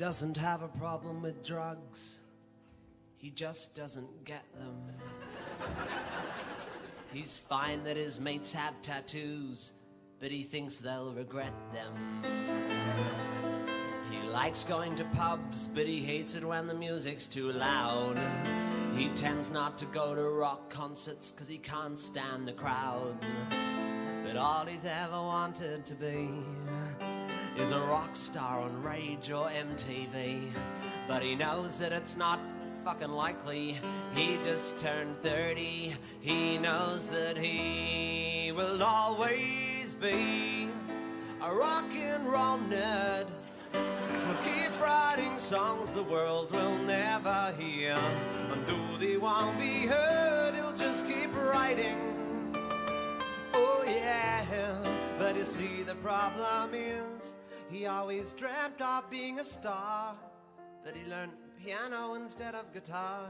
doesn't have a problem with drugs. He just doesn't get them. He's fine that his mates have tattoos, but he thinks they'll regret them. He likes going to pubs, but he hates it when the music's too loud. He tends not to go to rock concerts, cause he can't stand the crowds. But all he's ever wanted to be is a rock star on Rage or MTV. But he knows that it's not fucking likely. He just turned 30. He knows that he will always be a rock and roll nerd. He'll keep writing songs the world will never hear, and though they won't be heard, he'll just keep writing. Oh yeah, but you see the problem is he always dreamt of being a star, but he learned piano instead of guitar,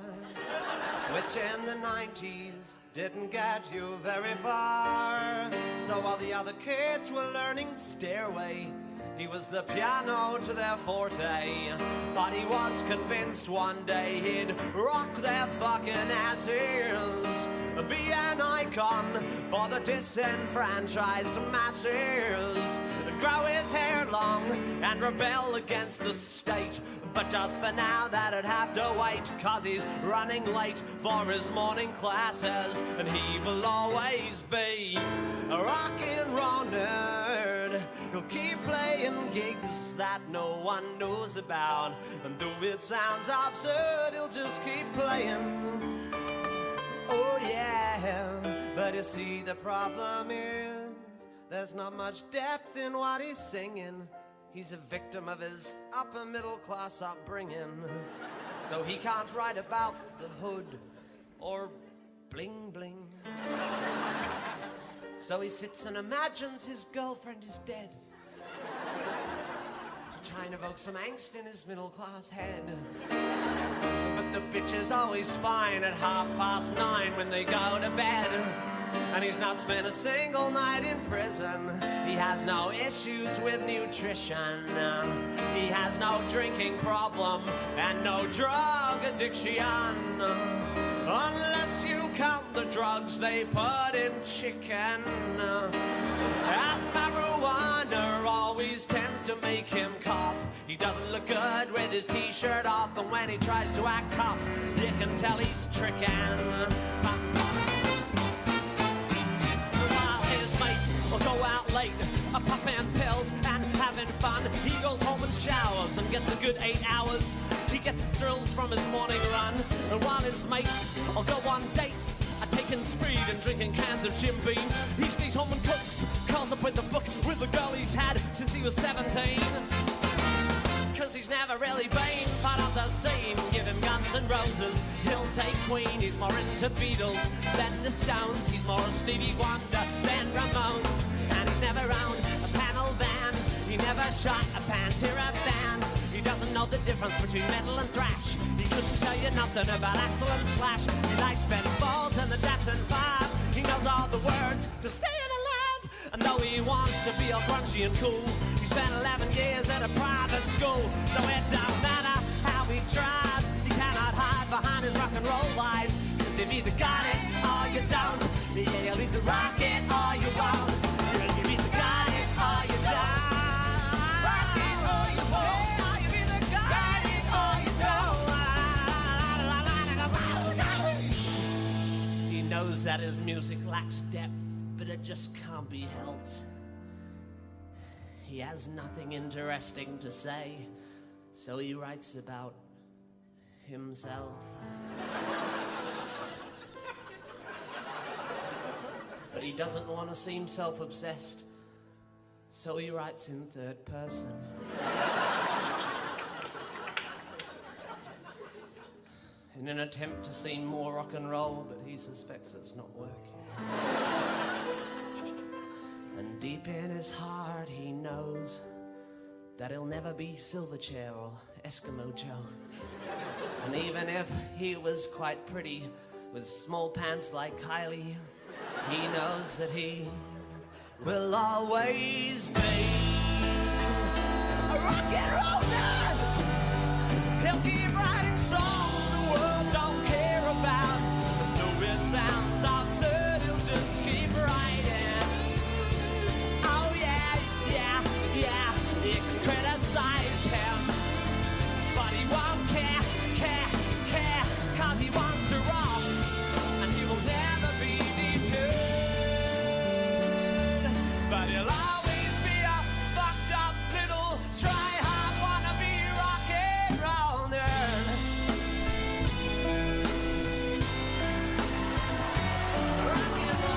which in the 90s didn't get you very far. So while the other kids were learning Stairway, he was the piano to their forte. But he was convinced one day he'd rock their fucking asses, be an icon for the disenfranchised masses, and grow his hair long and rebel against the state. But just for now that'd have to wait, cause he's running late for his morning classes, and he will always be a rock and roll nerd. He'll keep playing gigs that no one knows about, and though it sounds absurd, he'll just keep playing. Oh yeah, but you see the problem is there's not much depth in what he's singing. He's a victim of his upper middle class upbringing, so he can't write about the hood or bling bling. So he sits and imagines his girlfriend is dead, to try and evoke some angst in his middle class head. But the bitch is always fine at 9:30 when they go to bed. And he's not spent a single night in prison. He has no issues with nutrition. He has no drinking problem and no drug addiction, unless you count the drugs they put in chicken. And marijuana always tends to make him cough. He doesn't look good with his t-shirt off, and when he tries to act tough, you can tell he's tricking. Will go out late, popping pills and having fun. He goes home and showers and gets a good 8 hours. He gets his thrills from his morning run, and while his mates will go on dates, taking speed and drinking cans of Jim Beam, he stays home and cooks, curls up with a book with the girl he's had since he was 17. Cause he's never really been part of the scene. Give him Guns N' Roses, he'll take Queen. He's more into Beatles than the Stones. He's more Stevie Wonder than Ramones. And he's never owned a panel van. He never shot a Pantera band. He doesn't know the difference between metal and thrash. He couldn't tell you nothing about Axl and Slash. He likes Ben Folds and the Jackson 5. He knows all the words to Stay in a Lab. And though he wants to be all grungy and cool, he spent 11 years at a private school. So it don't matter how he tries, he cannot hide behind his rock and roll lies. Cause you've either got it or you don't. Yeah, you'll either rock it or you won't. You've either got it or you don't. Rock it or you won't. You've either got it or you don't. He knows that his music lacks depth, but it just can't be helped. He has nothing interesting to say, so he writes about himself. But he doesn't want to seem self-obsessed, so he writes in third person. In an attempt to seem more rock and roll, but he suspects it's not working. And deep in his heart he knows that he'll never be Silverchair or Eskimo Joe. And even if he was quite pretty with small pants like Kylie, he knows that he will always be a rock and roll nerd. He'll keep writing songs the world don't care about. Though it sounds absurd, he'll just keep writing. Oh yeah, yeah, yeah. You can criticize him, but he won't care, care, 'cause he wants to rock, and he will never be deterred. But he'll always be a fucked up little try-hard wannabe rock and roll nerd. Rock and roll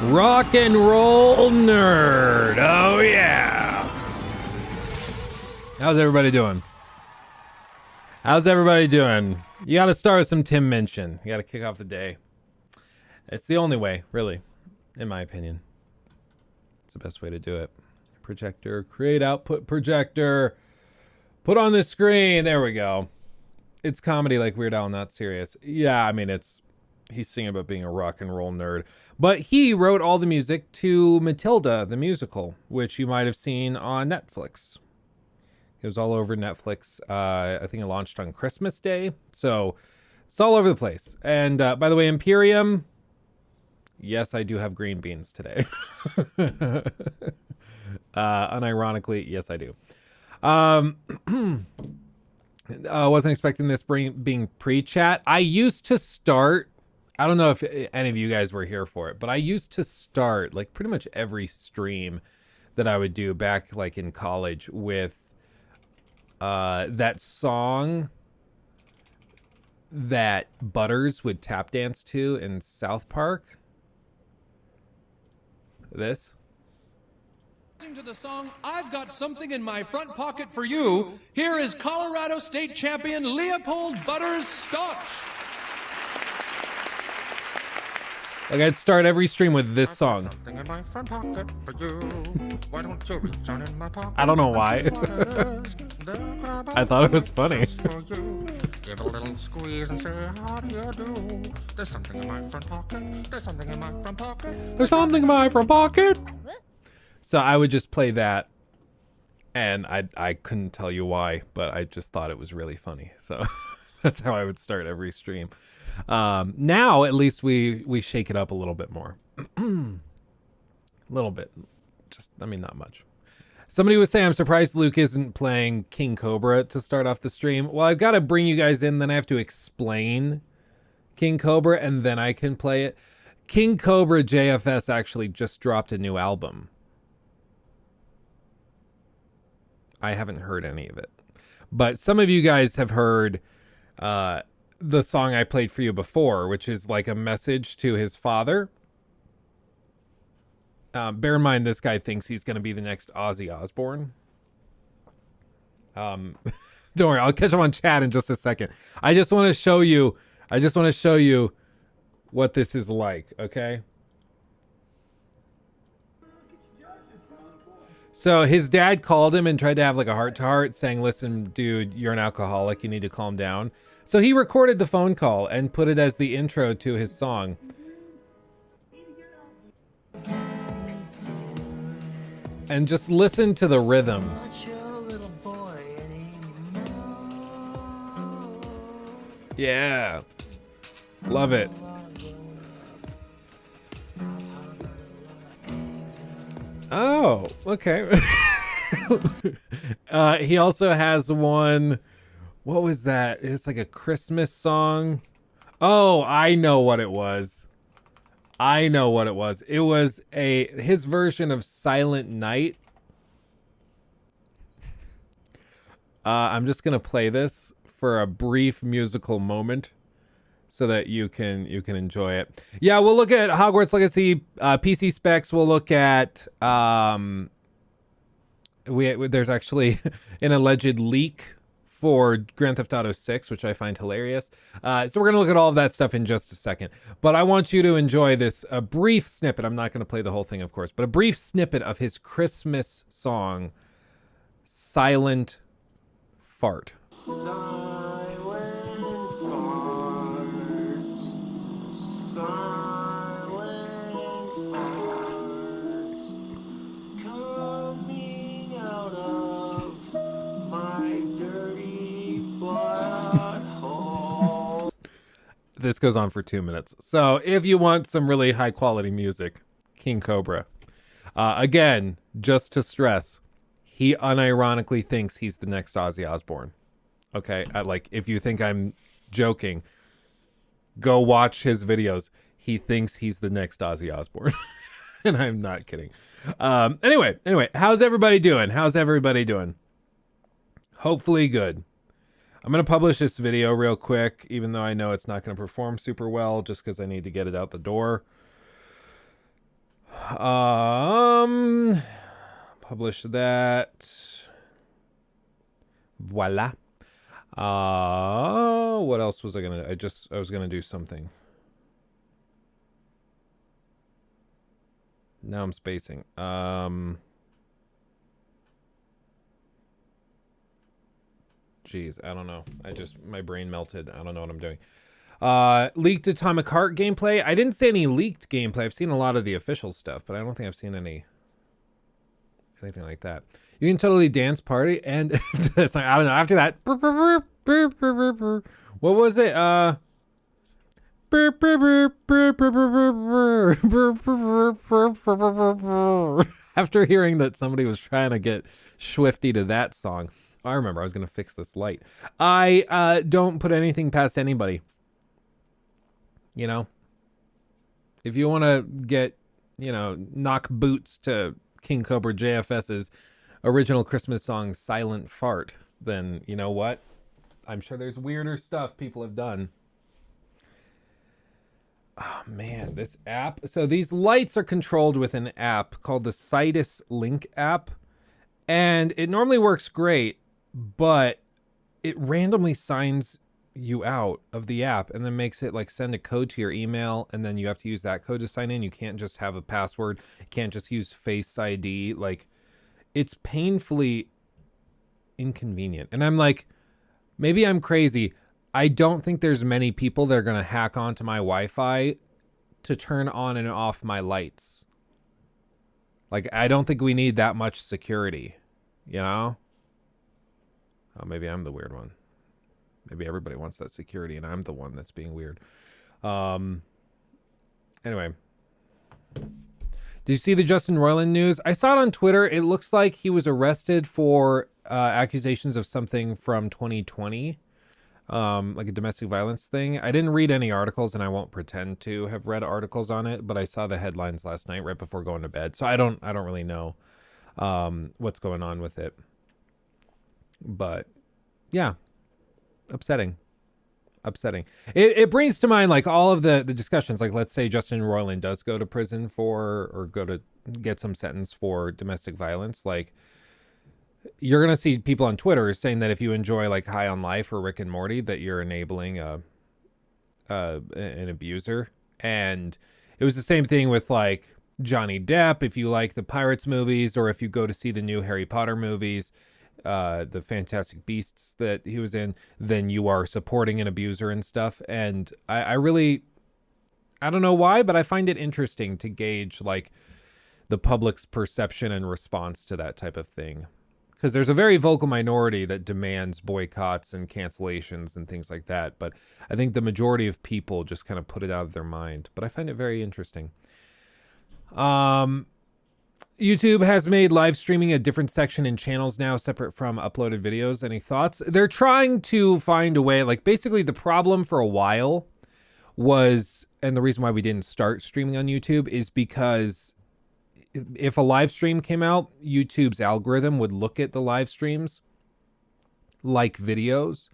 nerd. Rock and roll nerd. Oh yeah. How's everybody doing? How's everybody doing? You got to start with some Tim Minchin. You got to kick off the day. It's the only way, really, in my opinion. It's the best way to do it. Projector, create output projector. Put on the screen. There we go. It's comedy like Weird Al, not serious. Yeah, I mean, he's singing about being a rock and roll nerd. But he wrote all the music to Matilda, the musical, which you might have seen on Netflix. It was all over Netflix. I think it launched on Christmas Day. So it's all over the place. And by the way, Imperium, yes, I do have green beans today. Unironically, yes, I do. I wasn't expecting this being pre-chat. I used to start, I don't know if any of you guys were here for it, but I used to start like pretty much every stream that I would do back like in college with that song that Butters would tap dance to in South Park. This. To the song I've Got Something in My Front Pocket for You, here is Colorado State Champion Leopold Butters Stotch. Like I'd start every stream with this song. Something in my front pocket for you. Why don't you reach down in my pocket? I don't know why. I thought it was funny. Give a little squeeze and say, how do you do? There's something in my front pocket. There's something in my front pocket. There's something in my front pocket. So I would just play that, and I couldn't tell you why, but I just thought it was really funny. So that's how I would start every stream. Now at least we shake it up a little bit more. A little bit. Just, I mean, not much. Somebody was saying, I'm surprised Luke isn't playing King Cobra to start off the stream. Well, I've got to bring you guys in, then I have to explain King Cobra, and then I can play it. King Cobra JFS actually just dropped a new album. I haven't heard any of it. But some of you guys have heard the song I played for you before, which is like a message to his father. Bear in mind, this guy thinks he's going to be the next Ozzy Osbourne. Don't worry, I'll catch him on chat in just a second. I just want to show you what this is like, okay? So his dad called him and tried to have like a heart-to-heart saying, listen, dude, you're an alcoholic. You need to calm down. So he recorded the phone call and put it as the intro to his song. And just listen to the rhythm. Yeah. Love it. Oh, okay. He also has one. What was that? It's like a Christmas song. Oh, I know what it was. It was his version of Silent Night. I'm just gonna play this for a brief musical moment so that you can enjoy it. Yeah, we'll look at Hogwarts Legacy PC specs. We'll look at there's actually an alleged leak for Grand Theft Auto 6, which I find hilarious. So we're gonna look at all of that stuff in just a second. But I want you to enjoy this a brief snippet. I'm not gonna play the whole thing, of course, but a brief snippet of his Christmas song, Silent Fart. This goes on for 2 minutes. So if you want some really high quality music, King Cobra. Again, just to stress, he unironically thinks he's the next Ozzy Osbourne. Okay, if you think I'm joking, go watch his videos. He thinks he's the next Ozzy Osbourne. And I'm not kidding. Anyway, how's everybody doing? Hopefully good. I'm going to publish this video real quick, even though I know it's not going to perform super well, just because I need to get it out the door. Publish that. Voila. What else was I going to do? I was going to do something. Now I'm spacing. Jeez, I don't know. My brain melted. I don't know what I'm doing. Leaked Atomic Heart gameplay. I didn't see any leaked gameplay. I've seen a lot of the official stuff, but I don't think I've seen anything like that. You can totally dance party and I don't know. After that, what was it? After hearing that somebody was trying to get Swifty to that song. I remember I was going to fix this light. I don't put anything past anybody. You know, if you want to get, knock boots to King Cobra JFS's original Christmas song, Silent Fart, then you know what? I'm sure there's weirder stuff people have done. Oh man, this app. So these lights are controlled with an app called the Sidus Link app. And it normally works great, but it randomly signs you out of the app and then makes it send a code to your email, and then you have to use that code to sign in. You can't just have a password. You can't just use Face ID. It's painfully inconvenient. And I'm maybe I'm crazy. I don't think there's many people that are going to hack onto my Wi-Fi to turn on and off my lights. I don't think we need that much security, Oh, maybe I'm the weird one. Maybe everybody wants that security and I'm the one that's being weird. Anyway. Did you see the Justin Roiland news? I saw it on Twitter. It looks like he was arrested for accusations of something from 2020. A domestic violence thing. I didn't read any articles, and I won't pretend to have read articles on it, but I saw the headlines last night right before going to bed. So I don't really know what's going on with it. But yeah, upsetting. It brings to mind all of the discussions. Let's say Justin Roiland does go to prison or go to get some sentence for domestic violence. You're going to see people on Twitter saying that if you enjoy High on Life or Rick and Morty, that you're enabling an abuser. And it was the same thing with Johnny Depp. If you like the Pirates movies, or if you go to see the new Harry Potter movies, the Fantastic Beasts that he was in, then you are supporting an abuser and stuff. And I don't know why, but I find it interesting to gauge the public's perception and response to that type of thing. Because there's a very vocal minority that demands boycotts and cancellations and things like that. But I think the majority of people just kind of put it out of their mind. But I find it very interesting. YouTube has made live streaming a different section in channels now, separate from uploaded videos. Any thoughts? They're trying to find a way. Basically the problem for a while was, and the reason why we didn't start streaming on YouTube is because if a live stream came out, YouTube's algorithm would look at the live streams like videos.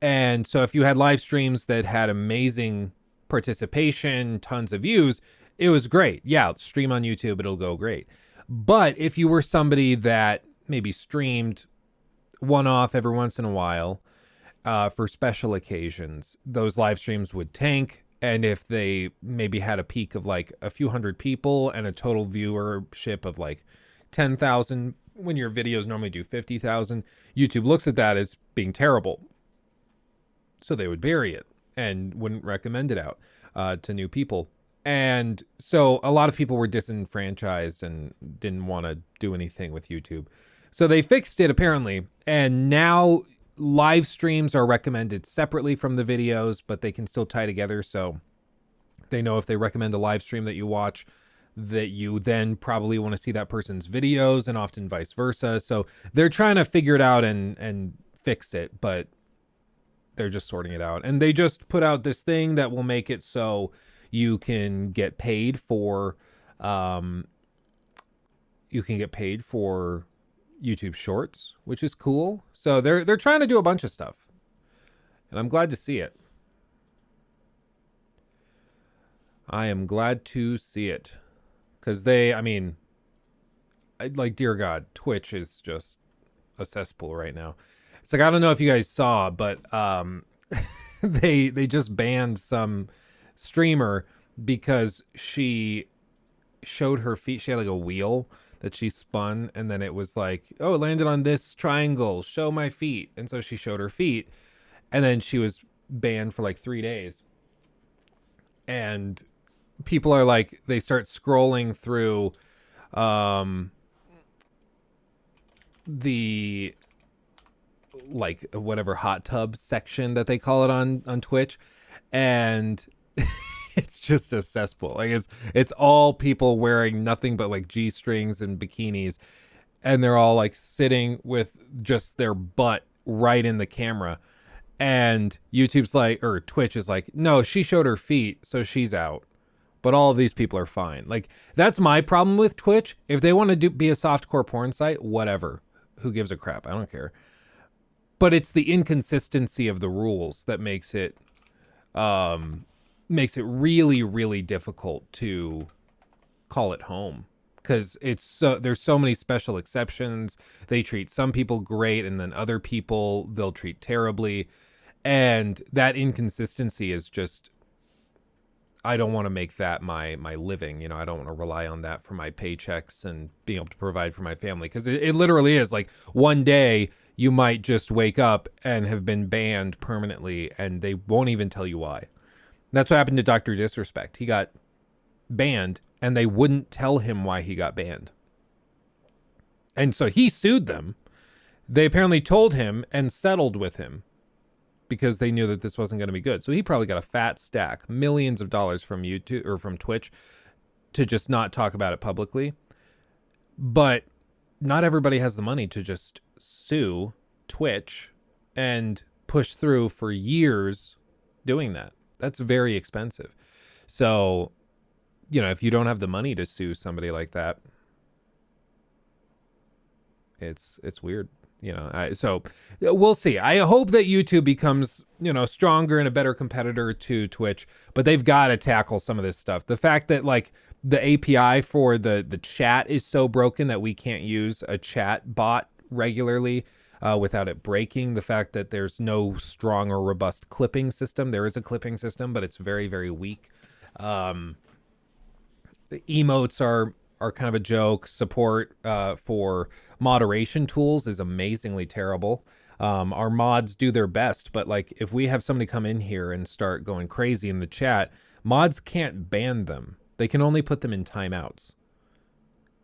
And so if you had live streams that had amazing participation, tons of views, it was great. Yeah, stream on YouTube, it'll go great. But if you were somebody that maybe streamed one-off every once in a while for special occasions, those live streams would tank. And if they maybe had a peak of a few hundred people and a total viewership of 10,000, when your videos normally do 50,000, YouTube looks at that as being terrible. So they would bury it and wouldn't recommend it out to new people. And so a lot of people were disenfranchised and didn't want to do anything with YouTube. So they fixed it apparently. And now live streams are recommended separately from the videos, but they can still tie together. So they know if they recommend a live stream that you watch, that you then probably want to see that person's videos, and often vice versa. So they're trying to figure it out and fix it, but they're just sorting it out. And they just put out this thing that will make it so you can get paid for YouTube Shorts, which is cool. So they're trying to do a bunch of stuff, and I'm glad to see it. I am glad to see it, because dear God, Twitch is just a cesspool right now. It's like, I don't know if you guys saw, but they just banned some streamer because she showed her feet. She had like a wheel that she spun, and then it was like, oh, it landed on this triangle, show my feet. And so she showed her feet, and then she was banned for like 3 days. And people are like, they start scrolling through the like whatever hot tub section that they call it on Twitch, and it's just a cesspool. Like it's all people wearing nothing but like G-strings and bikinis, and they're all like sitting with just their butt right in the camera. And YouTube's like, or Twitch is like, no, she showed her feet, so she's out. But all of these people are fine. Like, that's my problem with Twitch. If they want to be a softcore porn site, whatever. Who gives a crap? I don't care. But it's the inconsistency of the rules that makes it really, really difficult to call it home. Because there's so many special exceptions. They treat some people great, and then other people they'll treat terribly. And that inconsistency is just, I don't want to make that my living. You know, I don't want to rely on that for my paychecks and being able to provide for my family. Because it literally is like, one day you might just wake up and have been banned permanently, and they won't even tell you why. That's what happened to Dr. Disrespect. He got banned, and they wouldn't tell him why he got banned. And so he sued them. They apparently told him and settled with him because they knew that this wasn't going to be good. So he probably got a fat stack, millions of dollars from YouTube or from Twitch to just not talk about it publicly. But not everybody has the money to just sue Twitch and push through for years doing that. That's very expensive. So, you know, if you don't have the money to sue somebody like that, it's weird, you know. So we'll see. I hope that YouTube becomes, you know, stronger and a better competitor to Twitch, but they've got to tackle some of this stuff. The fact that like the API for the chat is so broken that we can't use a chat bot regularly without it breaking. The fact that there's no strong or robust clipping system. There is a clipping system, but it's very, very weak. The emotes are kind of a joke. Support for moderation tools is amazingly terrible. Our mods do their best, but like if we have somebody come in here and start going crazy in the chat, mods can't ban them. They can only put them in timeouts.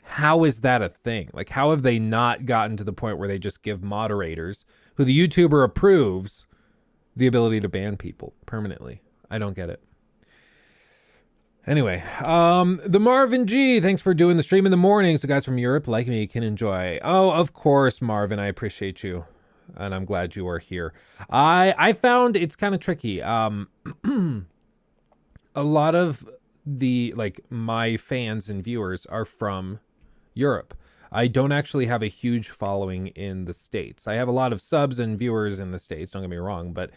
How is that a thing? Like, how have they not gotten to the point where they just give moderators, who the YouTuber approves, the ability to ban people permanently? I don't get it. Anyway, the Marvin G, thanks for doing the stream in the morning so guys from Europe like me can enjoy. Oh, of course, Marvin, I appreciate you, and I'm glad you are here. I found it's kind of tricky. A lot of the, like, my fans and viewers are from Europe. I don't actually have a huge following in the States. I have a lot of subs and viewers in the States, don't get me wrong, but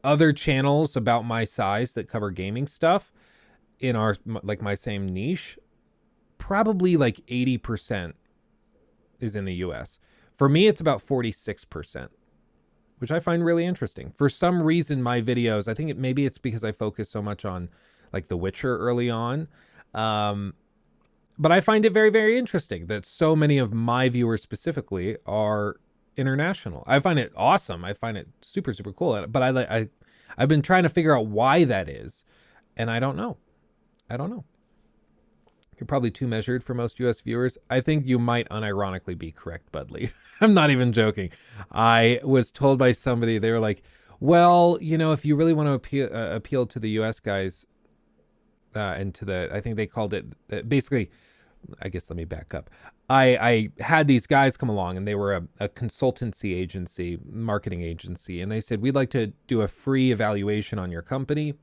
other channels about my size that cover gaming stuff in our, like, my same niche, probably like 80% is in the US. For me, it's about 46%, which I find really interesting. For some reason, my videos, I think maybe it's because I focus so much on like The Witcher early on. But I find it very, very interesting that so many of my viewers specifically are international. I find it awesome. I find it super, super cool. But I've been trying to figure out why that is, and I don't know. You're probably too measured for most US viewers. I think you might unironically be correct, Budley. I'm not even joking. I was told by somebody, they were like, well, you know, if you really want to appeal to the US guys, and to the, I think they called it, basically, I guess let me back up. I had these guys come along, and they were a consultancy agency, marketing agency, and they said, we'd like to do a free evaluation on your company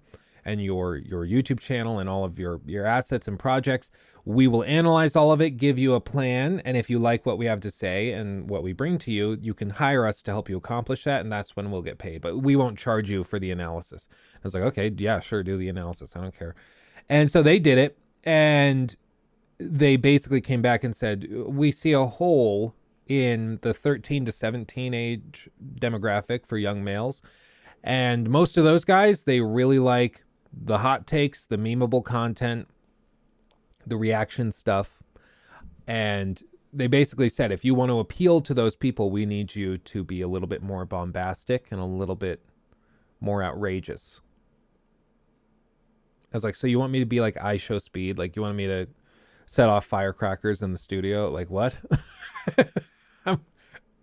and your YouTube channel and all of your assets and projects. We will analyze all of it, give you a plan, and if you like what we have to say and what we bring to you, you can hire us to help you accomplish that, and that's when we'll get paid. But we won't charge you for the analysis. I was like, okay, yeah, sure, do the analysis. I don't care. And so they did it, and they basically came back and said, we see a hole in the 13 to 17 age demographic for young males. And most of those guys, they really like the hot takes, the memeable content, the reaction stuff. And they basically said, if you want to appeal to those people, we need you to be a little bit more bombastic and a little bit more outrageous. I was like, so you want me to be like IShowSpeed? Like, you want me to set off firecrackers in the studio? Like, what?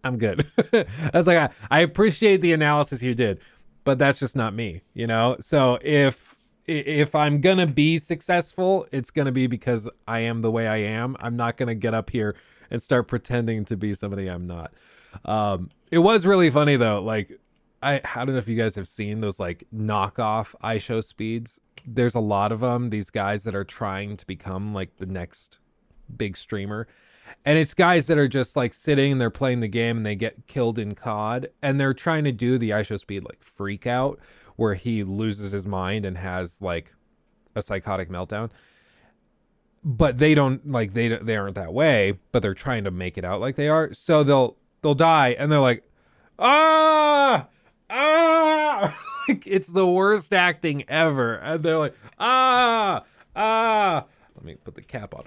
I'm good. I was like, I appreciate the analysis you did, but that's just not me, you know? So if I'm gonna be successful, it's gonna be because I am the way I am. I'm not gonna get up here and start pretending to be somebody I'm not. It was really funny though. Like, I don't know if you guys have seen those like knockoff IShowSpeeds. There's a lot of them, these guys that are trying to become like the next big streamer. And it's guys that are just like sitting and they're playing the game and they get killed in COD. And they're trying to do the IShowSpeed like freak out where he loses his mind and has like a psychotic meltdown. But they don't like, they aren't that way, but they're trying to make it out like they are. So they'll die and they're like, ah! Like, it's the worst acting ever. And they're like, let me put the cap on.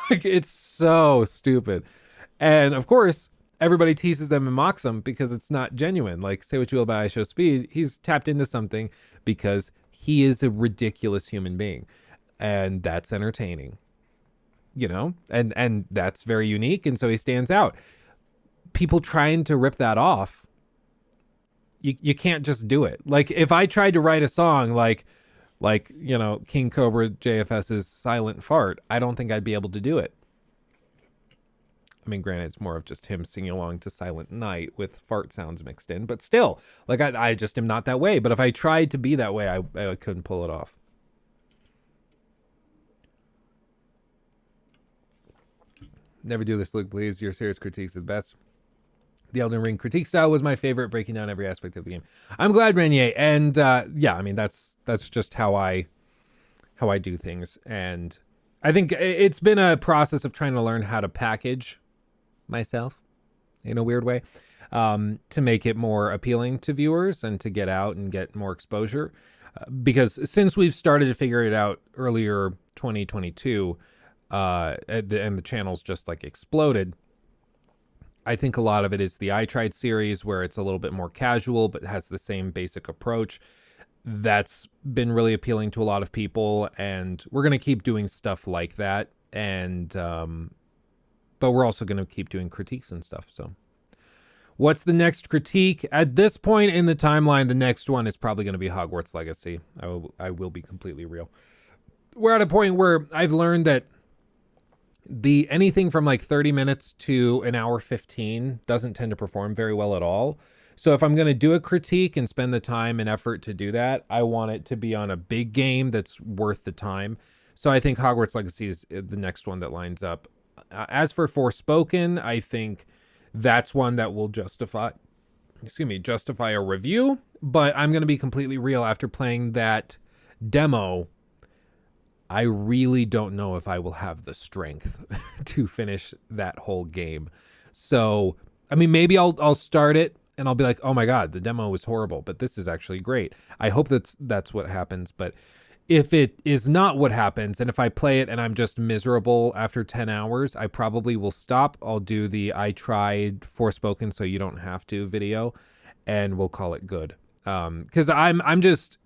Like, it's so stupid. And of course, everybody teases them and mocks them because it's not genuine. Like, say what you will about IShowSpeed, he's tapped into something because he is a ridiculous human being. And that's entertaining. You know, and that's very unique, and so he stands out. People trying to rip that off, you can't just do it. Like, if I tried to write a song like you know, King Cobra JFS's Silent Fart, I don't think I'd be able to do it. I mean, granted, it's more of just him singing along to Silent Night with fart sounds mixed in, but still, like, I just am not that way. But if I tried to be that way, I couldn't pull it off. Never do this, Luke, please. Your serious critiques are the best. The Elden Ring critique style was my favorite, breaking down every aspect of the game. I'm glad, Renier. And yeah, I mean, that's just how I do things. And I think it's been a process of trying to learn how to package myself in a weird way, to make it more appealing to viewers and to get out and get more exposure. Because since we've started to figure it out earlier 2022, and the channel's just like exploded, I think a lot of it is the I Tried series, where it's a little bit more casual but has the same basic approach. That's been really appealing to a lot of people, and we're going to keep doing stuff like that. And but we're also going to keep doing critiques and stuff. So what's the next critique? At this point in the timeline, the next one is probably going to be Hogwarts Legacy. I will be completely real. We're at a point where I've learned that anything from like 30 minutes to an hour 15 doesn't tend to perform very well at all. So if I'm going to do a critique and spend the time and effort to do that, I want it to be on a big game that's worth the time. So I think Hogwarts Legacy is the next one that lines up. As for Forspoken, I think that's one that will justify a review, but I'm going to be completely real. After playing that demo, I really don't know if I will have the strength to finish that whole game. So, I mean, maybe I'll start it and I'll be like, oh my God, the demo was horrible, but this is actually great. I hope that's what happens. But if it is not what happens, and if I play it and I'm just miserable after 10 hours, I probably will stop. I'll do the I tried Forspoken so you don't have to video, and we'll call it good. Because I'm just,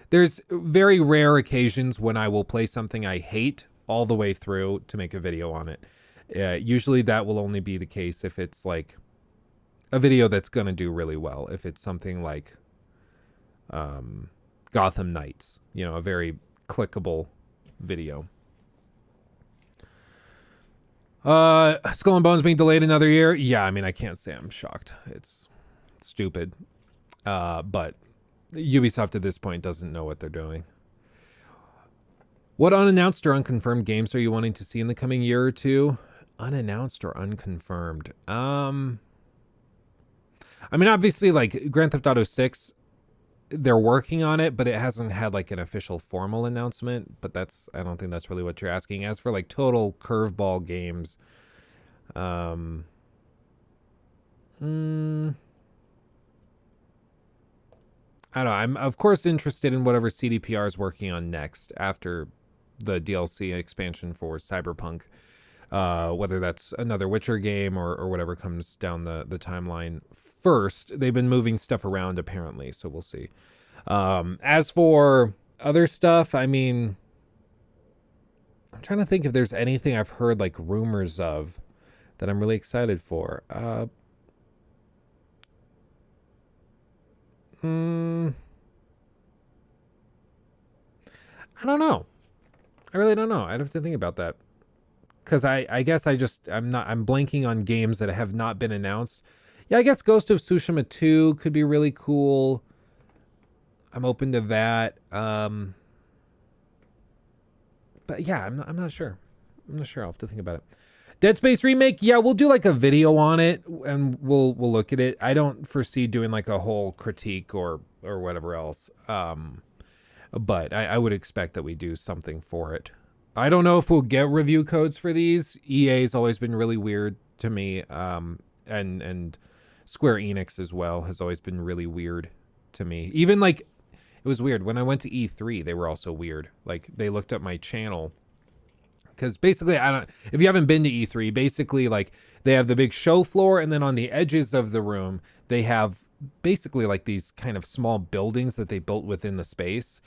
there's very rare occasions when I will play something I hate all the way through to make a video on it. Usually that will only be the case if it's like a video that's going to do really well. If it's something like Gotham Knights, you know, a very clickable video. Skull and Bones being delayed another year. Yeah, I mean, I can't say I'm shocked. It's stupid. But Ubisoft at this point doesn't know what they're doing. What unannounced or unconfirmed games are you wanting to see in the coming year or two? Unannounced or unconfirmed? I mean, obviously, like Grand Theft Auto 6, they're working on it, but it hasn't had like an official formal announcement. But I don't think that's really what you're asking. As for like total curveball games, I don't know. I'm of course interested in whatever CDPR is working on next after the DLC expansion for Cyberpunk. Whether that's another Witcher game or whatever comes down the timeline first. They've been moving stuff around apparently, so we'll see. As for other stuff, I mean, I'm trying to think if there's anything I've heard like rumors of that I'm really excited for. I don't know. I really don't know. I'd have to think about that. Because I guess I'm blanking on games that have not been announced. Yeah, I guess Ghost of Tsushima 2 could be really cool. I'm open to that. But yeah, I'm not sure. I'm not sure. I'll have to think about it. Dead Space remake, yeah, we'll do like a video on it and we'll look at it. I don't foresee doing like a whole critique or whatever else. But I would expect that we do something for it. I don't know if we'll get review codes for these. EA's always been really weird to me. And Square Enix as well has always been really weird to me. Even like, it was weird. When I went to E3, they were also weird. Like they looked up my channel. Because basically, if you haven't been to E3, basically like they have the big show floor and then on the edges of the room, they have basically like these kind of small buildings that they built within the space.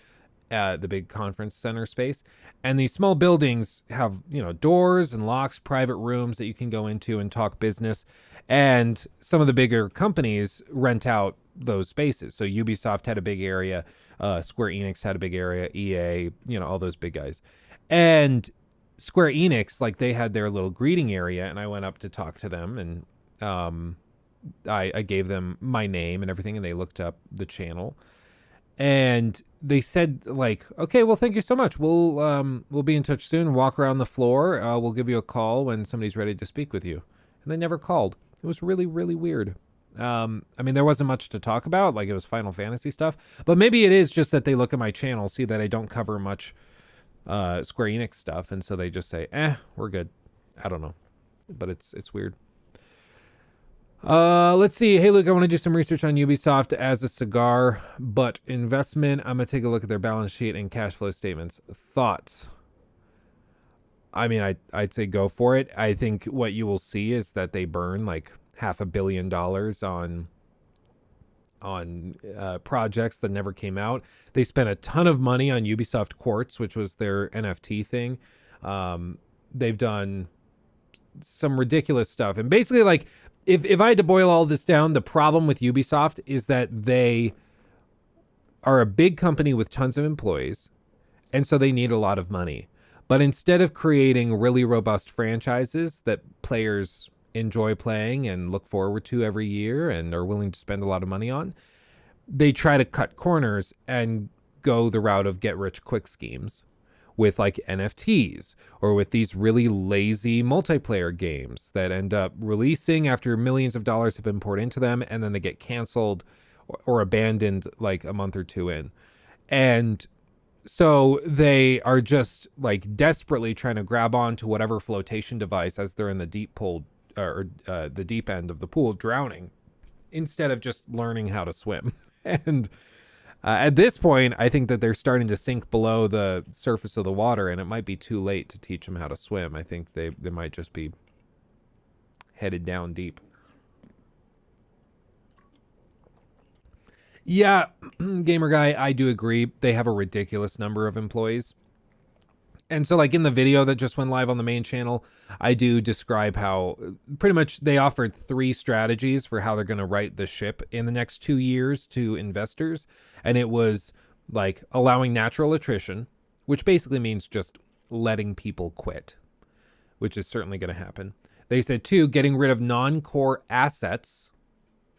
The big conference center space, and these small buildings have, you know, doors and locks, private rooms that you can go into and talk business. And some of the bigger companies rent out those spaces. So Ubisoft had a big area, Square Enix had a big area, EA, you know, all those big guys. And Square Enix, like they had their little greeting area, and I went up to talk to them, and I gave them my name and everything, and they looked up the channel. And they said like, okay, well, thank you so much. We'll be in touch soon. Walk around the floor. We'll give you a call when somebody's ready to speak with you. And they never called. It was really, really weird. I mean, there wasn't much to talk about. Like it was Final Fantasy stuff, but maybe it is just that they look at my channel, see that I don't cover much Square Enix stuff. And so they just say, we're good. I don't know, but it's weird. Let's see. Hey, Luke, I want to do some research on Ubisoft as a cigar, but investment. I'm going to take a look at their balance sheet and cash flow statements. Thoughts? I mean, I'd say go for it. I think what you will see is that they burn like $500 million on projects that never came out. They spent a ton of money on Ubisoft Quartz, which was their NFT thing. They've done some ridiculous stuff. And basically, like, if I had to boil all this down, the problem with Ubisoft is that they are a big company with tons of employees, and so they need a lot of money. But instead of creating really robust franchises that players enjoy playing and look forward to every year and are willing to spend a lot of money on, they try to cut corners and go the route of get-rich-quick schemes with like NFTs or with these really lazy multiplayer games that end up releasing after millions of dollars have been poured into them, and then they get canceled or abandoned like a month or two in. And so they are just like desperately trying to grab on to whatever flotation device as they're in the deep pool or the deep end of the pool drowning, instead of just learning how to swim. And at this point, I think that they're starting to sink below the surface of the water, and it might be too late to teach them how to swim. I think they might just be headed down deep. Yeah, Gamer Guy, I do agree. They have a ridiculous number of employees. And so, like, in the video that just went live on the main channel, I do describe how pretty much they offered 3 strategies for how they're going to right the ship in the next 2 years to investors. And it was like allowing natural attrition, which basically means just letting people quit, which is certainly going to happen. They said 2, getting rid of non-core assets,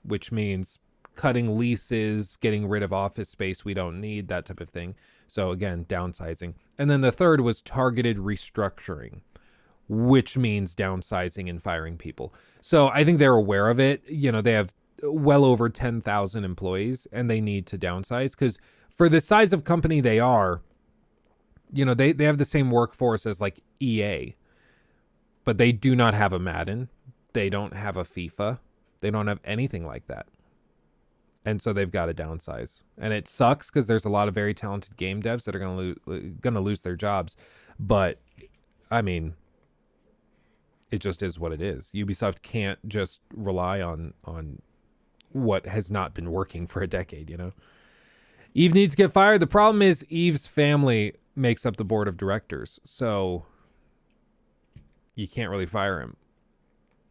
which means cutting leases, getting rid of office space we don't need, that type of thing. So again, downsizing. And then the third was targeted restructuring, which means downsizing and firing people. So I think they're aware of it. You know, they have well over 10,000 employees and they need to downsize because for the size of company they are, you know, they have the same workforce as like EA, but they do not have a Madden. They don't have a FIFA. They don't have anything like that. And so they've got to downsize. And it sucks because there's a lot of very talented game devs that are going to lose their jobs. But, I mean, it just is what it is. Ubisoft can't just rely on what has not been working for a decade, you know? Eve needs to get fired. The problem is Eve's family makes up the board of directors. So you can't really fire him,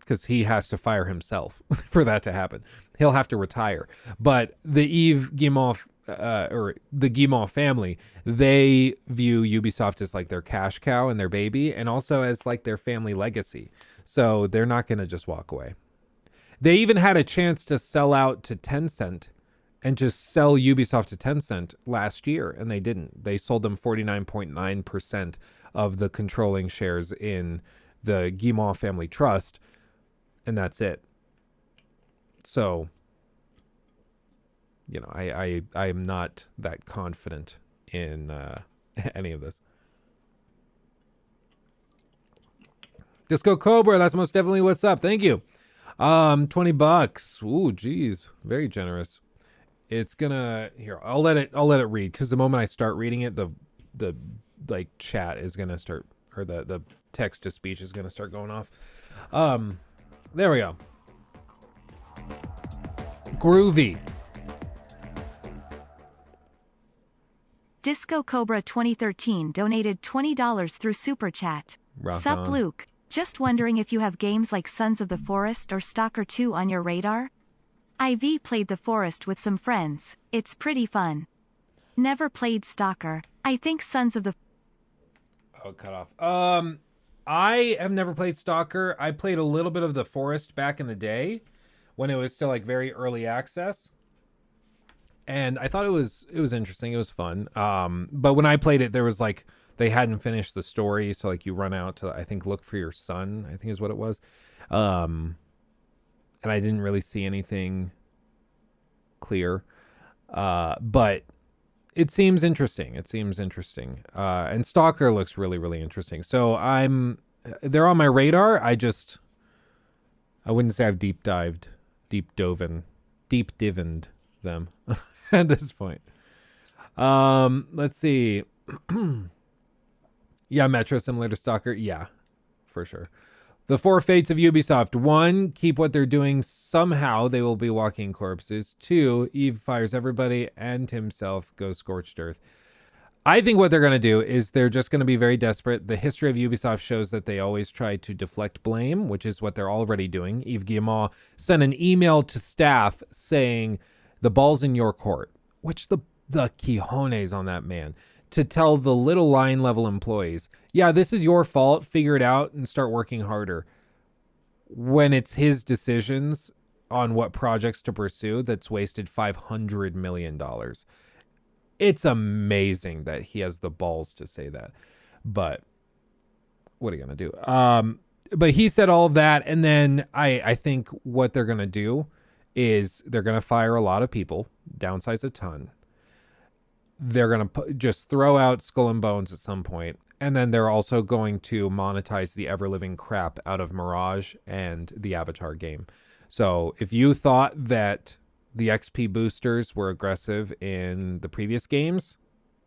because he has to fire himself for that to happen. He'll have to retire. But the Yves Guillemot, or the Guillemot family, they view Ubisoft as like their cash cow and their baby, and also as like their family legacy. So they're not going to just walk away. They even had a chance to sell out to Tencent and just sell Ubisoft to Tencent last year, and they didn't. They sold them 49.9% of the controlling shares in the Guillemot family trust, and that's it. So, you know, I am not that confident in any of this. Disco Cobra, that's most definitely what's up. Thank you. $20. Ooh, geez, very generous. It's gonna here. I'll let it read, because the moment I start reading it, the like chat is gonna start, or the text to speech is gonna start going off. There we go. Groovy. Disco Cobra 2013 donated $20 through Super Chat. Rock Sup, on. Luke? Just wondering if you have games like Sons of the Forest or Stalker 2 on your radar? IV played The Forest with some friends. It's pretty fun. Never played Stalker. I think Sons of the... Oh, cut off. I have never played Stalker. I played a little bit of The Forest back in the day when it was still like very early access. And I thought it was interesting. It was fun. But when I played it, there was like, they hadn't finished the story. So like you run out to, I think, look for your son, I think is what it was. And I didn't really see anything clear. But it seems interesting. And Stalker looks really, really interesting. So they're on my radar. I wouldn't say I've deep divined them at this point. Let's see. Yeah, Metro similar to Stalker. Yeah, for sure. The 4 fates of Ubisoft. 1, keep what they're doing. Somehow they will be walking corpses. 2, Eve fires everybody and himself goes scorched earth. I think what they're going to do is they're just going to be very desperate. The history of Ubisoft shows that they always try to deflect blame, which is what they're already doing. Yves Guillemot sent an email to staff saying, the ball's in your court, which the cojones on that man, to tell the little line level employees, yeah, this is your fault, figure it out and start working harder. When it's his decisions on what projects to pursue that's wasted $500 million. It's amazing that he has the balls to say that. But what are you going to do? But he said all of that. And then I think what they're going to do is they're going to fire a lot of people, downsize a ton. They're going to just throw out Skull and Bones at some point. And then they're also going to monetize the ever-living crap out of Mirage and the Avatar game. So if you thought that the XP boosters were aggressive in the previous games,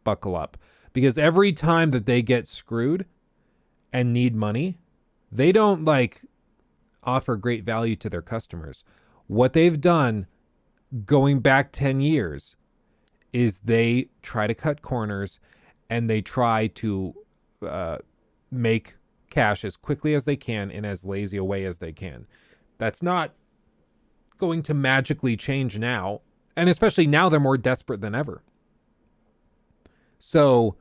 buckle up. Because every time that they get screwed and need money, they don't like offer great value to their customers. What they've done going back 10 years is they try to cut corners and they try to make cash as quickly as they can in as lazy a way as they can. That's not going to magically change now. And especially now they're more desperate than ever. So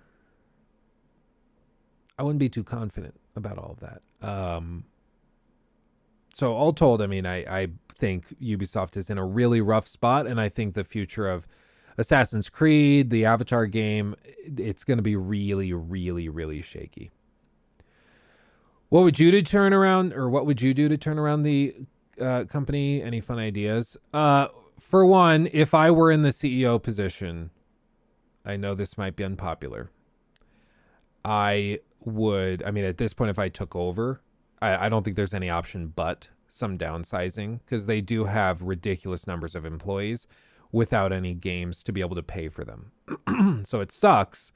I wouldn't be too confident about all of that. So all told, I mean, I think Ubisoft is in a really rough spot, and I think the future of Assassin's Creed, the Avatar game, it's going to be really, really, really shaky. What would you do to turn around, or what would you do to turn around the company? Any fun ideas? For one, if I were in the CEO position, I know this might be unpopular. I mean, at this point, if I took over, I don't think there's any option but some downsizing, because they do have ridiculous numbers of employees without any games to be able to pay for them. So it sucks.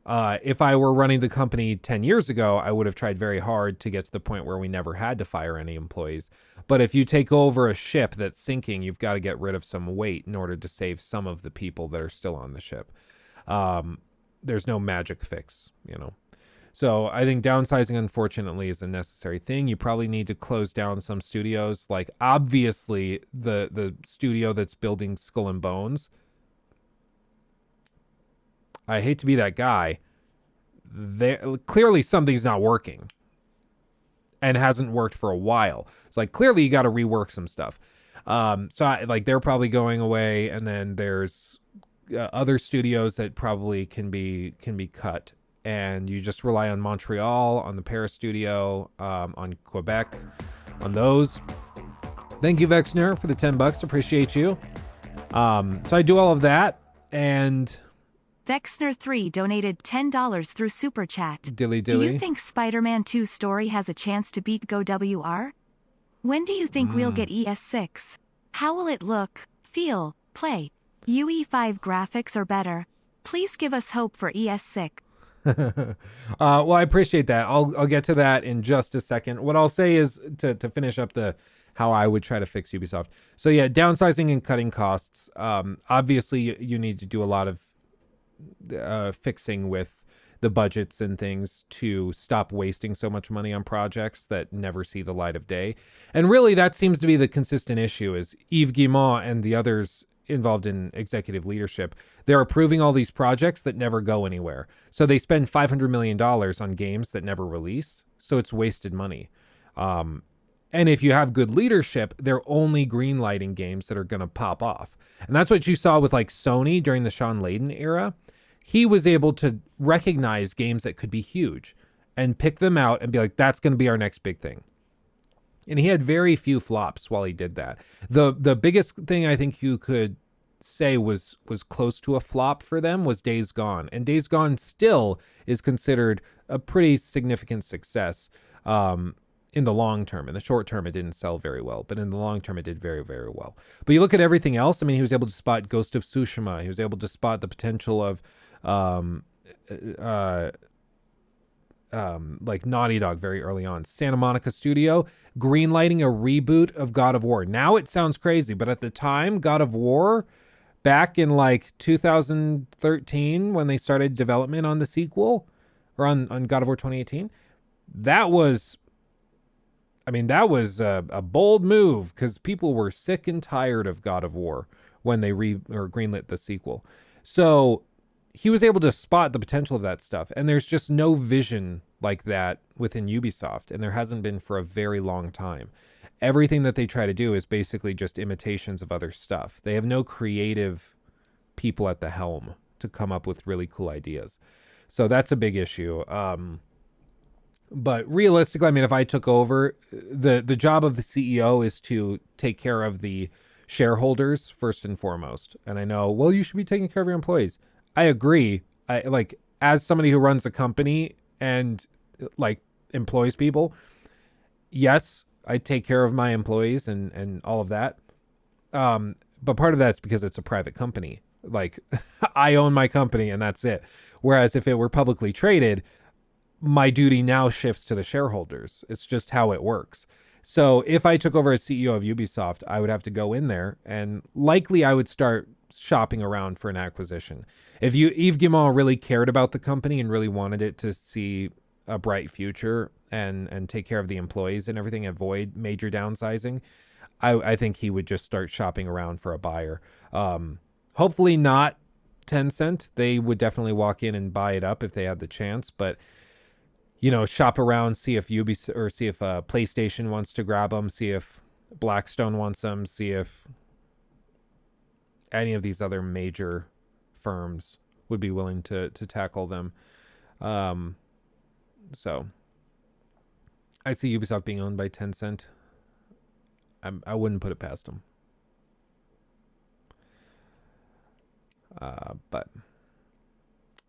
If I were running the company 10 years ago, I would have tried very hard to get to the point where we never had to fire any employees. But if you take over a ship that's sinking, you've got to get rid of some weight in order to save some of the people that are still on the ship. There's no magic fix, you know. So I think downsizing, unfortunately, is a necessary thing. You probably need to close down some studios. Like, obviously, the studio that's building Skull and Bones, I hate to be that guy. Clearly something's not working and hasn't worked for a while. It's like, clearly you got to rework some stuff. They're probably going away, and then there's other studios that probably can be cut, and you just rely on Montreal, on the Paris studio, on Quebec, on those. Thank you, Vexner, for the $10. Appreciate you. So I do all of that, and Vexner3 donated $10 through Super Chat. Dilly. Do you think Spider-Man 2's story has a chance to beat GoWR? When do you think we'll get ES6? How will it look, feel, play? UE5 graphics or better? Please give us hope for ES6. Well, I appreciate that. I'll get to that in just a second. What I'll say is to finish up how I would try to fix Ubisoft. So yeah, downsizing and cutting costs. Obviously you need to do a lot of fixing with the budgets and things to stop wasting so much money on projects that never see the light of day. And really that seems to be the consistent issue, is Yves Guillemot and the others involved in executive leadership. They're approving all these projects that never go anywhere. So they spend $500 million on games that never release. So it's wasted money. And if you have good leadership, they're only greenlighting games that are going to pop off. And that's what you saw with like Sony during the Sean Layden era. He was able to recognize games that could be huge and pick them out and be like, that's going to be our next big thing. And he had very few flops while he did that. The biggest thing I think you could say was close to a flop for them was Days Gone. And Days Gone still is considered a pretty significant success in the long term. In the short term, it didn't sell very well, but in the long term, it did very, very well. But you look at everything else. I mean, he was able to spot Ghost of Tsushima. He was able to spot the potential of like Naughty Dog very early on. Santa Monica Studio greenlighting a reboot of God of War. Now it sounds crazy, but at the time, God of War, back in like 2013 when they started development on the sequel, or on God of War 2018, that was a bold move, because people were sick and tired of God of War when they greenlit the sequel. So he was able to spot the potential of that stuff. And there's just no vision like that within Ubisoft. And there hasn't been for a very long time. Everything that they try to do is basically just imitations of other stuff. They have no creative people at the helm to come up with really cool ideas. So that's a big issue. But realistically, I mean, if I took over, the job of the CEO is to take care of the shareholders first and foremost. And I know, well, you should be taking care of your employees. I agree. As somebody who runs a company and like employs people, yes, I take care of my employees and all of that. But part of that's because it's a private company. Like, I own my company and that's it. Whereas if it were publicly traded, my duty now shifts to the shareholders. It's just how it works. So if I took over as CEO of Ubisoft, I would have to go in there and likely I would start shopping around for an acquisition. If Yves Guillemot really cared about the company and really wanted it to see a bright future and take care of the employees and everything, avoid major downsizing, I think he would just start shopping around for a buyer. Hopefully not Tencent. They would definitely walk in and buy it up if they had the chance, but shop around, see if PlayStation wants to grab them, see if Blackstone wants them, see if any of these other major firms would be willing to tackle them. So I see Ubisoft being owned by Tencent. I wouldn't put it past them. But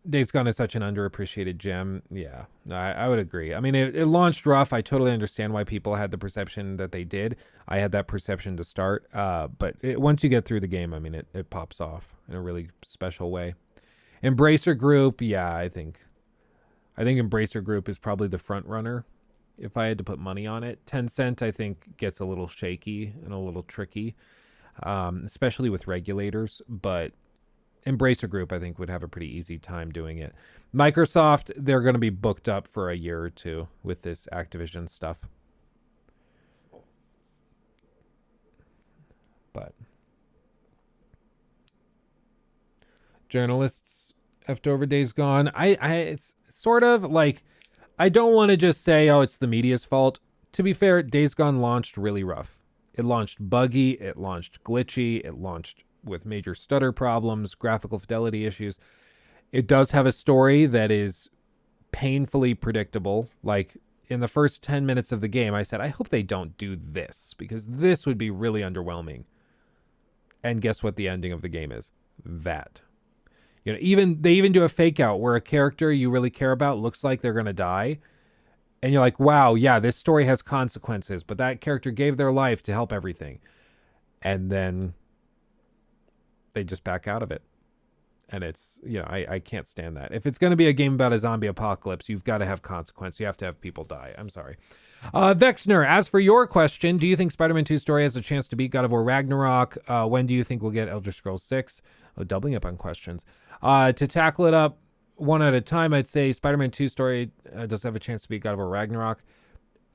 Days Gone is such an underappreciated gem. Yeah, I would agree. I mean, it launched rough. I totally understand why people had the perception that they did. I had that perception to start. But once you get through the game, I mean, it pops off in a really special way. Embracer Group, yeah, I think Embracer Group is probably the front runner if I had to put money on it. Tencent, I think, gets a little shaky and a little tricky, especially with regulators. But Embracer Group, I think, would have a pretty easy time doing it. Microsoft, they're going to be booked up for a year or two with this Activision stuff. But journalists effed over Days Gone. It's sort of like, I don't want to just say, oh, it's the media's fault. To be fair, Days Gone launched really rough. It launched buggy, it launched glitchy, it launched with major stutter problems, graphical fidelity issues. It does have a story that is painfully predictable. Like in the first 10 minutes of the game, I said, I hope they don't do this because this would be really underwhelming. And guess what the ending of the game is? That. They even do a fake out where a character you really care about looks like they're going to die. And you're like, wow, yeah, this story has consequences, but that character gave their life to help everything. And then they just back out of it. And it's, I can't stand that. If it's going to be a game about a zombie apocalypse, you've got to have consequence. You have to have people die. I'm sorry. Vexner, as for your question, do you think Spider-Man 2 story has a chance to beat God of War Ragnarok? When do you think we'll get Elder Scrolls 6? Oh, doubling up on questions. To tackle it up one at a time, I'd say Spider-Man 2 story does have a chance to beat God of War Ragnarok.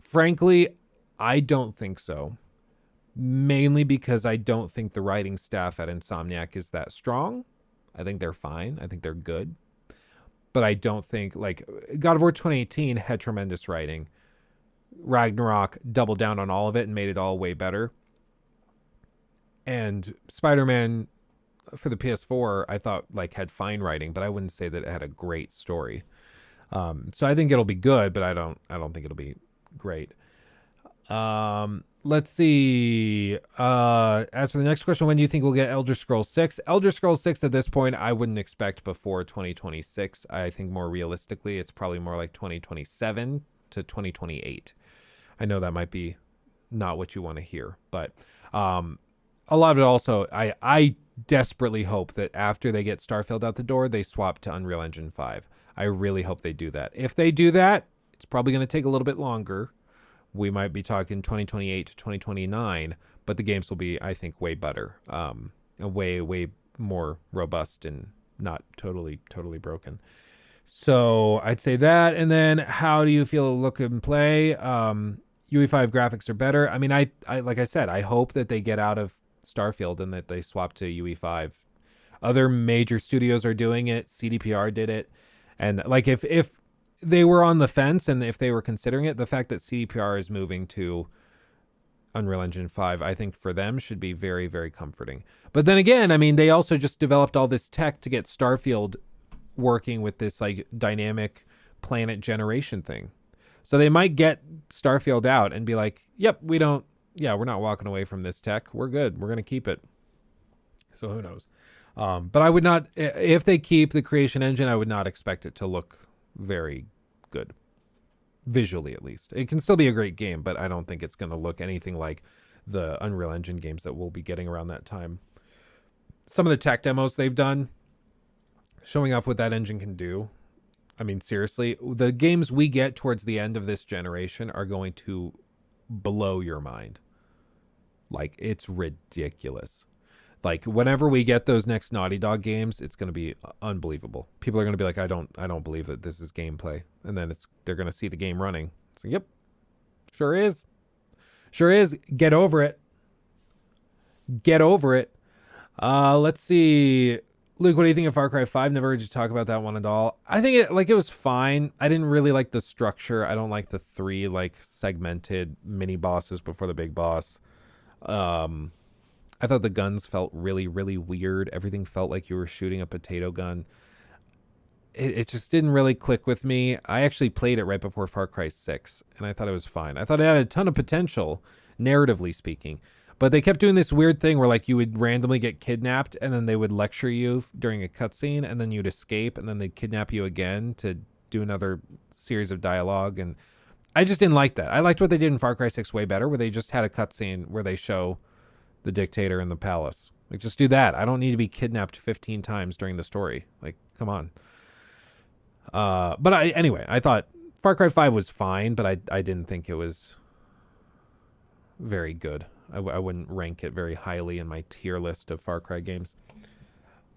Frankly, I don't think so. Mainly because I don't think the writing staff at Insomniac is that strong. I think they're fine. I think they're good. But I don't think, God of War 2018 had tremendous writing. Ragnarok doubled down on all of it and made it all way better. And Spider-Man for the PS4, I thought, had fine writing, but I wouldn't say that it had a great story. So I think it'll be good, but I don't think it'll be great. Let's see. As for the next question, when do you think we'll get Elder Scrolls 6? Elder Scrolls 6 at this point, I wouldn't expect before 2026. I think more realistically, it's probably more like 2027 to 2028. I know that might be not what you want to hear, but a lot of it also, I desperately hope that after they get Starfield out the door, they swap to Unreal Engine 5. I really hope they do that. If they do that, it's probably going to take a little bit longer. We might be talking 2028 to 2029, but the games will be, I think, way better, way more robust and not totally broken. So I'd say that. And then how do you feel it'll look and play? UE5 graphics are better. I mean, I like I said, I hope that they get out of Starfield and that they swap to UE5. Other major studios are doing it. CDPR did it. And if they were on the fence and if they were considering it, the fact that CDPR is moving to Unreal Engine 5, I think for them should be very, very comforting. But then again, I mean, they also just developed all this tech to get Starfield working with this dynamic planet generation thing. So they might get Starfield out and be like, yep, we're not walking away from this tech. We're good. We're going to keep it. So who knows? But I would not, if they keep the creation engine, I would not expect it to look very good, visually at least. It can still be a great game, but I don't think it's going to look anything like the Unreal Engine games that we'll be getting around that time. Some of the tech demos they've done, showing off what that engine can do. I mean, seriously, the games we get towards the end of this generation are going to blow your mind. Like, it's ridiculous. Like, whenever we get those next Naughty Dog games, it's going to be unbelievable. People are going to be like, I don't believe that this is gameplay. And then they're going to see the game running. It's like, yep, sure is. Sure is. Get over it. Get over it. Let's see. Luke, what do you think of Far Cry 5? Never heard you talk about that one at all. I think it was fine. I didn't really like the structure. I don't like the 3 segmented mini bosses before the big boss. I thought the guns felt really, really weird. Everything felt like you were shooting a potato gun. It just didn't really click with me. I actually played it right before Far Cry 6, and I thought it was fine. I thought it had a ton of potential, narratively speaking. But they kept doing this weird thing where you would randomly get kidnapped, and then they would lecture you during a cutscene, and then you'd escape, and then they'd kidnap you again to do another series of dialogue. And I just didn't like that. I liked what they did in Far Cry 6 way better, where they just had a cutscene where they show the dictator in the palace. Just do that. I don't need to be kidnapped 15 times during the story. Come on. But anyway, I thought Far Cry 5 was fine, but I didn't think it was very good. I wouldn't rank it very highly in my tier list of Far Cry games.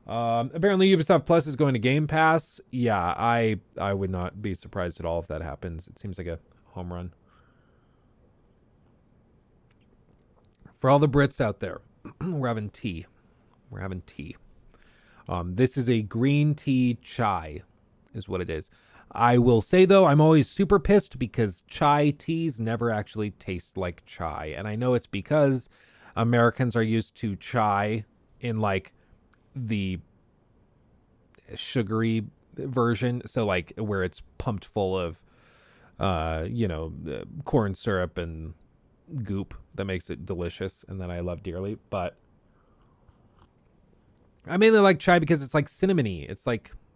Apparently Ubisoft Plus is going to Game Pass. Yeah, I would not be surprised at all if that happens. It seems like a home run. For all the Brits out there, we're having tea. We're having tea. This is a green tea chai, is what it is. I will say, though, I'm always super pissed because chai teas never actually taste like chai. And I know it's because Americans are used to chai in the sugary version. So where it's pumped full of, corn syrup and goop that makes it delicious and that I love dearly. But I mainly like chai because it's cinnamony. It's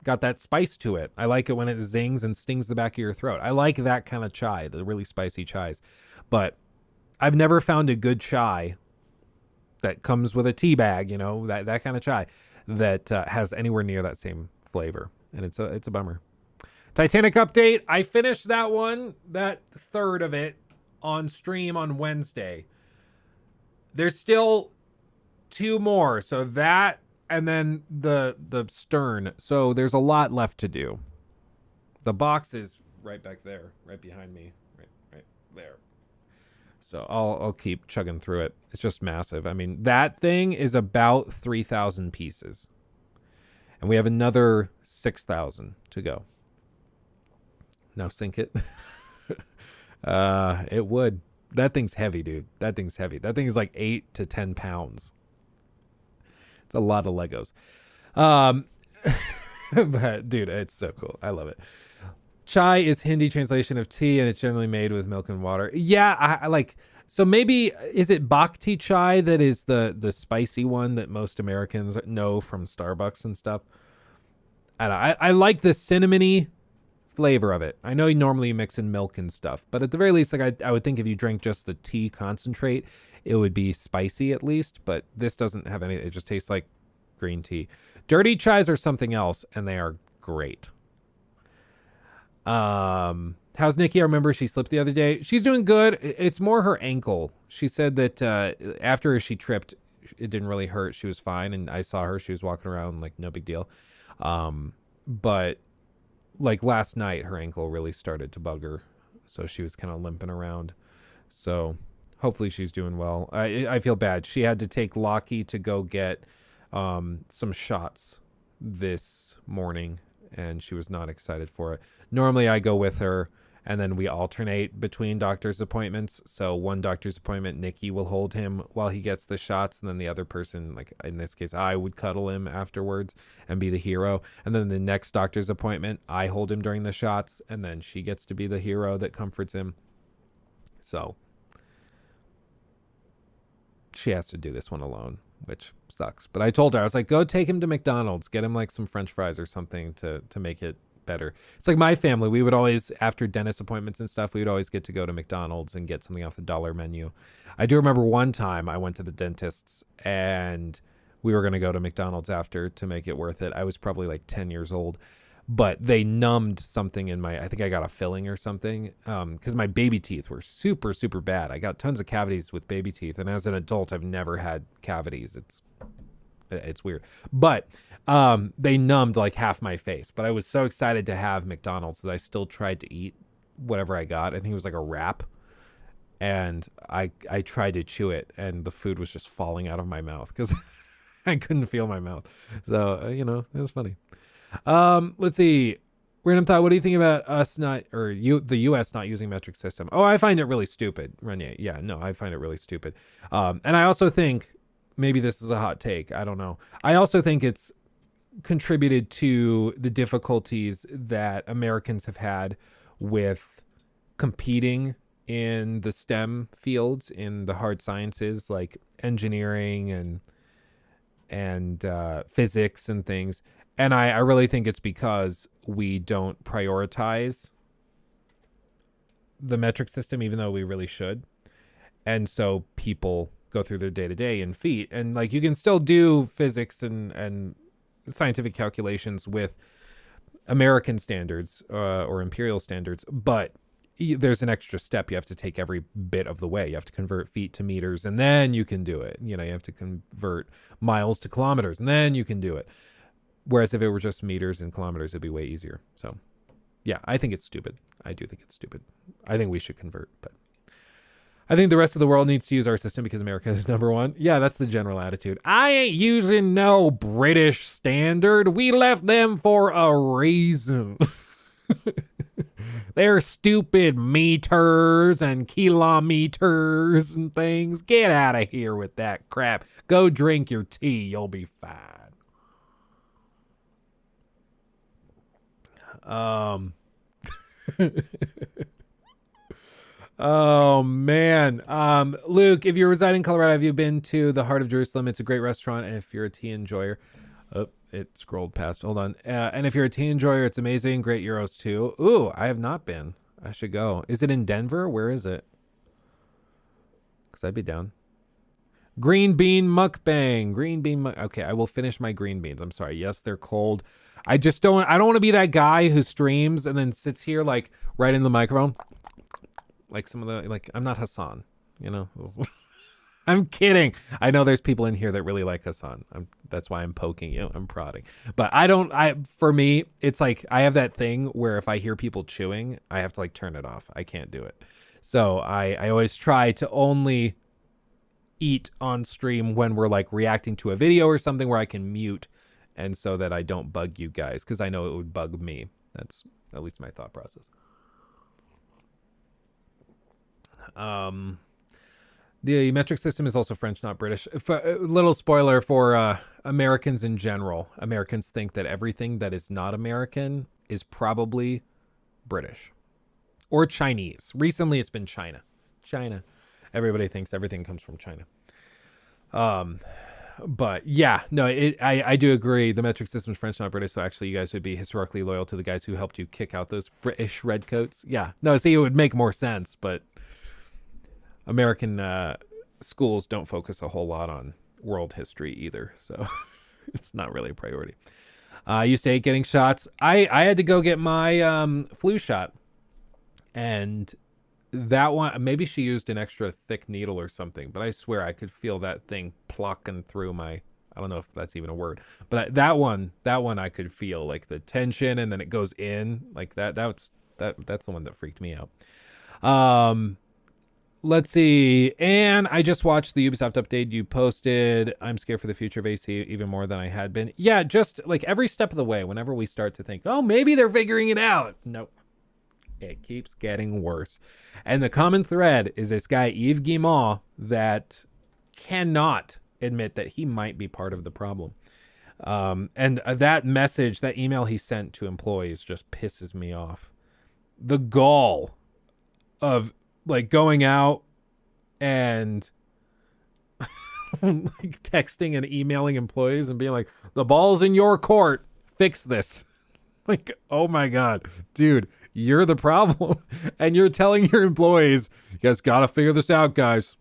got that spice to it. I like it when it zings and stings the back of your throat. I like that kind of chai, the really spicy chais. But I've never found a good chai that comes with a tea bag, that kind of chai that has anywhere near that same flavor. And it's a bummer. Titanic update. I finished that one, that third of it, on stream on Wednesday. There's still 2 more. So that and then the stern. So there's a lot left to do. The box is right back there, right behind me, right there. So I'll keep chugging through it. It's just massive. I mean, that thing is about 3,000 pieces. And we have another 6,000 to go. Now sink it. It would. That thing's heavy, dude. That thing's heavy. That thing is 8 to 10 pounds. It's a lot of Legos. But dude, it's so cool. I love it. Chai is Hindi translation of tea, and it's generally made with milk and water. Yeah, I like. So maybe is it Bhakti chai that is the spicy one that most Americans know from Starbucks and stuff? I like the cinnamony flavor of it. I know you normally mix in milk and stuff, but at the very least, I would think if you drink just the tea concentrate, it would be spicy at least. But this doesn't have any. It just tastes like green tea. Dirty chais are something else, and they are great. How's Nikki? I remember she slipped the other day. She's doing good. It's more her ankle. She said that after she tripped, it didn't really hurt. She was fine, and I saw her. She was walking around no big deal. But last night, her ankle really started to bug her, so she was kind of limping around. So hopefully she's doing well. I feel bad. She had to take Lockie to go get some shots this morning, and she was not excited for it. Normally I go with her, and then we alternate between doctor's appointments. So one doctor's appointment, Nikki will hold him while he gets the shots, and then the other person, in this case, I would cuddle him afterwards and be the hero. And then the next doctor's appointment, I hold him during the shots, and then she gets to be the hero that comforts him. So she has to do this one alone, which sucks. But I told her, I was like, go take him to McDonald's, get him some French fries or something to make it better. It's like my family, we would always, after dentist appointments and stuff, we would always get to go to McDonald's and get something off the dollar menu. I do remember one time I went to the dentist's and we were going to go to McDonald's after to make it worth it. I was probably 10 years old, but they numbed something in my, I think I got a filling or something, because my baby teeth were super, super bad. I got tons of cavities with baby teeth, and as an adult, I've never had cavities. It's weird. But they numbed like half my face. But I was so excited to have McDonald's that I still tried to eat whatever I got. I think it was like a wrap. And I tried to chew it, and the food was just falling out of my mouth because I couldn't feel my mouth. So, it was funny. Let's see. Random thought. What do you think about us not, or the U.S. not using metric system? Oh, I find it really stupid, Renier. Yeah, no, I find it really stupid. And I also think, maybe this is a hot take, I don't know. I also think it's contributed to the difficulties that Americans have had with competing in the STEM fields, in the hard sciences like engineering and physics and things. And I really think it's because we don't prioritize the metric system, even though we really should. And so people go through their day-to-day in feet. And like, you can still do physics and scientific calculations with American standards or imperial standards, but there's an extra step you have to take every bit of the way. You have to convert feet to meters, and then you can do it. You have to convert miles to kilometers, and then you can do it. Whereas if it were just meters and kilometers, it'd be way easier. So, yeah, I think it's stupid. I do think it's stupid. I think we should convert, but I think the rest of the world needs to use our system because America is number one. Yeah, that's the general attitude. I ain't using no British standard. We left them for a reason. They're stupid meters and kilometers and things. Get out of here with that crap. Go drink your tea. You'll be fine. Oh man. Luke, if you reside in Colorado, have you been to the Heart of Jerusalem? It's a great restaurant if you're a tea enjoyer. Oh, it scrolled past. Hold on. And if you're a tea enjoyer, it's amazing. Great euros too. Ooh, I have not been. I should go. Is it in Denver? Where is it? Because I'd be down. Green bean mukbang. Okay, I will finish my green beans. I'm sorry. Yes, they're cold. I don't want to be that guy who streams and then sits here like right in the microphone. Like some of the, like, I'm not Hassan, I'm kidding. I know there's people in here that really like Hassan. That's why I'm poking you. I'm prodding. But for me, it's like I have that thing where if I hear people chewing, I have to like turn it off. I can't do it. So I always try to only eat on stream when we're like reacting to a video or something where I can mute, and so that I don't bug you guys, because I know it would bug me. That's at least my thought process. The metric system is also French, not British. Little spoiler for Americans in general. Americans think that everything that is not American is probably British or Chinese. Recently, it's been China. Everybody thinks everything comes from China. But yeah, no, I do agree. The metric system is French, not British. So actually, you guys would be historically loyal to the guys who helped you kick out those British redcoats. Yeah, no, see, it would make more sense, but American schools don't focus a whole lot on world history either, so it's not really a priority. I used to hate getting shots. I had to go get my flu shot, and that one, maybe she used an extra thick needle or something, but I swear I could feel that thing plucking through my, I don't know if that's even a word, but that one I could feel like the tension, and then it goes in like that. That's the one that freaked me out. Let's see. And I just watched the Ubisoft update you posted. I'm scared for the future of AC even more than I had been. Yeah, just like every step of the way, whenever we start to think, oh, maybe they're figuring it out. Nope. It keeps getting worse. And the common thread is this guy, Yves Guillemot, that cannot admit that he might be part of the problem. And that message, that email he sent to employees just pisses me off. The gall of like going out and like texting and emailing employees and being like, the ball's in your court, fix this. Like, oh my God, dude, you're the problem. And you're telling your employees, you guys got to figure this out, guys.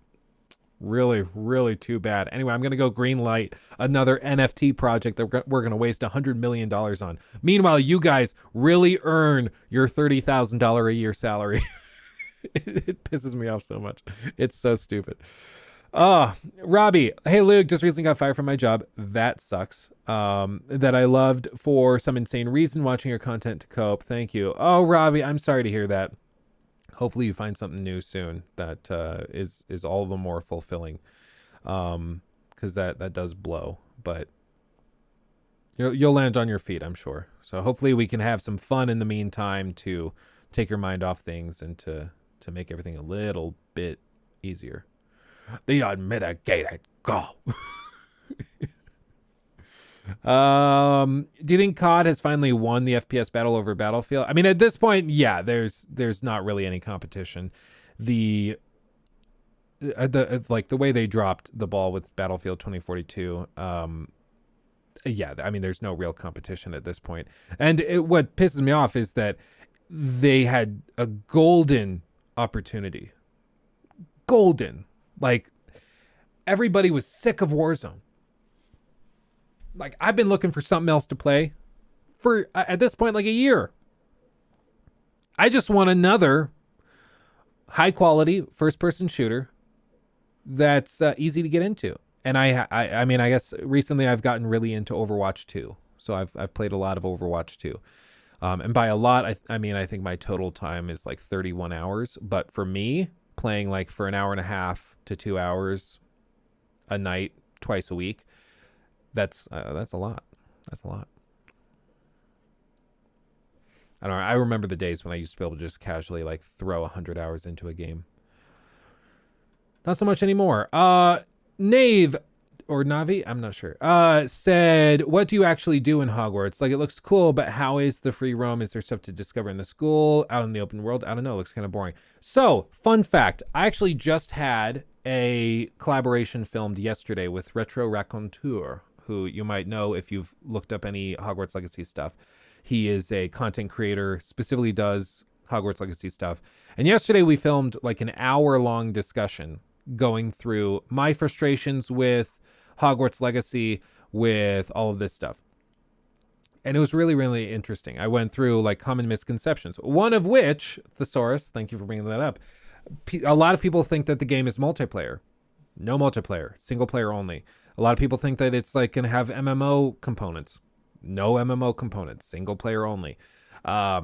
Really, really too bad. Anyway, I'm going to go green light another NFT project that we're going to waste $100 million on. Meanwhile, you guys really earn your $30,000 a year salary. It pisses me off so much. It's so stupid. Robbie, hey Luke, just recently got fired from my job. That sucks. That I loved for some insane reason watching your content to cope. Thank you. Oh, Robbie, I'm sorry to hear that. Hopefully you find something new soon that is all the more fulfilling, because that does blow. But you'll land on your feet, I'm sure. So hopefully we can have some fun in the meantime to take your mind off things and to make everything a little bit easier. The unmitigated go. Do you think COD has finally won the FPS battle over Battlefield? I mean, at this point, yeah, there's not really any competition. The way they dropped the ball with Battlefield 2042, yeah, I mean, there's no real competition at this point. And what pisses me off is that they had a golden opportunity. Golden. Like, everybody was sick of Warzone. Like, I've been looking for something else to play for, at this point, like a year. I just want another high-quality first-person shooter that's easy to get into. And I mean, I guess recently I've gotten really into Overwatch 2. So I've played a lot of Overwatch 2. And by a lot, I mean, I think my total time is like 31 hours. But for me, playing like for an hour and a half to 2 hours a night, twice a week, that's a lot. That's a lot. I don't know. I remember the days when I used to be able to just casually like throw 100 hours into a game. Not so much anymore. Nave or Navi, I'm not sure, said, what do you actually do in Hogwarts? Like, it looks cool, but how is the free roam? Is there stuff to discover in the school, out in the open world? I don't know. It looks kind of boring. So, fun fact, I actually just had a collaboration filmed yesterday with Retro Raconteur, who you might know if you've looked up any Hogwarts Legacy stuff. He is a content creator, specifically does Hogwarts Legacy stuff. And yesterday we filmed like an hour-long discussion going through my frustrations with Hogwarts Legacy, with all of this stuff. And it was really, really interesting. I went through like common misconceptions, one of which, Thesaurus, thank you for bringing that up. A lot of people think that the game is multiplayer. No multiplayer, single player only. A lot of people think that it's like going to have MMO components. No MMO components, single player only. A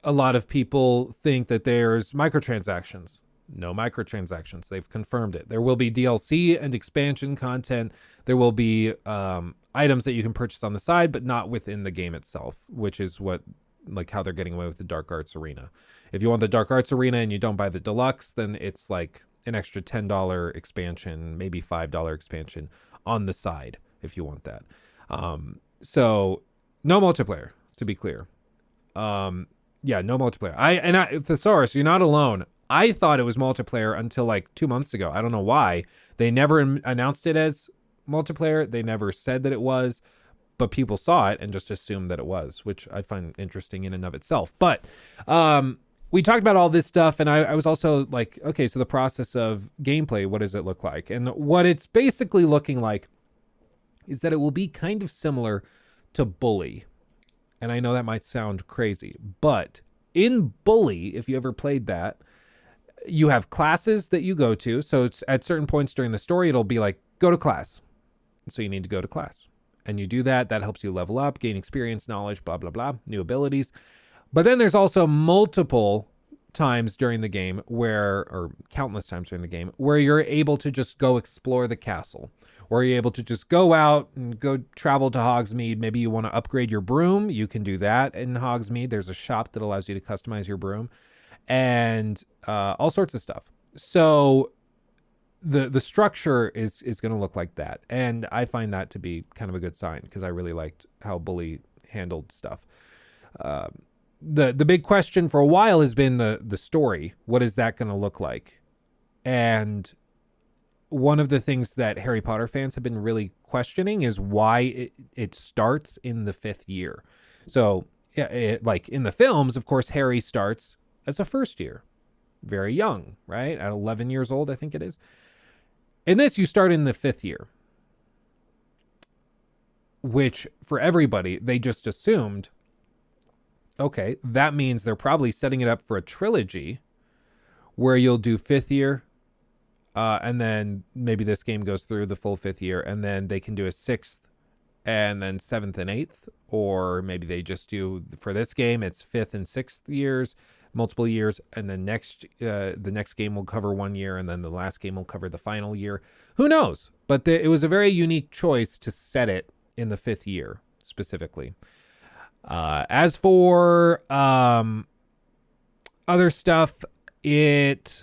lot of people think that there's microtransactions. No microtransactions. They've confirmed it. There will be DLC and expansion content. There will be items that you can purchase on the side, but not within the game itself, which is what, like, how they're getting away with the Dark Arts Arena. If you want the Dark Arts Arena and you don't buy the deluxe, then it's like an extra $10 expansion, maybe $5 expansion on the side if you want that. So no multiplayer, to be clear. Yeah, no multiplayer. Thesaurus, you're not alone. I thought it was multiplayer until like 2 months ago. I don't know why. They never announced it as multiplayer. They never said that it was, but people saw it and just assumed that it was, which I find interesting in and of itself. But we talked about all this stuff, and I was also like, okay, so the process of gameplay, what does it look like? And what it's basically looking like is that it will be kind of similar to Bully. And I know that might sound crazy, but in Bully, if you ever played that, you have classes that you go to. So it's at certain points during the story, it'll be like, go to class. So you need to go to class. And you do that. That helps you level up, gain experience, knowledge, blah, blah, blah, new abilities. But then there's also multiple times during the game or countless times during the game, where you're able to just go explore the castle. Or you're able to just go out and go travel to Hogsmeade. Maybe you want to upgrade your broom. You can do that in Hogsmeade. There's a shop that allows you to customize your broom. And all sorts of stuff. So the structure is going to look like that. And I find that to be kind of a good sign, because I really liked how Bully handled stuff. The big question for a while has been the story. What is that going to look like? And one of the things that Harry Potter fans have been really questioning is why it starts in the 5th year. So yeah, like in the films, of course, Harry starts as a first year, very young, right? At 11 years old, I think it is. In this, you start in the 5th year, which for everybody, they just assumed, okay, that means they're probably setting it up for a trilogy where you'll do 5th year, and then maybe this game goes through the full 5th year, and then they can do a 6th and then 7th and 8th, or maybe they just do, for this game, it's 5th and 6th years, multiple years, and then the next game will cover 1 year, and then the last game will cover the final year. Who knows? But it was a very unique choice to set it in the 5th year specifically. As for other stuff, it's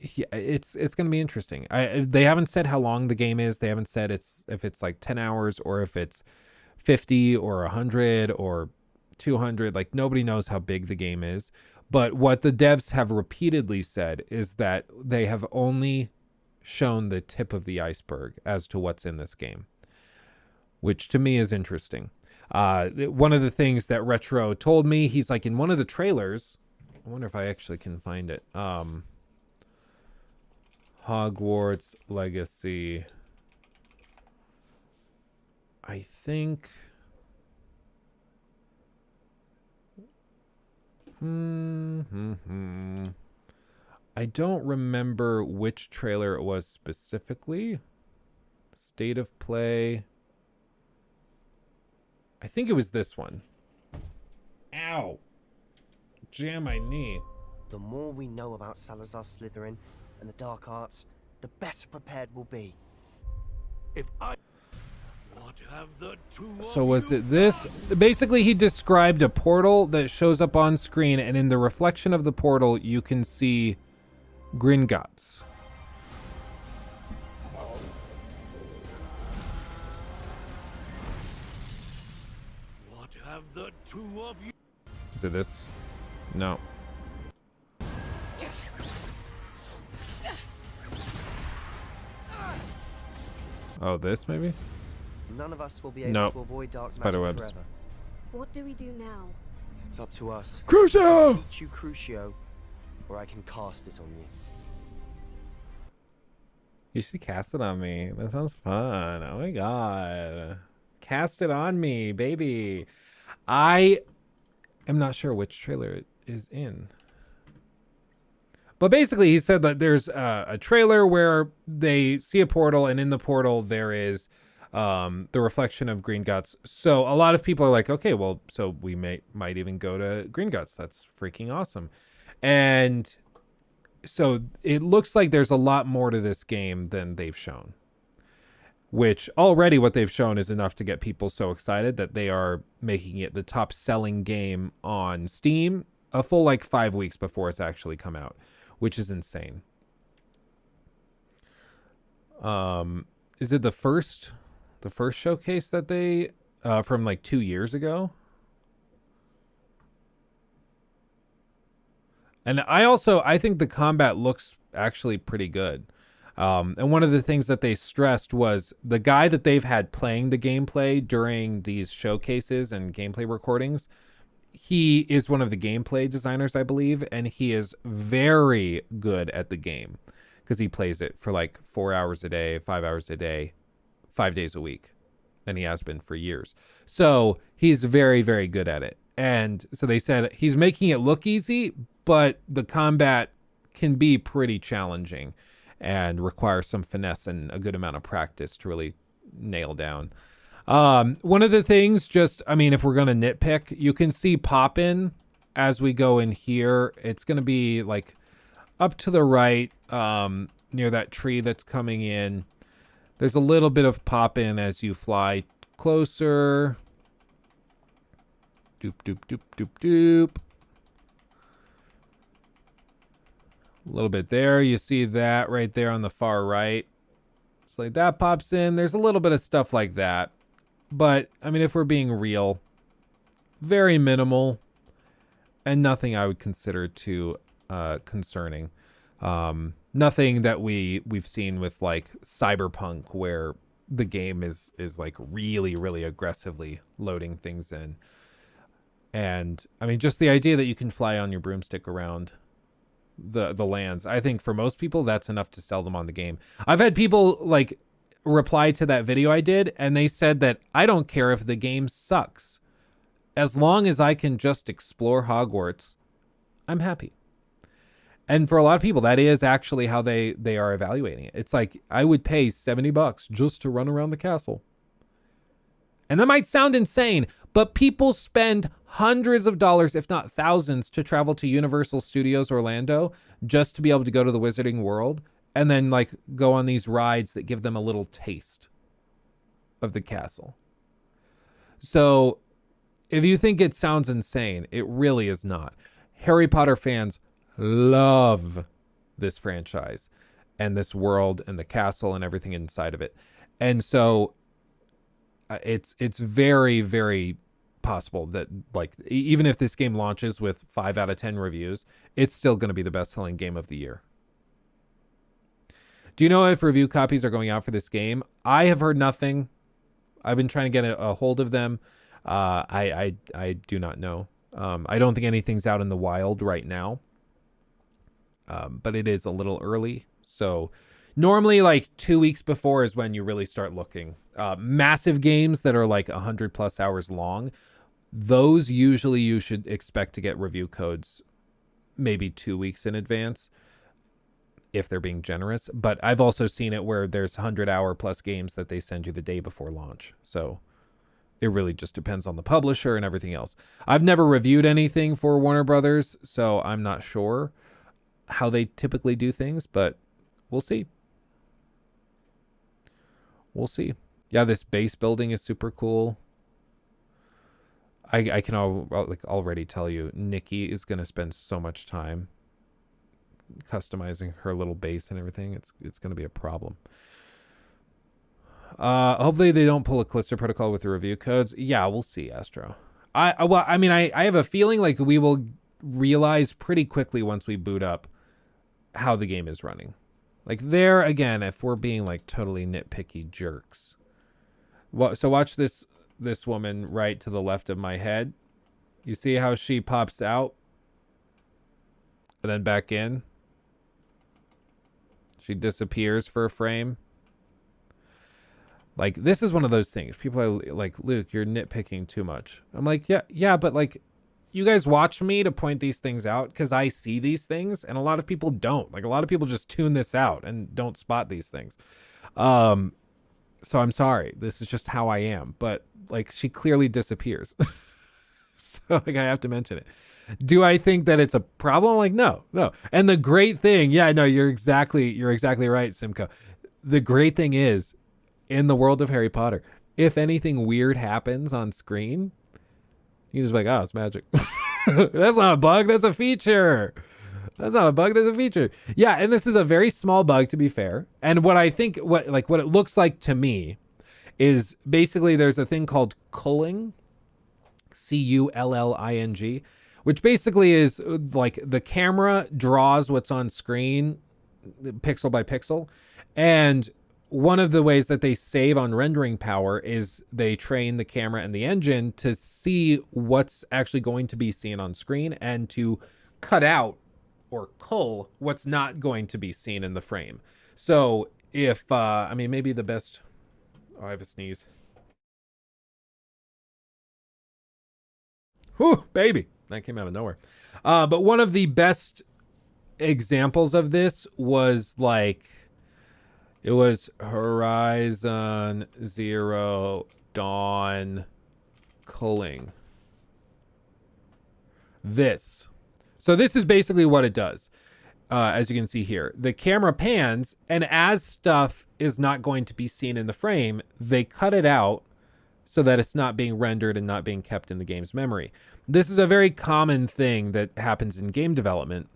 going to be interesting. They haven't said how long the game is. They haven't said if it's like 10 hours or if it's 50 or 100 or 200. Like, nobody knows how big the game is. But what the devs have repeatedly said is that they have only shown the tip of the iceberg as to what's in this game, which to me is interesting. One of the things that Retro told me, he's like, in one of the trailers, I wonder if I actually can find it. Hogwarts Legacy. I think. I don't remember which trailer it was specifically. State of play. I think it was this one. Ow. Jam my knee. The more we know about Salazar Slytherin and the dark arts, the better prepared we'll be. If I... What have the two So of was you it this? Basically, he described a portal that shows up on screen, and in the reflection of the portal, you can see Gringotts. What have the two of you... Is it this? No. Oh, this maybe? None of us will be able Nope. to avoid dark Spider magic webs. forever. What do we do now? It's up to us. Crucio! Teach you Crucio, or I can cast it on you. You should cast it on me. That sounds fun. Oh my god. Cast it on me, baby. I am not sure which trailer it is in. But basically, he said that there's a trailer where they see a portal, and in the portal there is the reflection of Gringotts. So a lot of people are like, okay, well, so we might even go to Gringotts. That's freaking awesome. And so it looks like there's a lot more to this game than they've shown, which already what they've shown is enough to get people so excited that they are making it the top selling game on Steam a full like 5 weeks before it's actually come out, which is insane. Is it the first showcase that they from like 2 years ago? And I think the combat looks actually pretty good. And one of the things that they stressed was the guy that they've had playing the gameplay during these showcases and gameplay recordings. He is one of the gameplay designers, I believe, and he is very good at the game because he plays it for like 4 hours a day, 5 hours a day, 5 days a week. And he has been for years. So he's very, very good at it. And so they said he's making it look easy, but the combat can be pretty challenging and require some finesse and a good amount of practice to really nail down. One of the things, if we're going to nitpick, you can see Pop-In as we go in here. It's going to be like up to the right, near that tree that's coming in. There's a little bit of Pop-In as you fly closer. Doop, doop, doop, doop, doop. A little bit there. You see that right there on the far right. So like that pops in. There's a little bit of stuff like that. But, if we're being real, very minimal and nothing I would consider too concerning. Nothing that we've seen with like Cyberpunk where the game is like really, really aggressively loading things in. And just the idea that you can fly on your broomstick around the lands. I think for most people that's enough to sell them on the game. I've had people like reply to that video I did, and they said that I don't care if the game sucks. As long as I can just explore Hogwarts, I'm happy. And for a lot of people, that is actually how they are evaluating it. It's like, I would pay $70 just to run around the castle. And that might sound insane, but people spend hundreds of dollars, if not thousands, to travel to Universal Studios Orlando just to be able to go to the Wizarding World and then like go on these rides that give them a little taste of the castle. So if you think it sounds insane, it really is not. Harry Potter fans love this franchise and this world and the castle and everything inside of it. And so it's very, very possible that like even if this game launches with 5 out of 10 reviews, it's still going to be the best-selling game of the year. Do you know if review copies are going out for this game? I have heard nothing. I've been trying to get a hold of them. I do not know. I don't think anything's out in the wild right now. But it is a little early. So normally like 2 weeks before is when you really start looking. Massive games that are like 100+ hours long, those usually you should expect to get review codes maybe 2 weeks in advance if they're being generous. But I've also seen it where there's 100-hour+ games that they send you the day before launch. So it really just depends on the publisher and everything else. I've never reviewed anything for Warner Brothers, so I'm not sure how they typically do things, but we'll see. We'll see. Yeah, this base building is super cool. I can already tell you, Nikki is going to spend so much time customizing her little base and everything. It's going to be a problem. Hopefully they don't pull a Callisto Protocol with the review codes. Yeah, we'll see, Astro. I have a feeling like we will realize pretty quickly once we boot up how the game is running. Like there again, if we're being like totally nitpicky jerks. So watch this woman right to the left of my head. You see how she pops out and then back in? She disappears for a frame. Like this is one of those things. People are like, Luke, you're nitpicking too much. I'm like, yeah, but like you guys watch me to point these things out because I see these things and a lot of people don't. Like a lot of people just tune this out and don't spot these things. So I'm sorry. This is just how I am. But like she clearly disappears. So like I have to mention it. Do I think that it's a problem? Like no. And the great thing, you're exactly right, Simco. The great thing is in the world of Harry Potter, if anything weird happens on screen, you just like, oh, it's magic. That's not a bug. That's a feature. That's not a bug. That's a feature. Yeah. And this is a very small bug, to be fair. And what I think, what it looks like to me is basically there's a thing called culling, culling, which basically is like the camera draws what's on screen pixel by pixel. And one of the ways that they save on rendering power is they train the camera and the engine to see what's actually going to be seen on screen and to cut out or cull what's not going to be seen in the frame. So if, maybe the best, I have a sneeze. Whew, baby. That came out of nowhere. But one of the best examples of this was like, it was Horizon Zero Dawn culling. So this is basically what it does. As you can see here, the camera pans, and as stuff is not going to be seen in the frame, they cut it out so that it's not being rendered and not being kept in the game's memory. This is a very common thing that happens in game development.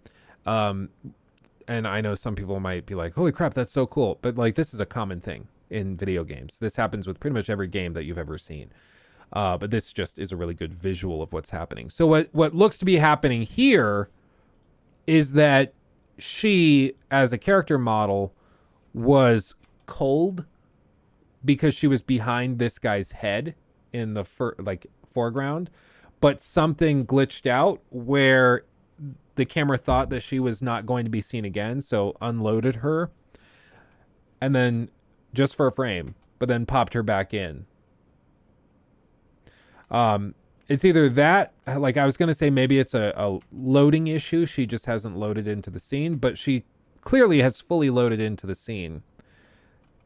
And I know some people might be like, holy crap, that's so cool. But like, this is a common thing in video games. This happens with pretty much every game that you've ever seen. But this just is a really good visual of what's happening. So what looks to be happening here is that she, as a character model, was cold because she was behind this guy's head in the foreground. But something glitched out where the camera thought that she was not going to be seen again, so unloaded her, and then just for a frame, but then popped her back in. It's either that, like I was going to say, maybe it's a loading issue. She just hasn't loaded into the scene, but she clearly has fully loaded into the scene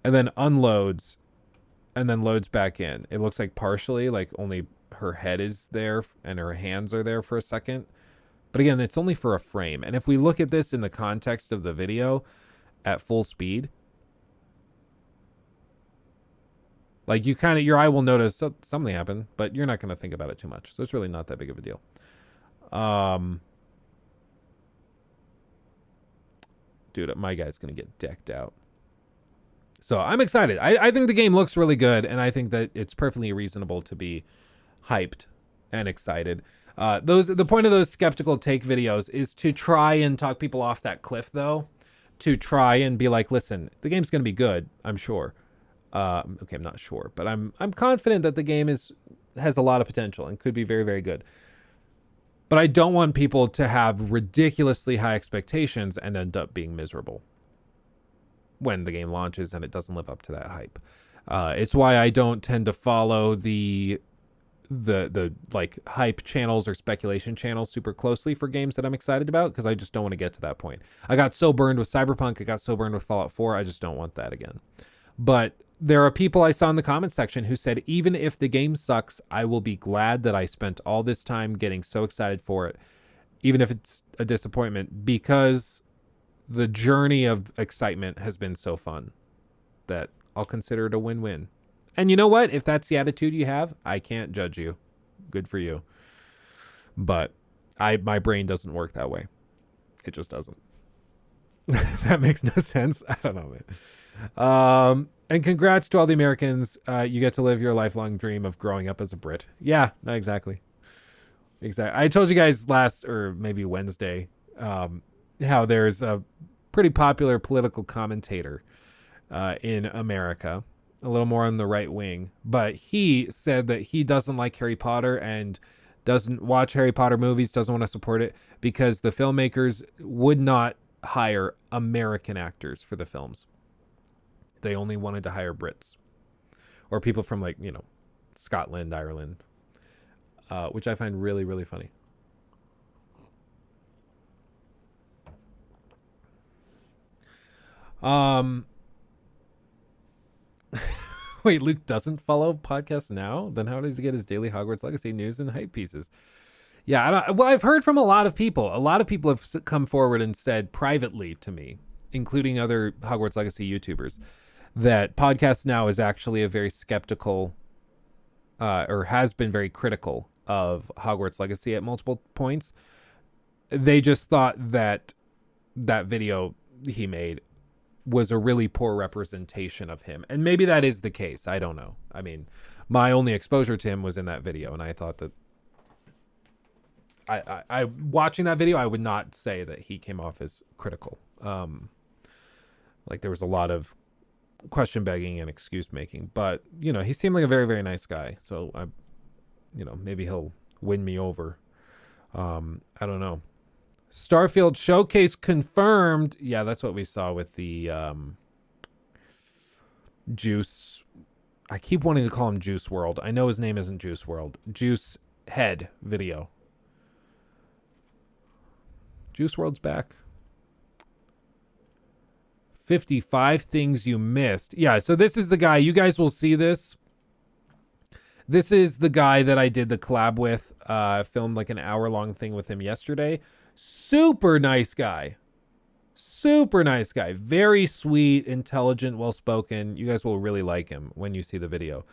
and then unloads and then loads back in. It looks like partially, like only her head is there and her hands are there for a second. But again, it's only for a frame. And if we look at this in the context of the video at full speed, like you kind of, your eye will notice something happened, but you're not going to think about it too much. So it's really not that big of a deal. Dude, my guy's going to get decked out. So I'm excited. I think the game looks really good, and I think that it's perfectly reasonable to be hyped and excited. The point of those skeptical take videos is to try and talk people off that cliff, though. To try and be like, listen, the game's going to be good, I'm sure. Okay, I'm not sure, but I'm confident that the game has a lot of potential and could be very, very good. But I don't want people to have ridiculously high expectations and end up being miserable when the game launches and it doesn't live up to that hype. It's why I don't tend to follow the like hype channels or speculation channels super closely for games that I'm excited about, because I just don't want to get to that point. I got so burned with Cyberpunk, I got so burned with Fallout 4, I just don't want that again. But there are people I saw in the comment section who said, even if the game sucks, I will be glad that I spent all this time getting so excited for it, even if it's a disappointment, because the journey of excitement has been so fun that I'll consider it a win-win. And you know what? If that's the attitude you have, I can't judge you. Good for you. But my brain doesn't work that way. It just doesn't. That makes no sense. I don't know, man. And congrats to all the Americans. You get to live your lifelong dream of growing up as a Brit. Yeah, no, exactly. I told you guys last, or maybe Wednesday, how there's a pretty popular political commentator in America, a little more on the right wing, but he said that he doesn't like Harry Potter and doesn't watch Harry Potter movies, doesn't want to support it because the filmmakers would not hire American actors for the films. They only wanted to hire Brits or people from, like, you know, Scotland, Ireland, which I find really, really funny. Wait, Luke doesn't follow podcasts now? Then how does he get his daily Hogwarts Legacy news and hype pieces? Yeah, well, I've heard from a lot of people. A lot of people have come forward and said privately to me, including other Hogwarts Legacy YouTubers, that Podcasts Now is actually a very skeptical, or has been very critical of Hogwarts Legacy at multiple points. They just thought that that video he made was a really poor representation of him. And maybe that is the case. I don't know. I mean, my only exposure to him was in that video, and I thought that I watching that video, I would not say that he came off as critical. Like there was a lot of question begging and excuse making, but you know, he seemed like a very, very nice guy. So maybe he'll win me over. I don't know. Starfield Showcase confirmed. Yeah, that's what we saw with the Juice. I keep wanting to call him Juice World. I know his name isn't Juice World. Juice Head video. Juice World's back. 55 things you missed. Yeah, so this is the guy. You guys will see this. This is the guy that I did the collab with. Filmed like an hour-long thing with him yesterday. Super nice guy. Super nice guy. Very sweet, intelligent, well-spoken. You guys will really like him when you see the video.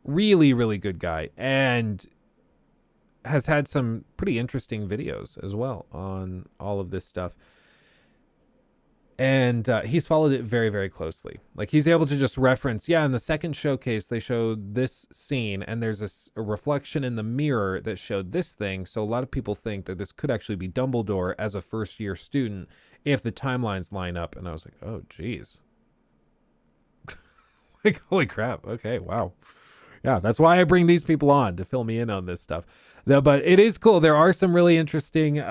Really, really good guy. And has had some pretty interesting videos as well on all of this stuff. And he's followed it very, very closely. Like he's able to just reference, in the second showcase, they showed this scene and there's a reflection in the mirror that showed this thing. So a lot of people think that this could actually be Dumbledore as a first year student if the timelines line up. And I was like, oh, geez. Like, holy crap. Okay, wow. Yeah, that's why I bring these people on to fill me in on this stuff. But it is cool. There are some really interesting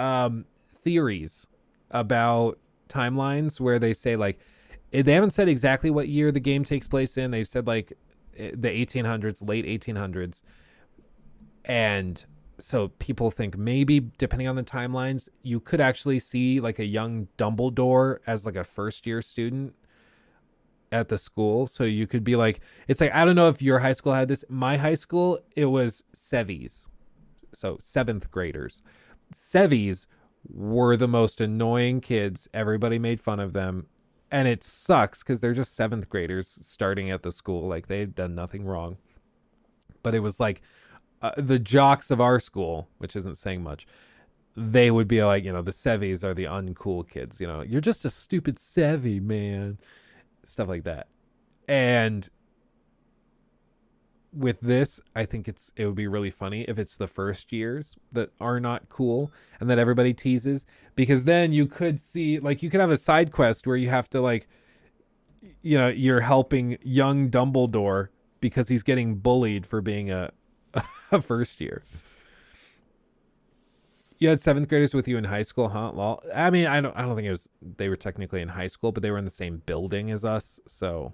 theories about timelines where they say like they haven't said exactly what year the game takes place in. They've said like the 1800s, late 1800s. And so people think maybe depending on the timelines, you could actually see like a young Dumbledore as like a first year student at the school. So you could be like, it's like, I don't know if your high school had this. My high school, it was Sevies. So 7th graders. Sevies were the most annoying kids. Everybody made fun of them. And it sucks because they're just 7th graders starting at the school. Like they've done nothing wrong. But it was like the jocks of our school, which isn't saying much. They would be like, the Sevies are the uncool kids. You're just a stupid Sevy, man. Stuff like that. And with this, I think it would be really funny if it's the first years that are not cool and that everybody teases, because then you could see like you could have a side quest where you have to like you're helping young Dumbledore because he's getting bullied for being a first year. You had 7th graders with you in high school, huh? Well, I mean, I don't think they were technically in high school, but they were in the same building as us. So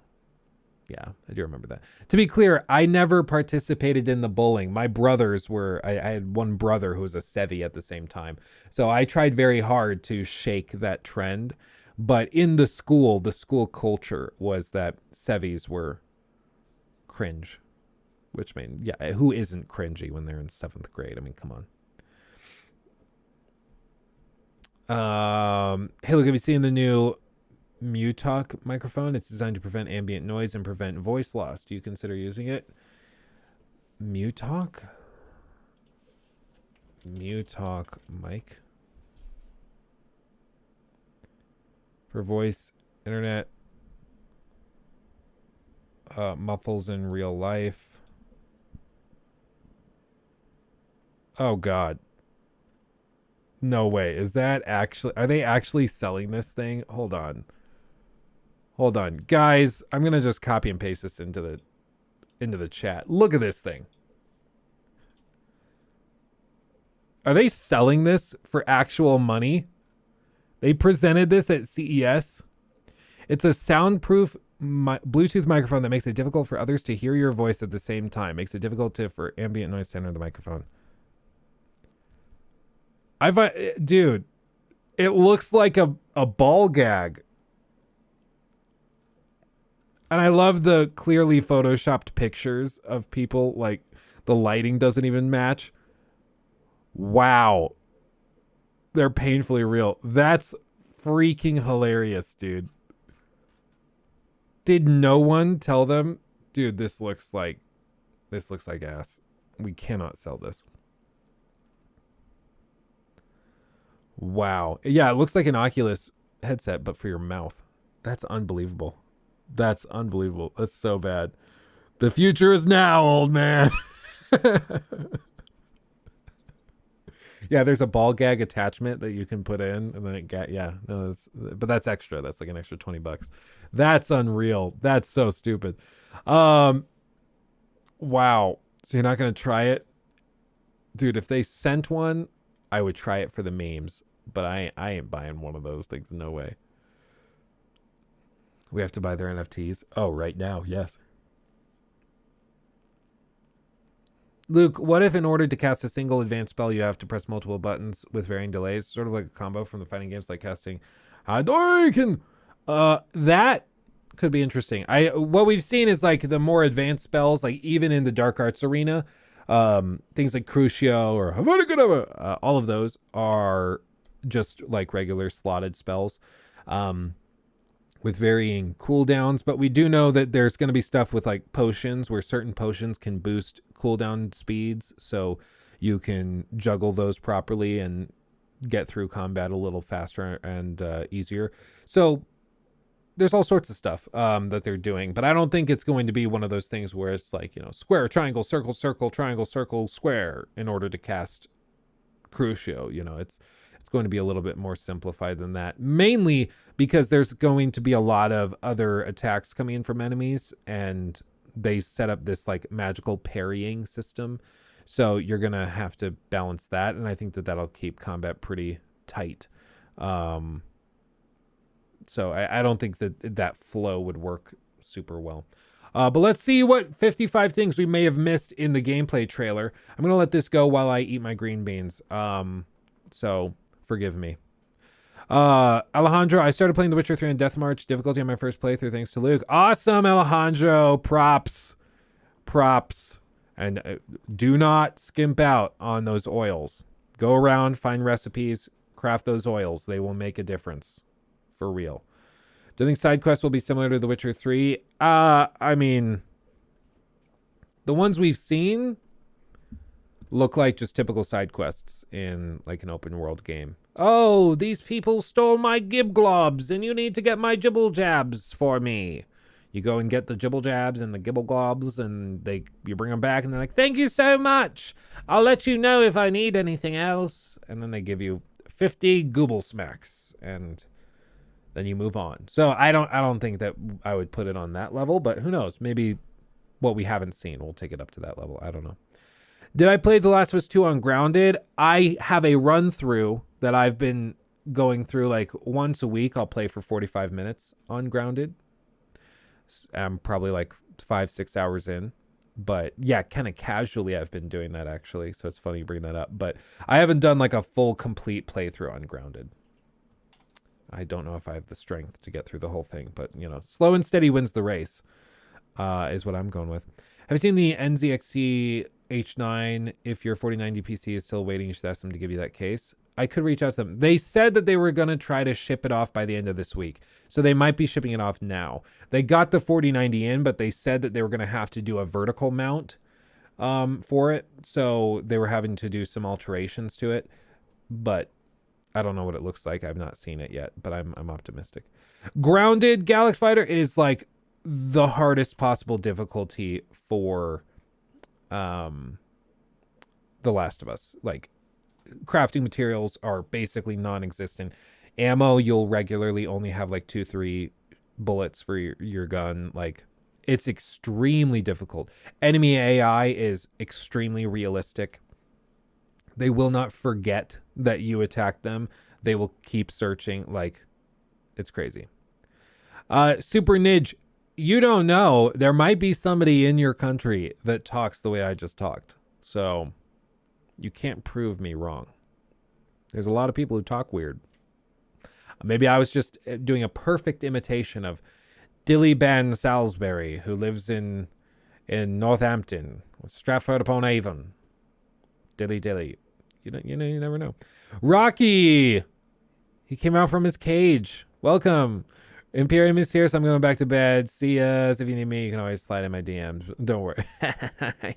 yeah, I do remember that. To be clear, I never participated in the bullying. My brothers were, I had one brother who was a Sevy at the same time. So I tried very hard to shake that trend. But in the school culture was that Sevies were cringe. Which means, yeah, who isn't cringy when they're in 7th grade? I mean, come on. Hey, look, have you seen the new Meritocracy microphone? It's designed to prevent ambient noise and prevent voice loss. Do you consider using it? Meritocracy mic for voice, internet, muffles in real life. Oh God. No way. Is that actually, are they actually selling this thing? Hold on. Guys, I'm going to just copy and paste this into the chat. Look at this thing. Are they selling this for actual money? They presented this at CES. It's a soundproof Bluetooth microphone that makes it difficult for others to hear your voice at the same time. Makes it difficult for ambient noise to enter the microphone. Dude, it looks like a ball gag. And I love the clearly photoshopped pictures of people. Like the lighting doesn't even match. Wow. They're painfully real. That's freaking hilarious, dude. Did no one tell them, dude, this looks like ass. We cannot sell this. Wow. Yeah, it looks like an Oculus headset, but for your mouth. That's unbelievable. That's so bad. The future is now, old man. Yeah, there's a ball gag attachment that you can put in, and then but that's extra. That's like an extra $20. That's unreal. That's so stupid. Wow. So you're not gonna try it, dude? If they sent one, I would try it for the memes, but I ain't buying one of those things. No way. We have to buy their NFTs. Oh, right now, yes. Luke, what if in order to cast a single advanced spell, you have to press multiple buttons with varying delays? Sort of like a combo from the fighting games like casting Hadouken. That could be interesting. What we've seen is like the more advanced spells, like even in the Dark Arts arena, things like Crucio or all of those are just like regular slotted spells. With varying cooldowns, but we do know that there's going to be stuff with like potions where certain potions can boost cooldown speeds, so you can juggle those properly and get through combat a little faster and easier. So there's all sorts of stuff that they're doing, but I don't think it's going to be one of those things where it's like, square, triangle, circle, circle, triangle, circle, square in order to cast Crucio. It's going to be a little bit more simplified than that, mainly because there's going to be a lot of other attacks coming in from enemies, and they set up this like magical parrying system. So you're going to have to balance that. And I think that that'll keep combat pretty tight. So I don't think that flow would work super well. But let's see what 55 things we may have missed in the gameplay trailer. I'm going to let this go while I eat my green beans. So forgive me. Alejandro, I started playing The Witcher 3 on Death March difficulty on my first playthrough thanks to Luke. Awesome, Alejandro. Props. And do not skimp out on those oils. Go around, find recipes, craft those oils. They will make a difference. For real. Do you think side quests will be similar to The Witcher 3? I mean, the ones we've seen look like just typical side quests in like an open world game. Oh, these people stole my gibglobs and you need to get my jibble jabs for me. You go and get the jibble jabs and the gibble globs and you bring them back and they're like, thank you so much. I'll let you know if I need anything else. And then they give you 50 gooble smacks and then you move on. So I don't think that I would put it on that level, but who knows? Maybe what we haven't seen will take it up to that level. I don't know. Did I play The Last of Us 2 on Grounded? I have a run through that I've been going through like once a week. I'll play for 45 minutes on Grounded. I'm probably like 5-6 hours in, but yeah, kind of casually I've been doing that actually. So it's funny you bring that up, but I haven't done like a full complete playthrough on Grounded. I don't know if I have the strength to get through the whole thing, but you know, slow and steady wins the race, is what I'm going with. Have you seen the NZXT H9? If your 4090 PC is still waiting, you should ask them to give you that case. I could reach out to them. They said that they were going to try to ship it off by the end of this week. So they might be shipping it off now. They got the 4090 in, but they said that they were going to have to do a vertical mount for it. So they were having to do some alterations to it. But I don't know what it looks like. I've not seen it yet, but I'm optimistic. Grounded Galaxy Fighter is like the hardest possible difficulty for The Last of Us. Like, crafting materials are basically non-existent. Ammo, you'll regularly only have like 2-3 bullets for your gun. Like, it's extremely difficult. Enemy AI is extremely realistic. They will not forget that you attacked them. They will keep searching. Like, it's crazy. Super Nidge, you don't know. There might be somebody in your country that talks the way I just talked. So you can't prove me wrong. There's a lot of people who talk weird. Maybe I was just doing a perfect imitation of Dilly Ben Salisbury, who lives in Northampton, Stratford-upon-Avon. Dilly. You never know. Rocky! He came out from his cage. Welcome. Imperium is here, so I'm going back to bed. See ya. If you need me, you can always slide in my DMs. Don't worry.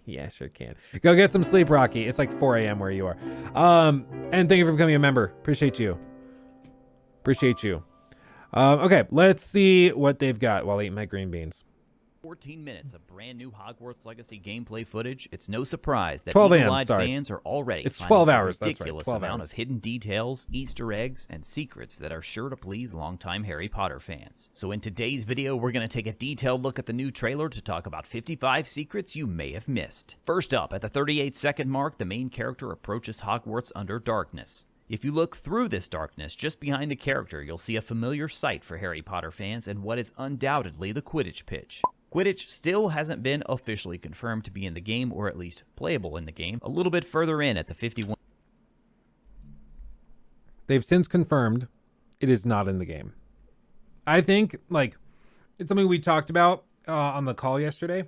Yeah, sure can. Go get some sleep, Rocky. It's like 4 a.m. where you are. And thank you for becoming a member. Appreciate you. Okay, let's see what they've got while I eat my green beans. 14 minutes of brand new Hogwarts Legacy gameplay footage. It's no surprise that 12 a.m., eagle-eyed sorry. fans are already It's finding 12 a hours, that's right, ridiculous 12 amount hours. of hidden details, Easter eggs, and secrets that are sure to please longtime Harry Potter fans. So in today's video, we're going to take a detailed look at the new trailer to talk about 55 secrets you may have missed. First up, at the 38-second mark, the main character approaches Hogwarts under darkness. If you look through this darkness, just behind the character, you'll see a familiar sight for Harry Potter fans and what is undoubtedly the Quidditch pitch. Quidditch still hasn't been officially confirmed to be in the game, or at least playable in the game. A little bit further in at the 51. They've since confirmed it is not in the game. I think, like, it's something we talked about on the call yesterday.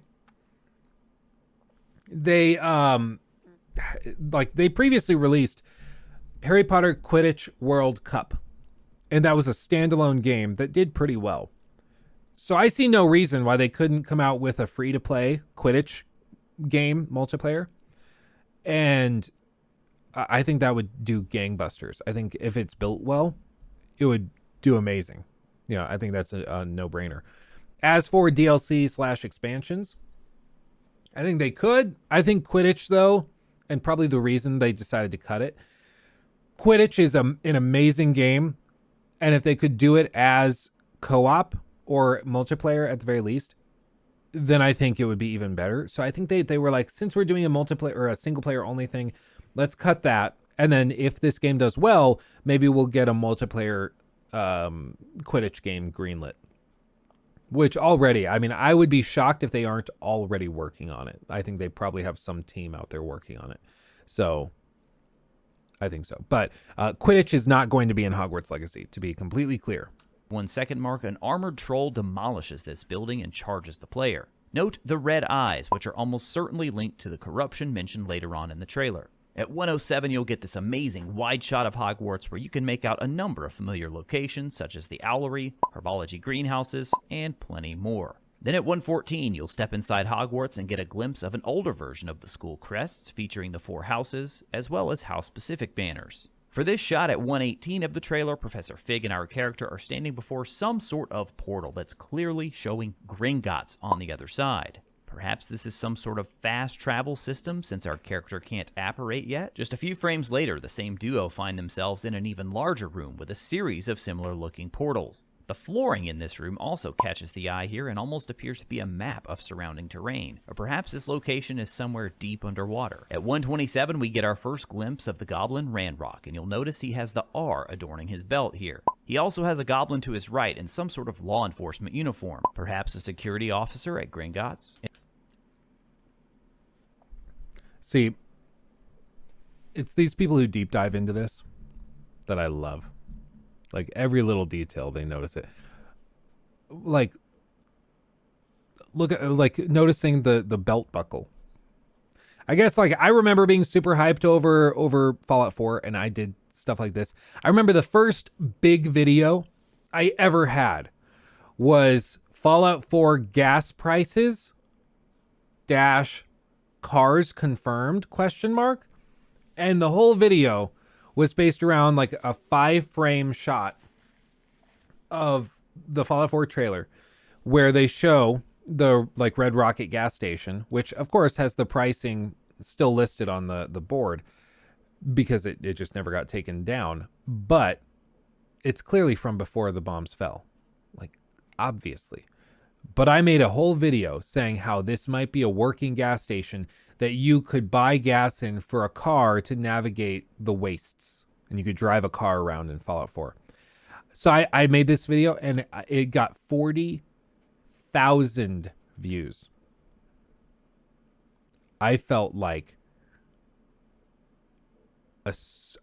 They, they previously released Harry Potter Quidditch World Cup, and that was a standalone game that did pretty well. So I see no reason why they couldn't come out with a free-to-play Quidditch game multiplayer. And I think that would do gangbusters. I think if it's built well, it would do amazing. You know, I think that's a no-brainer. As for DLC/expansions, I think they could. I think Quidditch, though, and probably the reason they decided to cut it, Quidditch is an amazing game. And if they could do it as co-op, or multiplayer at the very least, then I think it would be even better. So I think they were like, since we're doing a multiplayer or a single player only thing, let's cut that. And then if this game does well, maybe we'll get a multiplayer Quidditch game greenlit. Which already, I mean, I would be shocked if they aren't already working on it. I think they probably have some team out there working on it. So I think so. But Quidditch is not going to be in Hogwarts Legacy, to be completely clear. 1 second mark, an armored troll demolishes this building and charges the player. Note the red eyes, which are almost certainly linked to the corruption mentioned later on in the trailer. At 107, you'll get this amazing wide shot of Hogwarts where you can make out a number of familiar locations such as the Owlery, herbology greenhouses, and plenty more. Then at 114, you'll step inside Hogwarts and get a glimpse of an older version of the school crests featuring the 4 houses, as well as house-specific banners. For this shot at 118 of the trailer, Professor Fig and our character are standing before some sort of portal that's clearly showing Gringotts on the other side. Perhaps this is some sort of fast travel system since our character can't apparate yet. Just a few frames later, the same duo find themselves in an even larger room with a series of similar looking portals. The flooring in this room also catches the eye here and almost appears to be a map of surrounding terrain. Or perhaps this location is somewhere deep underwater. At 127, we get our first glimpse of the goblin Ranrock, and you'll notice he has the R adorning his belt here. He also has a goblin to his right in some sort of law enforcement uniform, perhaps a security officer at Gringotts. See, it's these people who deep dive into this that I love. Like, every little detail, they notice it. Like, look at, like, noticing the belt buckle. I guess, like, I remember being super hyped over Fallout 4, and I did stuff like this. I remember the first big video I ever had was Fallout 4 gas prices dash cars confirmed ? And the whole video was based around like a 5-frame shot of the Fallout 4 trailer where they show the like Red Rocket gas station, which of course has the pricing still listed on the board because it just never got taken down. But it's clearly from before the bombs fell, like obviously. But I made a whole video saying how this might be a working gas station that you could buy gas in for a car to navigate the wastes. And you could drive a car around in Fallout 4. So I made this video and it got 40,000 views. I felt like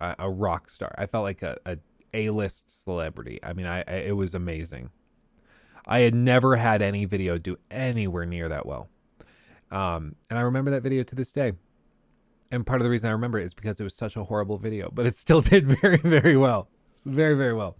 a rock star. I felt like a A-list celebrity. I mean, it was amazing. I had never had any video do anywhere near that well. And I remember that video to this day. And part of the reason I remember it is because it was such a horrible video, but it still did very, very well. Very, very well.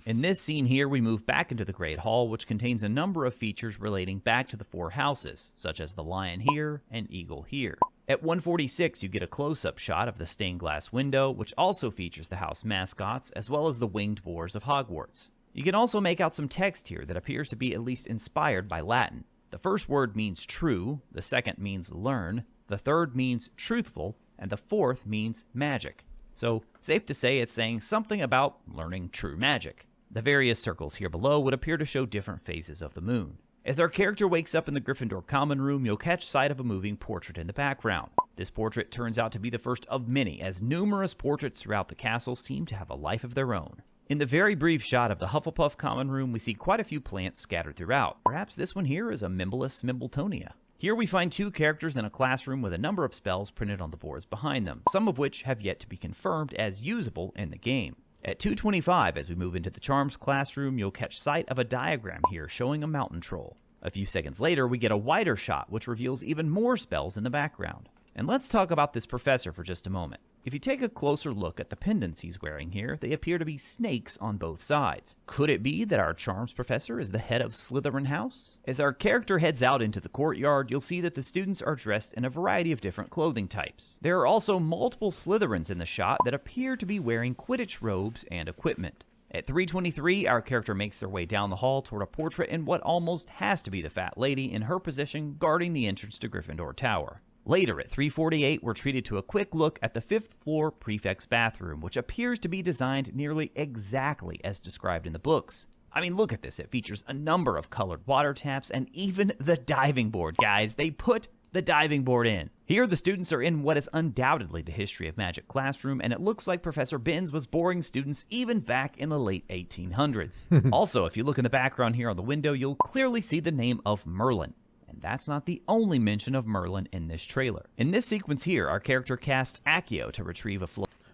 In this scene here, we move back into the Great Hall, which contains a number of features relating back to the 4 houses, such as the lion here and eagle here. At 146, you get a close-up shot of the stained glass window, which also features the house mascots, as well as the winged boars of Hogwarts. You can also make out some text here that appears to be at least inspired by Latin. The first word means true, the second means learn, the third means truthful, and the fourth means magic. So, safe to say it's saying something about learning true magic. The various circles here below would appear to show different phases of the moon. As our character wakes up in the Gryffindor common room, you'll catch sight of a moving portrait in the background. This portrait turns out to be the first of many, as numerous portraits throughout the castle seem to have a life of their own. In the very brief shot of the Hufflepuff common room, we see quite a few plants scattered throughout. Perhaps this one here is a Mimbless Mimbletonia. Here we find 2 characters in a classroom with a number of spells printed on the boards behind them, some of which have yet to be confirmed as usable in the game. At 225, as we move into the Charms classroom, you'll catch sight of a diagram here showing a mountain troll. A few seconds later, we get a wider shot which reveals even more spells in the background. And let's talk about this professor for just a moment. If you take a closer look at the pendants he's wearing here, they appear to be snakes on both sides. Could it be that our Charms professor is the head of Slytherin House? As our character heads out into the courtyard, you'll see that the students are dressed in a variety of different clothing types. There are also multiple Slytherins in the shot that appear to be wearing Quidditch robes and equipment. At 323, our character makes their way down the hall toward a portrait in what almost has to be the Fat Lady in her position guarding the entrance to Gryffindor Tower. Later, at 348, we're treated to a quick look at the 5th floor prefect's bathroom, which appears to be designed nearly exactly as described in the books. I mean, look at this. It features a number of colored water taps and even the diving board, guys. They put the diving board in. Here, the students are in what is undoubtedly the history of magic classroom, and it looks like Professor Binns was boring students even back in the late 1800s. Also, if you look in the background here on the window, you'll clearly see the name of Merlin. And that's not the only mention of Merlin in this trailer. In this sequence here, our character casts Accio to retrieve a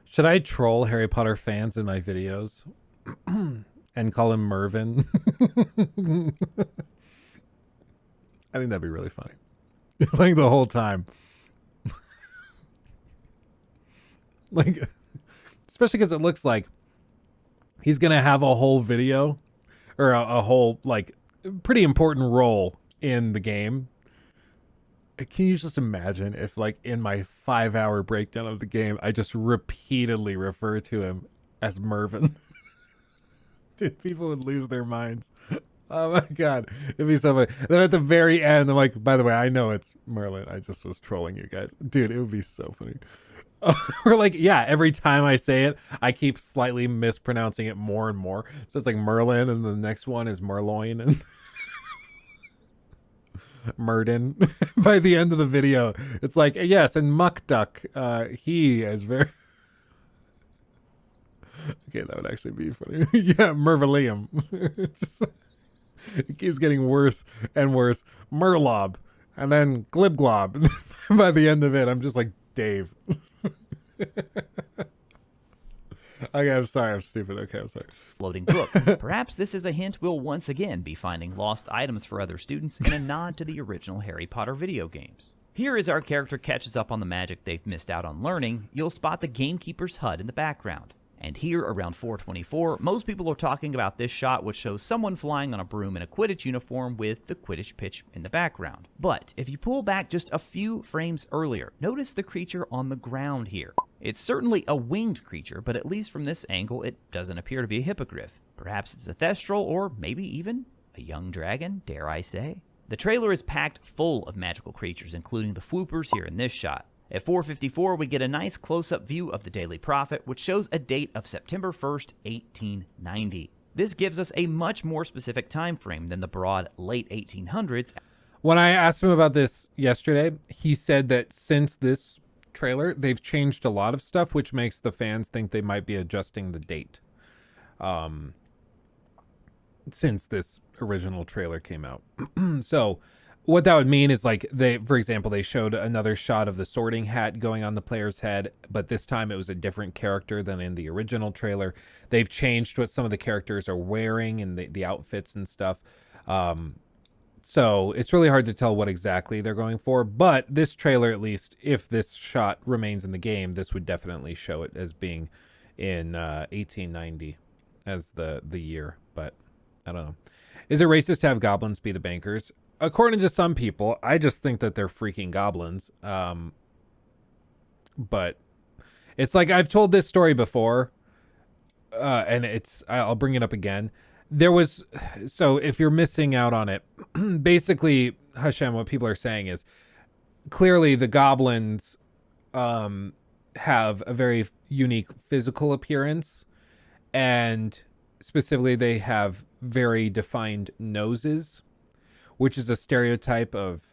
Should I troll Harry Potter fans in my videos and call him Mervin? I think that'd be really funny. Like the whole time. Like, especially because it looks like he's going to have a whole video or a whole, like, pretty important role in the game. Can you just imagine if, like, in my 5-hour breakdown of the game, I just repeatedly refer to him as Mervin? Dude, people would lose their minds. Oh my God. It'd be so funny. Then at the very end, I'm like, by the way, I know it's Merlin. I just was trolling you guys. Dude, it would be so funny. Or like, yeah, every time I say it, I keep slightly mispronouncing it more and more. So it's like Merlin, and the next one is Merloin, and Murden. By the end of the video, it's like, yes, and Muck Duck, he is very... Okay, that would actually be funny. Yeah, Mervilium. It keeps getting worse and worse. Murlob, and then Glibglob. By the end of it, I'm just like, Dave. Okay, I'm sorry, I'm stupid. Okay, I'm sorry. Floating book. Perhaps this is a hint we'll once again be finding lost items for other students in a nod to the original Harry Potter video games. Here, as our character catches up on the magic they've missed out on learning, you'll spot the gamekeeper's HUD in the background. And here, around 4:24, most people are talking about this shot, which shows someone flying on a broom in a Quidditch uniform with the Quidditch pitch in the background. But if you pull back just a few frames earlier, notice the creature on the ground here. It's certainly a winged creature, but at least from this angle, it doesn't appear to be a hippogriff. Perhaps it's a thestral, or maybe even a young dragon, dare I say. The trailer is packed full of magical creatures, including the Floopers here in this shot. At 4:54, we get a nice close-up view of the Daily Prophet, which shows a date of September 1st, 1890. This gives us a much more specific time frame than the broad late 1800s. When I asked him about this yesterday, he said that since this trailer, they've changed a lot of stuff, which makes the fans think they might be adjusting the date. Since this original trailer came out. So what that would mean is, like, for example, they showed another shot of the Sorting Hat going on the player's head, but this time it was a different character than in the original trailer. They've changed what some of the characters are wearing and the outfits and stuff. So it's really hard to tell what exactly they're going for, but this trailer, at least, if this shot remains in the game, this would definitely show it as being in 1890 as the year, but I don't know. Is it racist to have goblins be the bankers? According to some people, I just think that they're freaking goblins. But it's like, I've told this story before, and I'll bring it up again. So if you're missing out on it, basically, Hashem, what people are saying is, clearly the goblins have a very unique physical appearance, and specifically they have very defined noses, which is a stereotype of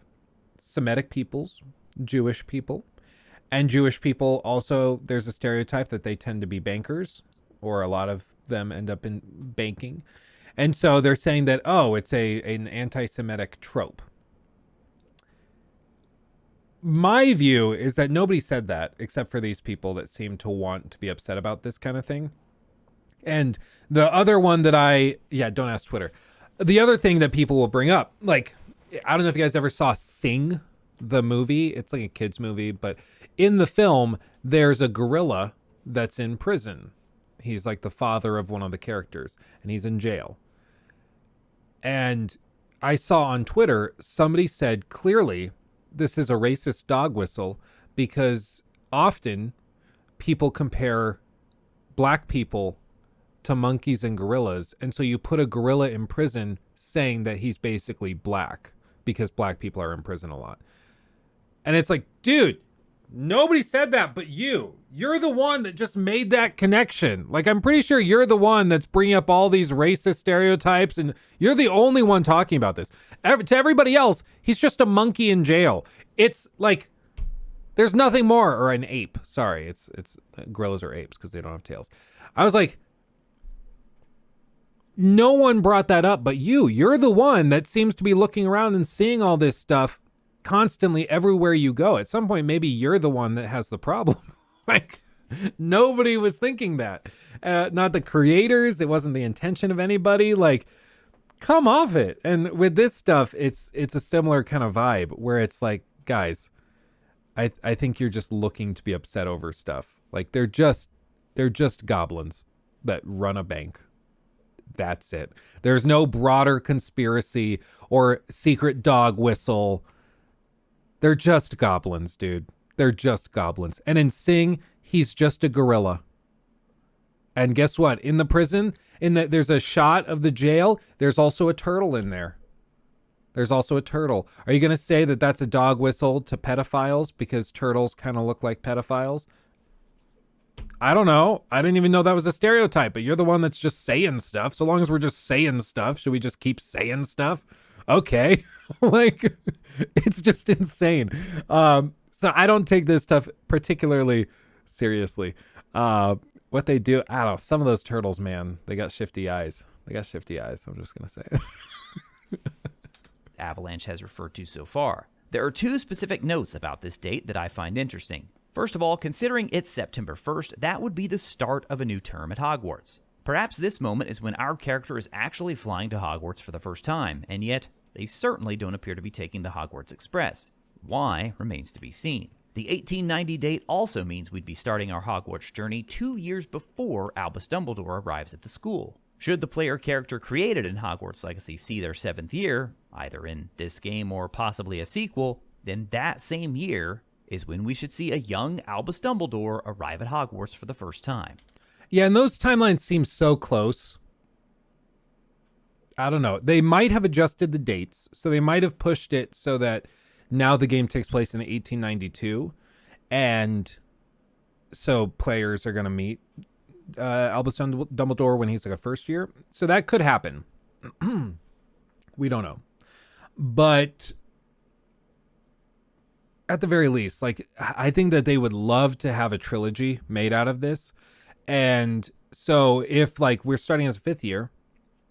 Semitic peoples, Jewish people. And Jewish people also, there's a stereotype that they tend to be bankers, or a lot of them end up in banking. And so they're saying that, oh, it's an anti-Semitic trope. My view is that nobody said that except for these people that seem to want to be upset about this kind of thing. And the other one that don't ask Twitter. The other thing that people will bring up, like, I don't know if you guys ever saw Sing, the movie. It's like a kid's movie, but in the film, there's a gorilla that's in prison. He's like the father of one of the characters, and he's in jail. And I saw on Twitter, somebody said, clearly, this is a racist dog whistle, because often people compare black people to monkeys and gorillas, and so you put a gorilla in prison saying that he's basically black because black people are in prison a lot. And it's like, dude, Nobody said that but you. You're the one that just made that connection. Like, I'm pretty sure you're the one that's bringing up all these racist stereotypes, and you're the only one talking about this. To everybody else, he's just a monkey in jail. It's like, there's nothing more. Or an ape. Sorry, it's gorillas or apes because they don't have tails. I was like, no one brought that up but you. You're the one that seems to be looking around and seeing all this stuff constantly everywhere you go. At some point, maybe you're the one that has the problem. Like, nobody was thinking that. Not the creators. It wasn't the intention of anybody. Like, come off it. And with this stuff, it's a similar kind of vibe where it's like, guys, I think you're just looking to be upset over stuff. Like, they're just goblins that run a bank. That's it. There's no broader conspiracy or secret dog whistle. They're just goblins, dude. They're just goblins. And in Sing, he's just a gorilla. And guess what? In the prison, there's a shot of the jail. There's also a turtle in there. There's also a turtle. Are you going to say that that's a dog whistle to pedophiles because turtles kind of look like pedophiles? I don't know. I didn't even know that was a stereotype, but you're the one that's just saying stuff. So long as we're just saying stuff, should we just keep saying stuff? Okay. Like, it's just insane. So I don't take this stuff particularly seriously. What they do, I don't know. Some of those turtles, man, they got shifty eyes. I'm just going to say it. Avalanche has referred to so far. There are two specific notes about this date that I find interesting. First of all, considering it's September 1st, that would be the start of a new term at Hogwarts. Perhaps this moment is when our character is actually flying to Hogwarts for the first time, and yet they certainly don't appear to be taking the Hogwarts Express. Why remains to be seen. The 1890 date also means we'd be starting our Hogwarts journey 2 years before Albus Dumbledore arrives at the school. Should the player character created in Hogwarts Legacy see their 7th year, either in this game or possibly a sequel, then that same year is when we should see a young Albus Dumbledore arrive at Hogwarts for the first time. Yeah, and those timelines seem so close. I don't know. They might have adjusted the dates, so they might have pushed it so that now the game takes place in 1892, and so players are going to meet Albus Dumbledore when he's like a first year. So that could happen. We don't know. But at the very least, like, I think that they would love to have a trilogy made out of this. And so if, like, we're starting as a 5th year,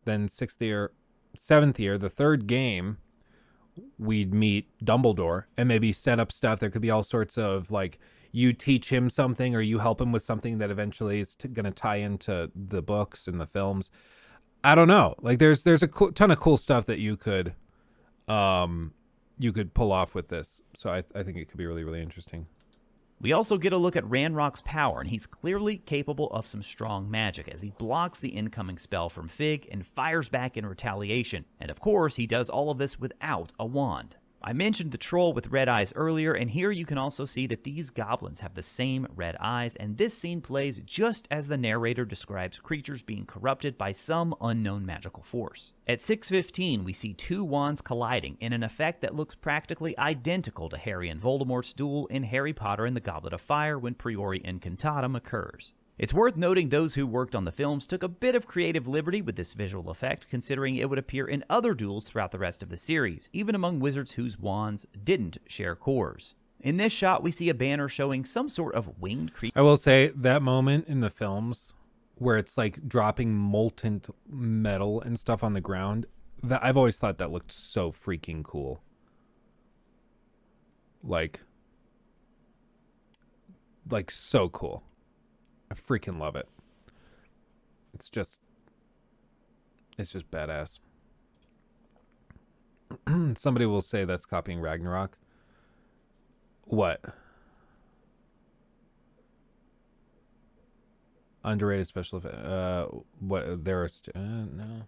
then 6th year, 7th year, the third game, we'd meet Dumbledore and maybe set up stuff. There could be all sorts of, like, you teach him something or you help him with something that eventually is going to tie into the books and the films. I don't know. Like, there's a ton of cool stuff that you could pull off with this. So I think it could be really, really interesting. We also get a look at Ranrock's power, and he's clearly capable of some strong magic as he blocks the incoming spell from Fig and fires back in retaliation. And of course, he does all of this without a wand. I mentioned the troll with red eyes earlier, and here you can also see that these goblins have the same red eyes, and this scene plays just as the narrator describes creatures being corrupted by some unknown magical force. At 6:15, we see two wands colliding in an effect that looks practically identical to Harry and Voldemort's duel in Harry Potter and the Goblet of Fire when Priori Incantatem occurs. It's worth noting those who worked on the films took a bit of creative liberty with this visual effect, considering it would appear in other duels throughout the rest of the series, even among wizards whose wands didn't share cores. In this shot, we see a banner showing some sort of winged creature. I will say that moment in the films where it's like dropping molten metal and stuff on the ground, that I've always thought that looked so freaking cool. Like so cool. I freaking love it. It's just badass. Somebody will say that's copying Ragnarok. What? Underrated special effect. What? No.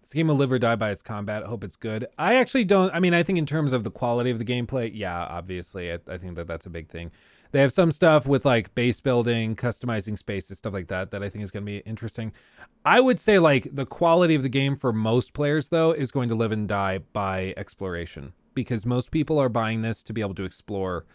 This game will live or die by its combat. I hope it's good. I actually don't. I mean, I think in terms of the quality of the gameplay, yeah, obviously, I think that that's a big thing. They have some stuff with like base building, customizing spaces, stuff like that I think is going to be interesting. I would say like the quality of the game for most players, though, is going to live and die by exploration, because most people are buying this to be able to explore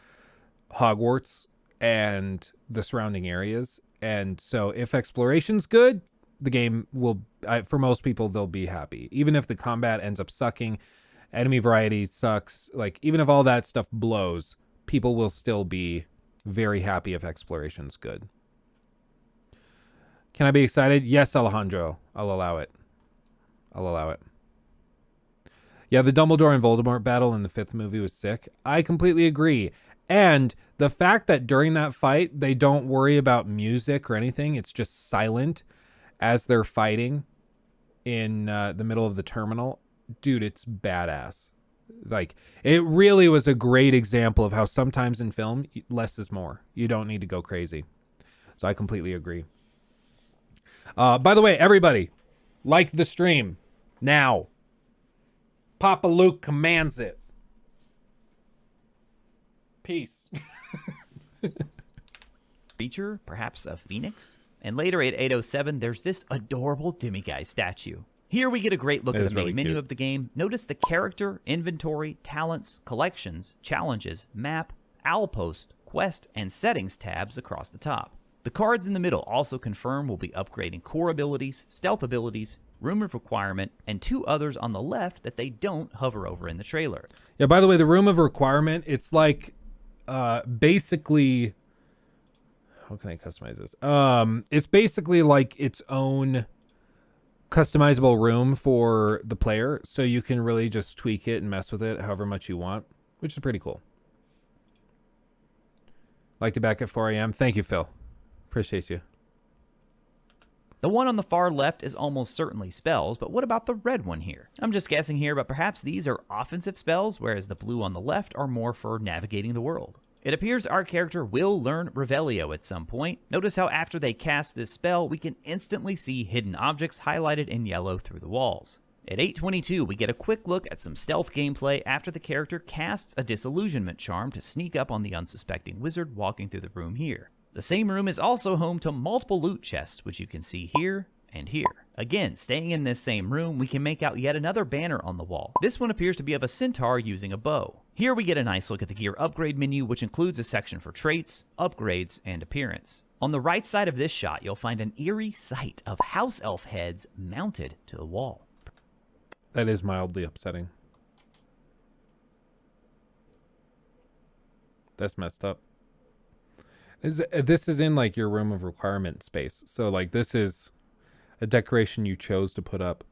Hogwarts and the surrounding areas. And so if exploration's good, the game will, for most people, they'll be happy. Even if the combat ends up sucking, enemy variety sucks, like even if all that stuff blows, people will still be very happy if exploration's good. Can I be excited? Yes, Alejandro. I'll allow it. I'll allow it. Yeah, the Dumbledore and Voldemort battle in the 5th movie was sick. I completely agree. And the fact that during that fight, they don't worry about music or anything. It's just silent as they're fighting in the middle of the terminal. Dude, it's badass. Like, it really was a great example of how sometimes in film, less is more. You don't need to go crazy. So I completely agree. By the way, everybody, like the stream now. Papa Luke commands it. Peace. Creature, perhaps a phoenix? And later at 8:07, there's this adorable demiguise statue. Here we get a great look at the main menu of the game. Notice the character, inventory, talents, collections, challenges, map, outpost, quest, and settings tabs across the top. The cards in the middle also confirm we'll be upgrading core abilities, stealth abilities, room of requirement, and 2 others on the left that they don't hover over in the trailer. Yeah, by the way, the room of requirement, it's like basically, how can I customize this? It's basically like its own customizable room for the player, so you can really just tweak it and mess with it however much you want, which is pretty cool. Like to back at 4 a.m. Thank you, Phil. Appreciate you. The one on the far left is almost certainly spells, but what about the red one here? I'm just guessing here, but perhaps these are offensive spells, whereas the blue on the left are more for navigating the world. It appears our character will learn Revelio at some point. Notice how after they cast this spell, we can instantly see hidden objects highlighted in yellow through the walls. At 8:22, we get a quick look at some stealth gameplay after the character casts a disillusionment charm to sneak up on the unsuspecting wizard walking through the room here. The same room is also home to multiple loot chests, which you can see here and here. Again, staying in this same room, we can make out yet another banner on the wall. This one appears to be of a centaur using a bow. Here we get a nice look at the gear upgrade menu, which includes a section for traits, upgrades, and appearance. On the right side of this shot, you'll find an eerie sight of house elf heads mounted to the wall. That is mildly upsetting. That's messed up. This is in like your room of requirement space. So like this is a decoration you chose to put up.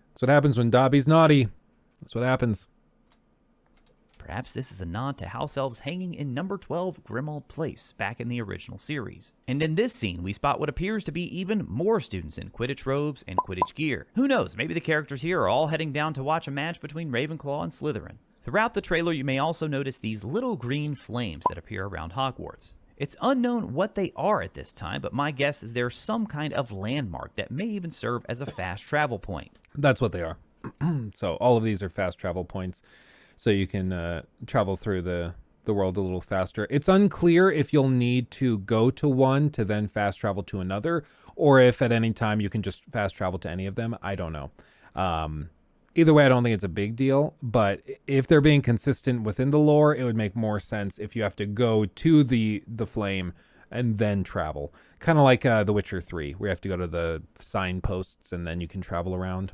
That's what happens when Dobby's naughty. That's what happens. Perhaps this is a nod to house elves hanging in number 12 Grimmauld Place back in the original series. And in this scene, we spot what appears to be even more students in Quidditch robes and Quidditch gear. Who knows, maybe the characters here are all heading down to watch a match between Ravenclaw and Slytherin. Throughout the trailer, you may also notice these little green flames that appear around Hogwarts. It's unknown what they are at this time, but my guess is they're some kind of landmark that may even serve as a fast travel point. That's what they are. So all of these are fast travel points, so you can travel through the world a little faster. It's unclear if you'll need to go to one to then fast travel to another, or if at any time you can just fast travel to any of them. I don't know. Either way, I don't think it's a big deal, but if they're being consistent within the lore, it would make more sense if you have to go to the flame and then travel. Kind of like The Witcher 3, where you have to go to the signposts and then you can travel around.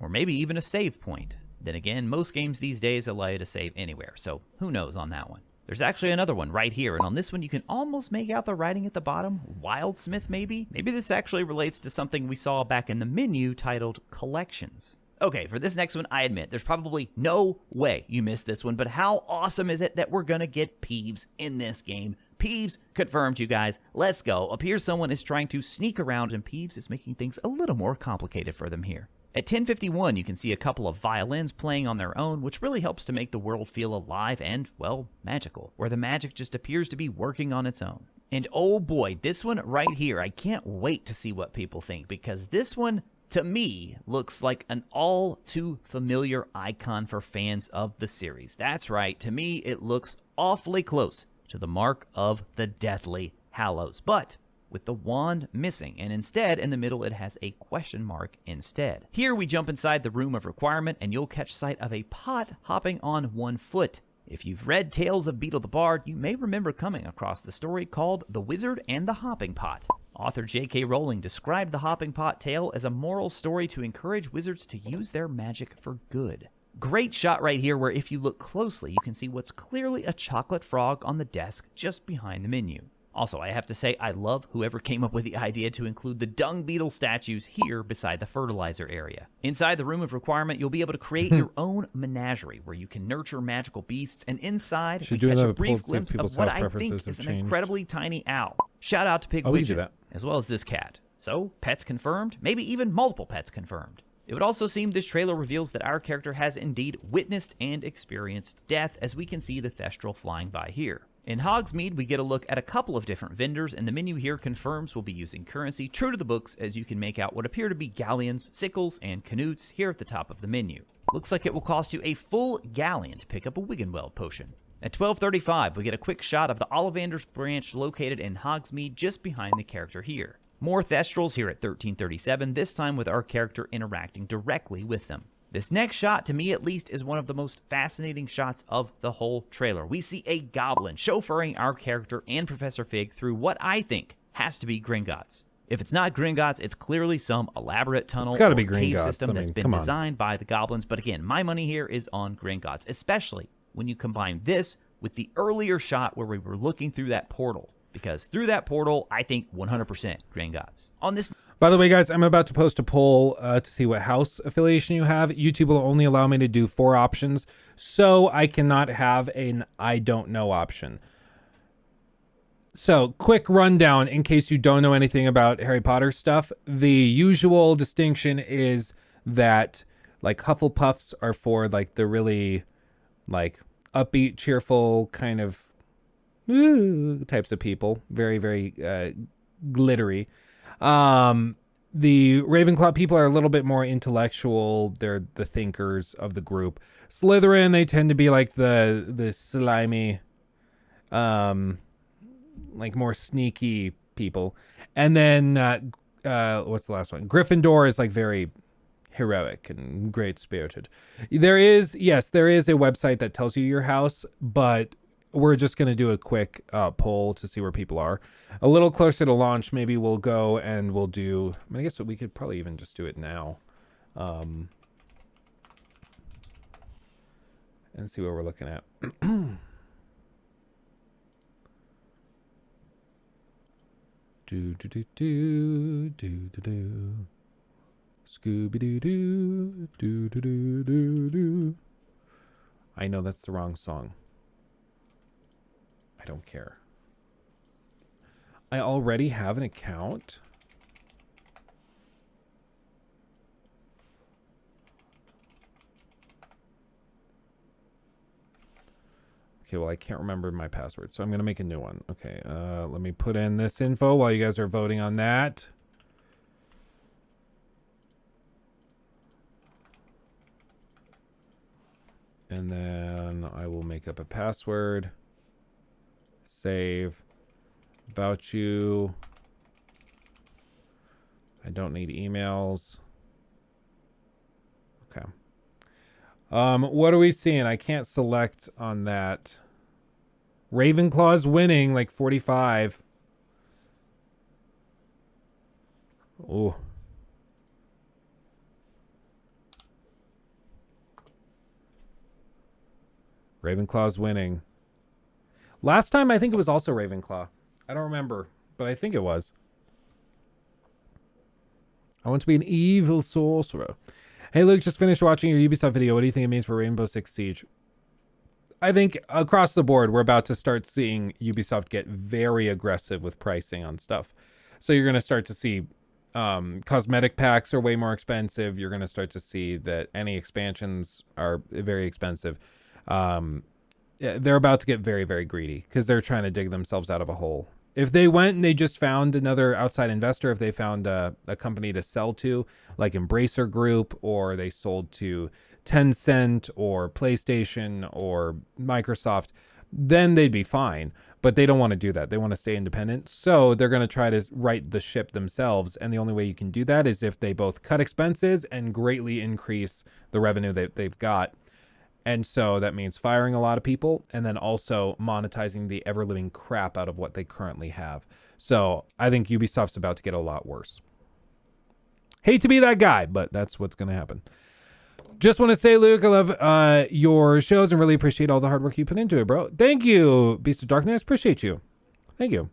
Or maybe even a save point. Then again, most games these days allow you to save anywhere, so who knows on that one. There's actually another one right here, and on this one you can almost make out the writing at the bottom. Wildsmith, maybe? Maybe this actually relates to something we saw back in the menu titled Collections. Okay, for this next one, I admit, there's probably no way you missed this one, but how awesome is it that we're gonna get Peeves in this game? Peeves confirmed, you guys. Let's go. Appears someone is trying to sneak around, and Peeves is making things a little more complicated for them here. At 10:51, you can see a couple of violins playing on their own, which really helps to make the world feel alive and, well, magical, where the magic just appears to be working on its own. And oh boy, this one right here, I can't wait to see what people think, because this one, to me, looks like an all too familiar icon for fans of the series. That's right, to me, it looks awfully close to the mark of the Deathly Hallows. But with the wand missing, and instead in the middle it has a question mark instead. Here we jump inside the room of requirement, and you'll catch sight of a pot hopping on one foot. If you've read Tales of Beetle the Bard, you may remember coming across the story called The Wizard and the Hopping Pot. Author J.K. Rowling described the Hopping Pot tale as a moral story to encourage wizards to use their magic for good. Great shot right here where if you look closely, you can see what's clearly a chocolate frog on the desk just behind the menu. Also, I have to say, I love whoever came up with the idea to include the dung beetle statues here beside the fertilizer area. Inside the room of requirement, you'll be able to create your own menagerie where you can nurture magical beasts, and inside we catch a brief glimpse of what I think is an incredibly tiny owl. Shout out to Pig Widget, as well as this cat. So, pets confirmed, maybe even multiple pets confirmed. It would also seem this trailer reveals that our character has indeed witnessed and experienced death, as we can see the Thestral flying by here. In Hogsmeade, we get a look at a couple of different vendors, and the menu here confirms we'll be using currency true to the books, as you can make out what appear to be galleons, sickles, and canutes here at the top of the menu. Looks like it will cost you a full galleon to pick up a Wiggenweld potion. At 12:35, we get a quick shot of the Ollivanders branch located in Hogsmeade just behind the character here. More Thestrals here at 13:37, this time with our character interacting directly with them. This next shot, to me at least, is one of the most fascinating shots of the whole trailer. We see a goblin chauffeuring our character and Professor Fig through what I think has to be Gringotts. If it's not Gringotts, it's clearly some elaborate tunnel or cave system that's been designed by the goblins. But again, my money here is on Gringotts, especially when you combine this with the earlier shot where we were looking through that portal. Because through that portal, I think 100% Gringotts. On this... By the way, guys, I'm about to post a poll to see what house affiliation you have. YouTube will only allow me to do 4 options, so I cannot have an I don't know option. So, quick rundown in case you don't know anything about Harry Potter stuff. The usual distinction is that, like, Hufflepuffs are for, like, the really, like, upbeat, cheerful kind of types of people. Very, very glittery. The Ravenclaw people are a little bit more intellectual. They're the thinkers of the group. Slytherin, they tend to be like the slimy, like more sneaky people. And then, what's the last one? Gryffindor is like very heroic and great-spirited. There is a website that tells you your house, but we're just going to do a quick poll to see where people are. A little closer to launch, maybe we'll go and we'll do... I guess we could probably even just do it now. And see what we're looking at. Scooby-Doo-Doo. I know that's the wrong song. I don't care. I already have an account. Okay, well, I can't remember my password, so I'm going to make a new one. Okay, let me put in this info while you guys are voting on that. And then I will make up a password. Save. About you. I don't need emails. Okay. What are we seeing? I can't select on that. Ravenclaw's winning like 45. Oh. Ravenclaw's winning. Last time, I think it was also Ravenclaw. I don't remember, but I think it was. I want to be an evil sorcerer. Hey, Luke, just finished watching your Ubisoft video. What do you think it means for Rainbow Six Siege? I think across the board, we're about to start seeing Ubisoft get very aggressive with pricing on stuff. So you're going to start to see cosmetic packs are way more expensive. You're going to start to see that any expansions are very expensive. They're about to get very, very greedy because they're trying to dig themselves out of a hole. If they went and they just found another outside investor, if they found a company to sell to, like Embracer Group, or they sold to Tencent or PlayStation or Microsoft, then they'd be fine. But they don't want to do that. They want to stay independent. So they're going to try to right the ship themselves. And the only way you can do that is if they both cut expenses and greatly increase the revenue that they've got. And so that means firing a lot of people and then also monetizing the ever-living crap out of what they currently have. So I think Ubisoft's about to get a lot worse. Hate to be that guy, but that's what's going to happen. Just want to say, Luke, I love your shows and really appreciate all the hard work you put into it, bro. Thank you, Beast of Darkness. Appreciate you. Thank you.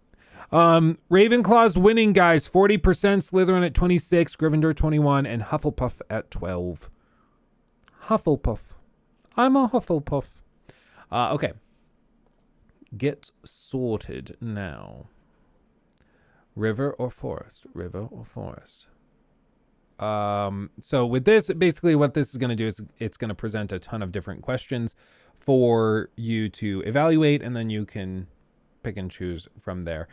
Ravenclaw's winning, guys. 40%, Slytherin at 26, Gryffindor 21, and Hufflepuff at 12. Hufflepuff. I'm a Hufflepuff. Okay. Get sorted now. River or forest? River or forest? So with this, basically what this is going to do is it's going to present a ton of different questions for you to evaluate, and then you can pick and choose from there.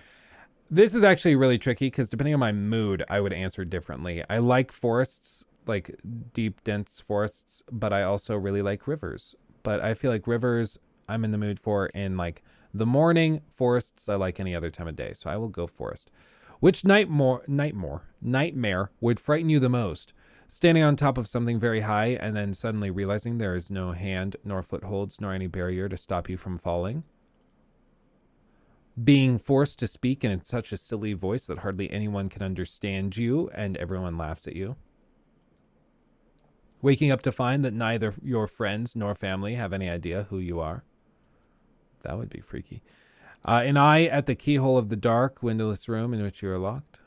This is actually really tricky because depending on my mood, I would answer differently. I like forests, like deep, dense forests, but I also really like rivers. But I feel like rivers I'm in the mood for in like the morning. Forests I like any other time of day, so I will go forest. Which nightmare would frighten you the most? Standing on top of something very high and then suddenly realizing there is no hand, nor footholds, nor any barrier to stop you from falling? Being forced to speak in such a silly voice that hardly anyone can understand you and everyone laughs at you? Waking up to find that neither your friends nor family have any idea who you are? That would be freaky. An eye at the keyhole of the dark, windowless room in which you are locked.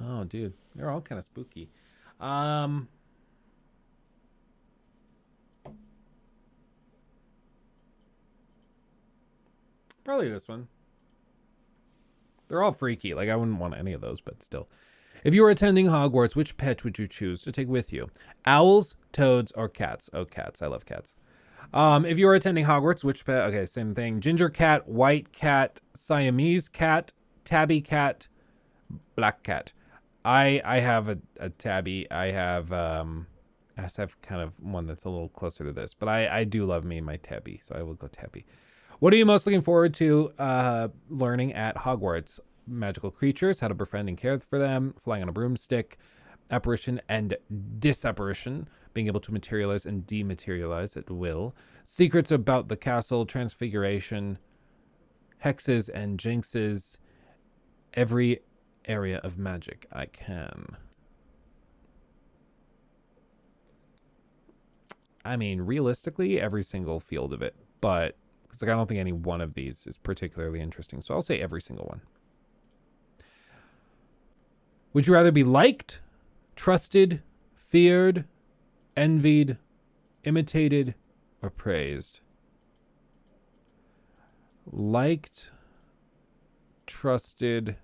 Oh, dude. They're all kind of spooky. Probably this one. They're all freaky. Like, I wouldn't want any of those, but still. If you were attending Hogwarts, which pet would you choose to take with you? Owls, toads, or cats? Oh, cats. I love cats. If you were attending Hogwarts, which pet? Okay, same thing. Ginger cat, white cat, Siamese cat, tabby cat, black cat. I have a tabby. I have kind of one that's a little closer to this, but I do love me and my tabby, so I will go tabby. What are you most looking forward to learning at Hogwarts? Magical creatures, how to befriend and care for them, flying on a broomstick, apparition and disapparition, being able to materialize and dematerialize at will, secrets about the castle, transfiguration, hexes and jinxes, every area of magic I can. I mean, realistically, every single field of it, but because like, I don't think any one of these is particularly interesting, so I'll say every single one. Would you rather be liked, trusted, feared, envied, imitated, or praised? Liked, trusted,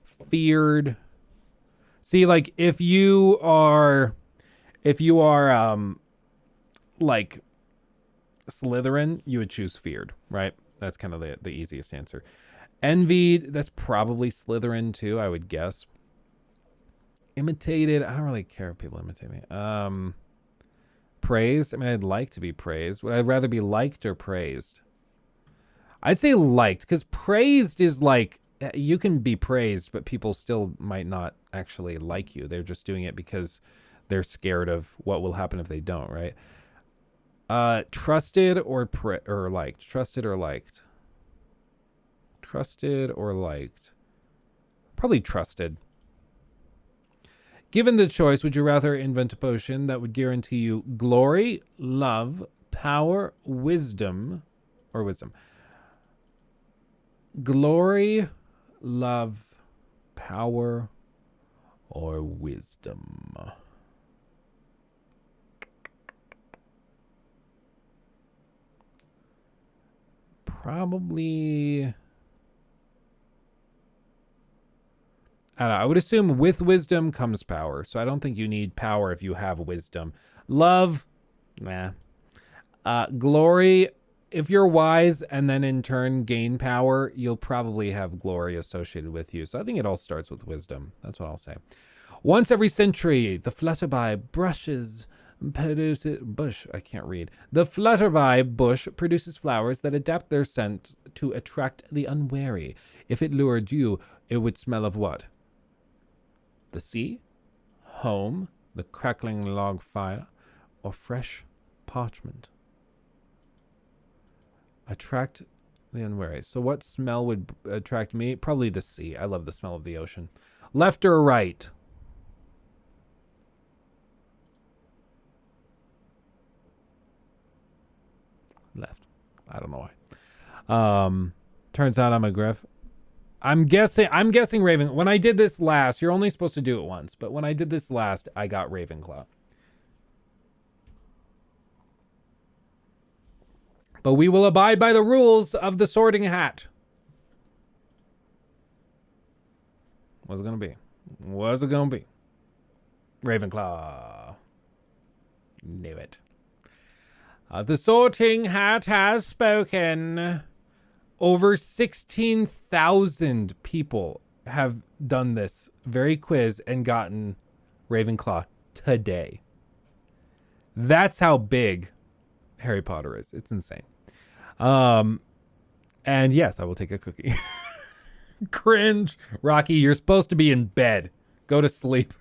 feared. See, like if you are like Slytherin, you would choose feared, right? That's kind of the easiest answer. Envied, that's probably Slytherin too, I would guess. Imitated, I don't really care if people imitate me. Praised, I mean, I'd like to be praised. Would I rather be liked or praised? I'd say liked, because praised is like, you can be praised, but people still might not actually like you. They're just doing it because they're scared of what will happen if they don't, right? Trusted or liked? Trusted or liked? Trusted or liked? Probably trusted. Given the choice, would you rather invent a potion that would guarantee you glory, love, power, wisdom, or wisdom? Glory, love, power, or wisdom? Probably... I don't know, I would assume with wisdom comes power. So I don't think you need power if you have wisdom. Love, nah. Glory, if you're wise and then in turn gain power, you'll probably have glory associated with you. So I think it all starts with wisdom. That's what I'll say. Once every century, the flutterby brushes bush. I can't read. The flutterby bush produces flowers that adapt their scent to attract the unwary. If it lured you, it would smell of what? The sea, home, the crackling log fire, or fresh parchment. Attract the unwary. So what smell would attract me? Probably the sea. I love the smell of the ocean. Left or right? Left. I don't know why. Turns out I'm a griff. I'm guessing Raven. When I did this last, you're only supposed to do it once, but when I did this last, I got Ravenclaw. But we will abide by the rules of the Sorting Hat. What's it gonna be? What's it gonna be? Ravenclaw. Knew it. The Sorting Hat has spoken. Over 16,000 people have done this very quiz and gotten Ravenclaw today. That's how big Harry Potter is. It's insane. And yes, I will take a cookie. Cringe. Rocky, you're supposed to be in bed. Go to sleep.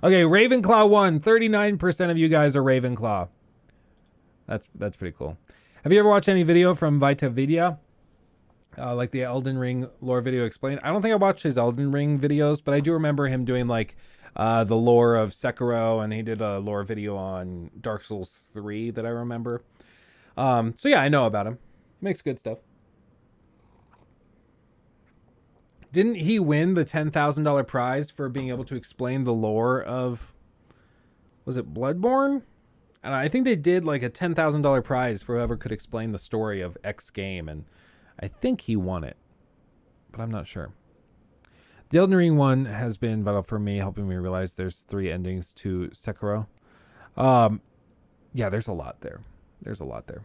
Okay, Ravenclaw won. 39% of you guys are Ravenclaw. That's pretty cool. Have you ever watched any video from Vita Vidya? Like the Elden Ring lore video explained? I don't think I watched his Elden Ring videos, but I do remember him doing like the lore of Sekiro, and he did a lore video on Dark Souls 3 that I remember. So yeah, I know about him. He makes good stuff. Didn't he win the $10,000 prize for being able to explain the lore of, was it Bloodborne? And I think they did like a $10,000 prize for whoever could explain the story of X game, and I think he won it, but I'm not sure. The Elden Ring one has been vital for me, helping me realize there's 3 endings to Sekiro. Yeah, there's a lot there. There's a lot there.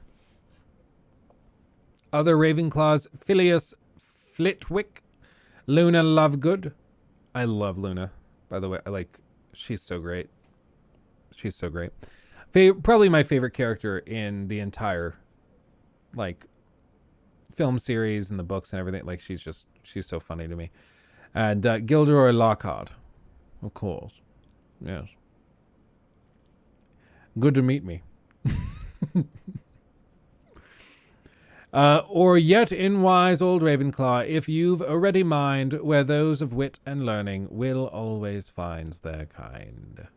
Other Ravenclaws, Phileas Flitwick, Luna Lovegood. I love Luna, by the way. She's so great. She's so great. Probably my favorite character in the entire, like, film series and the books and everything. Like, she's so funny to me. And Gilderoy Lockhart, of course. Yes. Good to meet me. Or yet in wise old Ravenclaw, if you've a ready mind, where those of wit and learning will always find their kind.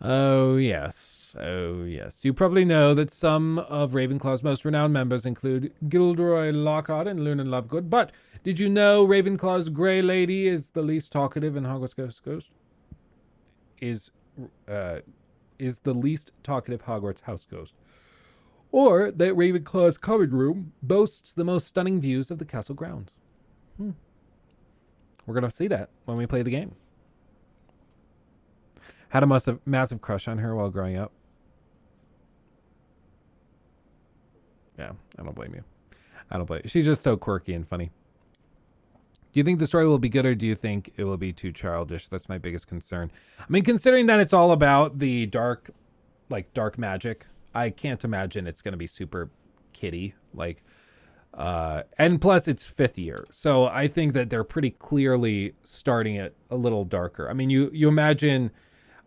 Oh, yes. Oh, yes. You probably know that some of Ravenclaw's most renowned members include Gilderoy Lockhart and Luna Lovegood, but did you know Ravenclaw's Grey Lady is the least talkative in Hogwarts Ghost? Is the least talkative Hogwarts house ghost. Or that Ravenclaw's common room boasts the most stunning views of the castle grounds. We're going to see that when we play the game. Had a massive crush on her while growing up. Yeah, I don't blame you. I don't blame you. She's just so quirky and funny. Do you think the story will be good, or do you think it will be too childish? That's my biggest concern. I mean, considering that it's all about the dark magic, I can't imagine it's going to be super kiddie. And plus it's 5th year. So I think that they're pretty clearly starting it a little darker. I mean, you imagine,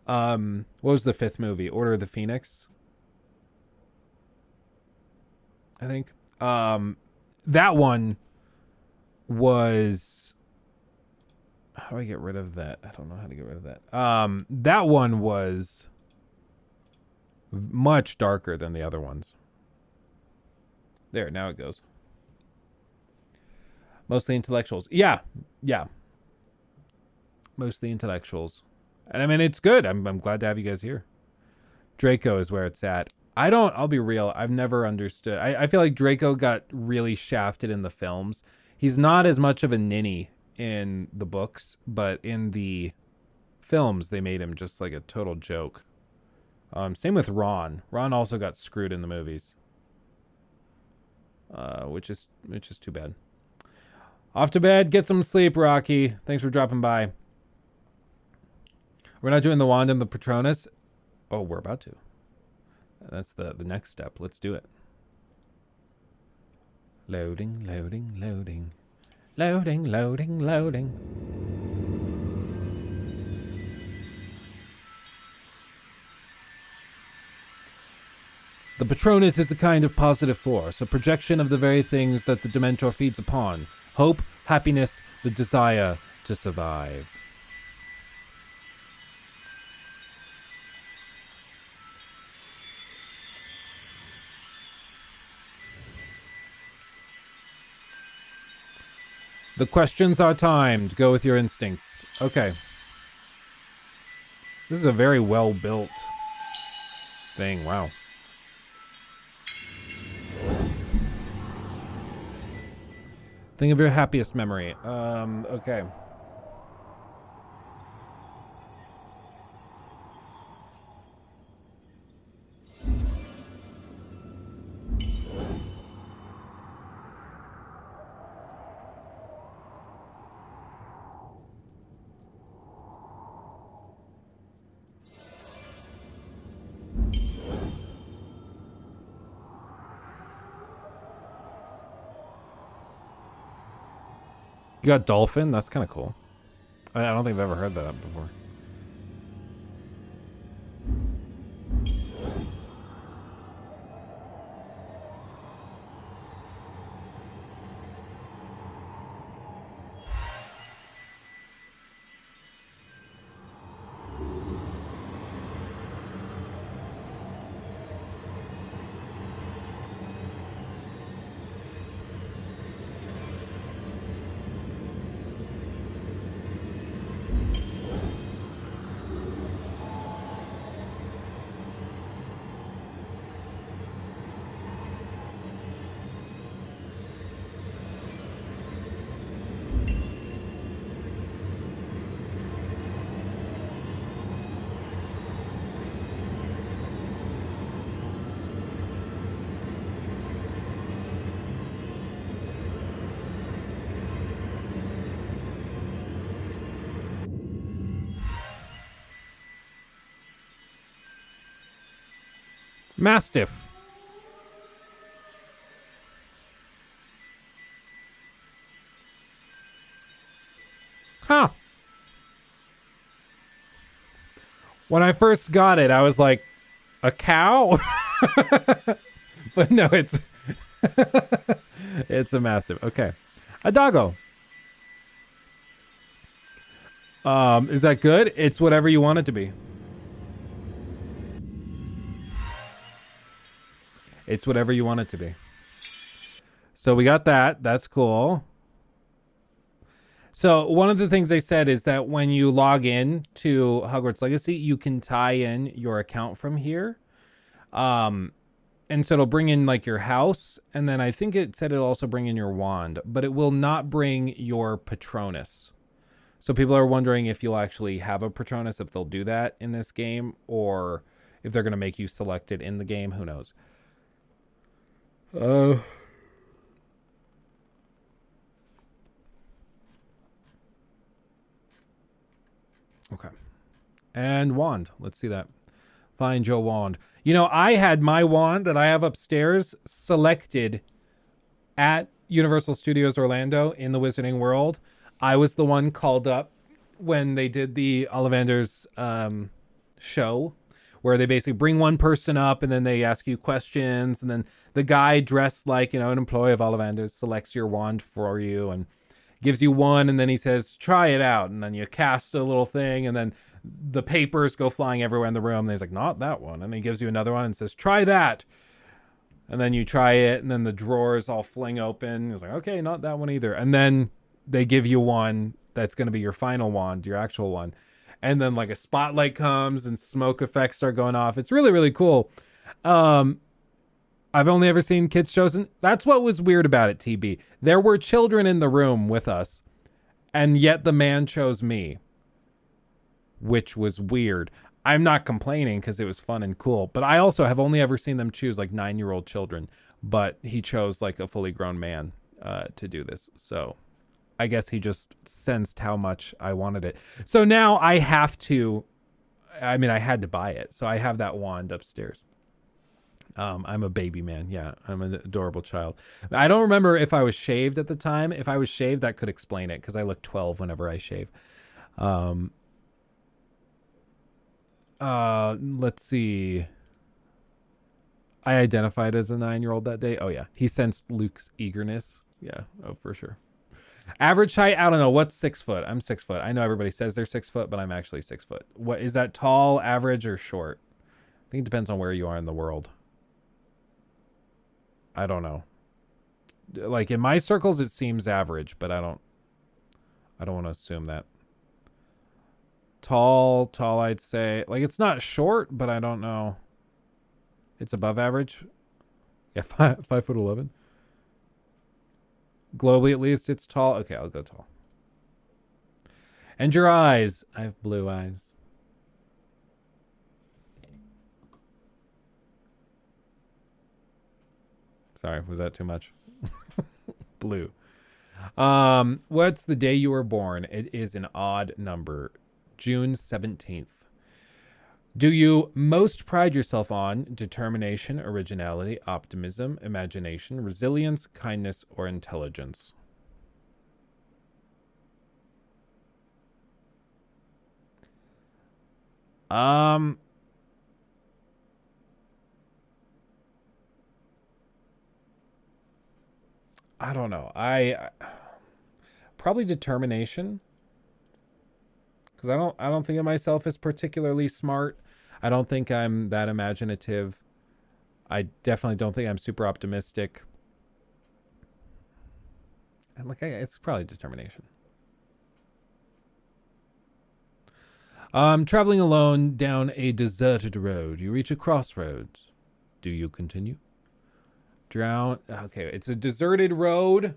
what was the 5th movie? Order of the Phoenix, I think. That one was, how do I get rid of that? I don't know how to get rid of that. That one was much darker than the other ones. There, now it goes. Mostly intellectuals. Yeah. Mostly intellectuals. And I mean, it's good. I'm glad to have you guys here. Draco is where it's at. I'll be real, I've never understood. I feel like Draco got really shafted in the films. He's not as much of a ninny in the books, but in the films, they made him just like a total joke. Same with Ron. Ron also got screwed in the movies. Which is too bad. Off to bed, get some sleep, Rocky. Thanks for dropping by. We're not doing the wand and the Patronus. Oh, we're about to. That's the next step. Let's do it. Loading, loading, loading. Loading, loading, loading. The Patronus is a kind of positive force, a projection of the very things that the Dementor feeds upon. Hope, happiness, the desire to survive. The questions are timed. Go with your instincts. Okay. This is a very well-built thing. Wow. Think of your happiest memory. Okay. You got dolphin? That's kind of cool. I don't think I've ever heard that before. Mastiff. Huh. When I first got it, I was like, a cow? But no, it's it's a mastiff. Okay. A doggo. Is that good? It's whatever you want it to be. It's whatever you want it to be. So we got that. That's cool. So one of the things they said is that when you log in to Hogwarts Legacy, you can tie in your account from here. And so it'll bring in like your house. And then I think it said it'll also bring in your wand. But it will not bring your Patronus. So people are wondering if you'll actually have a Patronus, if they'll do that in this game. Or if they're going to make you select it in the game. Who knows? Okay. And wand. Let's see that. Find your wand. You know, I had my wand that I have upstairs selected at Universal Studios Orlando in the Wizarding World. I was the one called up when they did the Ollivander's show, where they basically bring one person up and then they ask you questions, and then the guy dressed like, you know, an employee of Ollivander's selects your wand for you and gives you one, and then he says, try it out, and then you cast a little thing, and then the papers go flying everywhere in the room, and he's like, not that one, and he gives you another one and says, try that, and then you try it, and then the drawers all fling open. He's like, okay, not that one either, and then they give you one that's going to be your final wand, your actual one. And then like a spotlight comes and smoke effects start going off. It's really, really cool. I've only ever seen kids chosen. That's what was weird about it, TB. There were children in the room with us, and yet the man chose me, which was weird. I'm not complaining because it was fun and cool, but I also have only ever seen them choose like 9-year-old children, but he chose like a fully grown man to do this. So I guess he just sensed how much I wanted it. So now I have to I mean, I had to buy it. So I have that wand upstairs. I'm a baby man. Yeah, I'm an adorable child. I don't remember if I was shaved at the time. If I was shaved, that could explain it because I look 12 whenever I shave. Let's see. I identified as a 9-year-old that day. Oh, yeah. He sensed Luke's eagerness. Yeah. Oh, for sure. Average height, I don't know. What's 6 foot? I'm 6 foot. I know everybody says they're 6 foot, but I'm actually 6 foot. What is that, tall, average, or short? I think it depends on where you are in the world. I don't know. Like in my circles, it seems average, but I don't want to assume that. Tall, I'd say. Like it's not short, but I don't know. It's above average. Yeah, 5'11". Globally, at least, it's tall. Okay, I'll go tall. And your eyes. I have blue eyes. Sorry, was that too much? Blue. What's the day you were born? It is an odd number. June 17th. Do you most pride yourself on determination, originality, optimism, imagination, resilience, kindness, or intelligence? I don't know. I probably determination, because I don't think of myself as particularly smart. I don't think I'm that imaginative. I definitely don't think I'm super optimistic. And like it's probably determination. Traveling alone down a deserted road. You reach a crossroads. Do you continue? Drown. Okay, it's a deserted road.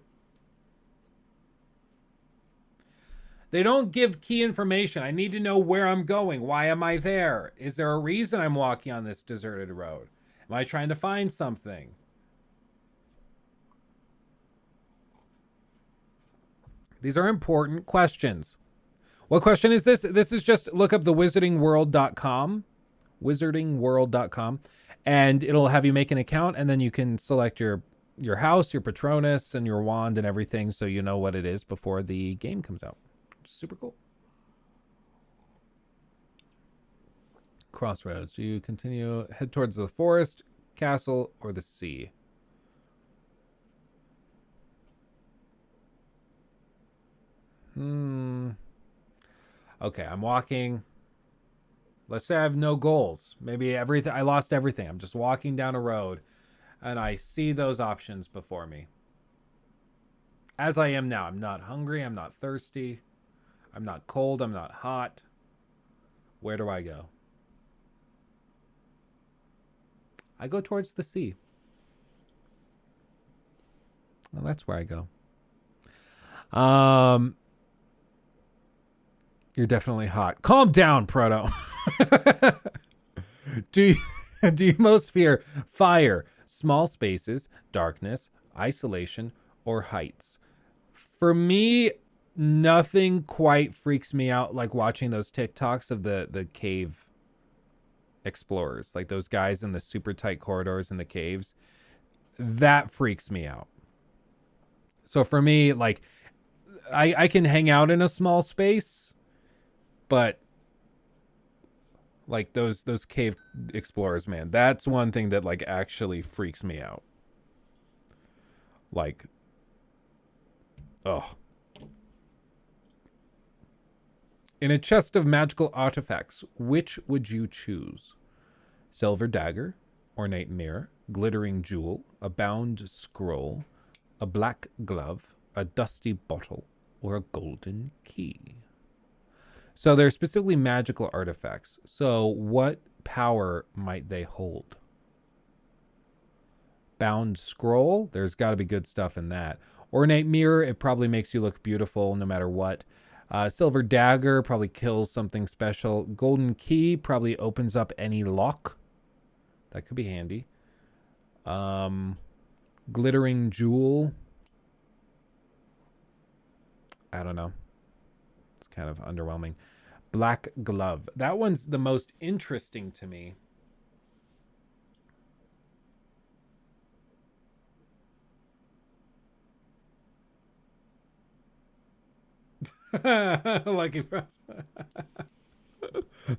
They don't give key information. I need to know where I'm going. Why am I there? Is there a reason I'm walking on this deserted road? Am I trying to find something? These are important questions. What question is this? This is just look up the wizardingworld.com. Wizardingworld.com. And it'll have you make an account, and then you can select your house, your Patronus, and your wand and everything, so you know what it is before the game comes out. Super cool. Crossroads. Do you continue, head towards the forest, castle, or the sea? Okay, I'm walking. Let's say I have no goals. Maybe everything, I lost everything. I'm just walking down a road and I see those options before me. As I am now. I'm not hungry. I'm not thirsty. I'm not cold. I'm not hot. Where do I go? I go towards the sea. Well, that's where I go. You're definitely hot. Calm down, Proto. Do you most fear fire, small spaces, darkness, isolation, or heights? For me, nothing quite freaks me out like watching those TikToks of the cave explorers, like those guys in the super tight corridors in the caves. That freaks me out. So for me, like I can hang out in a small space, but like those cave explorers, man, that's one thing that like actually freaks me out. Like, oh. In a chest of magical artifacts, which would you choose? Silver dagger, ornate mirror, glittering jewel, a bound scroll, a black glove, a dusty bottle, or a golden key? So they're specifically magical artifacts. So what power might they hold? Bound scroll, there's got to be good stuff in that. Ornate mirror, it probably makes you look beautiful no matter what. Silver dagger probably kills something special. Golden key probably opens up any lock. That could be handy. Glittering jewel. I don't know. It's kind of underwhelming. Black glove. That one's the most interesting to me. Lucky Frost.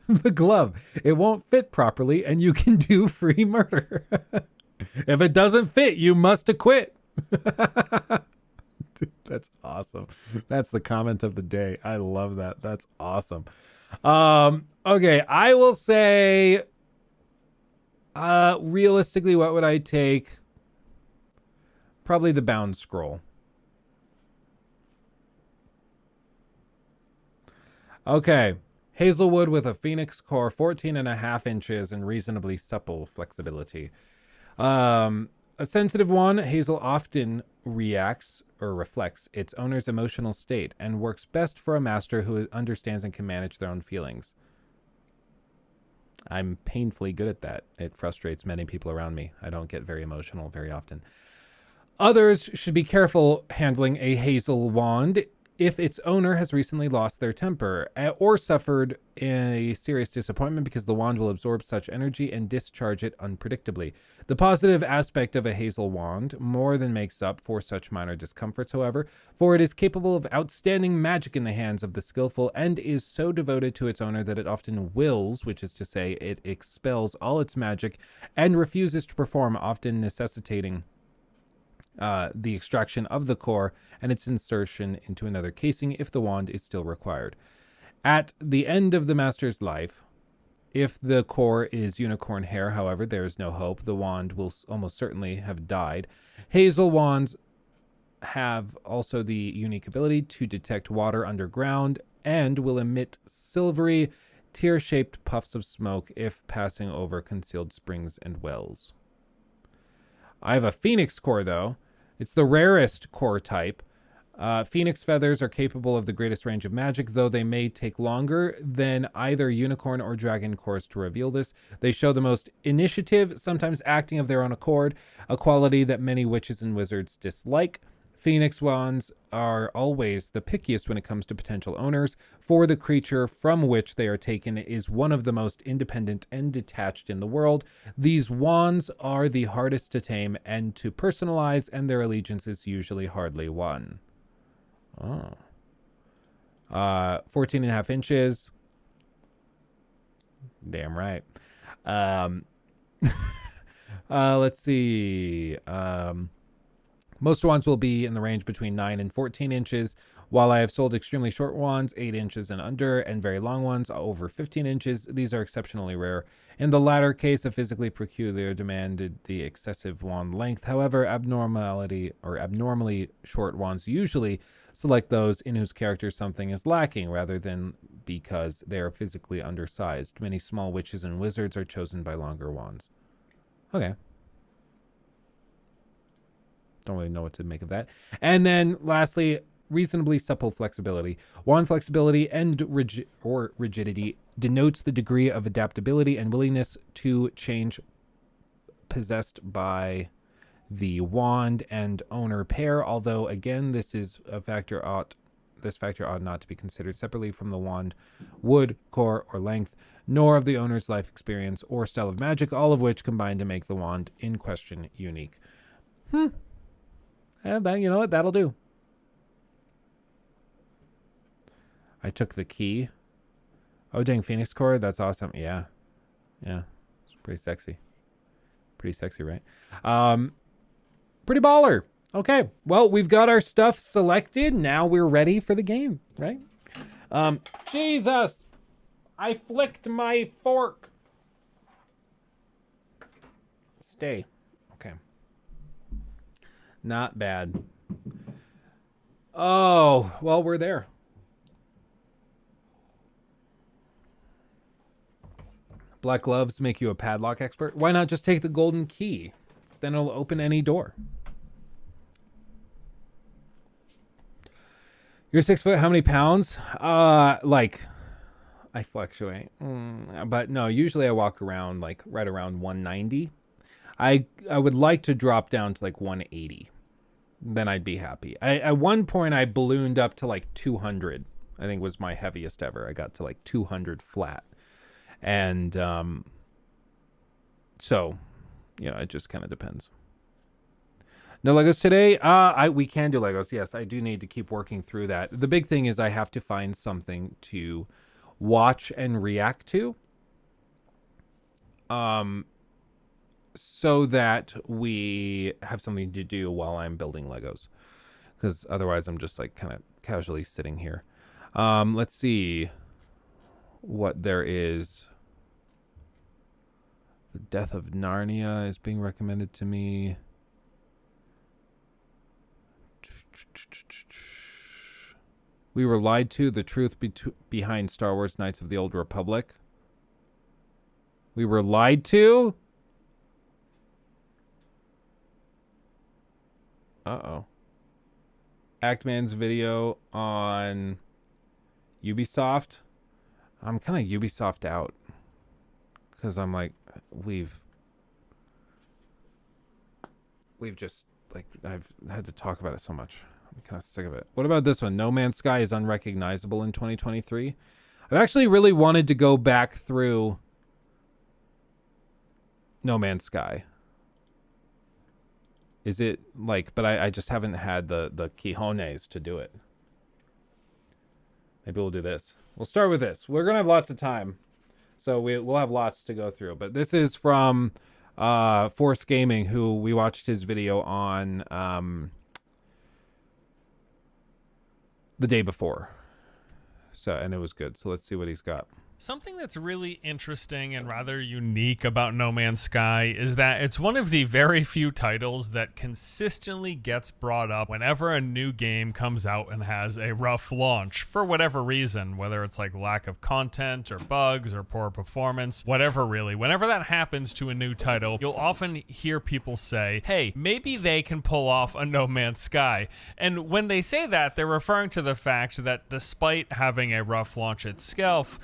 The glove. It won't fit properly and you can do free murder. If it doesn't fit, you must acquit. Dude, that's awesome. That's the comment of the day. I love that. That's awesome. Okay, I will say realistically, what would I take? Probably the bound scroll. Okay. Hazelwood with a phoenix core, 14.5 inches, and reasonably supple flexibility. A sensitive one, hazel often reacts or reflects its owner's emotional state and works best for a master who understands and can manage their own feelings. I'm painfully good at that. It frustrates many people around me. I don't get very emotional very often. Others should be careful handling a hazel wand if its owner has recently lost their temper or suffered a serious disappointment, because the wand will absorb such energy and discharge it unpredictably. The positive aspect of a hazel wand more than makes up for such minor discomforts, however, for it is capable of outstanding magic in the hands of the skillful and is so devoted to its owner that it often wills, which is to say it expels all its magic and refuses to perform, often necessitating the extraction of the core and its insertion into another casing if the wand is still required. At the end of the master's life, if the core is unicorn hair, however, there is no hope. The wand will almost certainly have died. Hazel wands have also the unique ability to detect water underground and will emit silvery, tear-shaped puffs of smoke if passing over concealed springs and wells. I have a phoenix core, though. It's the rarest core type. Phoenix feathers are capable of the greatest range of magic, though they may take longer than either unicorn or dragon cores to reveal this. They show the most initiative, sometimes acting of their own accord, a quality that many witches and wizards dislike. Phoenix wands are always the pickiest when it comes to potential owners, for the creature from which they are taken is one of the most independent and detached in the world. These wands are the hardest to tame and to personalize, and their allegiance is usually hardly won. Oh. 14.5 inches. Damn right. Let's see. Most wands will be in the range between 9 and 14 inches, while I have sold extremely short wands, 8 inches and under, and very long ones, over 15 inches. These are exceptionally rare. In the latter case, a physically peculiar demanded the excessive wand length. However, abnormally short wands usually select those in whose character something is lacking, rather than because they are physically undersized. Many small witches and wizards are chosen by longer wands. Okay. Don't really know what to make of that. And then lastly, reasonably supple flexibility. Wand flexibility and rigidity denotes the degree of adaptability and willingness to change possessed by the wand and owner pair. Although again, this factor ought not to be considered separately from the wand wood, core, or length, nor of the owner's life experience or style of magic, all of which combine to make the wand in question unique. And then, you know what? That'll do. I took the key. Oh, dang, Phoenix Core. That's awesome. Yeah. Yeah. It's pretty sexy. Pretty sexy, right? Pretty baller. Okay. Well, we've got our stuff selected. Now we're ready for the game, right? Jesus. I flicked my fork. Stay. Okay. Not bad. Oh, well, we're there. Black gloves make you a padlock expert. Why not just take the golden key? Then it'll open any door. You're 6 foot. How many pounds? Like, I fluctuate. But no, usually I walk around like right around 190. I would like to drop down to like 180. Then I'd be happy. At one point I ballooned up to like 200 I think was my heaviest ever. I got to like 200 flat. And so, you know, it just kind of depends. No Legos today? We can do Legos. Yes, I do need to keep working through that. The big thing is I have to find something to watch and react to. So that we have something to do while I'm building Legos. Because otherwise I'm just like kind of casually sitting here. Let's see what there is. The Death of Narnia is being recommended to me. We were lied to. The truth behind Star Wars Knights of the Old Republic. We were lied to? Uh-oh. Actman's video on Ubisoft. I'm kind of Ubisoft out. Because I'm like, we've just, like, I've had to talk about it so much. I'm kind of sick of it. What about this one? No Man's Sky is unrecognizable in 2023. I've actually really wanted to go back through No Man's Sky. Is it like, but I just haven't had the cojones to do it. Maybe we'll do this. We'll start with this. We're going to have lots of time. So we'll have lots to go through. But this is from Force Gaming, who we watched his video on the day before. So, and it was good. So let's see what he's got. Something that's really interesting and rather unique about No Man's Sky is that it's one of the very few titles that consistently gets brought up whenever a new game comes out and has a rough launch for whatever reason, whether it's like lack of content or bugs or poor performance, whatever really. Whenever that happens to a new title, you'll often hear people say, hey, maybe they can pull off a No Man's Sky. And when they say that, they're referring to the fact that despite having a rough launch itself,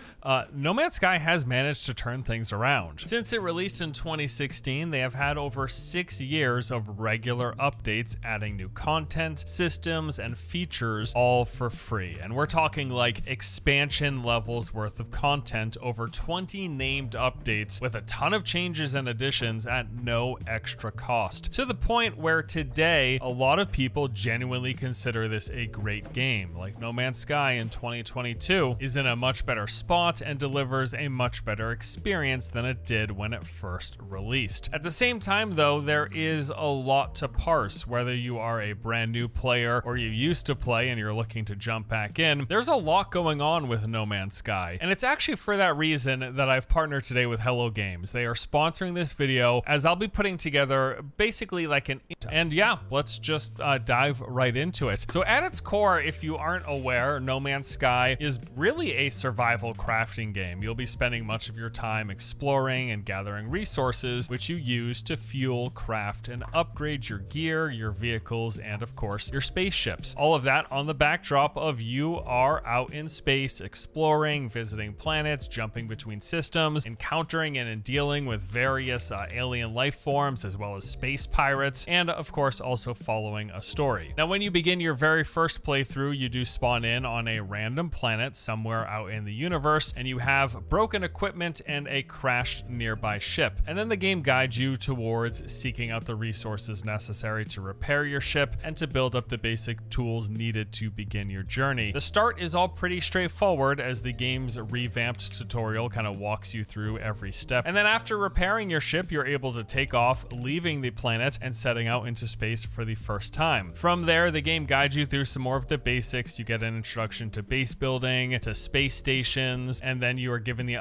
No Man's Sky has managed to turn things around. Since it released in 2016, they have had over 6 years of regular updates, adding new content, systems, and features all for free. And we're talking like expansion levels worth of content, over 20 named updates with a ton of changes and additions at no extra cost. To the point where today, a lot of people genuinely consider this a great game. Like No Man's Sky in 2022 is in a much better spot and delivers a much better experience than it did when it first released. At the same time though, there is a lot to parse. Whether you are a brand new player or you used to play and you're looking to jump back in, there's a lot going on with No Man's Sky. And it's actually for that reason that I've partnered today with Hello Games. They are sponsoring this video as I'll be putting together basically like an... And yeah, let's just dive right into it. So at its core, if you aren't aware, No Man's Sky is really a survival crafting game. You'll be spending much of your time exploring and gathering resources, which you use to fuel, craft, and upgrade your gear, your vehicles, and of course, your spaceships. All of that on the backdrop of you are out in space, exploring, visiting planets, jumping between systems, encountering and dealing with various alien life forms, as well as space pirates, and of course, also following a story. Now, when you begin your very first playthrough, you do spawn in on a random planet somewhere out in the universe, and you have broken equipment and a crashed nearby ship. And then the game guides you towards seeking out the resources necessary to repair your ship and to build up the basic tools needed to begin your journey. The start is all pretty straightforward as the game's revamped tutorial kind of walks you through every step. And then after repairing your ship, you're able to take off, leaving the planet and setting out into space for the first time. From there, the game guides you through some more of the basics. You get an introduction to base building, to space stations, and then you are given the...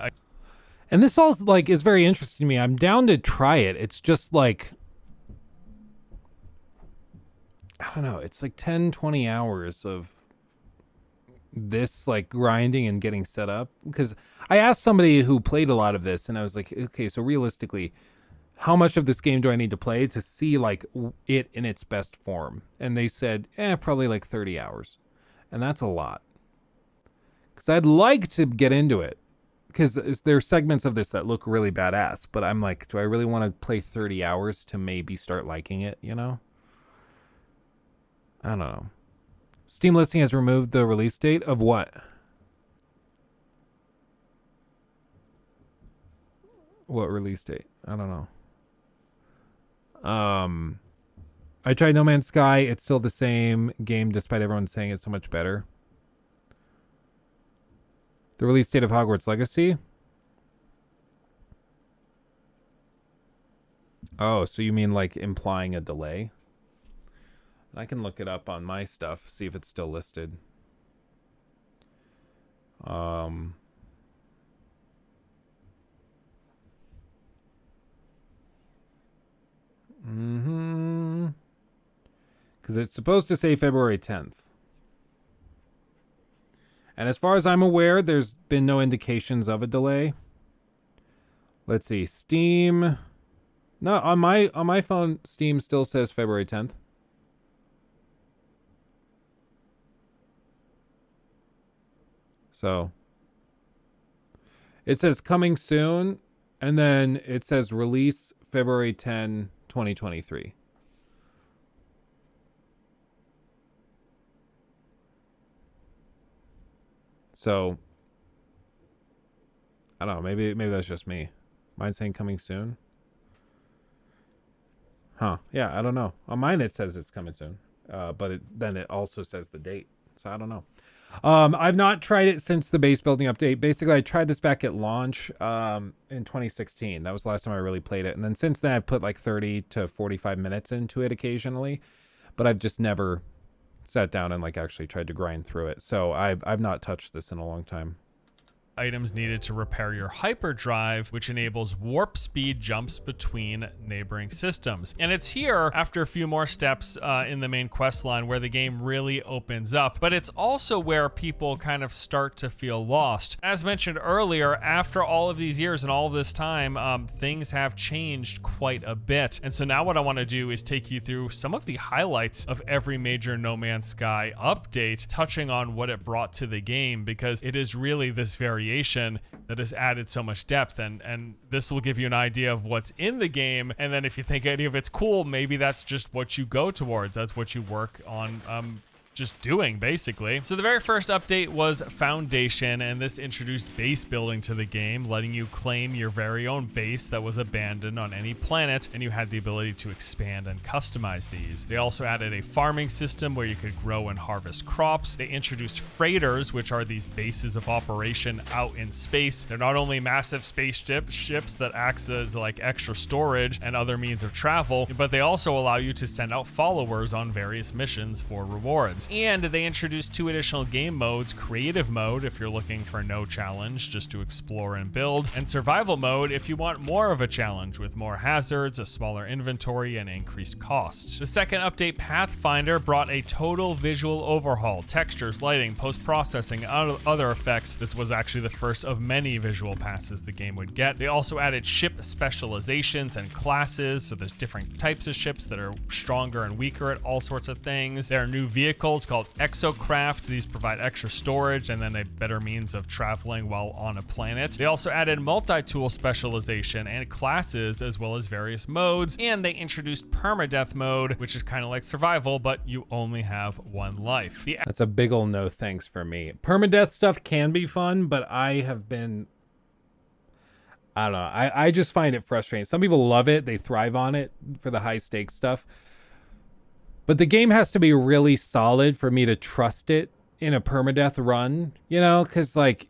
And this all like is very interesting to me. I'm down to try it. It's just like, I don't know. It's like 10, 20 hours of this like grinding and getting set up. Because I asked somebody who played a lot of this and I was like, okay, so realistically, how much of this game do I need to play to see like it in its best form? And they said, probably like 30 hours. And that's a lot. Because I'd like to get into it. Because there's segments of this that look really badass, but I'm like, do I really want to play 30 hours to maybe start liking it, you know? I don't know. Steam listing has removed the release date of what? What release date? I don't know. I tried No Man's Sky. It's still the same game despite everyone saying it's so much better. The release date of Hogwarts Legacy. Oh, so you mean like implying a delay? I can look it up on my stuff, see if it's still listed. Because it's supposed to say February 10th. And as far as I'm aware, there's been no indications of a delay. Let's see. Steam. No, on my phone, Steam still says February 10th. So it says coming soon, and then it says release February 10, 2023. So I don't know, maybe that's just me. Mine's saying coming soon. Huh. Yeah, I don't know. On mine it says it's coming soon. But then it also says the date. So I don't know. I've not tried it since the base building update. Basically, I tried this back at launch in 2016. That was the last time I really played it. And then since then, I've put like 30 to 45 minutes into it occasionally. But I've just never sat down and like actually tried to grind through it. So I've not touched this in a long time. Items needed to repair your hyperdrive, which enables warp speed jumps between neighboring systems. And it's here, after a few more steps in the main quest line, where the game really opens up. But it's also where people kind of start to feel lost. As mentioned earlier, after all of these years and all of this time, things have changed quite a bit. And so now what I want to do is take you through some of the highlights of every major No Man's Sky update, touching on what it brought to the game, because it is really this variation that has added so much depth, and this will give you an idea of what's in the game. And then if you think any of it's cool, maybe that's just what you go towards. That's what you work on just doing, basically. So the very first update was Foundation, and this introduced base building to the game, letting you claim your very own base that was abandoned on any planet, and you had the ability to expand and customize these. They also added a farming system where you could grow and harvest crops. They introduced freighters, which are these bases of operation out in space. They're not only massive ships that act as like extra storage and other means of travel, but they also allow you to send out followers on various missions for rewards. And they introduced 2 additional game modes: creative mode if you're looking for no challenge, just to explore and build, and survival mode if you want more of a challenge with more hazards, a smaller inventory, and increased costs. The second update, Pathfinder, brought a total visual overhaul: textures, lighting, post-processing, other effects. This was actually the first of many visual passes the game would get. They also added ship specializations and classes, so there's different types of ships that are stronger and weaker at all sorts of things. There are new vehicles called Exocraft. These provide extra storage and then a better means of traveling while on a planet. They also added multi-tool specialization and classes, as well as various modes, and they introduced permadeath mode, which is kind of like survival, but you only have one life. That's a big ol' no thanks for me. Permadeath stuff can be fun, but I don't know. I just find it frustrating. Some people love it. They thrive on it for the high stakes stuff. But the game has to be really solid for me to trust it in a permadeath run, you know? Because, like,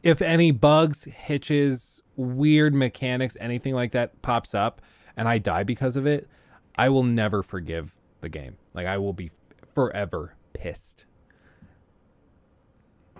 if any bugs, hitches, weird mechanics, anything like that pops up, and I die because of it, I will never forgive the game. Like, I will be forever pissed.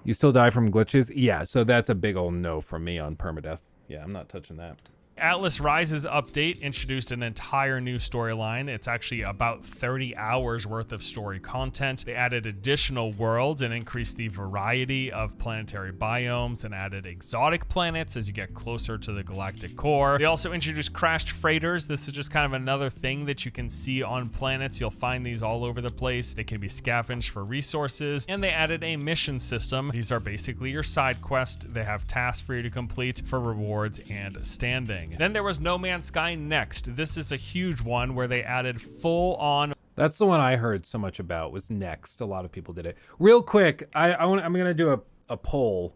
You still die from glitches? Yeah, so that's a big old no from me on permadeath. Yeah, I'm not touching that. Atlas Rises update introduced an entire new storyline. It's actually about 30 hours worth of story content. They added additional worlds and increased the variety of planetary biomes and added exotic planets as you get closer to the galactic core. They also introduced crashed freighters. This is just kind of another thing that you can see on planets. You'll find these all over the place. They can be scavenged for resources, and they added a mission system. These are basically your side quests. They have tasks for you to complete for rewards and standing. Then there was No Man's Sky Next. This is a huge one where they added full-on... That's the one I heard so much about, was Next. A lot of people did it. Real quick, I'm going to do a poll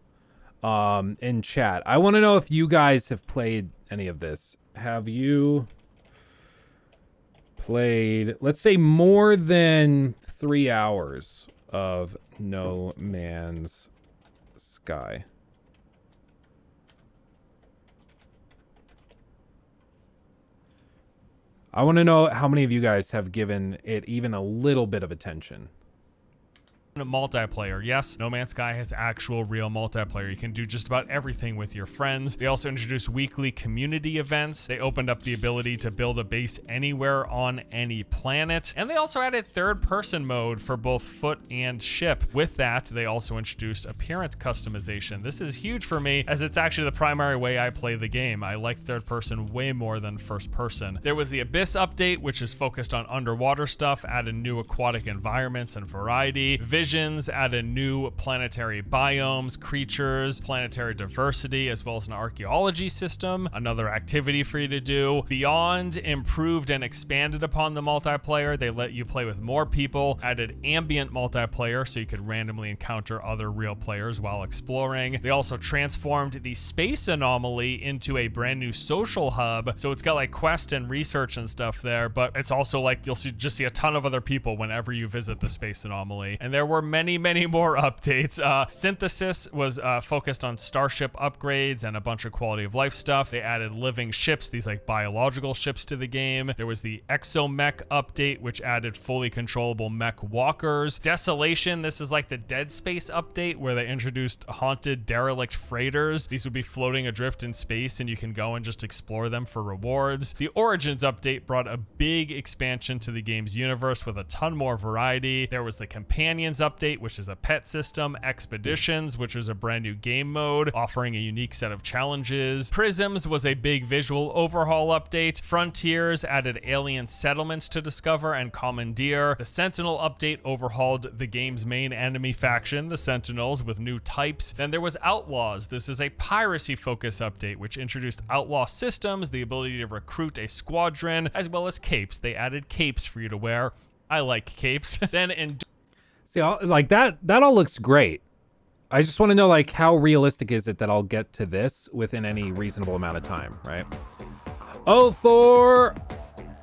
in chat. I want to know if you guys have played any of this, have you played, let's say, more than 3 hours of No Man's Sky? I want to know how many of you guys have given it even a little bit of attention. Multiplayer. Yes, No Man's Sky has actual real multiplayer. You can do just about everything with your friends. They also introduced weekly community events. They opened up the ability to build a base anywhere on any planet. And they also added third-person mode for both foot and ship. With that, they also introduced appearance customization. This is huge for me, as it's actually the primary way I play the game. I like third-person way more than first-person. There was the Abyss update, which is focused on underwater stuff, added new aquatic environments and variety. Visions added new planetary biomes, creatures, planetary diversity, as well as an archaeology system, another activity for you to do. Beyond improved and expanded upon the multiplayer. They let you play with more people, added ambient multiplayer so you could randomly encounter other real players while exploring. They also transformed the space anomaly into a brand new social hub, so it's got like quest and research and stuff there, but it's also like you'll just see a ton of other people whenever you visit the space anomaly. And there were many more updates. Synthesis was focused on starship upgrades and a bunch of quality of life stuff. They added living ships, these like biological ships, to the game. There was the Exomech update, which added fully controllable mech walkers. Desolation, this is like the Dead Space update where they introduced haunted derelict freighters. These would be floating adrift in space and you can go and just explore them for rewards. The Origins update brought a big expansion to the game's universe with a ton more variety. There was the Companions update, which is a pet system. Expeditions, which is a brand new game mode offering a unique set of challenges. Prisms was a big visual overhaul update. Frontiers added alien settlements to discover and commandeer. The Sentinel update overhauled the game's main enemy faction, the Sentinels, with new types. Then there was Outlaws. This is a piracy focus update which introduced outlaw systems, the ability to recruit a squadron, as well as capes. They added capes for you to wear. I like capes. Then in See, like that all looks great. I just want to know, like, how realistic is it that I'll get to this within any reasonable amount of time, right? Oh, for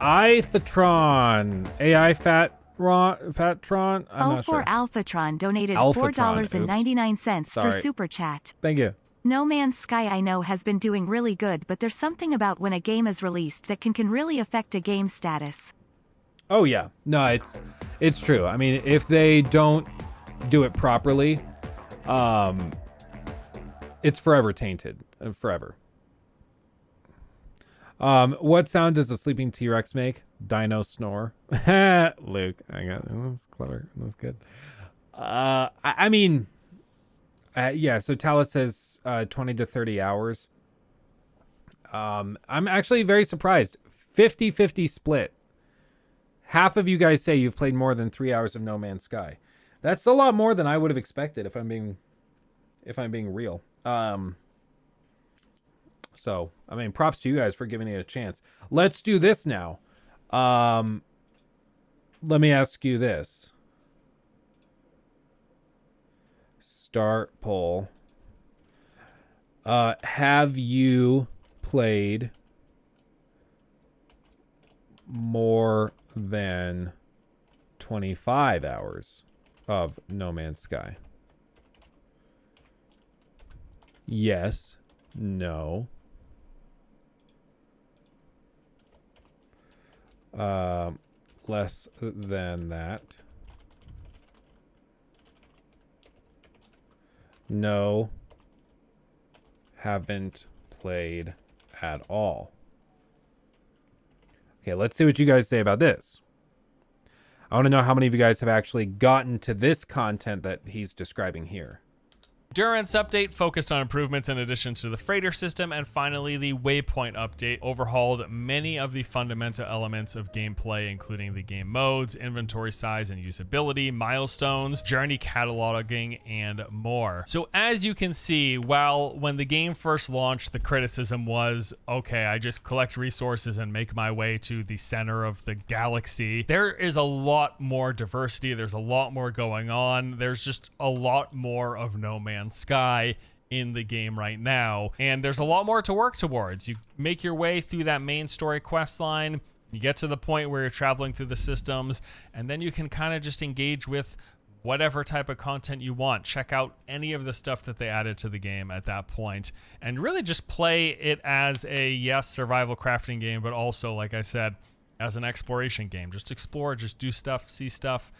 Ifatron, AI Fatron. I'm not sure. Alphatron donated Alphatron, $4.99 Sorry. for Super Chat. Thank you. No Man's Sky I know has been doing really good, but there's something about when a game is released that can really affect a game's status. Oh yeah, no, it's true. I mean, if they don't do it properly, it's forever tainted, forever. What sound does a sleeping T-Rex make? Dino snore. Luke, I got it. That's clever. That's good. I mean, yeah. So Talus says 20 to 30 hours. I'm actually very surprised. 50-50 split. Half of you guys say you've played more than 3 hours of No Man's Sky. That's a lot more than I would have expected if I'm being real. So, I mean, props to you guys for giving it a chance. Let's do this now. Let me ask you this. Start poll. Have you played more than 25 hours of No Man's Sky? Yes. No. Less than that. No. Haven't played at all. Okay, let's see what you guys say about this. I want to know how many of you guys have actually gotten to this content that he's describing here. Endurance update focused on improvements in addition to the freighter system, and finally the waypoint update overhauled many of the fundamental elements of gameplay, including the game modes, inventory size and usability, milestones, journey cataloging, and more. So as you can see, while when the game first launched, the criticism was, okay, I just collect resources and make my way to the center of the galaxy, there is a lot more diversity. There's a lot more going on. There's just a lot more of No Man's Sky in the game right now. And there's a lot more to work towards. You make your way through that main story quest line, you get to the point where you're traveling through the systems, and then you can kind of just engage with whatever type of content you want. Check out any of the stuff that they added to the game at that point, and really just play it as a, yes, survival crafting game, but also, like I said, as an exploration game. Just explore, just do stuff, see stuff,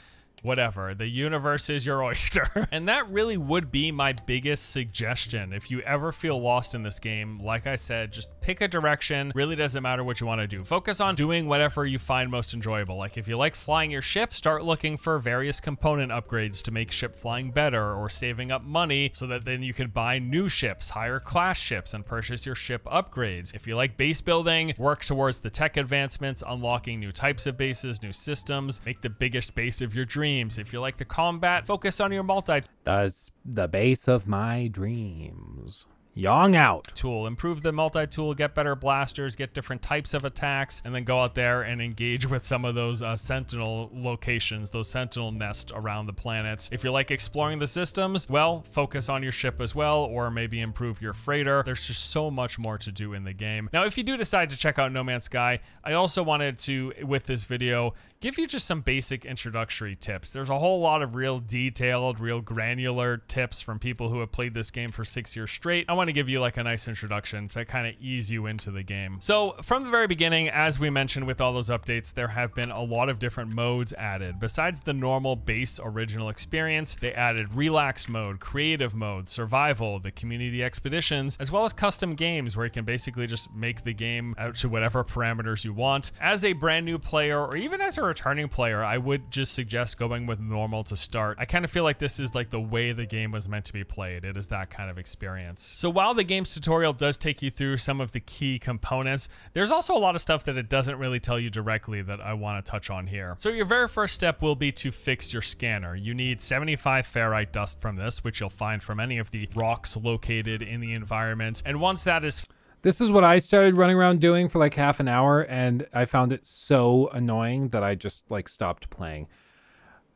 whatever. The universe is your oyster. And that really would be my biggest suggestion. If you ever feel lost in this game, like I said, just pick a direction. Really doesn't matter what you want to do. Focus on doing whatever you find most enjoyable. Like if you like flying your ship, start looking for various component upgrades to make ship flying better, or saving up money so that then you can buy new ships, higher class ships, and purchase your ship upgrades. If you like base building, work towards the tech advancements, unlocking new types of bases, new systems, make the biggest base of your dreams. If you like the combat, focus on your multi. That's the base of my dreams. Young out. Tool. Improve the multi-tool, get better blasters, get different types of attacks, and then go out there and engage with some of those sentinel locations, those sentinel nests around the planets. If you like exploring the systems, well, focus on your ship as well, or maybe improve your freighter. There's just so much more to do in the game. Now, if you do decide to check out No Man's Sky, I also wanted to, with this video, give you just some basic introductory tips. There's a whole lot of real detailed, real granular tips from people who have played this game for 6 years straight. I want to give you like a nice introduction to kind of ease you into the game. So from the very beginning, as we mentioned with all those updates, there have been a lot of different modes added. Besides the normal base original experience, they added relaxed mode, creative mode, survival, the community expeditions, as well as custom games where you can basically just make the game out to whatever parameters you want. As a brand new player, or even as a returning player, I would just suggest going with normal to start. I kind of feel like this is like the way the game was meant to be played. It is that kind of experience. So while the game's tutorial does take you through some of the key components, there's also a lot of stuff that it doesn't really tell you directly that I want to touch on here. So your very first step will be to fix your scanner. You need 75 ferrite dust from this, which you'll find from any of the rocks located in the environment. And once that is... This is what I started running around doing for like half an hour, and I found it so annoying that I just like stopped playing.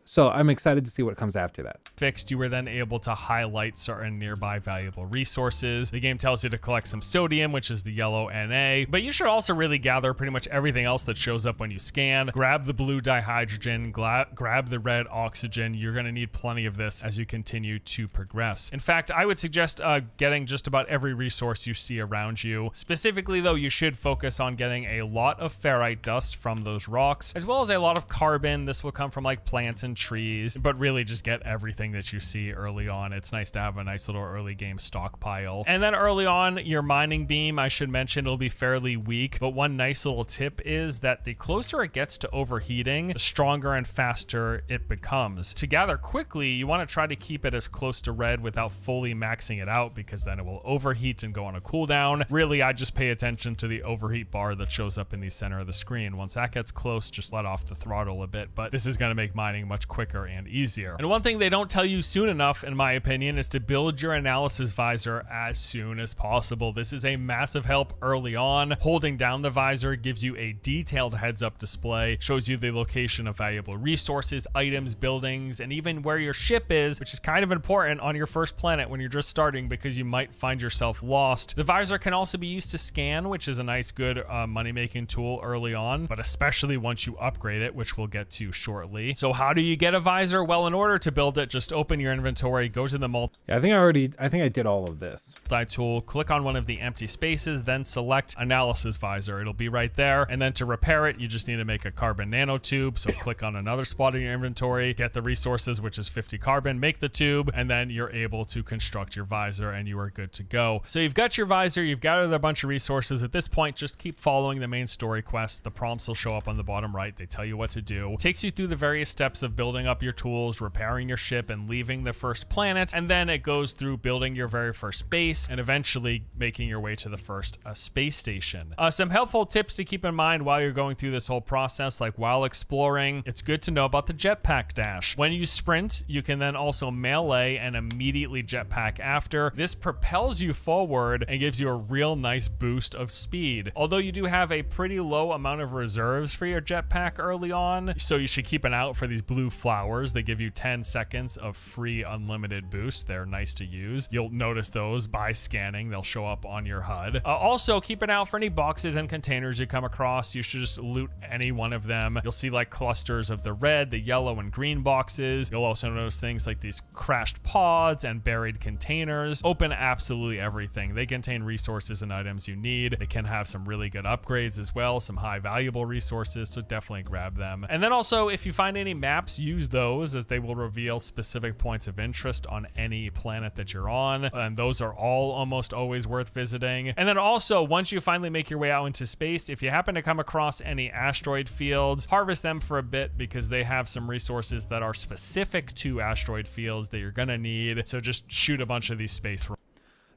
So I'm excited to see what comes after that. Fixed, you were then able to highlight certain nearby valuable resources. The game tells you to collect some sodium, which is the yellow Na, but you should also really gather pretty much everything else that shows up when you scan. Grab the blue dihydrogen, grab the red oxygen. You're going to need plenty of this as you continue to progress. In fact, I would suggest getting just about every resource you see around you. Specifically though, you should focus on getting a lot of ferrite dust from those rocks, as well as a lot of carbon. This will come from like plants and trees, but really just get everything that you see early on. It's nice to have a nice little early game stockpile. And then early on, your mining beam, I should mention, it'll be fairly weak, but one nice little tip is that the closer it gets to overheating, the stronger and faster it becomes. To gather quickly, you want to try to keep it as close to red without fully maxing it out, because then it will overheat and go on a cooldown. Really, I just pay attention to the overheat bar that shows up in the center of the screen. Once that gets close, just let off the throttle a bit, but this is going to make mining much quicker and easier. And one thing they don't tell you soon enough, in my opinion, is to build your analysis visor as soon as possible. This is a massive help early on. Holding down the visor gives you a detailed heads-up display, shows you the location of valuable resources, items, buildings, and even where your ship is, which is kind of important on your first planet when you're just starting, because you might find yourself lost. The visor can also be used to scan, which is a nice, good money-making tool early on, but especially once you upgrade it, which we'll get to shortly. So how do you get a visor? Well, in order to build it, just open your inventory, go to the I think I did all of this. Tool, click on one of the empty spaces, then select analysis visor. It'll be right there. And then to repair it, you just need to make a carbon nanotube. So click on another spot in your inventory, get the resources, which is 50 carbon, make the tube, and then you're able to construct your visor and you are good to go. So you've got your visor, you've gathered a bunch of resources. At this point, just keep following the main story quest. The prompts will show up on the bottom right. They tell you what to do. It takes you through the various steps of building up your tools, repairing your ship, and leaving the first planet. And then it goes through building your very first base and eventually making your way to the first space station. Some helpful tips to keep in mind while you're going through this whole process, like while exploring, it's good to know about the jetpack dash. When you sprint, you can then also melee and immediately jetpack after. This propels you forward and gives you a real nice boost of speed. Although you do have a pretty low amount of reserves for your jetpack early on, so you should keep an eye out for these blue flowers. They give you 10 seconds of free unlimited boost. They're nice to use. You'll notice those by scanning. They'll show up on your HUD. Also, keep an eye out for any boxes and containers you come across. You should just loot any one of them. You'll see like clusters of the red, the yellow, and green boxes. You'll also notice things like these crashed pods and buried containers. Open absolutely everything. They contain resources and items you need. They can have some really good upgrades as well, some high valuable resources, so definitely grab them. And then also, if you find any maps, use those, as they will reveal specific points of interest on any planet that you're on, and those are all almost always worth visiting. And then also, once you finally make your way out into space, if you happen to come across any asteroid fields, harvest them for a bit, because they have some resources that are specific to asteroid fields that you're gonna need. So just shoot a bunch of these space.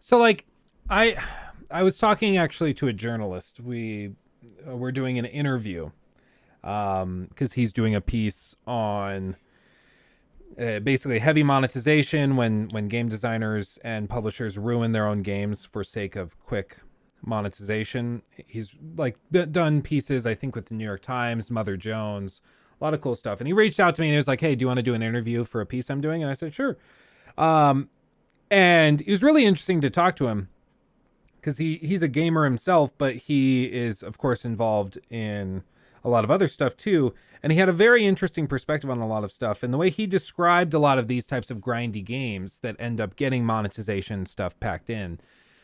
So like, I was talking actually to a journalist. We're doing an interview because he's doing a piece on basically heavy monetization when game designers and publishers ruin their own games for sake of quick monetization. He's like done pieces, I think, with the New York Times, Mother Jones, a lot of cool stuff. And he reached out to me and he was like, hey, do you want to do an interview for a piece I'm doing? And I said, sure. And it was really interesting to talk to him because he's a gamer himself, but he is, of course, involved in a lot of other stuff too. And he had a very interesting perspective on a lot of stuff. And the way he described a lot of these types of grindy games that end up getting monetization stuff packed in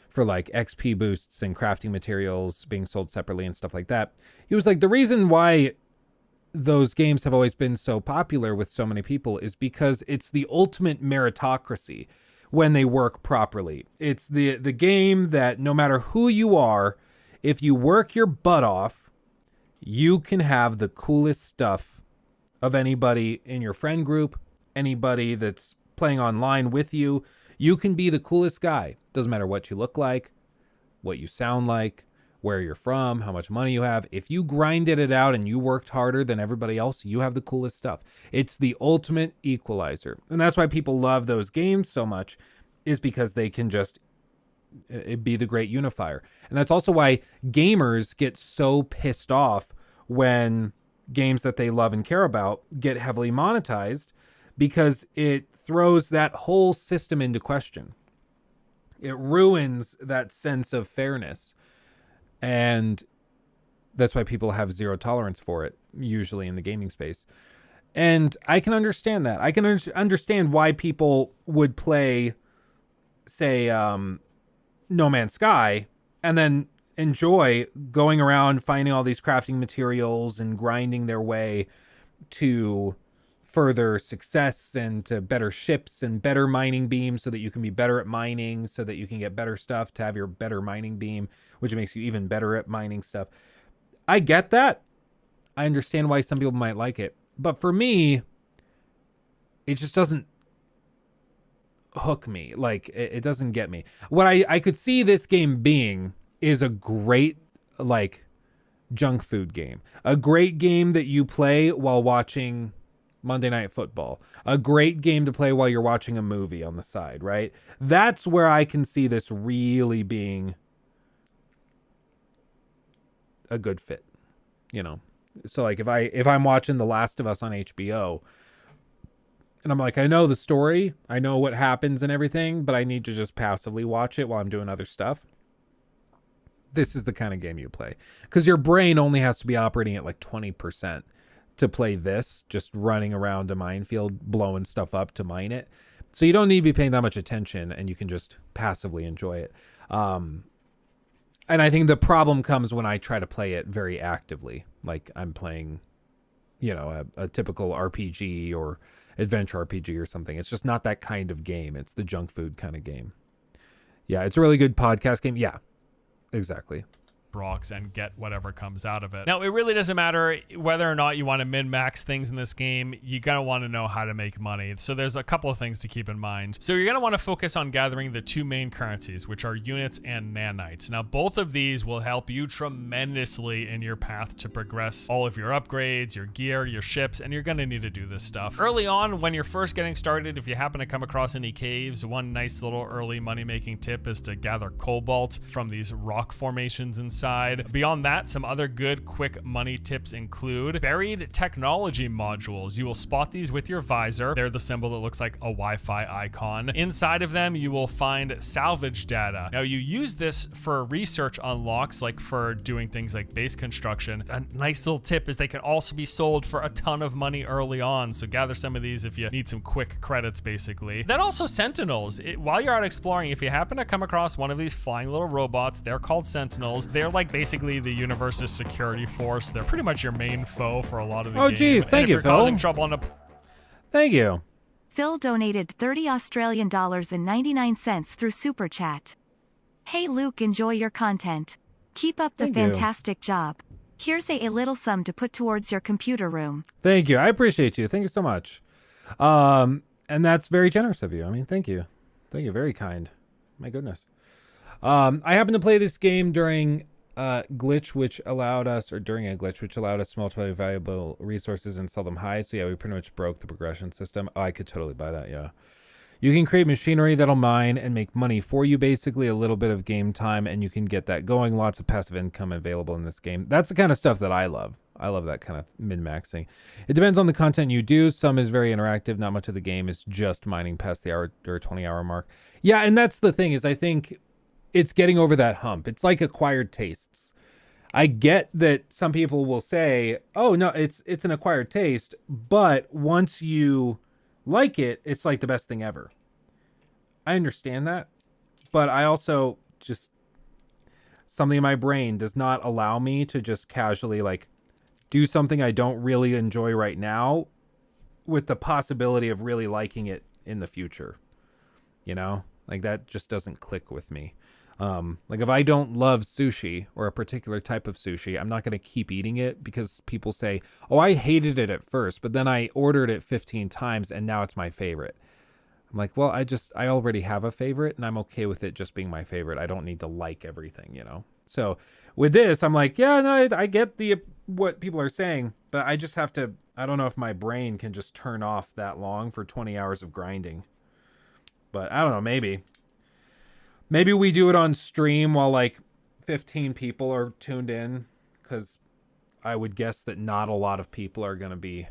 for like XP boosts and crafting materials being sold separately and stuff like that. He was like, the reason why those games have always been so popular with so many people is because it's the ultimate meritocracy when they work properly. It's the game that no matter who you are, if you work your butt off, you can have the coolest stuff of anybody in your friend group, anybody that's playing online with you. You can be the coolest guy. Doesn't matter what you look like, what you sound like, where you're from, how much money you have. If you grinded it out and you worked harder than everybody else, you have the coolest stuff. It's the ultimate equalizer. And that's why people love those games so much, is because they can just be the great unifier. And that's also why gamers get so pissed off when games that they love and care about get heavily monetized, because it throws that whole system into question. It ruins that sense of fairness. And that's why people have zero tolerance for it, usually in the gaming space. And I can understand that. I can understand why people would play, say, No Man's Sky, and then enjoy going around finding all these crafting materials and grinding their way to further success and to better ships and better mining beams so that you can be better at mining, so that you can get better stuff to have your better mining beam, which makes you even better at mining stuff. I get that. I understand why some people might like it. But for me, it just doesn't hook me. Like, it doesn't get me. What I could see this game being is a great, like, junk food game. A great game that you play while watching Monday Night Football. A great game to play while you're watching a movie on the side, right? That's where I can see this really being a good fit, you know? So like if I'm watching The Last of Us on HBO and I'm like, I know the story, I know what happens and everything, but I need to just passively watch it while I'm doing other stuff. This is the kind of game you play, because your brain only has to be operating at like 20% to play this, just running around a minefield, blowing stuff up to mine it. So you don't need to be paying that much attention, and you can just passively enjoy it. And I think the problem comes when I try to play it very actively, like I'm playing, you know, a typical RPG or adventure RPG or something. It's just not that kind of game. It's the junk food kind of game. Yeah, it's a really good podcast game. Yeah, exactly. Rocks and get whatever comes out of it. Now, it really doesn't matter whether or not you want to min-max things in this game. You're going to want to know how to make money. So there's a couple of things to keep in mind. So you're going to want to focus on gathering the two main currencies, which are units and nanites. Now, both of these will help you tremendously in your path to progress all of your upgrades, your gear, your ships, and you're going to need to do this stuff. Early on, when you're first getting started, if you happen to come across any caves, one nice little early money-making tip is to gather cobalt from these rock formations and side. Beyond that, some other good quick money tips include buried technology modules. You will spot these with your visor. They're the symbol that looks like a Wi-Fi icon. Inside of them, you will find salvage data. Now, you use this for research unlocks, like for doing things like base construction. A nice little tip is they can also be sold for a ton of money early on, so gather some of these if you need some quick credits, basically. Then also sentinels. While you're out exploring, if you happen to come across one of these flying little robots, they're called sentinels. They're like basically the universe's security force. They're pretty much your main foe for a lot of the game. Oh geez, thank you, Phil. Phil. Trouble on a... Thank you. Phil donated $30.99 through Super Chat. Hey Luke, enjoy your content. Keep up the Thank you. fantastic job. Here's a little sum to put towards your computer room. Thank you. I appreciate you. Thank you so much. And that's very generous of you. I mean, thank you. Thank you. Very kind. My goodness. I happened to play this game during glitch, which allowed us, or during a glitch, which allowed us to multiply valuable resources and sell them high. So yeah, we pretty much broke the progression system. Oh, I could totally buy that. Yeah. You can create machinery that'll mine and make money for you, basically a little bit of game time, and you can get that going. Lots of passive income available in this game. That's the kind of stuff that I love. I love that kind of min-maxing. It depends on the content you do. Some is very interactive. Not much of the game is just mining past the hour or 20-hour mark. Yeah, and that's the thing is I think it's getting over that hump. It's like acquired tastes. I get that some people will say, oh, no, it's an acquired taste, but once you like it, it's like the best thing ever. I understand that, but I also just, something in my brain does not allow me to just casually like do something I don't really enjoy right now with the possibility of really liking it in the future. You know, like that just doesn't click with me. Like if I don't love sushi or a particular type of sushi, I'm not going to keep eating it because people say, oh, I hated it at first, but then I ordered it 15 times and now it's my favorite. I'm like, well, I already have a favorite and I'm okay with it just being my favorite. I don't need to like everything, you know? So with this, I'm like, yeah, no, I get what people are saying, but I just have to, I don't know if my brain can just turn off that long for 20 hours of grinding, but I don't know, maybe we do it on stream while like 15 people are tuned in, because I would guess that not a lot of people are going to be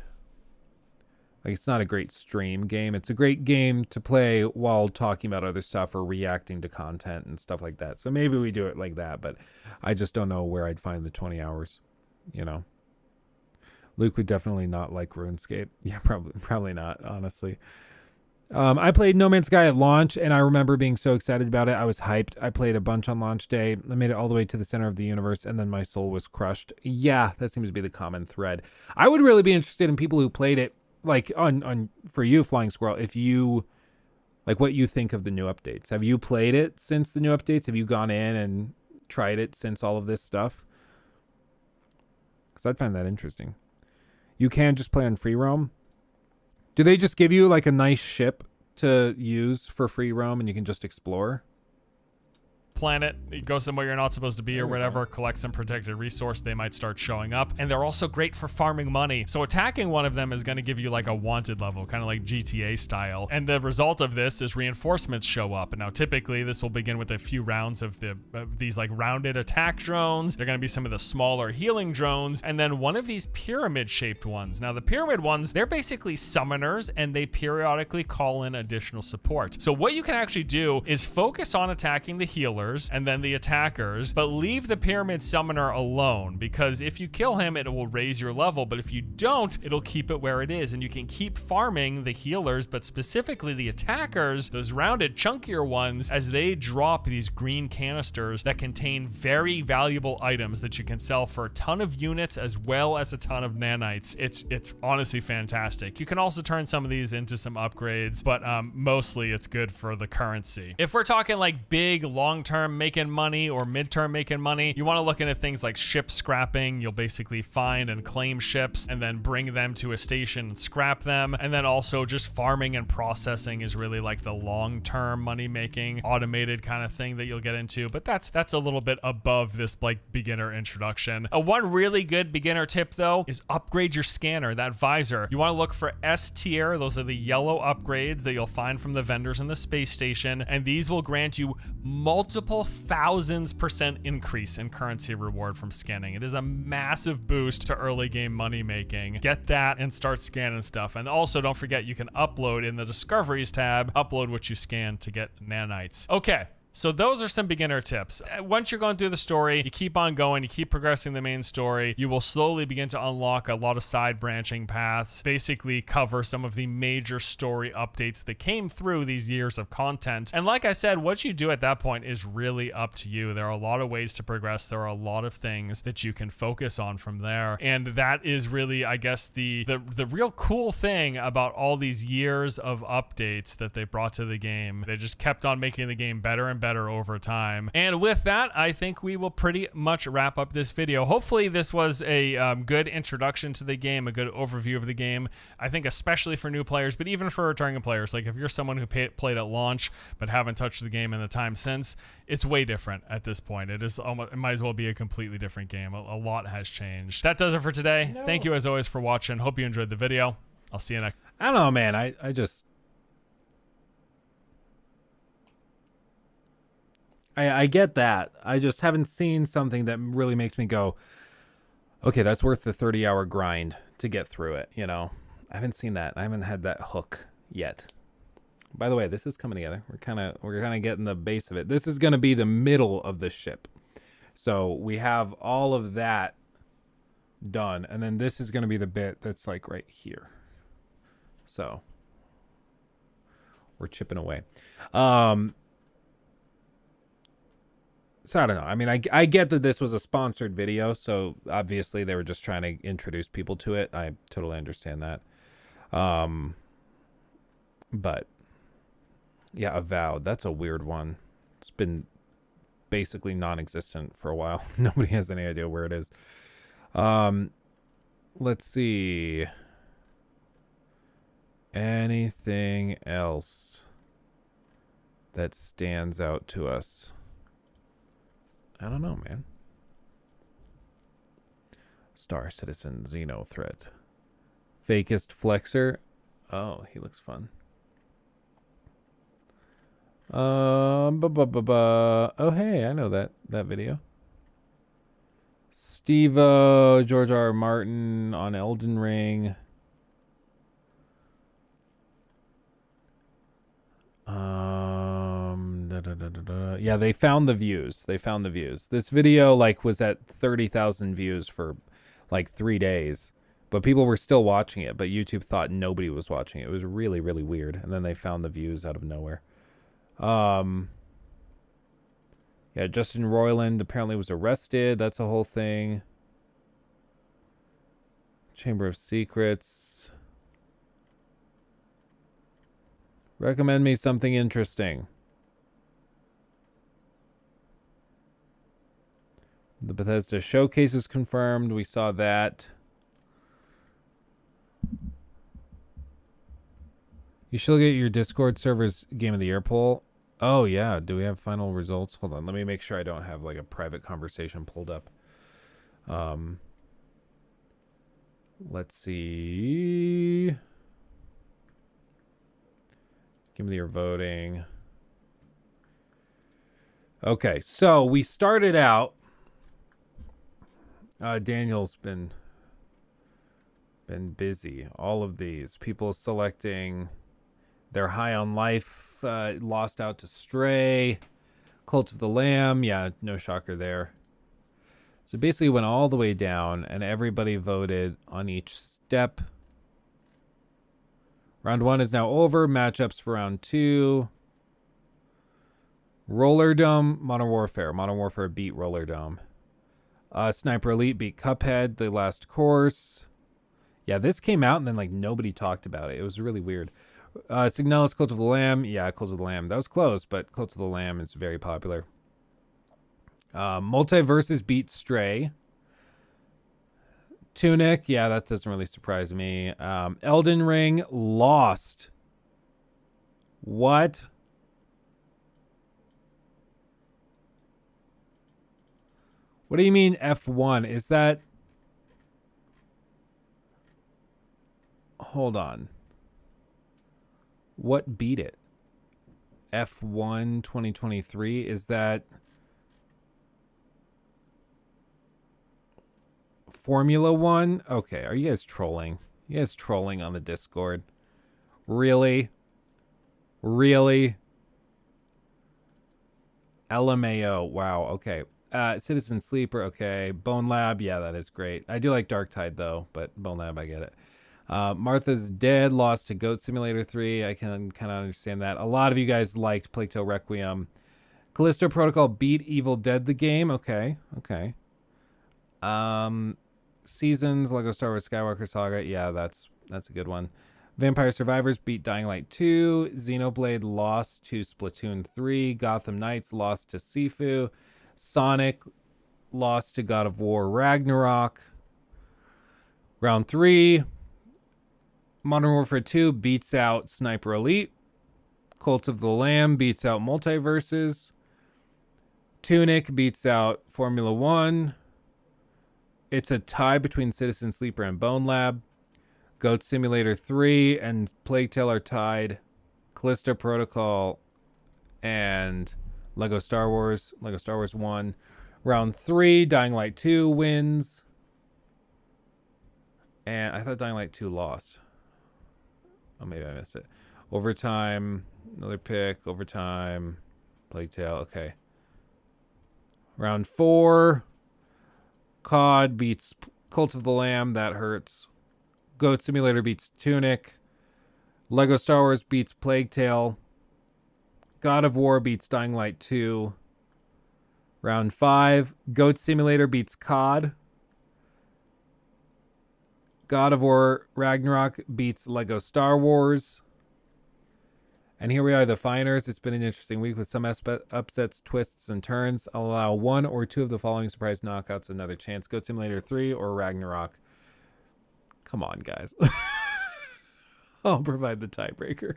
like, it's not a great stream game. It's a great game to play while talking about other stuff or reacting to content and stuff like that. So maybe we do it like that, but I just don't know where I'd find the 20 hours, you know. Luke would definitely not like RuneScape. Yeah, probably not, honestly. I played No Man's Sky at launch, and I remember being so excited about it. I was hyped. I played a bunch on launch day. I made it all the way to the center of the universe, and then my soul was crushed. Yeah, that seems to be the common thread. I would really be interested in people who played it, like on for you, Flying Squirrel, if you, like what you think of the new updates. Have you played it since the new updates? Have you gone in and tried it since all of this stuff? Because I'd find that interesting. You can just play on free roam. Do they just give you like a nice ship to use for free roam and you can just explore? Planet, you go somewhere you're not supposed to be or whatever, collect some protected resource, they might start showing up, and they're also great for farming money. So attacking one of them is going to give you like a wanted level, kind of like GTA style, and the result of this is reinforcements show up. And now typically this will begin with a few rounds of these like rounded attack drones. They're going to be some of the smaller healing drones, and then one of these pyramid shaped ones. Now the pyramid ones, they're basically summoners, and they periodically call in additional support. So what you can actually do is focus on attacking the healers and then the attackers, but leave the pyramid summoner alone, because if you kill him, it will raise your level, but if you don't, it'll keep it where it is, and you can keep farming the healers, but specifically the attackers, those rounded chunkier ones, as they drop these green canisters that contain very valuable items that you can sell for a ton of units as well as a ton of nanites. It's honestly fantastic. You can also turn some of these into some upgrades, but mostly it's good for the currency. If we're talking like big long-term making money or mid-term making money, you want to look into things like ship scrapping. You'll basically find and claim ships and then bring them to a station and scrap them. And then also just farming and processing is really like the long-term money-making automated kind of thing that you'll get into. But that's a little bit above this like beginner introduction. One really good beginner tip though is upgrade your scanner, that visor. You want to look for S tier. Those are the yellow upgrades that you'll find from the vendors in the space station, and these will grant you multiple multiple thousands % increase in currency reward from scanning. It is a massive boost to early game money making. Get that and start scanning stuff. And also don't forget you can upload in the Discoveries tab, upload what you scan to get nanites. Okay. So those are some beginner tips. Once you're going through the story, you keep on going, you keep progressing the main story, you will slowly begin to unlock a lot of side branching paths, basically cover some of the major story updates that came through these years of content. And like I said, what you do at that point is really up to you. There are a lot of ways to progress. There are a lot of things that you can focus on from there. And that is really, I guess, the real cool thing about all these years of updates that they brought to the game. They just kept on making the game better and better over time. And with that, I think we will pretty much wrap up this video. Hopefully this was a good introduction to the game, a good overview of the game. I think especially for new players, but even for returning players, like if you're someone who played at launch but haven't touched the game in the time since, it's way different at this point. It might as well be a completely different game. A lot has changed. That does it for today. Thank you as always for watching. Hope you enjoyed the video. I'll see you next. I don't know, man. I get that. I just haven't seen something that really makes me go, okay, that's worth the 30-hour grind to get through it, you know? I haven't seen that. I haven't had that hook yet. By the way, this is coming together. We're kind of getting the base of it. This is going to be the middle of the ship. So we have all of that done, and then this is going to be the bit that's like right here. So we're chipping away. So I don't know. I mean, I get that this was a sponsored video, so obviously they were just trying to introduce people to it. I totally understand that. But yeah, Avowed, that's a weird one. It's been basically non-existent for a while. Nobody has any idea where it is. Let's see. Anything else that stands out to us? I don't know, man. Star Citizen, Xeno Threat. Fakest Flexer. Oh, he looks fun. Oh, hey, I know that video. Steve-O, George R. Martin on Elden Ring. Yeah, they found the views. This video was at 30,000 views for 3 days, but people were still watching it, but YouTube thought nobody was watching it. It was really, really weird. And then they found the views out of nowhere. Yeah, Justin Roiland apparently was arrested. That's a whole thing. Chamber of Secrets. Recommend me something interesting. The Bethesda showcase is confirmed. We saw that. You should get your Discord server's Game of the Year poll. Oh, yeah. Do we have final results? Hold on. Let me make sure I don't have a private conversation pulled up. Let's see. Game of the Year voting. Okay, so we started out. Daniel's been busy. All of these people selecting their High on Life, Lost Out to Stray, Cult of the Lamb. Yeah, no shocker there. So basically went all the way down, and everybody voted on each step. Round 1 is now over. Matchups for round 2. Roller Dome, Modern Warfare. Modern Warfare beat Roller Dome. Sniper Elite beat Cuphead, the last course. Yeah, this came out and then nobody talked about it. It was really weird. Signalis, Cult of the Lamb. Yeah, Cult of the Lamb. That was close, but Cult of the Lamb is very popular. Multiverses beat Stray. Tunic. Yeah, that doesn't really surprise me. Elden Ring lost. What? What do you mean F1? Is that... Hold on. What beat it? F1 2023? Is that Formula One? Okay, are you guys trolling? You guys trolling on the Discord? Really? Really? LMAO. Wow, okay. Citizen Sleeper, okay. Bone Lab, yeah, that is great. I do like Dark Tide, though, but Bone Lab, I get it. Martha's Dead lost to Goat Simulator 3. I can kind of understand that. A lot of you guys liked Plague Tale Requiem. Callisto Protocol beat Evil Dead the game. Okay, okay. Seasons, Lego Star Wars Skywalker Saga. Yeah, that's a good one. Vampire Survivors beat Dying Light 2. Xenoblade lost to Splatoon 3. Gotham Knights lost to Sifu. Sonic lost to God of War Ragnarok. Round 3. Modern Warfare 2 beats out Sniper Elite. Cult of the Lamb beats out Multiverses. Tunic beats out Formula 1. It's a tie between Citizen Sleeper and Bone Lab. Goat Simulator 3 and Plague Tale are tied. Callisto Protocol and Lego Star Wars 1. Round 3, Dying Light 2 wins. And I thought Dying Light 2 lost. Oh, maybe I missed it. Overtime, another pick. Overtime, Plague Tale. Okay. Round 4, COD beats Cult of the Lamb. That hurts. Goat Simulator beats Tunic. Lego Star Wars beats Plague Tale. God of War beats Dying Light 2. Round 5, Goat Simulator beats COD. God of War Ragnarok beats Lego Star Wars. And here we are, the finals. It's been an interesting week with some upsets, twists, and turns. I'll allow 1 or 2 of the following surprise knockouts another chance. Goat Simulator 3 or Ragnarok. Come on, guys. I'll provide the tiebreaker.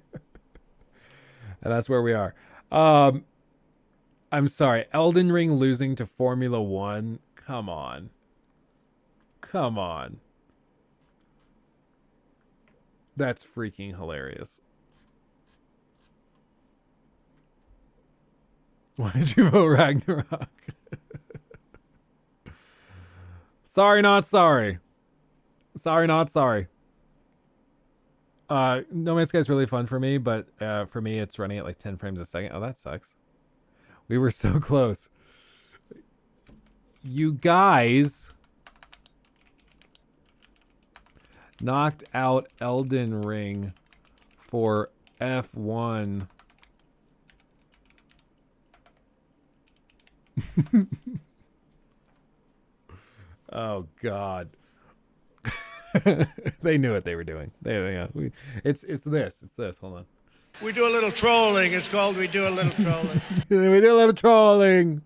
And that's where we are. I'm sorry. Elden Ring losing to Formula 1. Come on. Come on. That's freaking hilarious. Why did you vote Ragnarok? Sorry, not sorry. Sorry, not sorry. No Man's Sky is really fun for me, but for me, it's running at like 10 frames a second. Oh, that sucks. We were so close. You guys knocked out Elden Ring for F1. Oh God. They knew what they were doing. It's this. Hold on. We do a little trolling. It's called We Do a Little Trolling. We do a little trolling.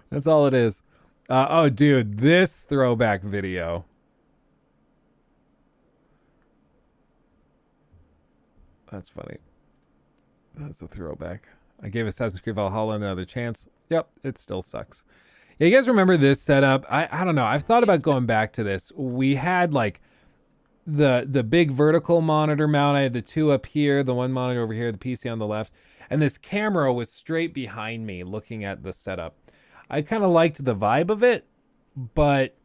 That's all it is. Oh, dude, this throwback video. That's funny. That's a throwback. I gave Assassin's Creed Valhalla another chance. Yep, it still sucks. Yeah, you guys remember this setup? I don't know. I've thought about going back to this. We had like the big vertical monitor mount. I had the 2 up here, the 1 monitor over here, the PC on the left, and this camera was straight behind me looking at the setup. I kind of liked the vibe of it, but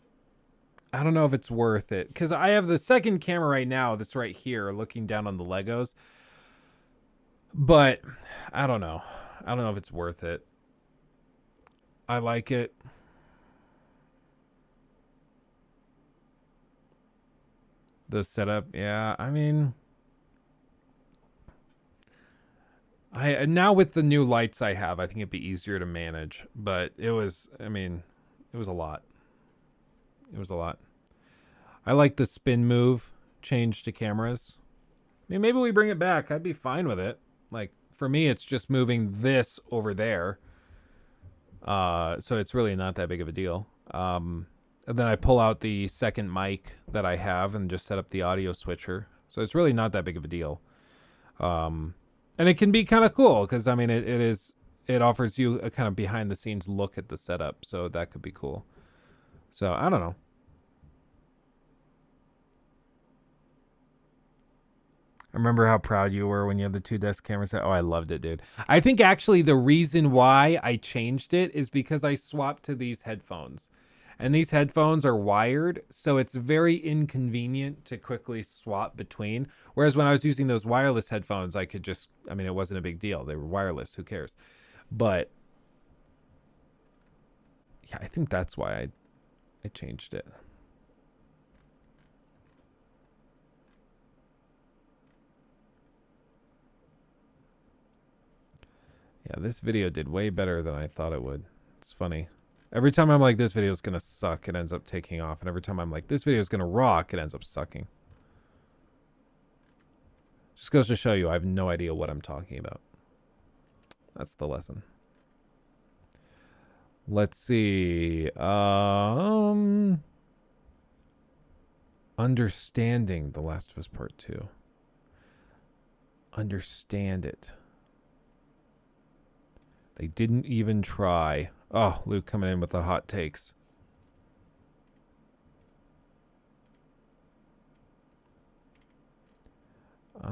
I don't know if it's worth it because I have the second camera right now that's right here looking down on the Legos, but I don't know. I don't know if it's worth it. I like it. The setup, yeah. I mean, now with the new lights I have, I think it'd be easier to manage. But it was, I mean, it was a lot. It was a lot. I like the spin move change to cameras. I mean, maybe we bring it back. I'd be fine with it. Like, for me, it's just moving this over there. So it's really not that big of a deal. And then I pull out the second mic that I have and just set up the audio switcher. So it's really not that big of a deal. And it can be kind of cool because, I mean, it offers you a kind of behind the scenes look at the setup. So that could be cool. So I don't know. I remember how proud you were when you had the 2 desk cameras. Oh, I loved it, dude. I think actually the reason why I changed it is because I swapped to these headphones. And these headphones are wired, so it's very inconvenient to quickly swap between. Whereas when I was using those wireless headphones, I could just, I mean, it wasn't a big deal. They were wireless, who cares? But yeah, I think that's why I changed it. Yeah, this video did way better than I thought it would. It's funny. Every time I'm like, this video is going to suck, it ends up taking off. And every time I'm like, this video is going to rock, it ends up sucking. Just goes to show you I have no idea what I'm talking about. That's the lesson. Let's see. Understanding The Last of Us Part 2. Understand it. They didn't even try. Oh, Luke coming in with the hot takes. I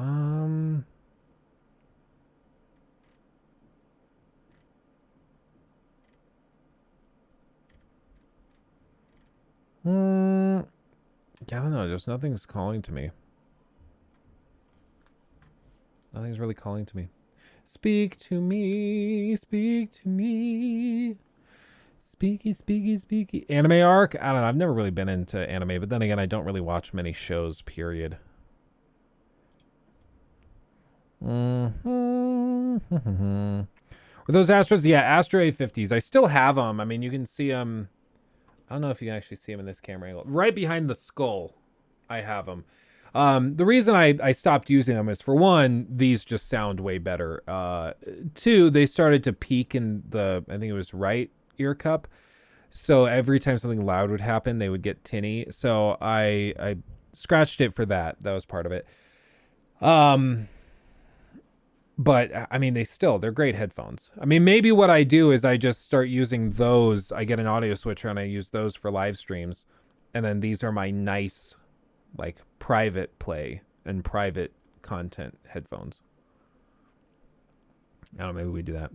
don't know. Just nothing's calling to me. Nothing's really calling to me. Speak to me. Speak to me. Speaky, speaky, speaky. Anime arc? I don't know. I've never really been into anime, but then again, I don't really watch many shows, period. Were those Astros? Yeah, Astro A50s. I still have them. I mean, you can see them. I don't know if you can actually see them in this camera angle. Right behind the skull, I have them. The reason I stopped using them is, for one, these just sound way better. Two, they started to peak in the, I think it was right ear cup. So every time something loud would happen, they would get tinny. So I scratched it for that. That was part of it. But I mean, they're great headphones. I mean, maybe what I do is I just start using those. I get an audio switcher and I use those for live streams. And then these are my nice, like, private play and private content headphones. I don't know, maybe we do that.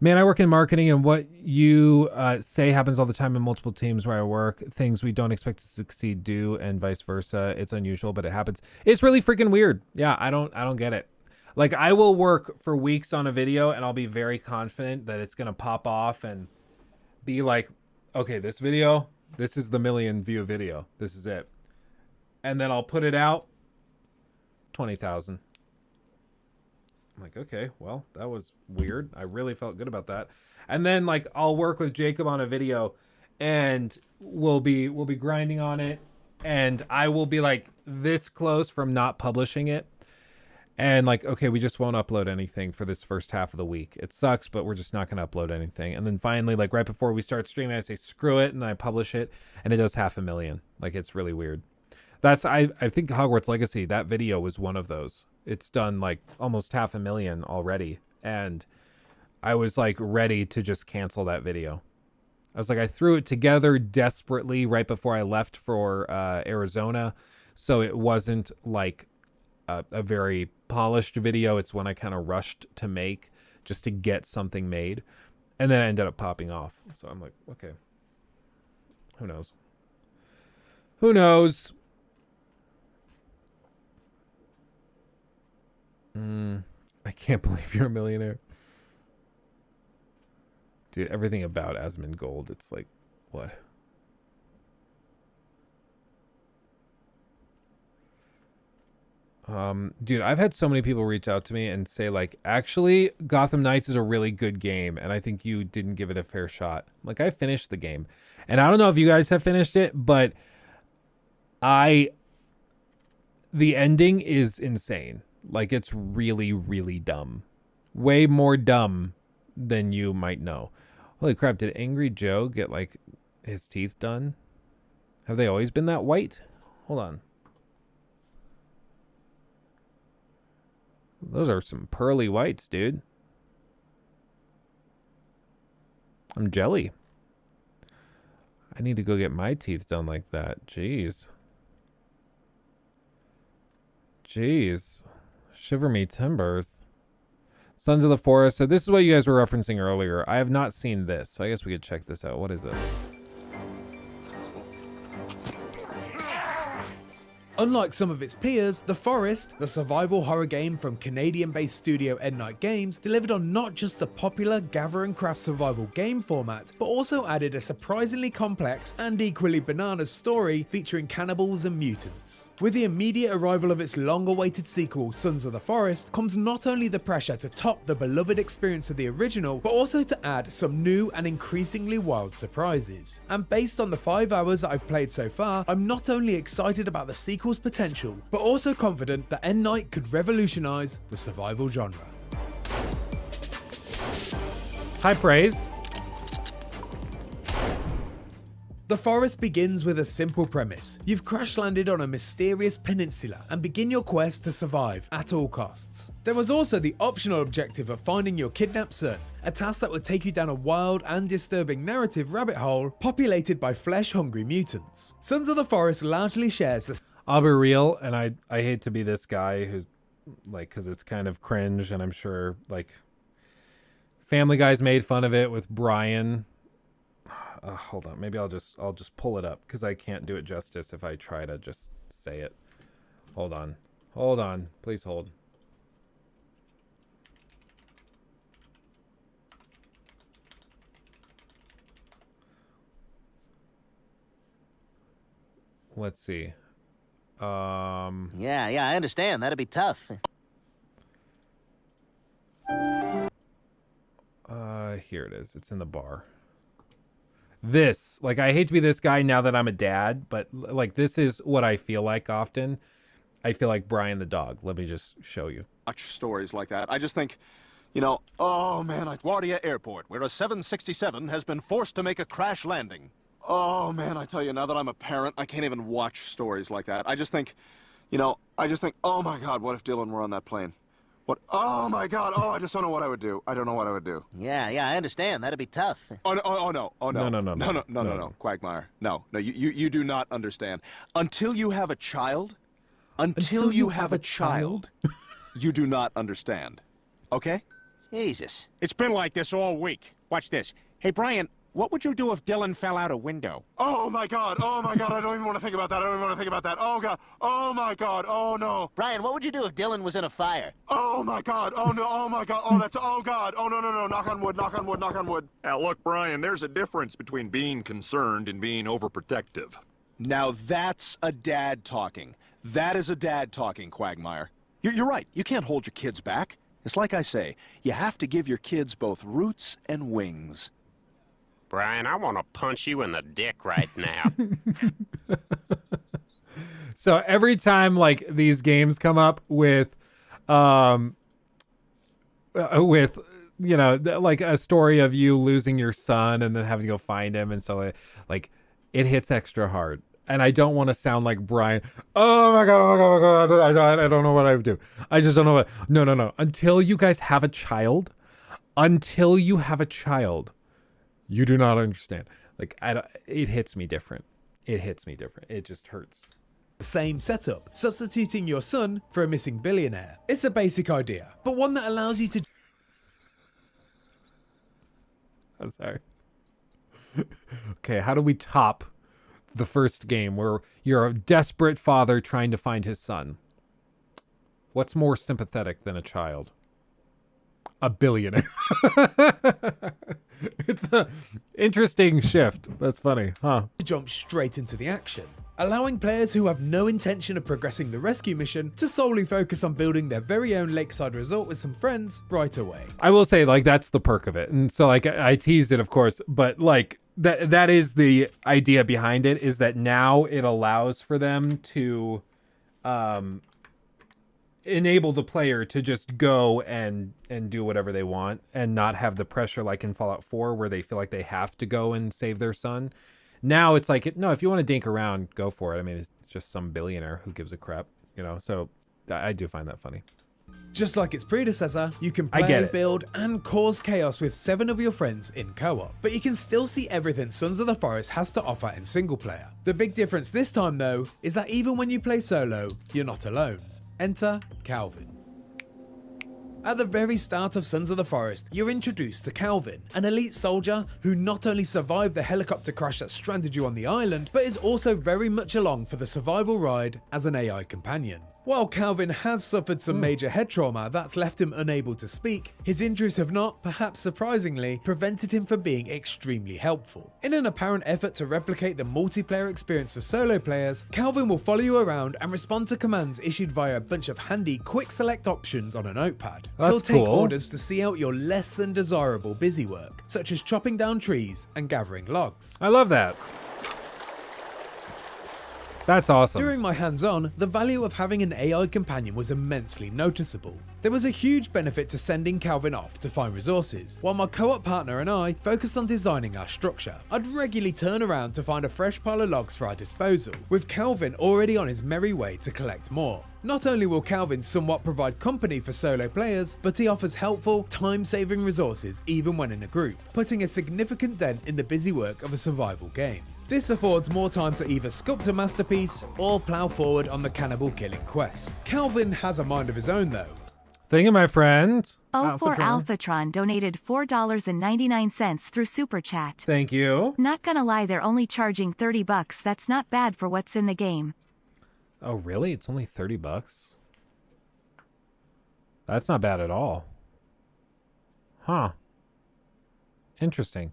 Man, I work in marketing, and what you say happens all the time in multiple teams where I work. Things we don't expect to succeed do, and vice versa. It's unusual, but it happens. It's really freaking weird. Yeah, I don't get it. Like, I will work for weeks on a video, and I'll be very confident that it's gonna pop off and be like, okay, this video, this is the 1 million view video. This is it. And then I'll put it out, 20,000. I'm like, okay, well, that was weird. I really felt good about that. And then, like, I'll work with Jacob on a video, and we'll be grinding on it, and I will be like this close from not publishing it. And like, okay, we just won't upload anything for this first half of the week. It sucks, but we're just not going to upload anything. And then finally, like right before we start streaming, I say, screw it. And I publish it, and it does 500,000. Like, it's really weird. That's, I think Hogwarts Legacy, that video was one of those. It's done like almost 500,000 already. And I was like ready to just cancel that video. I was like, I threw it together desperately right before I left for Arizona. So it wasn't like a very polished video. It's one I kind of rushed to make just to get something made. And then I ended up popping off. So I'm like, okay. Who knows? Who knows? I can't believe you're a millionaire. Dude, everything about Asmongold, it's like, what? Dude, I've had so many people reach out to me and say, like, actually, Gotham Knights is a really good game, and I think you didn't give it a fair shot. Like, I finished the game. And I don't know if you guys have finished it, but the ending is insane. Like, it's really, really dumb. Way more dumb than you might know. Holy crap, did Angry Joe get, like, his teeth done? Have they always been that white? Hold on. Those are some pearly whites, dude. I'm jelly. I need to go get my teeth done like that. Jeez. Jeez. Shiver me timbers. Sons of the Forest. So this is what you guys were referencing earlier. I have not seen this, so I guess we could check this out. What is this? Unlike some of its peers, The Forest, the survival horror game from Canadian-based studio Night Games, delivered on not just the popular gather and craft survival game format, but also added a surprisingly complex and equally bananas story featuring cannibals and mutants. With the immediate arrival of its long-awaited sequel, Sons of the Forest, comes not only the pressure to top the beloved experience of the original, but also to add some new and increasingly wild surprises. And based on the 5 hours that I've played so far, I'm not only excited about the sequel's potential, but also confident that Night could revolutionize the survival genre. High praise. The Forest begins with a simple premise. You've crash-landed on a mysterious peninsula and begin your quest to survive at all costs. There was also the optional objective of finding your kidnapped son, a task that would take you down a wild and disturbing narrative rabbit hole populated by flesh-hungry mutants. Sons of the Forest largely shares the... I'll be real, and I hate to be this guy who's like, because it's kind of cringe, and I'm sure like Family Guy's made fun of it with Brian. Hold on, maybe I'll just pull it up because I can't do it justice if I try to just say it. Hold on, please hold. Let's see. Yeah, I understand. That'd be tough. Here it is. It's in the bar. This, like, I hate to be this guy now that I'm a dad, but like, this is what I feel like often. I feel like Brian the dog. Let me just show you. Watch stories like that. I just think, you know, oh man, LaGuardia Airport, where a 767 has been forced to make a crash landing. Oh man, I tell you, now that I'm a parent, I can't even watch stories like that. I just think, you know, oh my God, what if Dylan were on that plane? What? Oh my God! Oh, I just don't know what I would do. I don't know what I would do. Yeah, I understand. That'd be tough. Oh no, Quagmire. No, you do not understand. Until you have a child, you do not understand. Okay? Jesus. It's been like this all week. Watch this. Hey, Brian, what would you do if Dylan fell out a window? Oh my God! I don't even want to think about that. Oh God! Oh my God! Oh no! Brian, what would you do if Dylan was in a fire? Oh my God! Oh no! Oh my God! Oh God! Oh no! Knock on wood! Now look, Brian, there's a difference between being concerned and being overprotective. Now that's a dad talking. That is a dad talking, Quagmire. You're right. You can't hold your kids back. It's like I say, you have to give your kids both roots and wings. Brian, I want to punch you in the dick right now. So every time like these games come up with you know, like a story of you losing your son and then having to go find him, and so like it hits extra hard. And I don't want to sound like Brian. Oh my God, I don't know what I would do. I just don't know what. No. Until you guys have a child, you do not understand. Like, it hits me different. It just hurts. Same setup, substituting your son for a missing billionaire. It's a basic idea, but one that allows you to... I'm sorry. Okay, how do we top the first game where you're a desperate father trying to find his son? What's more sympathetic than a child? A billionaire. It's a interesting shift. That's funny, huh? Jump straight into the action, allowing players who have no intention of progressing the rescue mission to solely focus on building their very own lakeside resort with some friends right away. I will say, like, that's the perk of it. And so, like, I teased it, of course, but like that is the idea behind it, is that now it allows for them to enable the player to just go and do whatever they want and not have the pressure like in Fallout 4 where they feel like they have to go and save their son. Now it's like, no, if you want to dink around, go for it. I mean, it's just some billionaire who gives a crap, you know? So I do find that funny. Just like its predecessor, you can play, build, and cause chaos with 7 of your friends in co-op, but you can still see everything Sons of the Forest has to offer in single player. The big difference this time though, is that even when you play solo, you're not alone. Enter Calvin. At the very start of Sons of the Forest, you're introduced to Calvin, an elite soldier who not only survived the helicopter crash that stranded you on the island, but is also very much along for the survival ride as an AI companion. While Calvin has suffered some major head trauma that's left him unable to speak, his injuries have not, perhaps surprisingly, prevented him from being extremely helpful. In an apparent effort to replicate the multiplayer experience for solo players, Calvin will follow you around and respond to commands issued via a bunch of handy quick select options on a notepad. He'll take orders to see out your less than desirable busy work, such as chopping down trees and gathering logs. I love that. That's awesome. During my hands-on, the value of having an AI companion was immensely noticeable. There was a huge benefit to sending Calvin off to find resources, while my co-op partner and I focused on designing our structure. I'd regularly turn around to find a fresh pile of logs for our disposal, with Calvin already on his merry way to collect more. Not only will Calvin somewhat provide company for solo players, but he offers helpful, time-saving resources even when in a group, putting a significant dent in the busy work of a survival game. This affords more time to either sculpt a masterpiece or plow forward on the cannibal killing quest. Calvin has a mind of his own though. Thank you, my friend. O4 Alphatron donated $4.99 through Super Chat. Thank you. Not gonna lie, they're only charging $30. That's not bad for what's in the game. Oh, really? It's only $30? That's not bad at all. Huh. Interesting.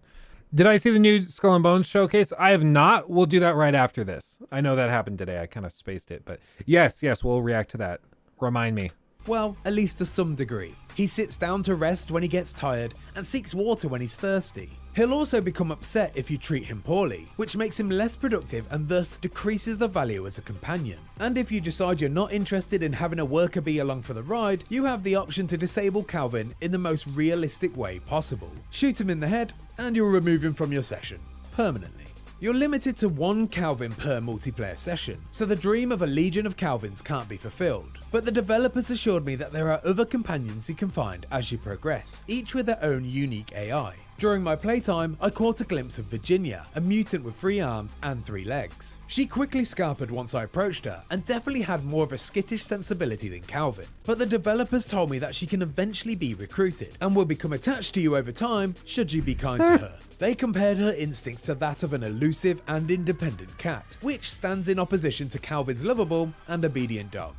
Did I see the new Skull and Bones showcase? I have not. We'll do that right after this. I know that happened today. I kind of spaced it, but yes, we'll react to that. Remind me. Well, at least to some degree. He sits down to rest when he gets tired and seeks water when he's thirsty. He'll also become upset if you treat him poorly, which makes him less productive and thus decreases the value as a companion. And if you decide you're not interested in having a worker bee along for the ride, you have the option to disable Calvin in the most realistic way possible. Shoot him in the head and you'll remove him from your session, permanently. You're limited to one Calvin per multiplayer session, so the dream of a legion of Calvins can't be fulfilled. But the developers assured me that there are other companions you can find as you progress, each with their own unique AI. During my playtime, I caught a glimpse of Virginia, a mutant with 3 arms and 3 legs. She quickly scampered once I approached her, and definitely had more of a skittish sensibility than Calvin. But the developers told me that she can eventually be recruited, and will become attached to you over time should you be kind to her. They compared her instincts to that of an elusive and independent cat, which stands in opposition to Calvin's lovable and obedient dog.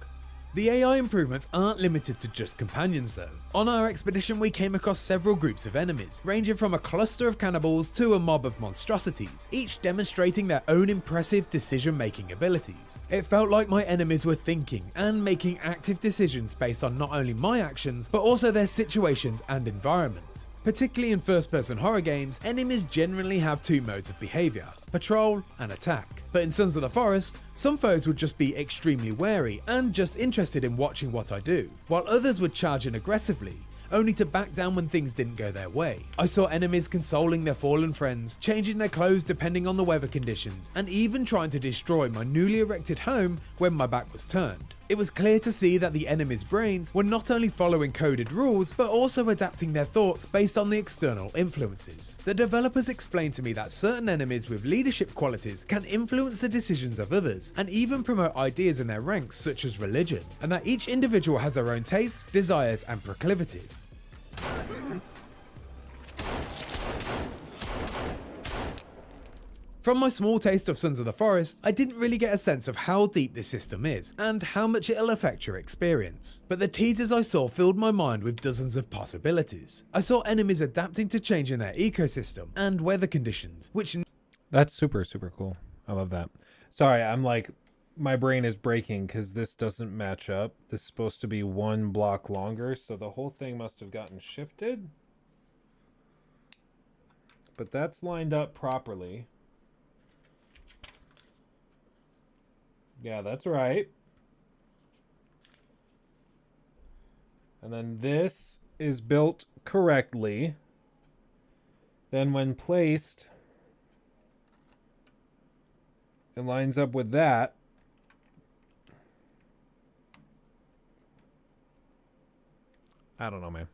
The AI improvements aren't limited to just companions though. On our expedition we came across several groups of enemies, ranging from a cluster of cannibals to a mob of monstrosities, each demonstrating their own impressive decision-making abilities. It felt like my enemies were thinking and making active decisions based on not only my actions, but also their situations and environment. Particularly in first-person horror games, enemies generally have 2 modes of behaviour, patrol and attack. But in Sons of the Forest, some foes would just be extremely wary and just interested in watching what I do, while others would charge in aggressively, only to back down when things didn't go their way. I saw enemies consoling their fallen friends, changing their clothes depending on the weather conditions, and even trying to destroy my newly erected home when my back was turned. It was clear to see that the enemy's brains were not only following coded rules, but also adapting their thoughts based on the external influences. The developers explained to me that certain enemies with leadership qualities can influence the decisions of others, and even promote ideas in their ranks such as religion, and that each individual has their own tastes, desires, and proclivities. From my small taste of Sons of the Forest, I didn't really get a sense of how deep this system is, and how much it'll affect your experience. But the teasers I saw filled my mind with dozens of possibilities. I saw enemies adapting to changing their ecosystem and weather conditions, which... That's super, super cool. I love that. Sorry, I'm like, my brain is breaking because this doesn't match up. This is supposed to be 1 block longer, so the whole thing must have gotten shifted. But that's lined up properly. Yeah, that's right. And then this is built correctly. Then when placed, it lines up with that. I don't know, man.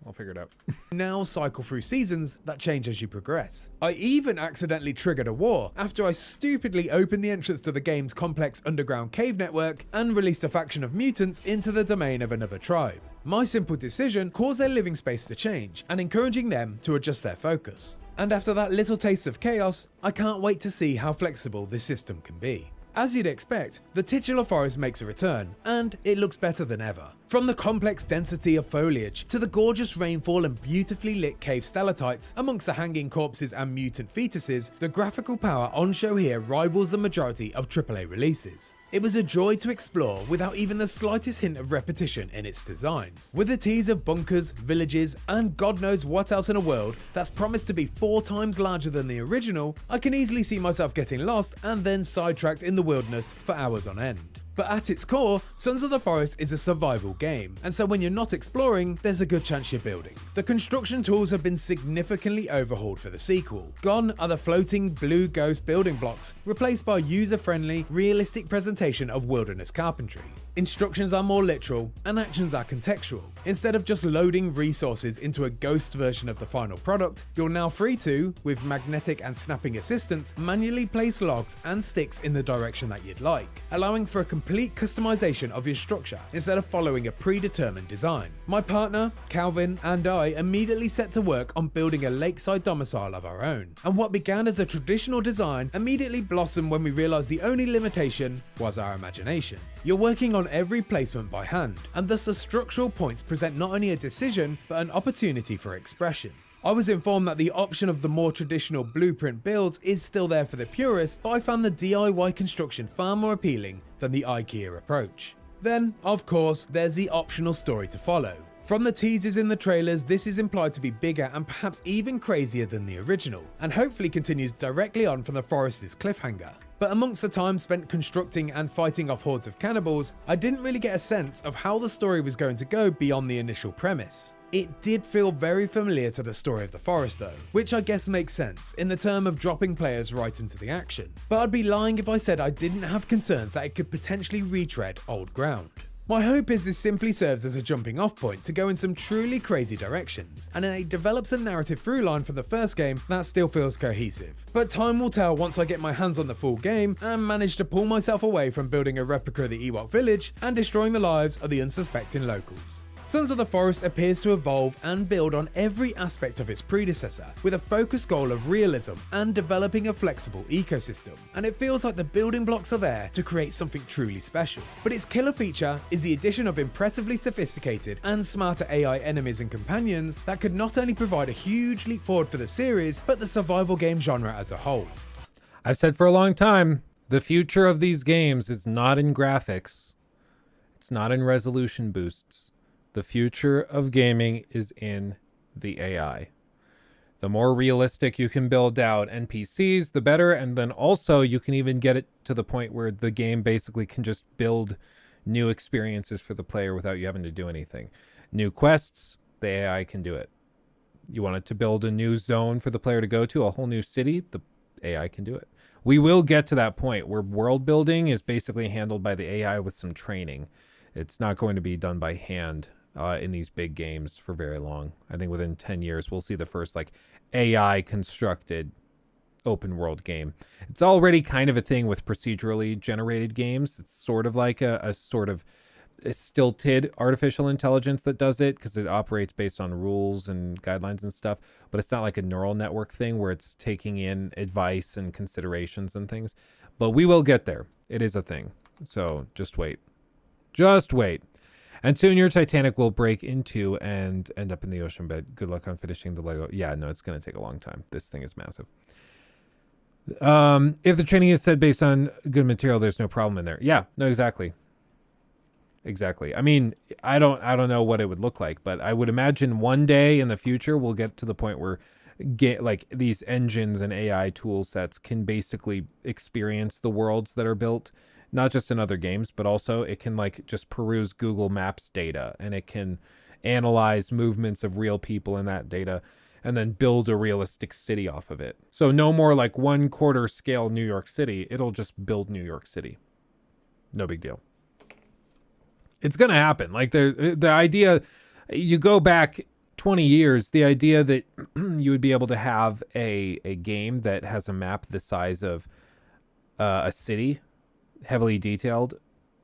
I'll figure it out. Now cycle through seasons that change as you progress. I even accidentally triggered a war after I stupidly opened the entrance to the game's complex underground cave network and released a faction of mutants into the domain of another tribe. My simple decision caused their living space to change and encouraging them to adjust their focus. And after that little taste of chaos, I can't wait to see how flexible this system can be. As you'd expect, the titular forest makes a return, and it looks better than ever. From the complex density of foliage, to the gorgeous rainfall and beautifully lit cave stalactites amongst the hanging corpses and mutant fetuses, the graphical power on show here rivals the majority of AAA releases. It was a joy to explore without even the slightest hint of repetition in its design. With a tease of bunkers, villages, and God knows what else in a world that's promised to be 4 times larger than the original, I can easily see myself getting lost and then sidetracked in the wilderness for hours on end. But at its core, Sons of the Forest is a survival game, and so when you're not exploring, there's a good chance you're building. The construction tools have been significantly overhauled for the sequel. Gone are the floating blue ghost building blocks, replaced by user-friendly, realistic presentation of wilderness carpentry. Instructions are more literal, and actions are contextual. Instead of just loading resources into a ghost version of the final product, you're now free to, with magnetic and snapping assistance, manually place logs and sticks in the direction that you'd like, allowing for a complete customization of your structure instead of following a predetermined design. My partner, Calvin, and I immediately set to work on building a lakeside domicile of our own, and what began as a traditional design immediately blossomed when we realized the only limitation was our imagination. You're working on every placement by hand, and thus the structural points present not only a decision, but an opportunity for expression. I was informed that the option of the more traditional blueprint builds is still there for the purists, but I found the DIY construction far more appealing than the IKEA approach. Then, of course, there's the optional story to follow. From the teasers in the trailers, this is implied to be bigger and perhaps even crazier than the original, and hopefully continues directly on from the Forest's cliffhanger. But amongst the time spent constructing and fighting off hordes of cannibals, I didn't really get a sense of how the story was going to go beyond the initial premise. It did feel very familiar to the story of the forest though, which I guess makes sense in the term of dropping players right into the action. But I'd be lying if I said I didn't have concerns that it could potentially retread old ground. My hope is this simply serves as a jumping off point to go in some truly crazy directions, and it develops a narrative through line from the first game that still feels cohesive. But time will tell once I get my hands on the full game and manage to pull myself away from building a replica of the Ewok village and destroying the lives of the unsuspecting locals. Sons of the Forest appears to evolve and build on every aspect of its predecessor, with a focused goal of realism and developing a flexible ecosystem, and it feels like the building blocks are there to create something truly special. But its killer feature is the addition of impressively sophisticated and smarter AI enemies and companions that could not only provide a huge leap forward for the series, but the survival game genre as a whole. I've said for a long time, the future of these games is not in graphics. It's not in resolution boosts. The future of gaming is in the AI. The more realistic you can build out NPCs, the better. And then also you can even get it to the point where the game basically can just build new experiences for the player without you having to do anything. New quests, the AI can do it. You wanted to build a new zone for the player to go to, a whole new city, the AI can do it. We will get to that point where world building is basically handled by the AI with some training. It's not going to be done by hand in these big games for very long. I think within 10 years, we'll see the first like AI constructed open world game. It's already kind of a thing with procedurally generated games. It's sort of like a sort of a stilted artificial intelligence that does it because it operates based on rules and guidelines and stuff, but it's not like a neural network thing where it's taking in advice and considerations and things. But we will get there. It is a thing. So just wait. Just wait. And soon your Titanic will break into and end up in the ocean bed. Good luck on finishing the Lego. Yeah, no, it's going to take a long time. This thing is massive. If the training is said based on good material, there's no problem in there. Yeah, no, exactly. Exactly. I mean, I don't know what it would look like, but I would imagine one day in the future we'll get to the point where like these engines and AI tool sets can basically experience the worlds that are built. Not just in other games, but also it can like just peruse Google Maps data and it can analyze movements of real people in that data and then build a realistic city off of it. So no more like 1/4 scale New York City. It'll just build New York City. No big deal. It's going to happen. Like the idea, you go back 20 years, the idea that you would be able to have a game that has a map the size of a city, heavily detailed,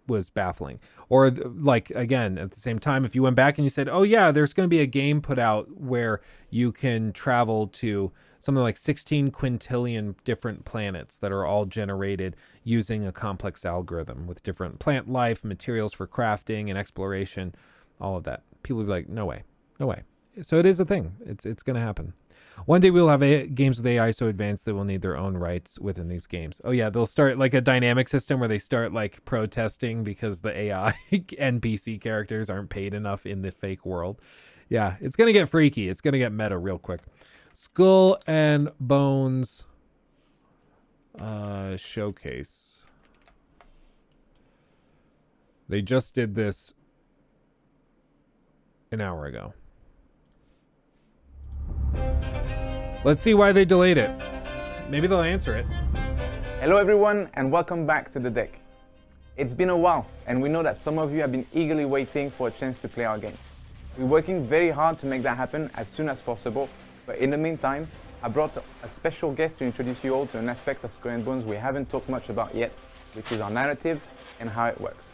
was baffling. Or like, again, at the same time, if you went back and you said, oh yeah, there's going to be a game put out where you can travel to something like 16 quintillion different planets that are all generated using a complex algorithm with different plant life, materials for crafting and exploration, all of that. People would be like, no way, no way. So it is a thing. It's going to happen. One day we'll have games with AI so advanced that will need their own rights within these games. Oh yeah, they'll start like a dynamic system where they start like protesting because the AI NPC characters aren't paid enough in the fake world. Yeah, it's going to get freaky. It's going to get meta real quick. Skull and Bones showcase. They just did this an hour ago. Let's see why they delayed it. Maybe they'll answer it. Hello everyone and welcome back to The Deck. It's been a while and we know that some of you have been eagerly waiting for a chance to play our game. We're working very hard to make that happen as soon as possible, but in the meantime, I brought a special guest to introduce you all to an aspect of Skull and Bones we haven't talked much about yet, which is our narrative and how it works.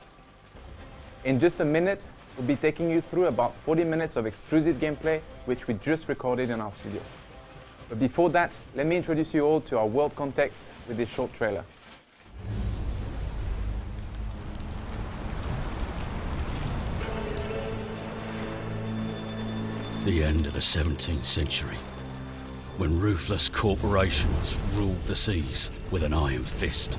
In just a minute, we'll be taking you through about 40 minutes of exclusive gameplay, which we just recorded in our studio. But before that, let me introduce you all to our world context with this short trailer. The end of the 17th century, when ruthless corporations ruled the seas with an iron fist.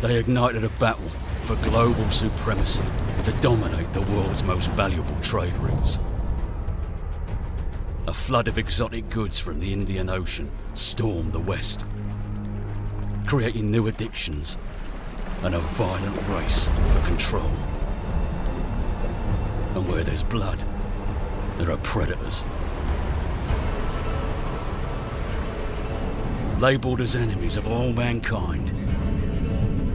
They ignited a battle for global supremacy to dominate the world's most valuable trade routes. A flood of exotic goods from the Indian Ocean stormed the West, creating new addictions and a violent race for control. And where there's blood, there are predators. Labelled as enemies of all mankind,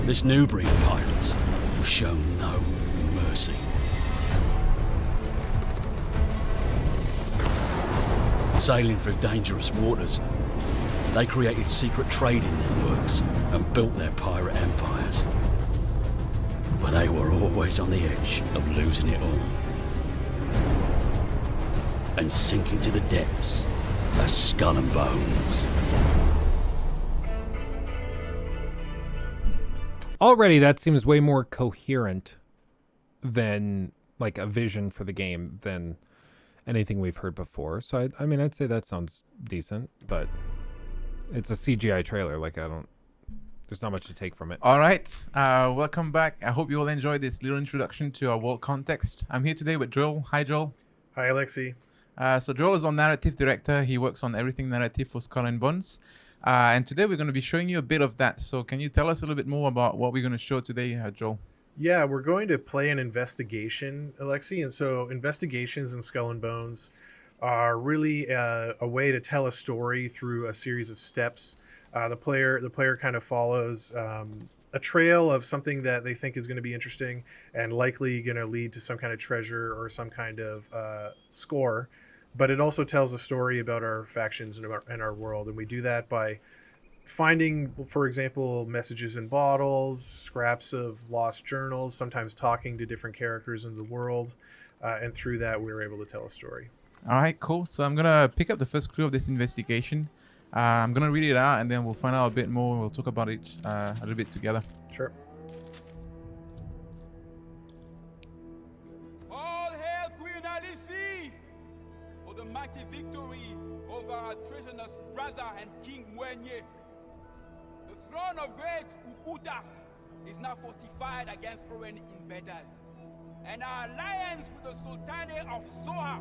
this new breed of pirates will show no mercy. Sailing through dangerous waters, they created secret trading networks and built their pirate empires. But they were always on the edge of losing it all and sinking to the depths as Skull and Bones. Already that seems way more coherent than like a vision for the game than anything we've heard before. So I mean, I'd say that sounds decent, but it's a CGI trailer. Like there's not much to take from it. All right, welcome back. I hope you all enjoyed this little introduction to our world context. I'm here today with Joel. Hi, Joel. Hi, Alexi. So Joel is our narrative director. He works on everything narrative for Skull and Bones. And today we're going to be showing you a bit of that. So can you tell us a little bit more about what we're going to show today, Joel? Yeah, we're going to play an investigation, Alexi. And so investigations in Skull and Bones are really a way to tell a story through a series of steps. The player kind of follows a trail of something that they think is going to be interesting and likely going to lead to some kind of treasure or some kind of score. But it also tells a story about our factions and our world. And we do that by finding, for example, messages in bottles, scraps of lost journals, sometimes talking to different characters in the world. And through that, we're able to tell a story. All right, cool. So I'm going to pick up the first clue of this investigation. I'm going to read it out and then we'll find out a bit more. We'll talk about it a little bit together. Sure. All hail Queen Alice for the mighty victory over our treasonous brother and King Wenye. The throne of great Ukuta is now fortified against foreign invaders. And our alliance with the Sultanate of Soha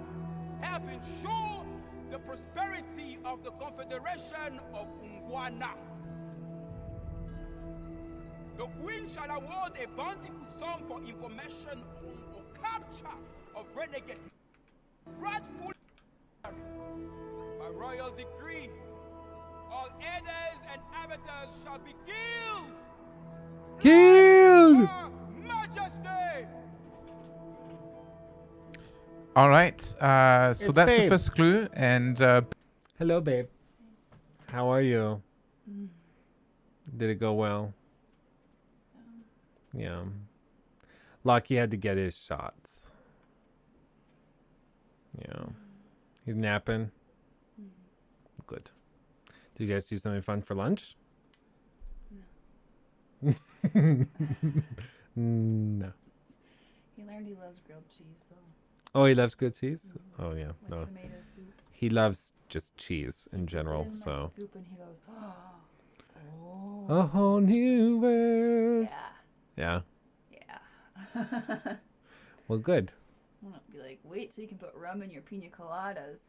help ensure the prosperity of the Confederation of Ungwana. The Queen shall award a bountiful sum for information on the capture of renegade rightful by royal decree. All heirs and avatars shall be killed. Killed! Majesty! All right. So It's that's babe. the first clue. And hello, babe. How are you? Did it go well? Yeah. Lucky had to get his shots. Yeah. He's napping. Good. Did you guys do something fun for lunch? No. No. He learned he loves grilled cheese, though. Oh, he loves good cheese? Oh, yeah. Like No. tomato soup. He loves just cheese in general, He puts it in, so. like, soup and he goes, oh. A whole new world. Yeah. Yeah. Well, good. I'm gonna be like, wait till you can put rum in your pina coladas.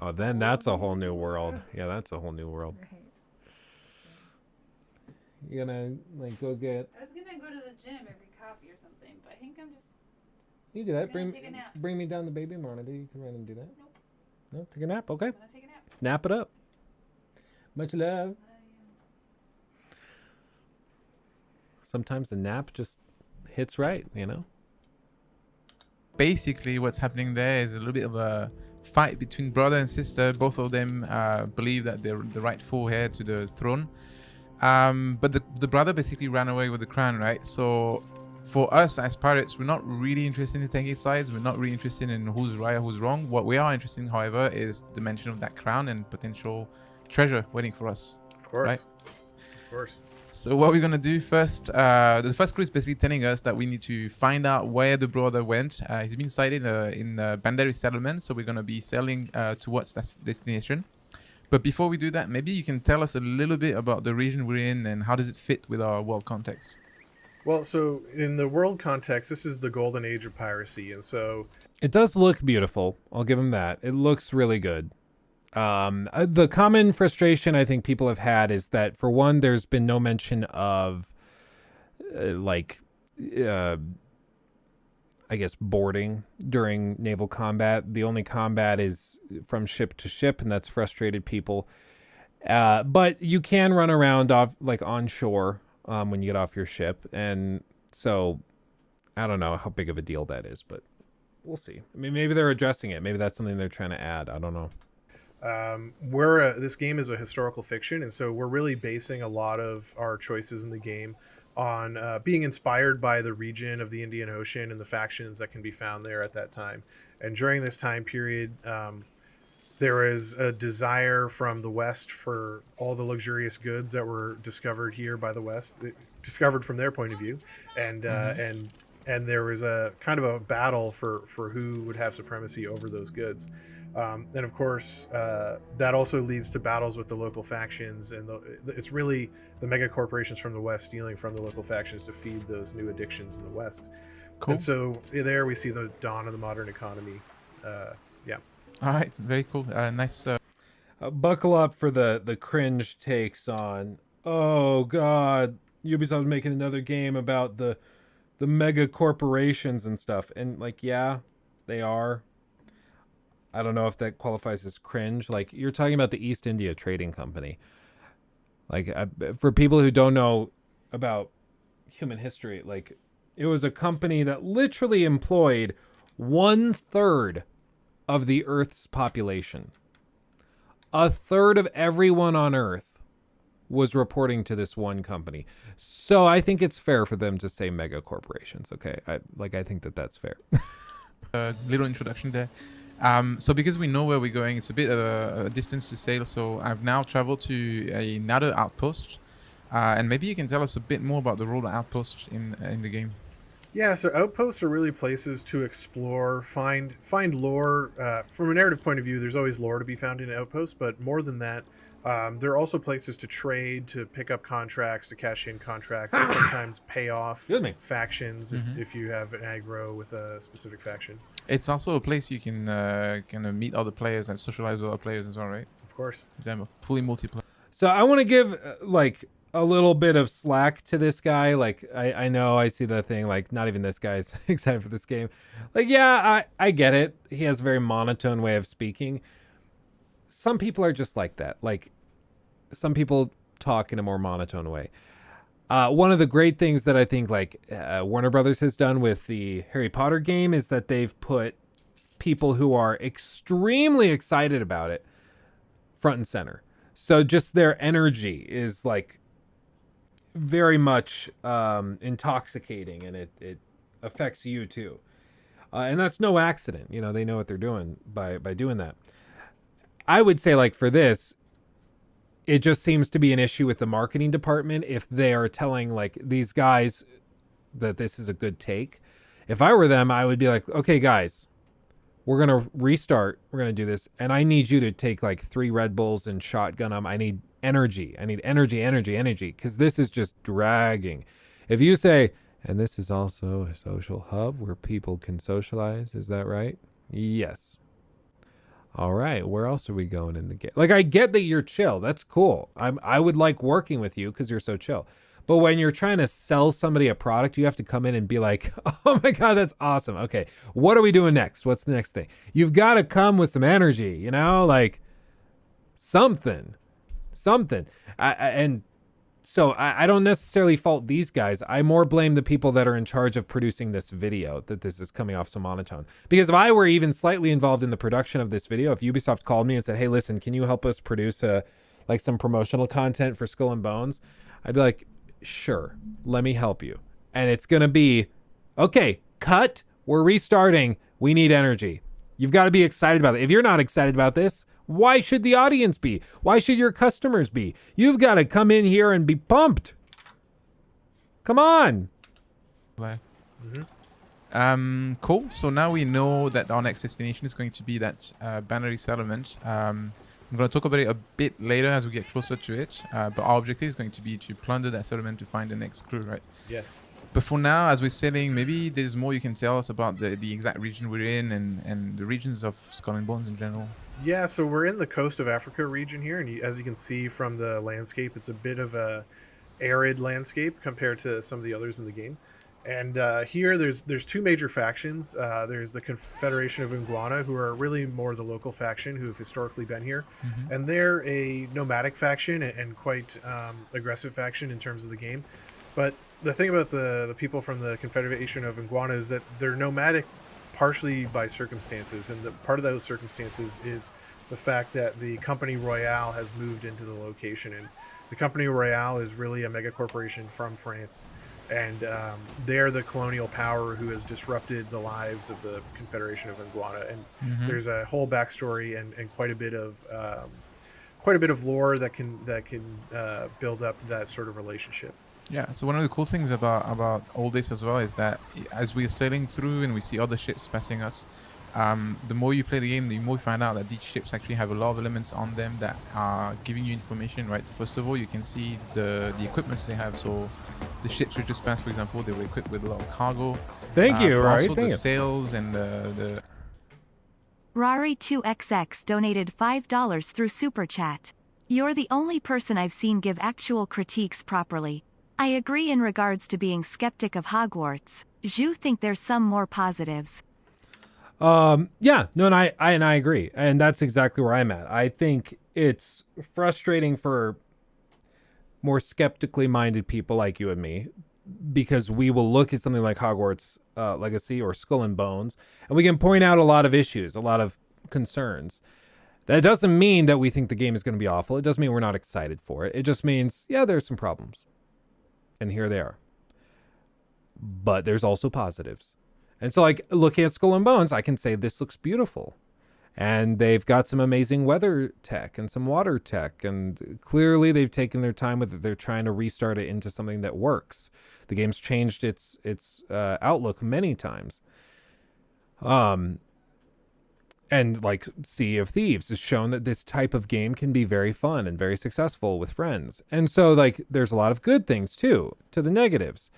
Oh, then that's a whole new world. Yeah, that's a whole new world. Right. You gonna, like, go get... I was gonna go to the gym every copy or something, but I think I'm just... You do that. gonna take a nap. Bring me down the baby monitor. You can run and do that. Nope. No, take a nap. Okay. I'm gonna take a nap. Nap it up. Much love. Sometimes the nap just hits right, you know? basically what's happening there is a little bit of a fight between brother and sister. Both of them believe that they're the rightful heir to the throne. But the brother basically ran away with the crown, right? So for us as pirates, we're not really interested in taking sides. We're not really interested in who's right or who's wrong. What we are interested in, however, is the mention of that crown and potential treasure waiting for us. Of course. Right? Of course. So what we're going to do first, the first clue is basically telling us that we need to find out where the brother went. He's been sighted in Bandari settlement, so we're going to be sailing towards that destination. But before we do that, maybe you can tell us a little bit about the region we're in and how does it fit with our world context? Well, so in the world context, this is the golden age of piracy, and so... It does look beautiful. I'll give him that. It looks really good. The common frustration I think people have had is that, for one, there's been no mention of, I guess, boarding during naval combat. The only combat is from ship to ship, and that's frustrated people. But you can run around on shore when you get off your ship, and so I don't know how big of a deal that is, but we'll see. I mean, maybe they're addressing it. Maybe that's something they're trying to add. I don't know. This game is a historical fiction, and so we're really basing a lot of our choices in the game on being inspired by the region of the Indian Ocean and the factions that can be found there at that time. And during this time period, there is a desire from the West for all the luxurious goods that were discovered here by the West, discovered from their point of view, and there was a kind of a battle for who would have supremacy over those goods. And of course, that also leads to battles with the local factions, and it's really the mega corporations from the West stealing from the local factions to feed those new addictions in the West. Cool. And so there we see the dawn of the modern economy. Yeah. All right, very cool. Nice. Buckle up for the cringe takes on, oh God, Ubisoft making another game about the mega corporations and stuff. And yeah, they are. I don't know if that qualifies as cringe. You're talking about the East India Trading Company. For people who don't know about human history, it was a company that literally employed 1/3 of the Earth's population. 1/3 of everyone on Earth was reporting to this one company. So I think it's fair for them to say mega corporations. Okay, I think that's fair. Little introduction there. So because we know where we're going, it's a bit of a distance to sail. So I've now traveled to another outpost, and maybe you can tell us a bit more about the role of outposts in the game. Yeah, so outposts are really places to explore, find lore. From a narrative point of view, there's always lore to be found in an outpost, but more than that, there are also places to trade, to pick up contracts, to cash in contracts, to sometimes pay off factions if you have an aggro with a specific faction. It's also a place you can kind of meet other players and socialize with other players as well, right? Of course. Them fully multiplayer. So I want to give a little bit of slack to this guy. I know I see the thing, not even this guy's excited for this game. Yeah, I get it. He has a very monotone way of speaking. Some people are just like that. Some people talk in a more monotone way. One of the great things that I think Warner Brothers has done with the Harry Potter game is that they've put people who are extremely excited about it front and center. So just their energy is like very much intoxicating, and it affects you too. And that's no accident. You know, they know what they're doing by doing that. I would say, like, for this, it just seems to be an issue with the marketing department if they are telling, like, these guys that this is a good take. If I were them, I would be like, okay, guys, we're going to restart. We're going to do this. And I need you to take, like, 3 Red Bulls and shotgun them. I need energy. I need energy, because this is just dragging. If you say... And this is also a social hub where people can socialize. Is that right? Yes. All right. Where else are we going in the game? Like, I get that you're chill. That's cool. I would like working with you because you're so chill. But when you're trying to sell somebody a product, you have to come in and be like, oh my God, that's awesome. Okay. What are we doing next? What's the next thing? You've got to come with some energy, you know, like something. So I don't necessarily fault these guys. I more blame the people that are in charge of producing this video, that this is coming off so monotone. Because if I were even slightly involved in the production of this video, if Ubisoft called me and said, hey, listen, can you help us produce like some promotional content for Skull and Bones? I'd be like, sure, let me help you. And it's going to be, okay, cut, we're restarting, we need energy. You've got to be excited about it. If you're not excited about this, why should the audience be? Why should your customers be? You've got to come in here and be pumped. Come on. Cool. So now we know that our next destination is going to be that Bannery settlement. I'm going to talk about it a bit later as we get closer to it. But our objective is going to be to plunder that settlement to find the next clue, right? Yes. But for now, as we're sailing, maybe there's more you can tell us about the exact region we're in and the regions of Skull and Bones in general. Yeah, so we're in the coast of Africa region here, and as you can see from the landscape, it's a bit of a arid landscape compared to some of the others in the game. And here, there's 2 major factions. There's the Confederation of Iguana, who are really more the local faction who've historically been here, and they're a nomadic faction and quite aggressive faction in terms of the game. But the thing about the people from the Confederation of Iguana is that they're nomadic partially by circumstances, and part of those circumstances is the fact that the Company Royale has moved into the location, and the Company Royale is really a mega corporation from France, and they're the colonial power who has disrupted the lives of the Confederation of Iguana, and there's a whole backstory and quite a bit of lore that can build up that sort of relationship. Yeah, so one of the cool things about all this as well is that as we're sailing through and we see other ships passing us, the more you play the game, the more you find out that these ships actually have a lot of elements on them that are giving you information, right? First of all, you can see the equipments they have. So the ships we just passed, for example, they were equipped with a lot of cargo. Thank you, right? Also the sails and the... Rari2XX donated $5 through Super Chat. You're the only person I've seen give actual critiques properly. I agree in regards to being skeptic of Hogwarts. You think there's some more positives? Yeah, no, and I agree, and that's exactly where I'm at. I think it's frustrating for more skeptically minded people like you and me, because we will look at something like Hogwarts Legacy or Skull and Bones, and we can point out a lot of issues, a lot of concerns. That doesn't mean that we think the game is going to be awful. It doesn't mean we're not excited for it. It just means, yeah, there's some problems. And here they are. But there's also positives. And so, like, looking at Skull and Bones, I can say this looks beautiful. And they've got some amazing weather tech and some water tech. And clearly they've taken their time with it. They're trying to restart it into something that works. The game's changed its outlook many times. And like Sea of Thieves has shown that this type of game can be very fun and very successful with friends. And so, like, there's a lot of good things too, to the negatives.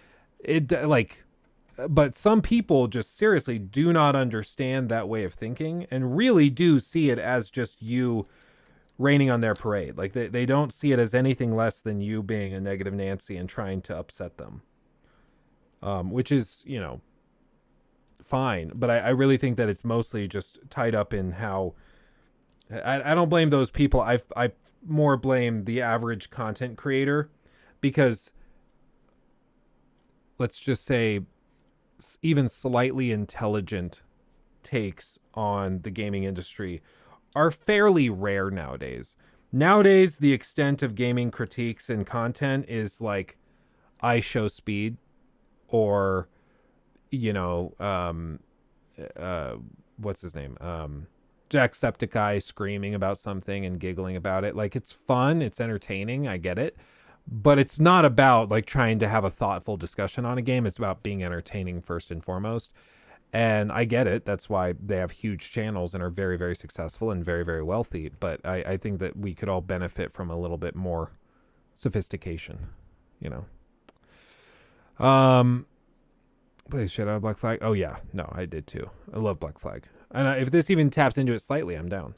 But some people just seriously do not understand that way of thinking and really do see it as just you raining on their parade. Like, they don't see it as anything less than you being a negative Nancy and trying to upset them. Which is, you know, fine, but I really think that it's mostly just tied up in how I don't blame those people. I more blame the average content creator, because let's just say even slightly intelligent takes on the gaming industry are fairly rare nowadays. Nowadays, the extent of gaming critiques and content is like I show speed, or, you know, what's his name? Jacksepticeye screaming about something and giggling about it. Like, it's fun, it's entertaining, I get it. But it's not about like trying to have a thoughtful discussion on a game. It's about being entertaining first and foremost. And I get it. That's why they have huge channels and are very, very successful and very, very wealthy. But I think that we could all benefit from a little bit more sophistication, you know. Play shit out of Black Flag. Oh yeah, no, I did too. I love Black Flag. And if this even taps into it slightly, I'm down.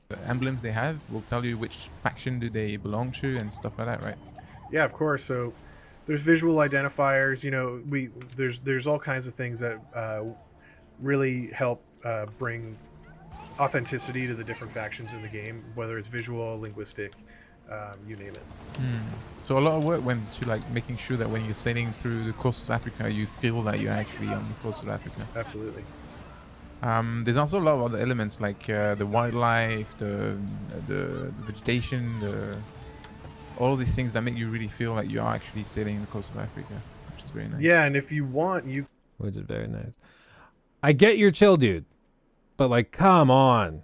The emblems they have will tell you which faction do they belong to and stuff like that, right? Yeah, of course. So there's visual identifiers. You know, there's all kinds of things that really help bring authenticity to the different factions in the game, whether it's visual, linguistic, you name it. So a lot of work went to like making sure that when you're sailing through the coast of Africa, you feel that you're actually on the coast of Africa. Absolutely. There's also a lot of other elements like the wildlife, the vegetation, all these things that make you really feel like you are actually sailing in the coast of Africa, which is very nice. Yeah, and if you want, which is very nice. I get your chill, dude, but like, come on.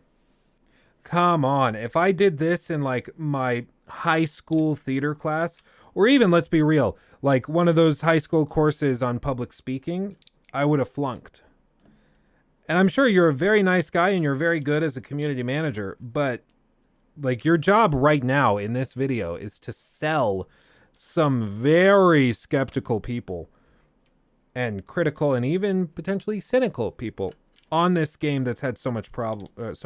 If I did this in like my high school theater class, or even, let's be real, like one of those high school courses on public speaking, I would have flunked. And I'm sure you're a very nice guy and you're very good as a community manager, but like your job right now in this video is to sell some very skeptical people and critical and even potentially cynical people on this game that's had so much trouble and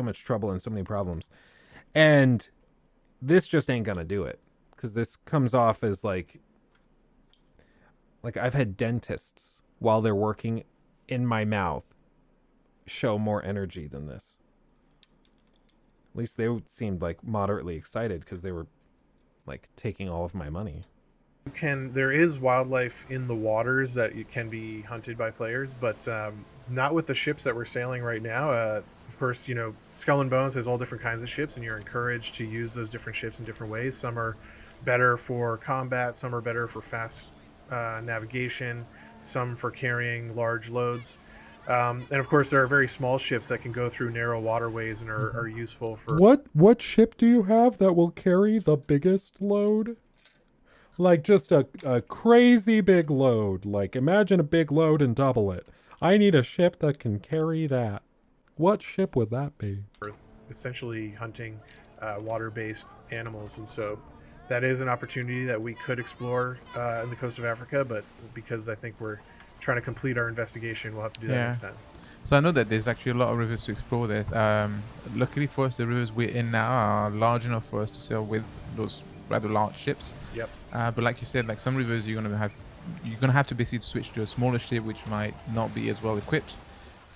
so many problems. And this just ain't gonna do it, because this comes off as like I've had dentists while they're working in my mouth show more energy than this. At least they seemed like moderately excited because they were like taking all of my money. There is wildlife in the waters that can be hunted by players, but not with the ships that we're sailing right now. Of course, you know, Skull and Bones has all different kinds of ships, and you're encouraged to use those different ships in different ways. Some are better for combat, some are better for fast navigation, some for carrying large loads. And of course, there are very small ships that can go through narrow waterways and are useful for... What ship do you have that will carry the biggest load? Like just a crazy big load. Like imagine a big load and double it. I need a ship that can carry that. What ship would that be? Essentially hunting water-based animals, and so that is an opportunity that we could explore in the coast of Africa, but because I think we're trying to complete our investigation, we'll have to do that next time. So I know that there's actually a lot of rivers to explore. Luckily for us, the rivers we're in now are large enough for us to sail with those rather large ships. Yep. But like you said, like some rivers you're gonna have to basically switch to a smaller ship, which might not be as well equipped.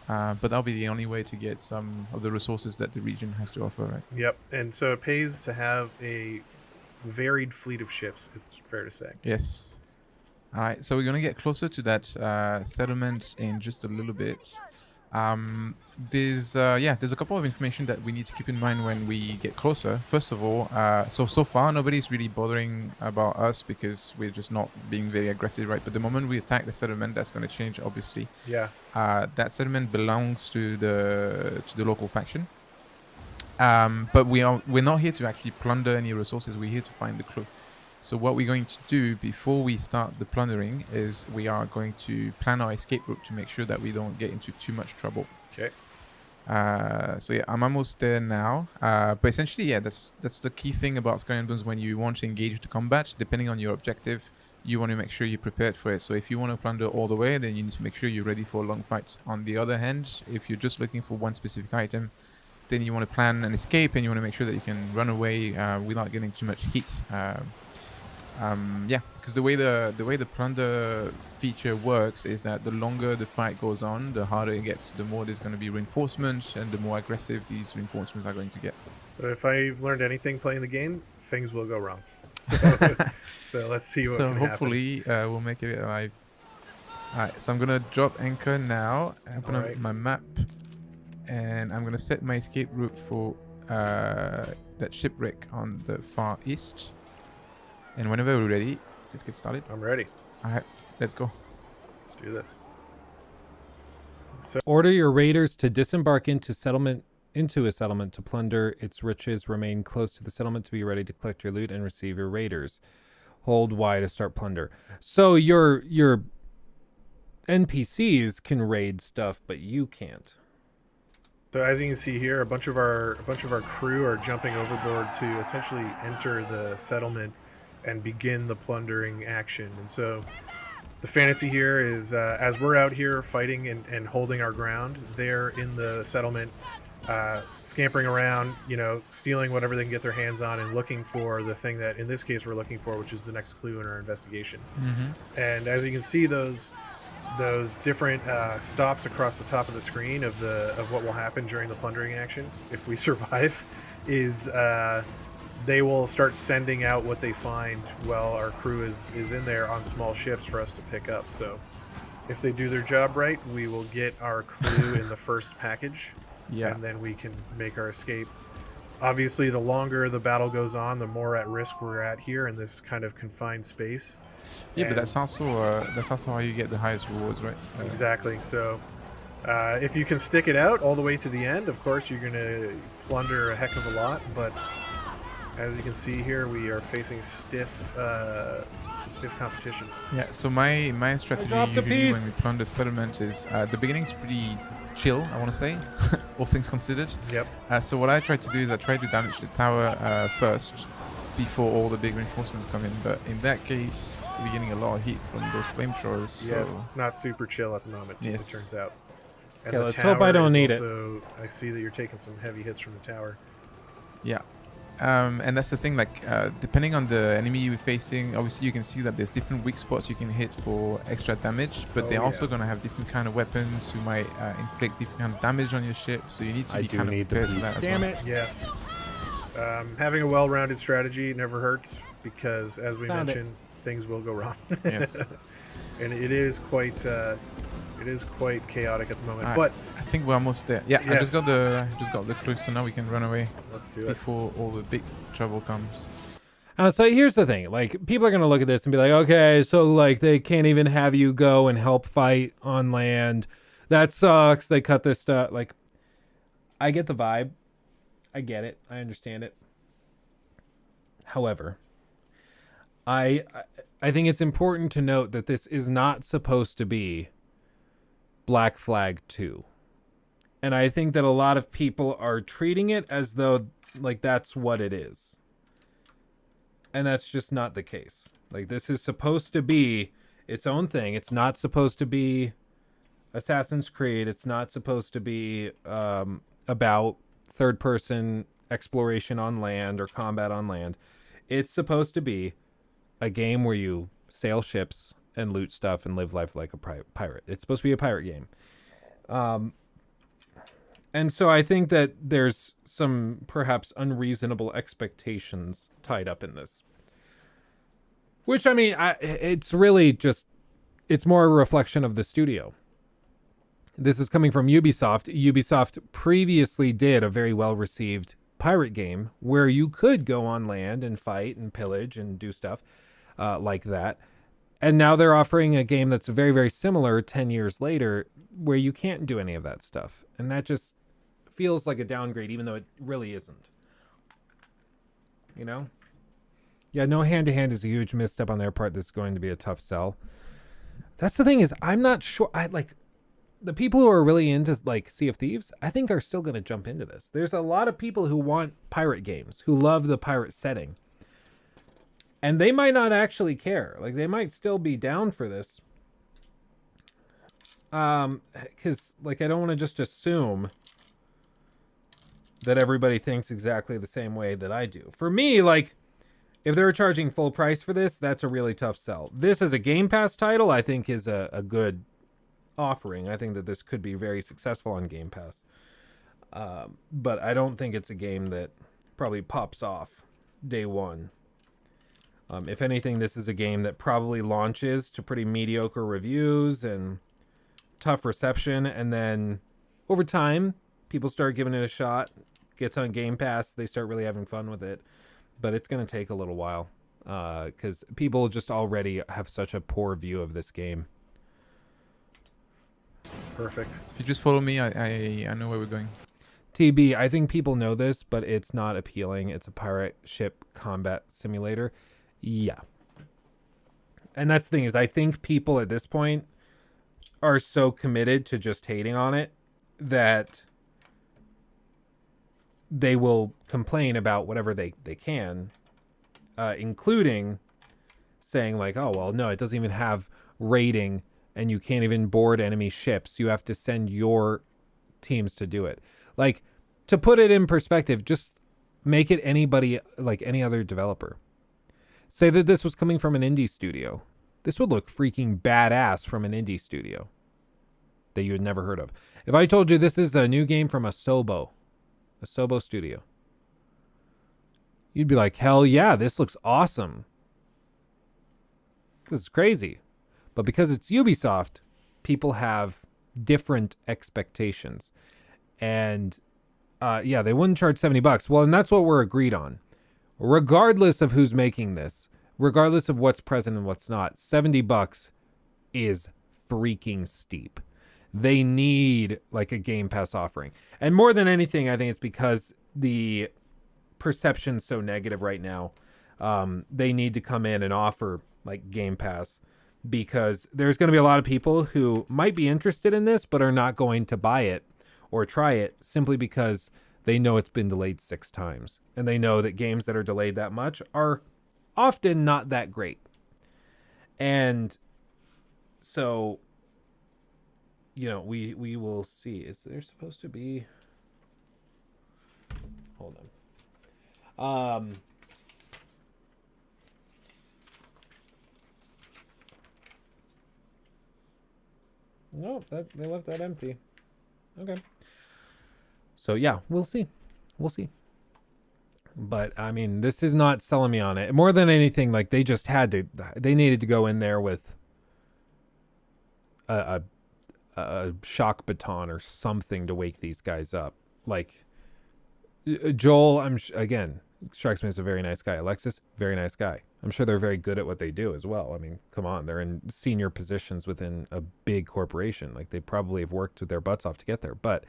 But that'll be the only way to get some of the resources that the region has to offer, right? Yep. And so it pays to have a varied fleet of ships, it's fair to say. Yes. All right, so we're going to get closer to that settlement in just a little bit. There's a couple of information that we need to keep in mind when we get closer. First of all, so far nobody's really bothering about us because we're just not being very aggressive, right? But the moment we attack the settlement, that's going to change, obviously. Yeah. That settlement belongs to the local faction. But we're not here to actually plunder any resources. We're here to find the clue. So what we're going to do before we start the plundering is we are going to plan our escape route to make sure that we don't get into too much trouble. Okay. So yeah, I'm almost there now. But essentially, yeah, that's the key thing about Skull and Bones when you want to engage the combat. Depending on your objective, you want to make sure you're prepared for it. So if you want to plunder all the way, then you need to make sure you're ready for a long fight. On the other hand, if you're just looking for one specific item, then you want to plan an escape and you want to make sure that you can run away without getting too much heat. Yeah, because the way the plunder feature works is that the longer the fight goes on, the harder it gets, the more there's going to be reinforcements, and the more aggressive these reinforcements are going to get. So if I've learned anything playing the game, things will go wrong. So let's see what can happen. So hopefully we'll make it alive. Alright, so I'm going to drop anchor now, open up my map, and I'm gonna set my escape route for that shipwreck on the far east. And whenever we're ready, let's get started. I'm ready. All right, let's go. Let's do this. Order your raiders to disembark into a settlement to plunder its riches. Remain close to the settlement to be ready to collect your loot and receive your raiders. Hold Y to start plunder. So your NPCs can raid stuff, but you can't. So as you can see here, a bunch of our crew are jumping overboard to essentially enter the settlement and begin the plundering action. And so the fantasy here is as we're out here fighting and holding our ground, they're in the settlement scampering around, you know, stealing whatever they can get their hands on and looking for the thing that in this case we're looking for, which is the next clue in our investigation. And as you can see, those different stops across the top of the screen of what will happen during the plundering action if we survive is they will start sending out what they find while our crew is in there on small ships for us to pick up. So if they do their job right, we will get our clue in the first package, and then we can make our escape. Obviously, the longer the battle goes on, the more at risk we're at here in this kind of confined space. Yeah, but that's also how you get the highest rewards, right? Exactly. So if you can stick it out all the way to the end, of course you're going to plunder a heck of a lot. But as you can see here, we are facing stiff competition. Yeah. So my strategy usually when we plunder settlement is the beginning's pretty chill, I want to say, all things considered. Yep. So what I try to do is I try to damage the tower first, before all the big reinforcements come in. But in that case, we're getting a lot of heat from those flamethrowers. Yes, it's not super chill at the moment, it turns out. And okay, let's hope I don't need it. I see that you're taking some heavy hits from the tower. Yeah. And that's the thing, like, depending on the enemy you're facing, obviously you can see that there's different weak spots you can hit for extra damage, but they're also going to have different kind of weapons who might inflict different kind of damage on your ship, so you need to be kind of prepared for that as well. Damn it. Yes. Having a well-rounded strategy never hurts, because as we mentioned, things will go wrong. Yes. And it is quite chaotic at the moment. Right. But I think we're almost there. Yeah, I just got the clue, so now we can run away. Let's do it before all the big trouble comes. So here's the thing, like, people are gonna look at this and be like, okay, so like they can't even have you go and help fight on land. That sucks. They cut this stuff. Like, I get the vibe. I get it. I understand it. However, I think it's important to note that this is not supposed to be Black Flag 2. And I think that a lot of people are treating it as though like that's what it is. And that's just not the case. Like, this is supposed to be its own thing. It's not supposed to be Assassin's Creed. It's not supposed to be about third-person exploration on land or combat on land. It's supposed to be a game where you sail ships and loot stuff and live life like a pirate. It's supposed to be a pirate game. And so I think that there's some perhaps unreasonable expectations tied up in this. Which, I mean, it's really just, it's more a reflection of the studio. This is coming from Ubisoft. Ubisoft previously did a very well-received pirate game where you could go on land and fight and pillage and do stuff like that. And now they're offering a game that's very, very similar 10 years later where you can't do any of that stuff. And that just feels like a downgrade, even though it really isn't. You know? Yeah, no hand-to-hand is a huge misstep on their part. This is going to be a tough sell. That's the thing, is I'm not sure. The people who are really into like Sea of Thieves, I think are still going to jump into this. There's a lot of people who want pirate games, who love the pirate setting. And they might not actually care. Like, they might still be down for this. Because, like, I don't want to just assume that everybody thinks exactly the same way that I do. For me, like, if they're charging full price for this, that's a really tough sell. This as a Game Pass title, I think is a good offering. I think that this could be very successful on Game Pass. But I don't think it's a game that probably pops off day one. If anything, this is a game that probably launches to pretty mediocre reviews and tough reception, and then over time, People start giving it a shot. Gets on Game Pass. They start really having fun with it. But it's going to take a little while because people just already have such a poor view of this game. Perfect. If you just follow me, I know where we're going. TB, I think people know this, but it's not appealing. It's a pirate ship combat simulator. Yeah. And that's the thing is I think people at this point are so committed to just hating on it that they will complain about whatever they can, including saying like, oh, well, no, it doesn't even have rating and you can't even board enemy ships. You have to send your teams to do it. Like, to put it in perspective, just make it anybody, like any other developer. Say that this was coming from an indie studio. This would look freaking badass from an indie studio that you had never heard of. If I told you this is a new game from a Sobo studio, you'd be like, hell yeah, this looks awesome. This is crazy. But because it's Ubisoft, people have different expectations. And yeah, they wouldn't charge $70. Well, and that's what we're agreed on. Regardless of who's making this, regardless of what's present and what's not, $70 is freaking steep. They need like a Game Pass offering. And more than anything, I think it's because the perception's so negative right now. They need to come in and offer like Game Pass, because there's going to be a lot of people who might be interested in this but are not going to buy it or try it simply because they know it's been delayed 6 times. And they know that games that are delayed that much are often not that great. And so, you know, we will see. Is there supposed to be... Hold on. No, they left that empty. Okay. So yeah, we'll see. We'll see. But I mean, this is not selling me on it. More than anything, like they needed to go in there with a shock baton or something to wake these guys up. Like Joel, again, strikes me as a very nice guy. Alexis, very nice guy. I'm sure they're very good at what they do as well. I mean, come on, they're in senior positions within a big corporation. Like they probably have worked with their butts off to get there. But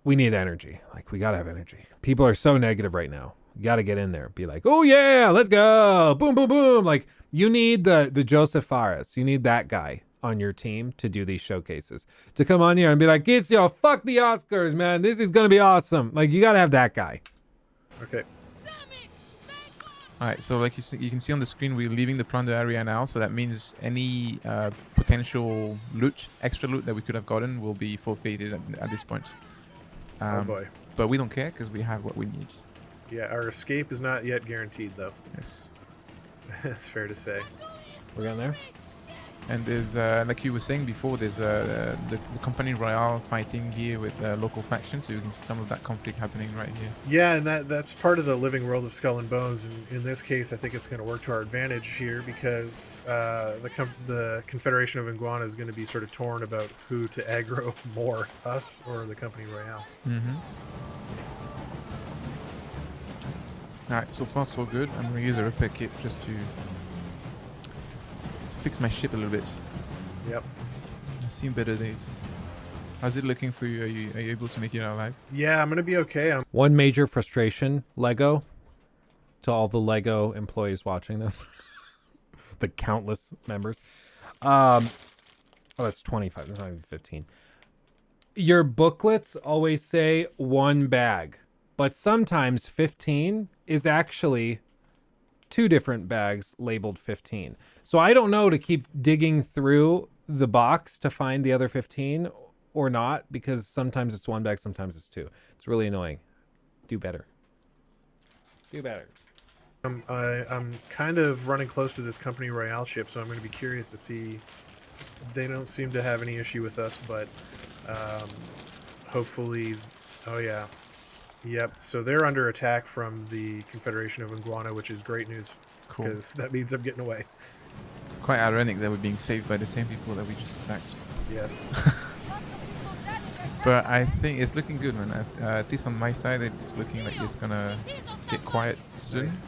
we need energy. Like we gotta have energy. People are so negative right now. You gotta get in there. Be like, oh yeah, let's go. Boom, boom, boom. Like you need the Joseph Fares. You need that guy on your team to do these showcases. To come on here and be like, kids, yo, fuck the Oscars, man. This is gonna be awesome. Like you gotta have that guy. Okay. All right, so like you can see on the screen, we're leaving the plunder area now. So that means any potential loot, extra loot that we could have gotten will be forfeited at this point. Oh boy. But we don't care because we have what we need. Yeah, our escape is not yet guaranteed, though. Yes. That's fair to say. We're getting there. And there's, like you were saying before, there's the Company Royale fighting here with local factions, so you can see some of that conflict happening right here. Yeah, and that's part of the living world of Skull and Bones. And in this case, I think it's going to work to our advantage here because the Confederation of Iguana is going to be sort of torn about who to aggro more, us or the Company Royale. Mm-hmm. Alright, so far so good. I'm going to use a repair kit just to fix my ship a little bit. Yep. I've seen better days. How's it looking for you? Are you able to make it out alive? Yeah, I'm gonna be okay. One major frustration, Lego, to all the Lego employees watching this, the countless members. Oh, that's 25. That's not even 15. Your booklets always say 1 bag, but sometimes 15 is actually 2 different bags labeled 15. So I don't know to keep digging through the box to find the other 15 or not, because sometimes it's 1 bag, sometimes it's 2. It's really annoying. Do better. Do better. I'm kind of running close to this Company Royale ship, so I'm going to be curious to see. They don't seem to have any issue with us, but hopefully... Oh, yeah. Yep, so they're under attack from the Confederation of Iguana, which is great news, because that means I'm getting away. It's quite ironic that we're being saved by the same people that we just attacked. Yes. But I think it's looking good, man. At least on my side, it's looking like it's gonna get quiet soon. Nice.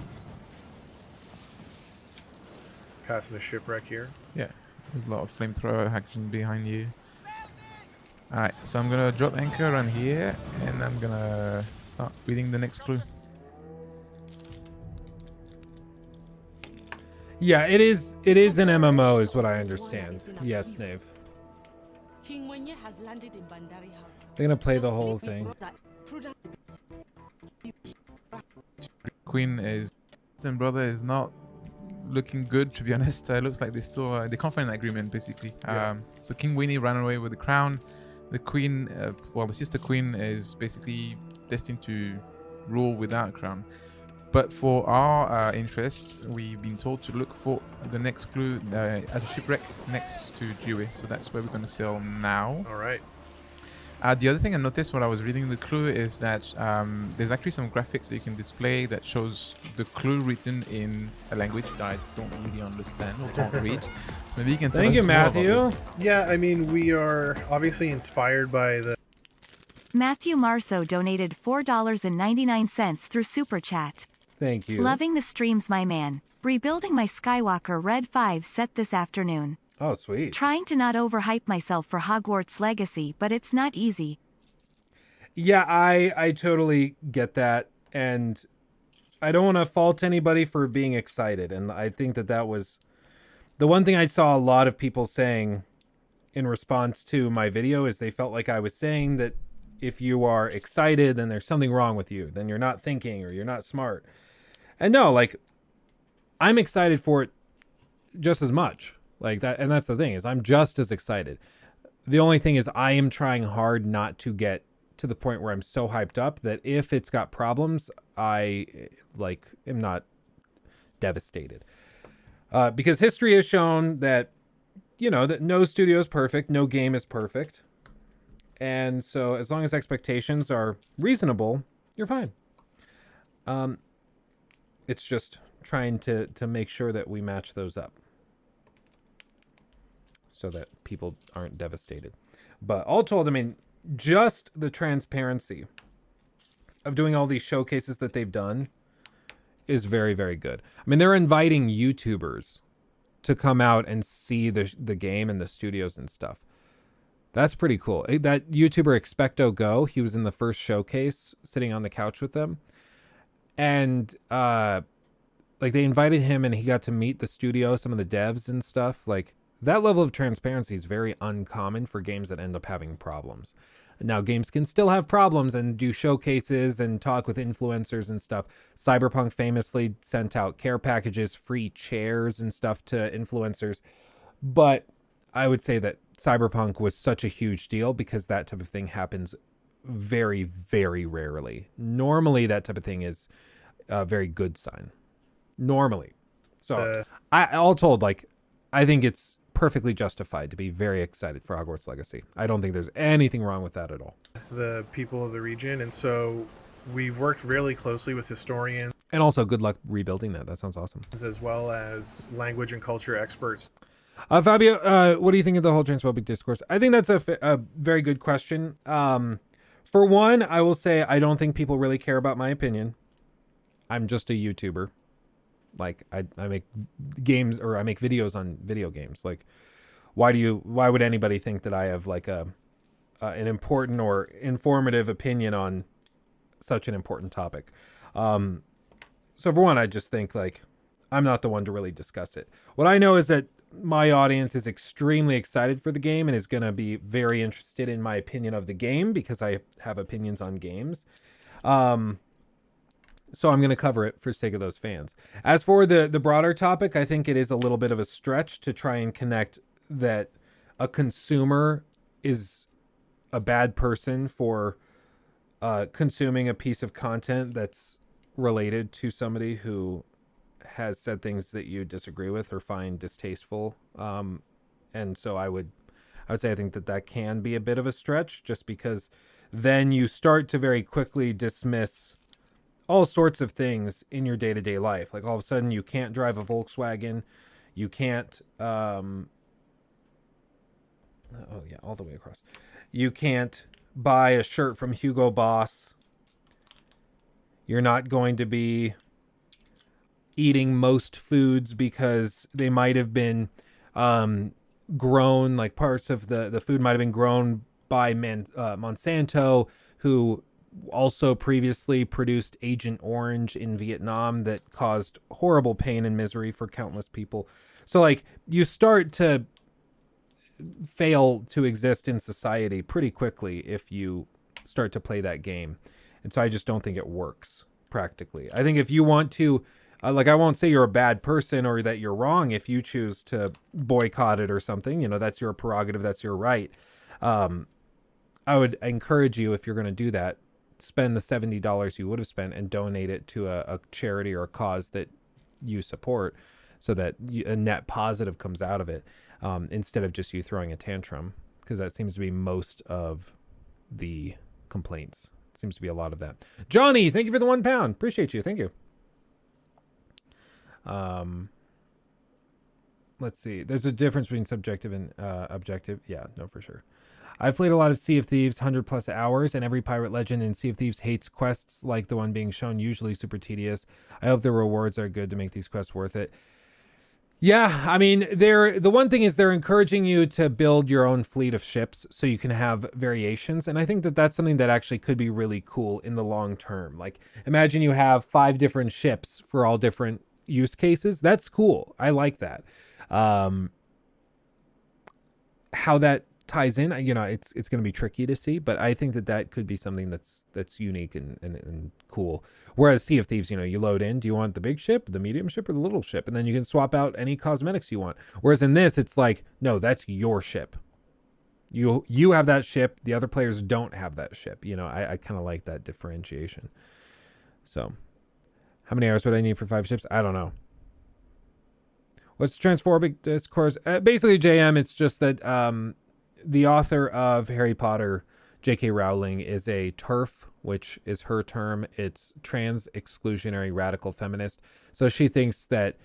Passing a shipwreck here. Yeah, there's a lot of flamethrower action behind you. Alright, so I'm gonna drop anchor around here, and I'm gonna start reading the next clue. Yeah, it is an MMO is what I understand. Yes, Nave. They're gonna play the whole thing. Queen is and brother is not looking good, to be honest. Looks like they still they can't find an agreement basically. Yeah. So King Winnie ran away with the crown. The queen, well, the sister queen is basically destined to rule without a crown. But for our interest, we've been told to look for the next clue at a shipwreck next to Jiwe. So that's where we're going to sail now. All right. The other thing I noticed when I was reading the clue is that there's actually some graphics that you can display that shows the clue written in a language that I don't really understand or can't read. So maybe you can tell us more about this. Yeah, I mean, we are obviously inspired by the... Matthew Marceau donated $4.99 through Super Chat. Thank you. Loving the streams, my man. Rebuilding my Skywalker Red 5 set this afternoon. Oh, sweet. Trying to not overhype myself for Hogwarts Legacy, but it's not easy. Yeah, I totally get that, and I don't want to fault anybody for being excited, and I think that was the one thing I saw a lot of people saying in response to my video is they felt like I was saying that if you are excited, then there's something wrong with you, then you're not thinking or you're not smart. And no, like, I'm excited for it just as much. Like that, and that's the thing, is I'm just as excited. The only thing is I am trying hard not to get to the point where I'm so hyped up that if it's got problems, I am not devastated. Because history has shown that, that no studio is perfect, no game is perfect. And so as long as expectations are reasonable, you're fine. It's just trying to make sure that we match those up so that people aren't devastated. But all told, I mean, just the transparency of doing all these showcases that they've done is very, very good. I mean, they're inviting YouTubers to come out and see the game and the studios and stuff. That's pretty cool. That YouTuber Expecto Go, he was in the first showcase sitting on the couch with them. And they invited him and he got to meet the studio, some of the devs and stuff. Like, that level of transparency is very uncommon for games that end up having problems. Now, games can still have problems and do showcases and talk with influencers and stuff. Cyberpunk famously sent out care packages, free chairs and stuff to influencers. But I would say that Cyberpunk was such a huge deal because that type of thing happens very, very rarely. Normally, that type of thing is a very good sign. Normally. So, all told, I think it's perfectly justified to be very excited for Hogwarts Legacy. I don't think there's anything wrong with that at all. The people of the region, and so we've worked really closely with historians. And also, good luck rebuilding that. That sounds awesome. As well as language and culture experts. Fabio, what do you think of the whole transphobic discourse? I think that's a very good question. For one, I will say I don't think people really care about my opinion. I'm just a YouTuber. Like, I make games, or I make videos on video games. Like, why would anybody think that I have an important or informative opinion on such an important topic? So for one, I just think I'm not the one to really discuss it. What I know is that my audience is extremely excited for the game and is going to be very interested in my opinion of the game because I have opinions on games. So I'm going to cover it for sake of those fans. As for the broader topic, I think it is a little bit of a stretch to try and connect that a consumer is a bad person for consuming a piece of content that's related to somebody who has said things that you disagree with or find distasteful. And so I would say I think that can be a bit of a stretch, just because then you start to very quickly dismiss all sorts of things in your day-to-day life. Like, all of a sudden you can't drive a Volkswagen, you can't all the way across, you can't buy a shirt from Hugo Boss. You're not going to be eating most foods because they might have been grown, like parts of the food might have been grown by Monsanto, who also previously produced Agent Orange in Vietnam that caused horrible pain and misery for countless people. So like you start to fail to exist in society pretty quickly if you start to play that game. And so I just don't think it works practically. I think if you want to, like, I won't say you're a bad person or that you're wrong if you choose to boycott it or something. You know, that's your prerogative. That's your right. I would encourage you, if you're going to do that, spend the $70 you would have spent and donate it to a charity or a cause that you support so that a net positive comes out of it, instead of just you throwing a tantrum, because that seems to be most of the complaints. Seems to be a lot of that. Johnny, thank you for the £1. Appreciate you. Thank you. Let's see. There's a difference between subjective and objective. Yeah, no, for sure. I've played a lot of Sea of Thieves, 100+ hours, and every pirate legend in Sea of Thieves hates quests like the one being shown, usually super tedious. I hope the rewards are good to make these quests worth it. Yeah, I mean, the one thing is they're encouraging you to build your own fleet of ships so you can have variations. And I think that that's something that actually could be really cool in the long term. Like, imagine you have 5 different ships for all different use cases. That's cool. I like that. How that ties in, you know, it's going to be tricky to see, but I think that that could be something that's unique and cool. Whereas Sea of Thieves, you know, you load in, do you want the big ship, the medium ship, or the little ship? And then you can swap out any cosmetics you want. Whereas in this, it's like, no, that's your ship. You have that ship. The other players don't have that ship. You know, I kind of like that differentiation. So how many hours would I need for 5 ships? I don't know. What's transphobic discourse? Basically, JM, it's just that the author of Harry Potter, J.K. Rowling, is a TERF, which is her term. It's trans exclusionary radical feminist. So she thinks that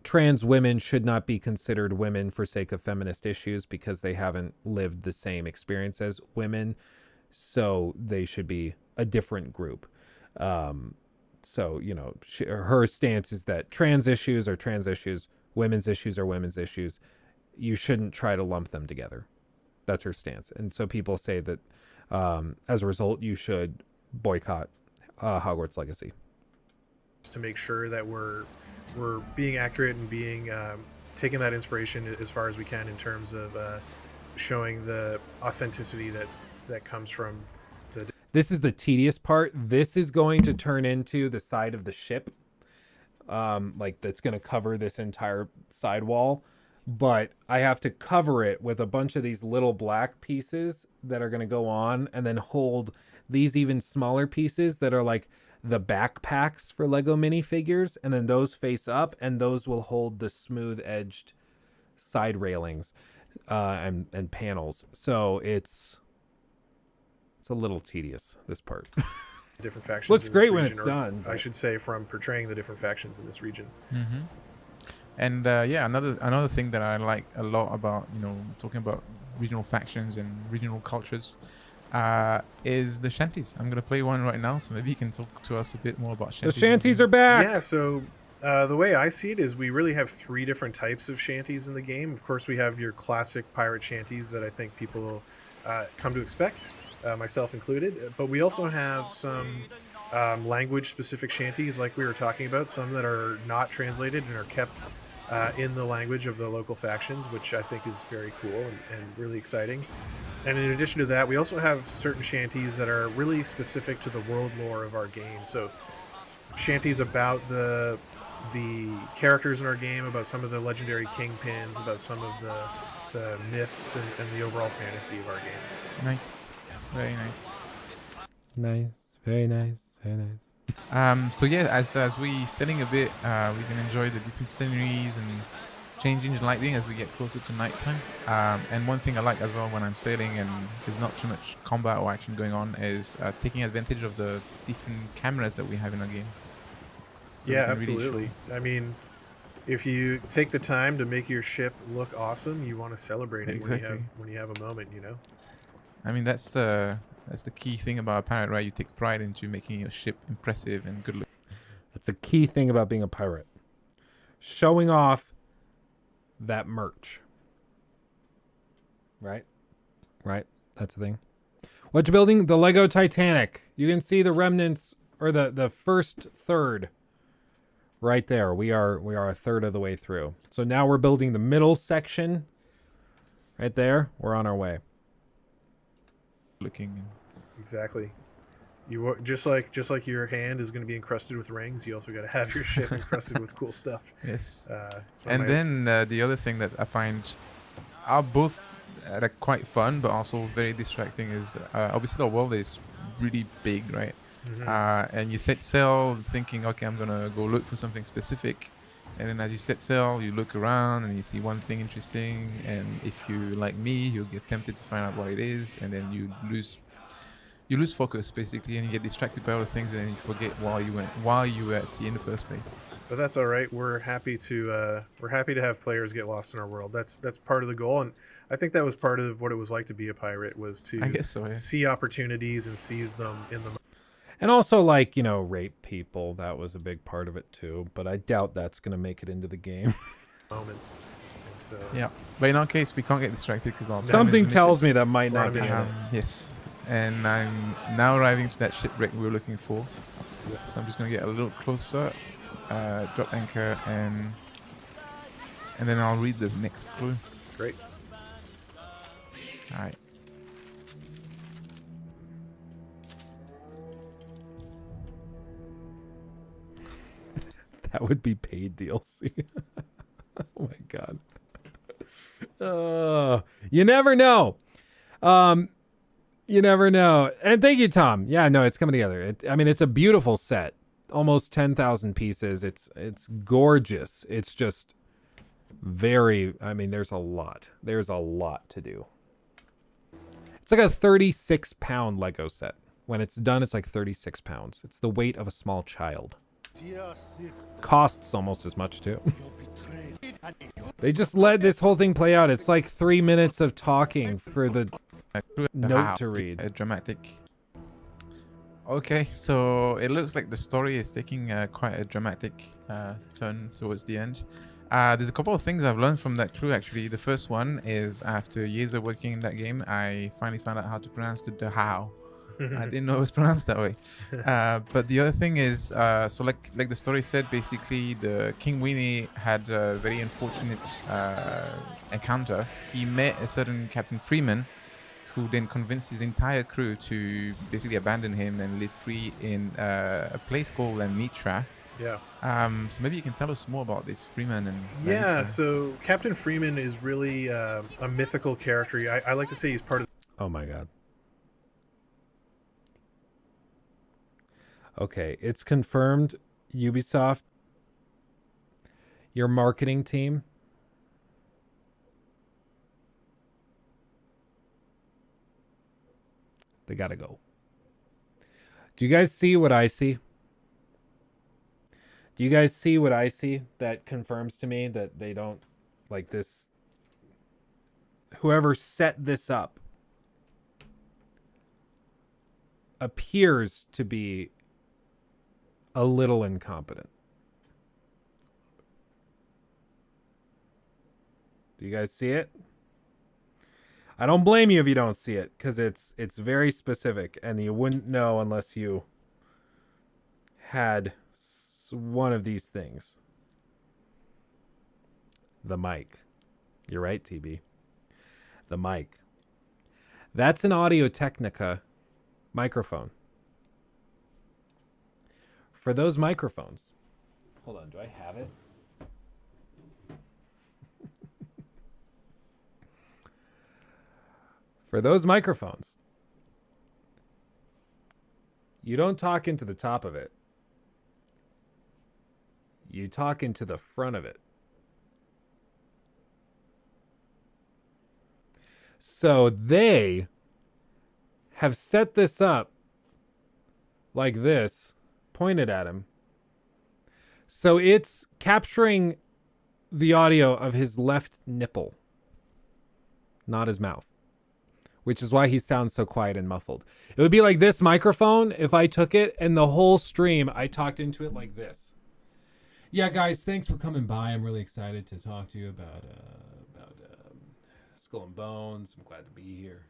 trans women should not be considered women for sake of feminist issues because they haven't lived the same experience as women. So they should be a different group. So, you know, her stance is that trans issues are trans issues, women's issues are women's issues. You shouldn't try to lump them together. That's her stance. And so people say that as a result, you should boycott Hogwarts Legacy. To make sure that we're being accurate and being taking that inspiration as far as we can in terms of showing the authenticity that comes from the... This is the tedious part. This is going to turn into the side of the ship. Like that's going to cover this entire sidewall. But I have to cover it with a bunch of these little black pieces that are going to go on and then hold these even smaller pieces that are like the backpacks for Lego minifigures. And then those face up and those will hold the smooth edged side railings and panels. So it's a little tedious, this part. Different factions. Looks great when region, it's done. I should say from portraying the different factions in this region. Mm-hmm. And yeah, another thing that I like a lot about, you know, talking about regional factions and regional cultures is the shanties. I'm going to play one right now, so maybe you can talk to us a bit more about shanties. The shanties are back! Yeah, so the way I see it is we really have 3 different types of shanties in the game. Of course, we have your classic pirate shanties that I think people come to expect, myself included. But we also have some language-specific shanties like we were talking about, some that are not translated and are kept in the language of the local factions, which I think is very cool and really exciting. And in addition to that, we also have certain shanties that are really specific to the world lore of our game. So shanties about the characters in our game, about some of the legendary kingpins, about some of the myths and the overall fantasy of our game. Nice. Very nice. Nice. Very nice. Very nice. So yeah, as we setting a bit, we can enjoy the different sceneries and changing the lighting as we get closer to nighttime. And one thing I like as well when I'm sailing and there's not too much combat or action going on is taking advantage of the different cameras that we have in our game. So yeah, absolutely. Really I mean, if you take the time to make your ship look awesome, you want to celebrate it when you have a moment, you know. I mean, that's the key thing about a pirate, right? You take pride into making your ship impressive and good looking. That's a key thing about being a pirate. Showing off that merch. Right? Right? That's the thing. What you building? The Lego Titanic. You can see the remnants, or the first third right there. We are a third of the way through. So now we're building the middle section. Right there. We're on our way. Looking. Exactly. You just like your hand is going to be encrusted with rings. You also got to have your ship encrusted with cool stuff. Yes. It's And then the other thing that I find are both quite fun, but also very distracting is obviously the world is really big, right? And you set sail thinking, okay, I'm gonna go look for something specific, and then as you set sail, you look around and you see one thing interesting, and if you like me, you'll get tempted to find out what it is, and then you lose focus basically, and you get distracted by other things, and then you forget why you were at sea in the first place. But that's all right. We're happy to have players get lost in our world. That's part of the goal, and I think that was part of what it was like to be a pirate, was to I guess so, yeah. see opportunities and seize them in the. And also, like, you know, rape people. That was a big part of it too. But I doubt that's going to make it into the game. Moment. And so, Yeah, but in our case, we can't get distracted because something tells me that might not be. Yes, and I'm now arriving to that shipwreck we were looking for. So I'm just going to get a little closer, drop anchor, and then I'll read the next clue. Great. All right. That would be paid DLC. Oh my god. You never know. You never know. And thank you, Tom. Yeah, no, it's coming together. I mean, it's a beautiful set. Almost 10,000 pieces. It's gorgeous. It's just very, I mean, there's a lot. There's a lot to do. It's like a 36-pound Lego set. When it's done, it's like 36 pounds. It's the weight of a small child. Costs almost as much too. They just let this whole thing play out. It's like 3 minutes of talking for the note to read. Dramatic. Okay, so it looks like the story is taking quite a dramatic turn towards the end. There's a couple of things I've learned from that clue, actually. The first one is, after years of working in that game, I finally found out how to pronounce the how. I didn't know it was pronounced that way. But the other thing is, so like the story said, basically the King Weenie had a very unfortunate encounter. He met a certain Captain Freeman, who then convinced his entire crew to basically abandon him and live free in a place called Mitra. Yeah. So maybe you can tell us more about this Freeman and. Yeah. So Captain Freeman is really a mythical character. I like to say he's part of. Oh my god. Okay, it's confirmed. Ubisoft, your marketing team, they gotta go. Do you guys see what I see? Do you guys see what I see that confirms to me that they don't, like, this, whoever set this up appears to be a little incompetent. Do you guys see it? I don't blame you if you don't see it, because it's very specific, and you wouldn't know unless you had one of these things. The mic. You're right, TB. The mic. That's an Audio-Technica microphone. For those microphones. Hold on, do I have it? For those microphones, you don't talk into the top of it. You talk into the front of it. So they have set this up like this, pointed at him. So it's capturing the audio of his left nipple, not his mouth. which is why he sounds so quiet and muffled. It would be like this microphone if I took it and the whole stream I talked into it like this. Yeah, guys, thanks for coming by. I'm really excited to talk to you about Skull and Bones. I'm glad to be here.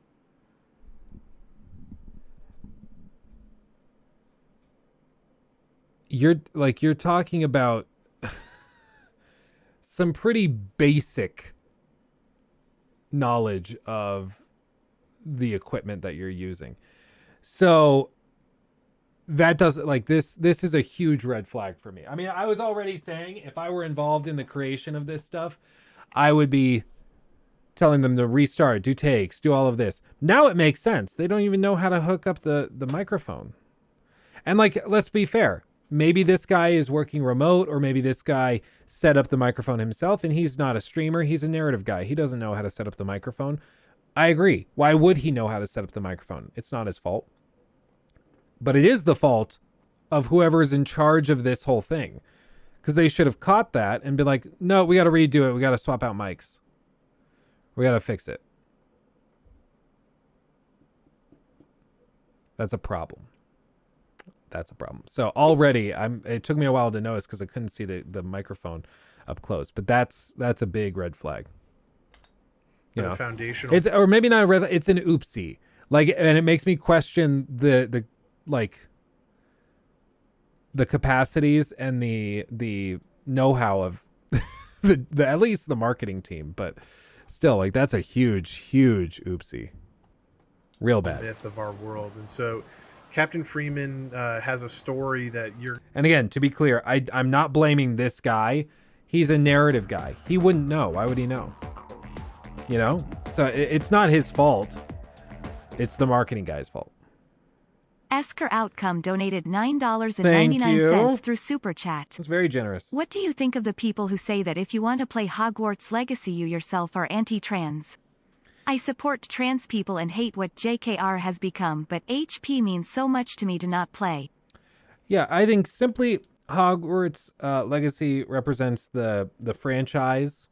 You're talking about some pretty basic knowledge of the equipment that you're using. So that doesn't, like, this is a huge red flag for me. I mean, I was already saying if I were involved in the creation of this stuff, I would be telling them to restart, do takes, do all of this. Now it makes sense. They don't even know how to hook up the microphone. And like, let's be fair. Maybe this guy is working remote, or maybe this guy set up the microphone himself and he's not a streamer. He's a narrative guy. He doesn't know how to set up the microphone. I agree. Why would he know how to set up the microphone? It's not his fault. But it is the fault of whoever's in charge of this whole thing, because they should have caught that and been like, no, we got to redo it. We got to swap out mics. We got to fix it. That's a problem. That's a problem. So already it took me a while to notice because I couldn't see the microphone up close, but that's a big red flag. You know, foundational. It's, or maybe not a red, it's an oopsie. Like, and it makes me question the capacities and the know-how of the at least the marketing team, but still, like, that's a huge oopsie. Real bad. Myth of our world. And so Captain Freeman has a story that you're... And again, to be clear, I'm not blaming this guy. He's a narrative guy. He wouldn't know. Why would he know? You know? So it's not his fault. It's the marketing guy's fault. Esker Outcome donated Thank $9.99 you. through Super Chat. It's very generous. What do you think of the people who say that if you want to play Hogwarts Legacy you yourself are anti-trans? I support trans people and hate what JKR has become, but HP means so much to me to not play. Yeah, I think simply Hogwarts Legacy represents the franchise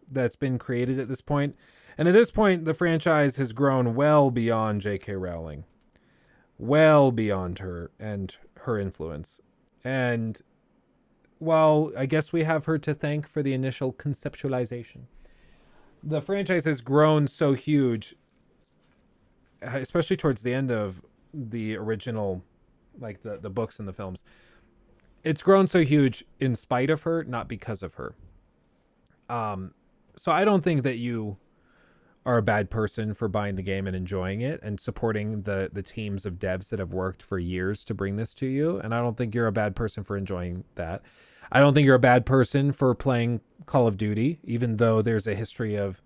that's been created at this point. And at this point, the franchise has grown well beyond J.K. Rowling. Well beyond her and her influence. And while I guess we have her to thank for the initial conceptualization, the franchise has grown so huge, especially towards the end of the original, like the books and the films. It's grown so huge in spite of her, not because of her. So I don't think that you are a bad person for buying the game and enjoying it and supporting the teams of devs that have worked for years to bring this to you. And I don't think you're a bad person for enjoying that. I don't think you're a bad person for playing Call of Duty, even though there's a history of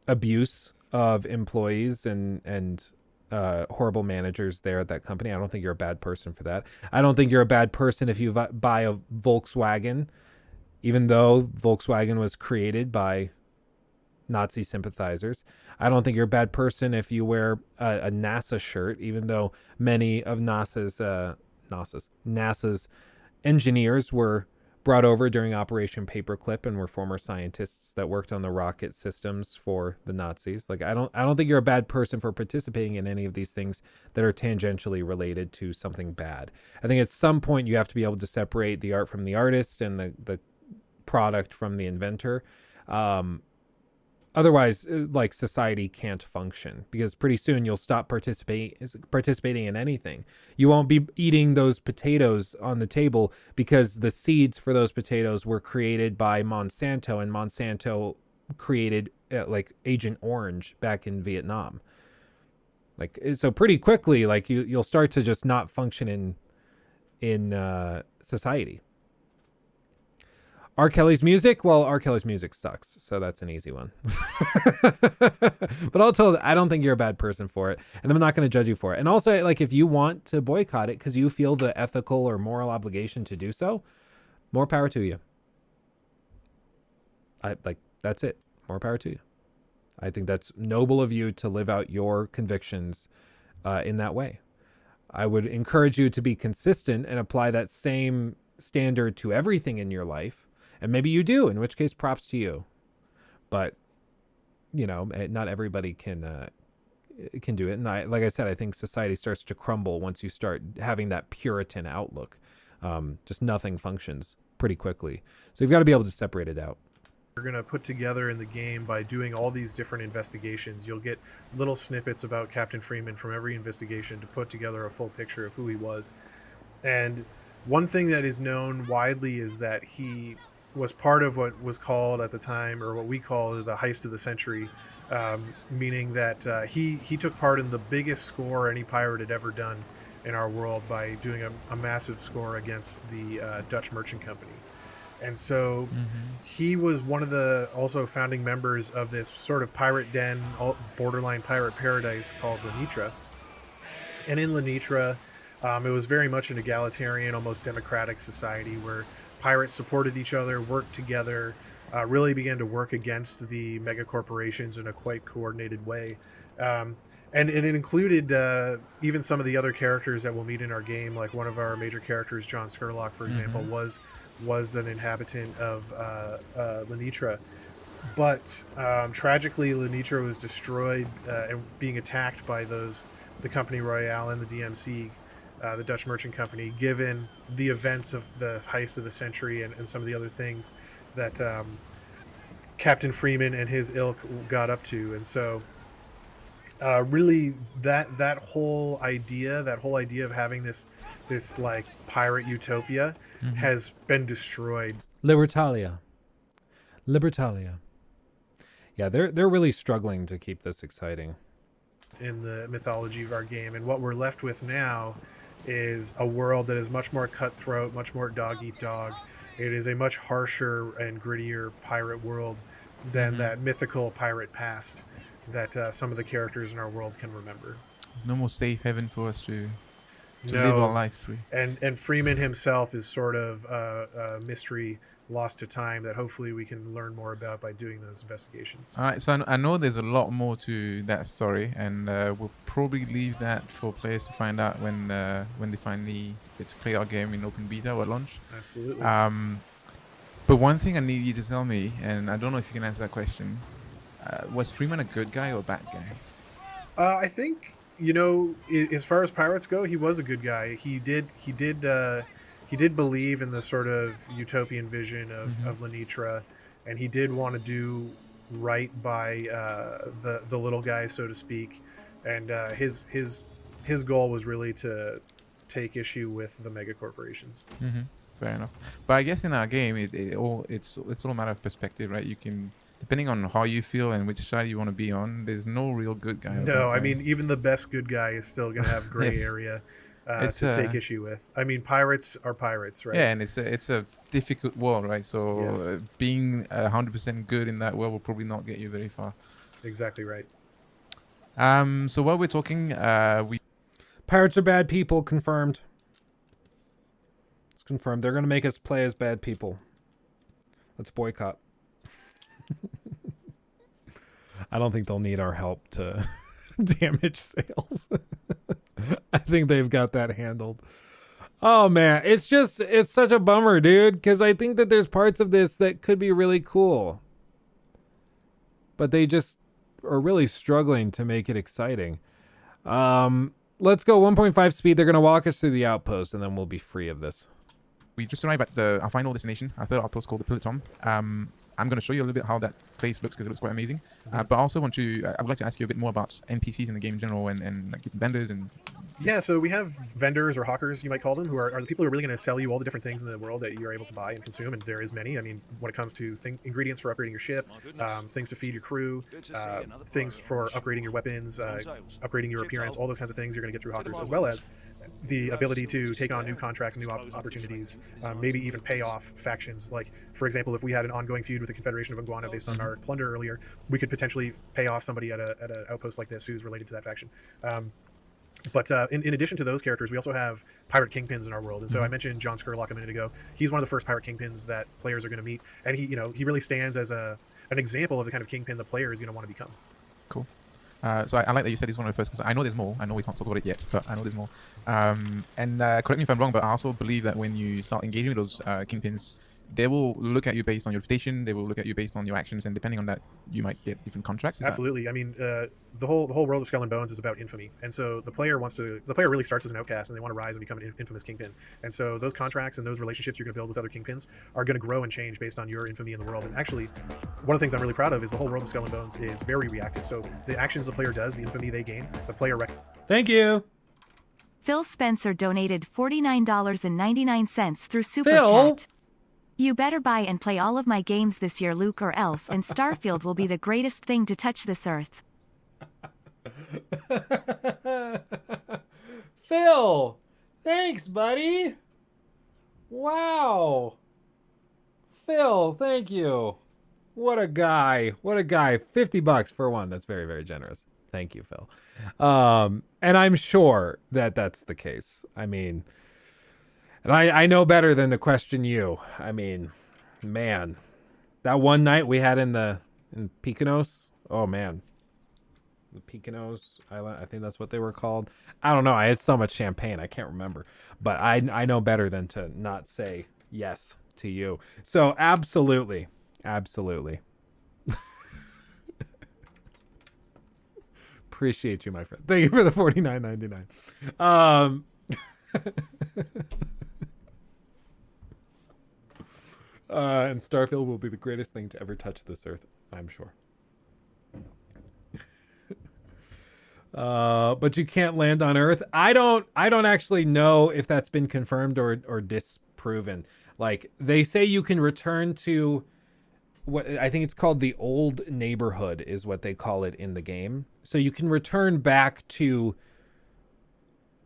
abuse of employees and horrible managers there at that company. I don't think you're a bad person for that. I don't think you're a bad person if you buy a Volkswagen, even though Volkswagen was created by Nazi sympathizers. I don't think you're a bad person if you wear a NASA shirt, even though many of NASA's engineers were brought over during Operation Paperclip and were former scientists that worked on the rocket systems for the Nazis. Like, I don't think you're a bad person for participating in any of these things that are tangentially related to something bad. I think at some point you have to be able to separate the art from the artist and the product from the inventor. Otherwise, like, society can't function, because pretty soon you'll stop participating in anything. You won't be eating those potatoes on the table because the seeds for those potatoes were created by Monsanto, and Monsanto created like Agent Orange back in Vietnam. Like, so pretty quickly, like, you'll start to just not function in society. R. Kelly's music? Well, R. Kelly's music sucks, so that's an easy one. But I don't think you're a bad person for it, and I'm not going to judge you for it. And also, like, if you want to boycott it because you feel the ethical or moral obligation to do so, more power to you. That's it. More power to you. I think that's noble of you to live out your convictions in that way. I would encourage you to be consistent and apply that same standard to everything in your life. And maybe you do, in which case props to you. But not everybody can do it. And like I said, I think society starts to crumble once you start having that Puritan outlook. Just nothing functions pretty quickly. So you've got to be able to separate it out. We're going to put together in the game by doing all these different investigations. You'll get little snippets about Captain Freeman from every investigation to put together a full picture of who he was. And one thing that is known widely is that he was part of what was called at the time, or what we call the heist of the century, meaning that he took part in the biggest score any pirate had ever done in our world by doing a massive score against the Dutch Merchant Company. And so he was one of the also founding members of this sort of pirate den, borderline pirate paradise called Lenitra. And in Lenitra, it was very much an egalitarian, almost democratic society where pirates supported each other, worked together, really began to work against the mega corporations in a quite coordinated way. And it included even some of the other characters that we'll meet in our game, like one of our major characters, John Scurlock, for example, was an inhabitant of Lenitra. But tragically, Lenitra was destroyed and being attacked by the Company Royale and the DMC, the Dutch Merchant Company, given the events of the heist of the century and some of the other things that Captain Freeman and his ilk got up to. And so really that whole idea of having this like pirate utopia has been destroyed. Libertalia. Yeah, they're really struggling to keep this exciting In the mythology of our game, and what we're left with now is a world that is much more cutthroat, much more dog eat dog. It is a much harsher and grittier pirate world than that mythical pirate past that some of the characters in our world can remember. There's no more safe haven for us to live our life through. And Freeman himself is sort of a mystery lost to time that hopefully we can learn more about by doing those investigations. All right, so I know there's a lot more to that story, and we'll probably leave that for players to find out when they finally get to play our game in open beta or launch. Absolutely. But one thing I need you to tell me, and I don't know if you can answer that question, was Freeman a good guy or a bad guy? I think, as far as pirates go, he was a good guy. He did believe in the sort of utopian vision of Lenitra, and he did want to do right by the little guy, so to speak. And his goal was really to take issue with the mega corporations. Fair enough. But I guess in our game, it's all a matter of perspective, right? You can, depending on how you feel and which side you want to be on, there's no real good guy. No, I mean, even the best good guy is still going to have gray area to take issue with. I mean, pirates are pirates, right? Yeah, and it's a difficult world, right? So being 100% good in that world will probably not get you very far. Exactly right. So while we're talking, pirates are bad people. Confirmed. It's confirmed. They're going to make us play as bad people. Let's boycott. I don't think they'll need our help to damage sales. I think they've got that handled. Oh man, it's such a bummer, dude, because I think that there's parts of this that could be really cool, but they just are really struggling to make it exciting. Let's go 1.5 speed. They're going to walk us through the outpost, and then we'll be free of this. We just arrived at our final destination, our third outpost called the Peloton. I'm going to show you a little bit how that place looks because it looks quite amazing. But I also I would like to ask you a bit more about NPCs in the game in general and like vendors and... Yeah, so we have vendors or hawkers, you might call them, who are the people who are really going to sell you all the different things in the world that you're able to buy and consume, and there is many. I mean, when it comes to ingredients for upgrading your ship, things to feed your crew, things for upgrading your weapons, upgrading your appearance, all those kinds of things you're going to get through hawkers, as well as the ability to take on new contracts, new opportunities, maybe even pay off factions. Like, for example, if we had an ongoing feud with the Confederation of Iguana based on our plunder earlier, we could potentially pay off somebody at an outpost like this who's related to that faction. But in addition to those characters, we also have pirate kingpins in our world. And so I mentioned John Scurlock a minute ago. He's one of the first pirate kingpins that players are going to meet. And he really stands as an example of the kind of kingpin the player is going to want to become. Cool. So I like that you said he's one of the first, because I know there's more. I know we can't talk about it yet, but I know there's more. And correct me if I'm wrong, but I also believe that when you start engaging with those kingpins, they will look at you based on your reputation. They will look at you based on your actions, and depending on that, you might get different contracts. Absolutely. I mean, the whole world of Skull and Bones is about infamy, and so the player really starts as an outcast, and they want to rise and become an infamous kingpin. And so those contracts and those relationships you're going to build with other kingpins are going to grow and change based on your infamy in the world. And actually, one of the things I'm really proud of is the whole world of Skull and Bones is very reactive. So the actions the player does, the infamy they gain, the player. Thank you. Phil Spencer donated $49.99 through Super Phil? Chat. You better buy and play all of my games this year, Luke, or else, and Starfield will be the greatest thing to touch this earth. Phil, thanks, buddy. Wow. Phil, thank you. What a guy. What a guy. $50 for one. That's very, very generous. Thank you, Phil. And I'm sure that that's the case. I mean, and I know better than to question you. I mean, man, that one night we had in Picanos. Oh, man. The Picanos Island. I think that's what they were called. I don't know. I had so much champagne. I can't remember. But I know better than to not say yes to you. So absolutely. Absolutely. Appreciate you, my friend. Thank you for the $49.99. And Starfield will be the greatest thing to ever touch this earth, I'm sure. But you can't land on Earth. I don't actually know if that's been confirmed or disproven. Like, they say you can return to what I think it's called the old neighborhood is what they call it in the game. So you can return back to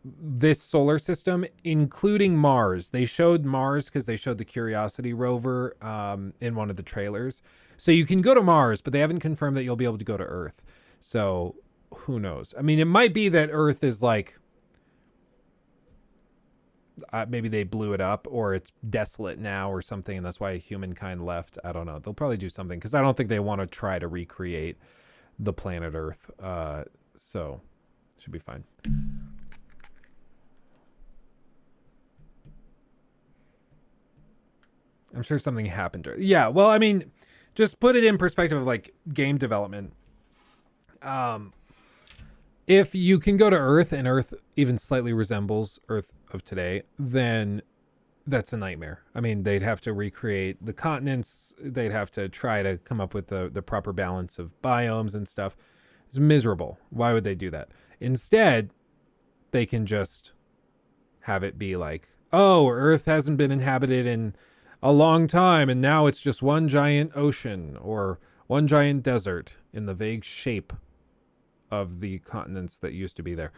this solar system, including Mars. They showed Mars because they showed the Curiosity rover in one of the trailers. So you can go to Mars, but they haven't confirmed that you'll be able to go to Earth. So who knows? I mean, it might be that Earth is like, maybe they blew it up or it's desolate now or something, and that's why humankind left. I don't know. They'll probably do something because I don't think they want to try to recreate the planet Earth. So should be fine. I'm sure something happened. Yeah, well, I mean, just put it in perspective of like game development. If you can go to Earth and Earth even slightly resembles Earth of today, then that's a nightmare. I mean, they'd have to recreate the continents. They'd have to try to come up with the proper balance of biomes and stuff. It's miserable. Why would they do that? Instead, they can just have it be like, oh, Earth hasn't been inhabited in a long time, and now it's just one giant ocean or one giant desert in the vague shape of the continents that used to be there.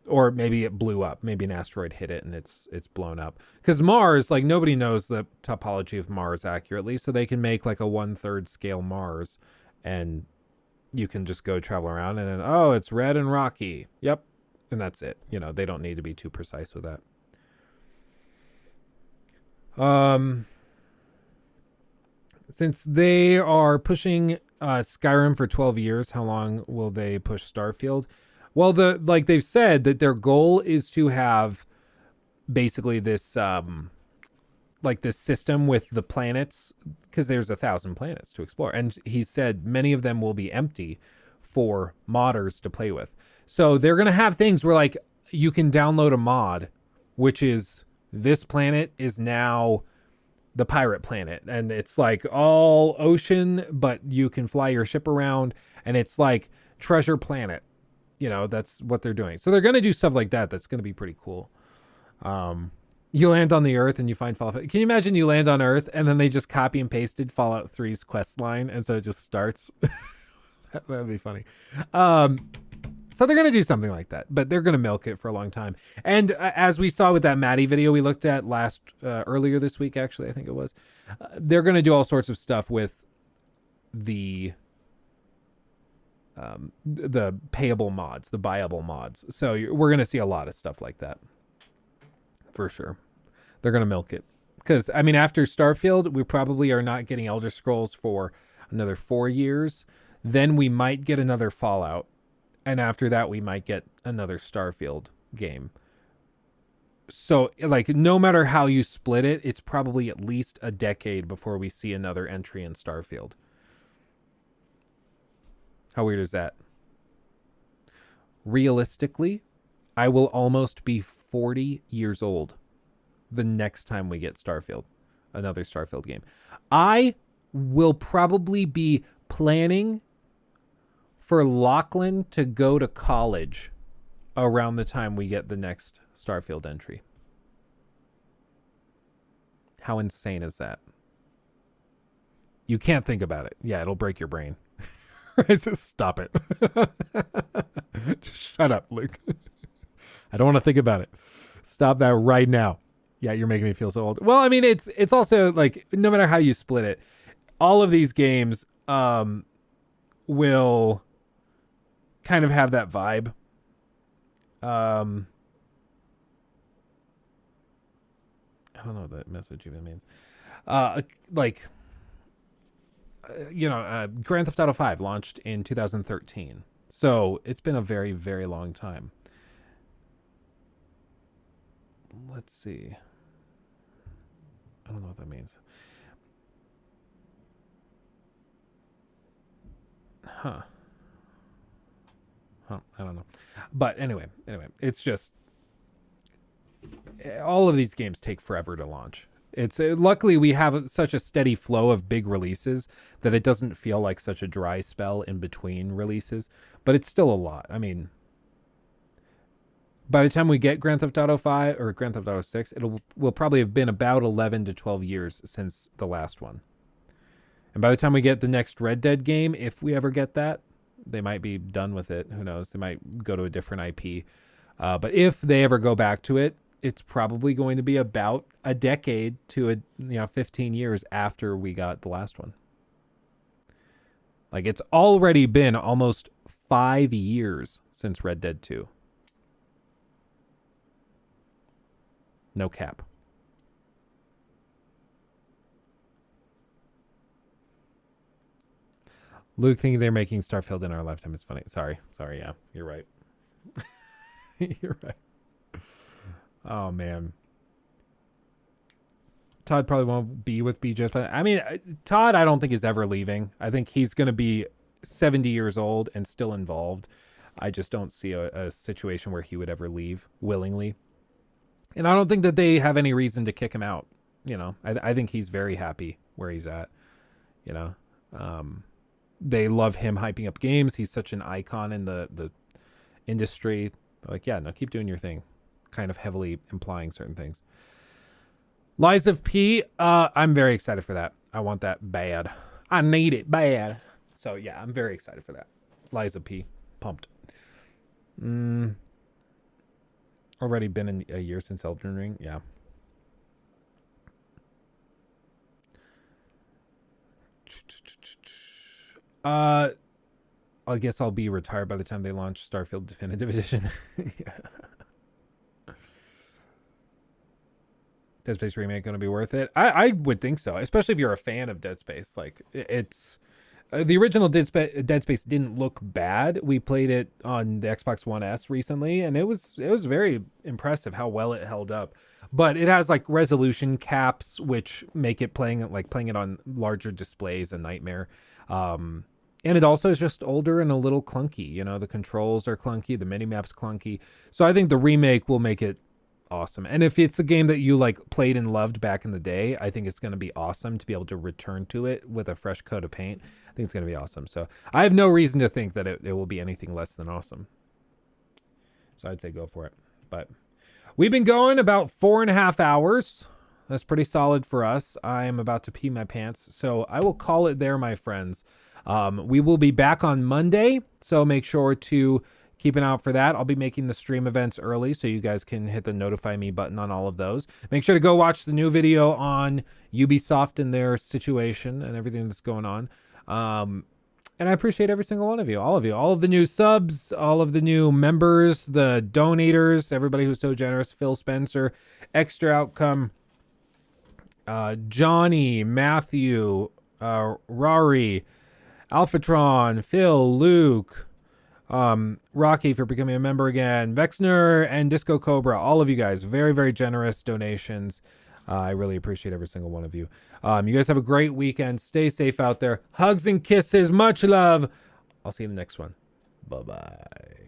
Or maybe it blew up. Maybe an asteroid hit it and it's blown up. Because Mars, like, nobody knows the topology of Mars accurately, so they can make like a 1/3 scale Mars, and you can just go travel around and then, oh, it's red and rocky. Yep. And that's it. You know, they don't need to be too precise with that. Since they are pushing Skyrim for 12 years, how long will they push Starfield? Well, they've said that their goal is to have basically this like this system with the planets, because there's 1,000 planets to explore. And he said many of them will be empty for modders to play with. So they're going to have things where like you can download a mod, which is this planet is now the pirate planet, and it's like all ocean, but you can fly your ship around, and it's like Treasure Planet. You know, that's what they're doing. So they're going to do stuff like that. That's going to be pretty cool. You land on the Earth and you find Fallout. Can you imagine you land on Earth and then they just copy and pasted Fallout 3's quest line, and so it just starts? That would be funny. So they're going to do something like that, but they're going to milk it for a long time. And as we saw with that Maddie video we looked at earlier this week, actually, I think it was, they're going to do all sorts of stuff with the payable mods, the buyable mods. So we're going to see a lot of stuff like that for sure. They're going to milk it because, I mean, after Starfield, we probably are not getting Elder Scrolls for another 4 years. Then we might get another Fallout. And after that, we might get another Starfield game. So, like, no matter how you split it, it's probably at least a decade before we see another entry in Starfield. How weird is that? Realistically, I will almost be 40 years old the next time we get Starfield, another Starfield game. I will probably be planning for Lachlan to go to college around the time we get the next Starfield entry. How insane is that? You can't think about it. Yeah, it'll break your brain. Just stop it. Just shut up, Luke. I don't want to think about it. Stop that right now. Yeah, you're making me feel so old. Well, I mean, it's also like, no matter how you split it, all of these games will kind of have that vibe. I don't know what that message even means. Grand Theft Auto 5 launched in 2013. So it's been a very, very long time. Let's see. I don't know what that means. Huh. I don't know. But anyway, it's just all of these games take forever to launch. It's luckily we have such a steady flow of big releases that it doesn't feel like such a dry spell in between releases, but it's still a lot. I mean, by the time we get Grand Theft Auto 5 or Grand Theft Auto 6, will probably have been about 11 to 12 years since the last one. And by the time we get the next Red Dead game, if we ever get that, they might be done with it. Who knows? They might go to a different IP. But if they ever go back to it, it's probably going to be about a decade to 15 years after we got the last one. Like, it's already been almost 5 years since Red Dead 2. No cap. Luke thinking they're making Starfield in our lifetime is funny. Sorry, yeah, you're right. You're right. Oh, man. Todd probably won't be with BJ's, but I mean, Todd, I don't think is ever leaving. I think he's going to be 70 years old and still involved. I just don't see a situation where he would ever leave willingly. And I don't think that they have any reason to kick him out. I think he's very happy where he's at. They love him hyping up games. He's such an icon in the industry. They're like, yeah, no, keep doing your thing. Kind of heavily implying certain things. Lies of P, I'm very excited for that. I want that bad. I need it bad. So yeah, I'm very excited for that. Lies of P, pumped. Already been a year since Elden Ring. Yeah. I guess I'll be retired by the time they launch Starfield Definitive Edition. Yeah. Dead Space remake going to be worth it? I would think so, especially if you're a fan of Dead Space. Like, it's the original Dead Space didn't look bad. We played it on the Xbox One S recently, and it was very impressive how well it held up. But it has like resolution caps, which make it playing it on larger displays a nightmare. And it also is just older and a little clunky. The controls are clunky, the minimap's clunky. So I think the remake will make it awesome. And if it's a game that you like played and loved back in the day, I think it's going to be awesome to be able to return to it with a fresh coat of paint. I think it's going to be awesome. So I have no reason to think that it will be anything less than awesome. So I'd say go for it. But we've been going about 4.5 hours. That's pretty solid for us. I'm about to pee my pants. So I will call it there, my friends. We will be back on Monday. So make sure to keep an eye out for that. I'll be making the stream events early, so you guys can hit the notify me button on all of those. Make sure to go watch the new video on Ubisoft and their situation and everything that's going on. And I appreciate every single one of you, all of the new subs, all of the new members, the donators, everybody who's so generous. Phil Spencer, Extra Outcome, Johnny, Matthew, Rari, Alphatron, Phil, Luke, Rocky for becoming a member again, Vexner and Disco Cobra, all of you guys, very, very generous donations. I really appreciate every single one of you. You guys have a great weekend. Stay safe out there. Hugs and kisses. Much love. I'll see you in the next one. Bye-bye.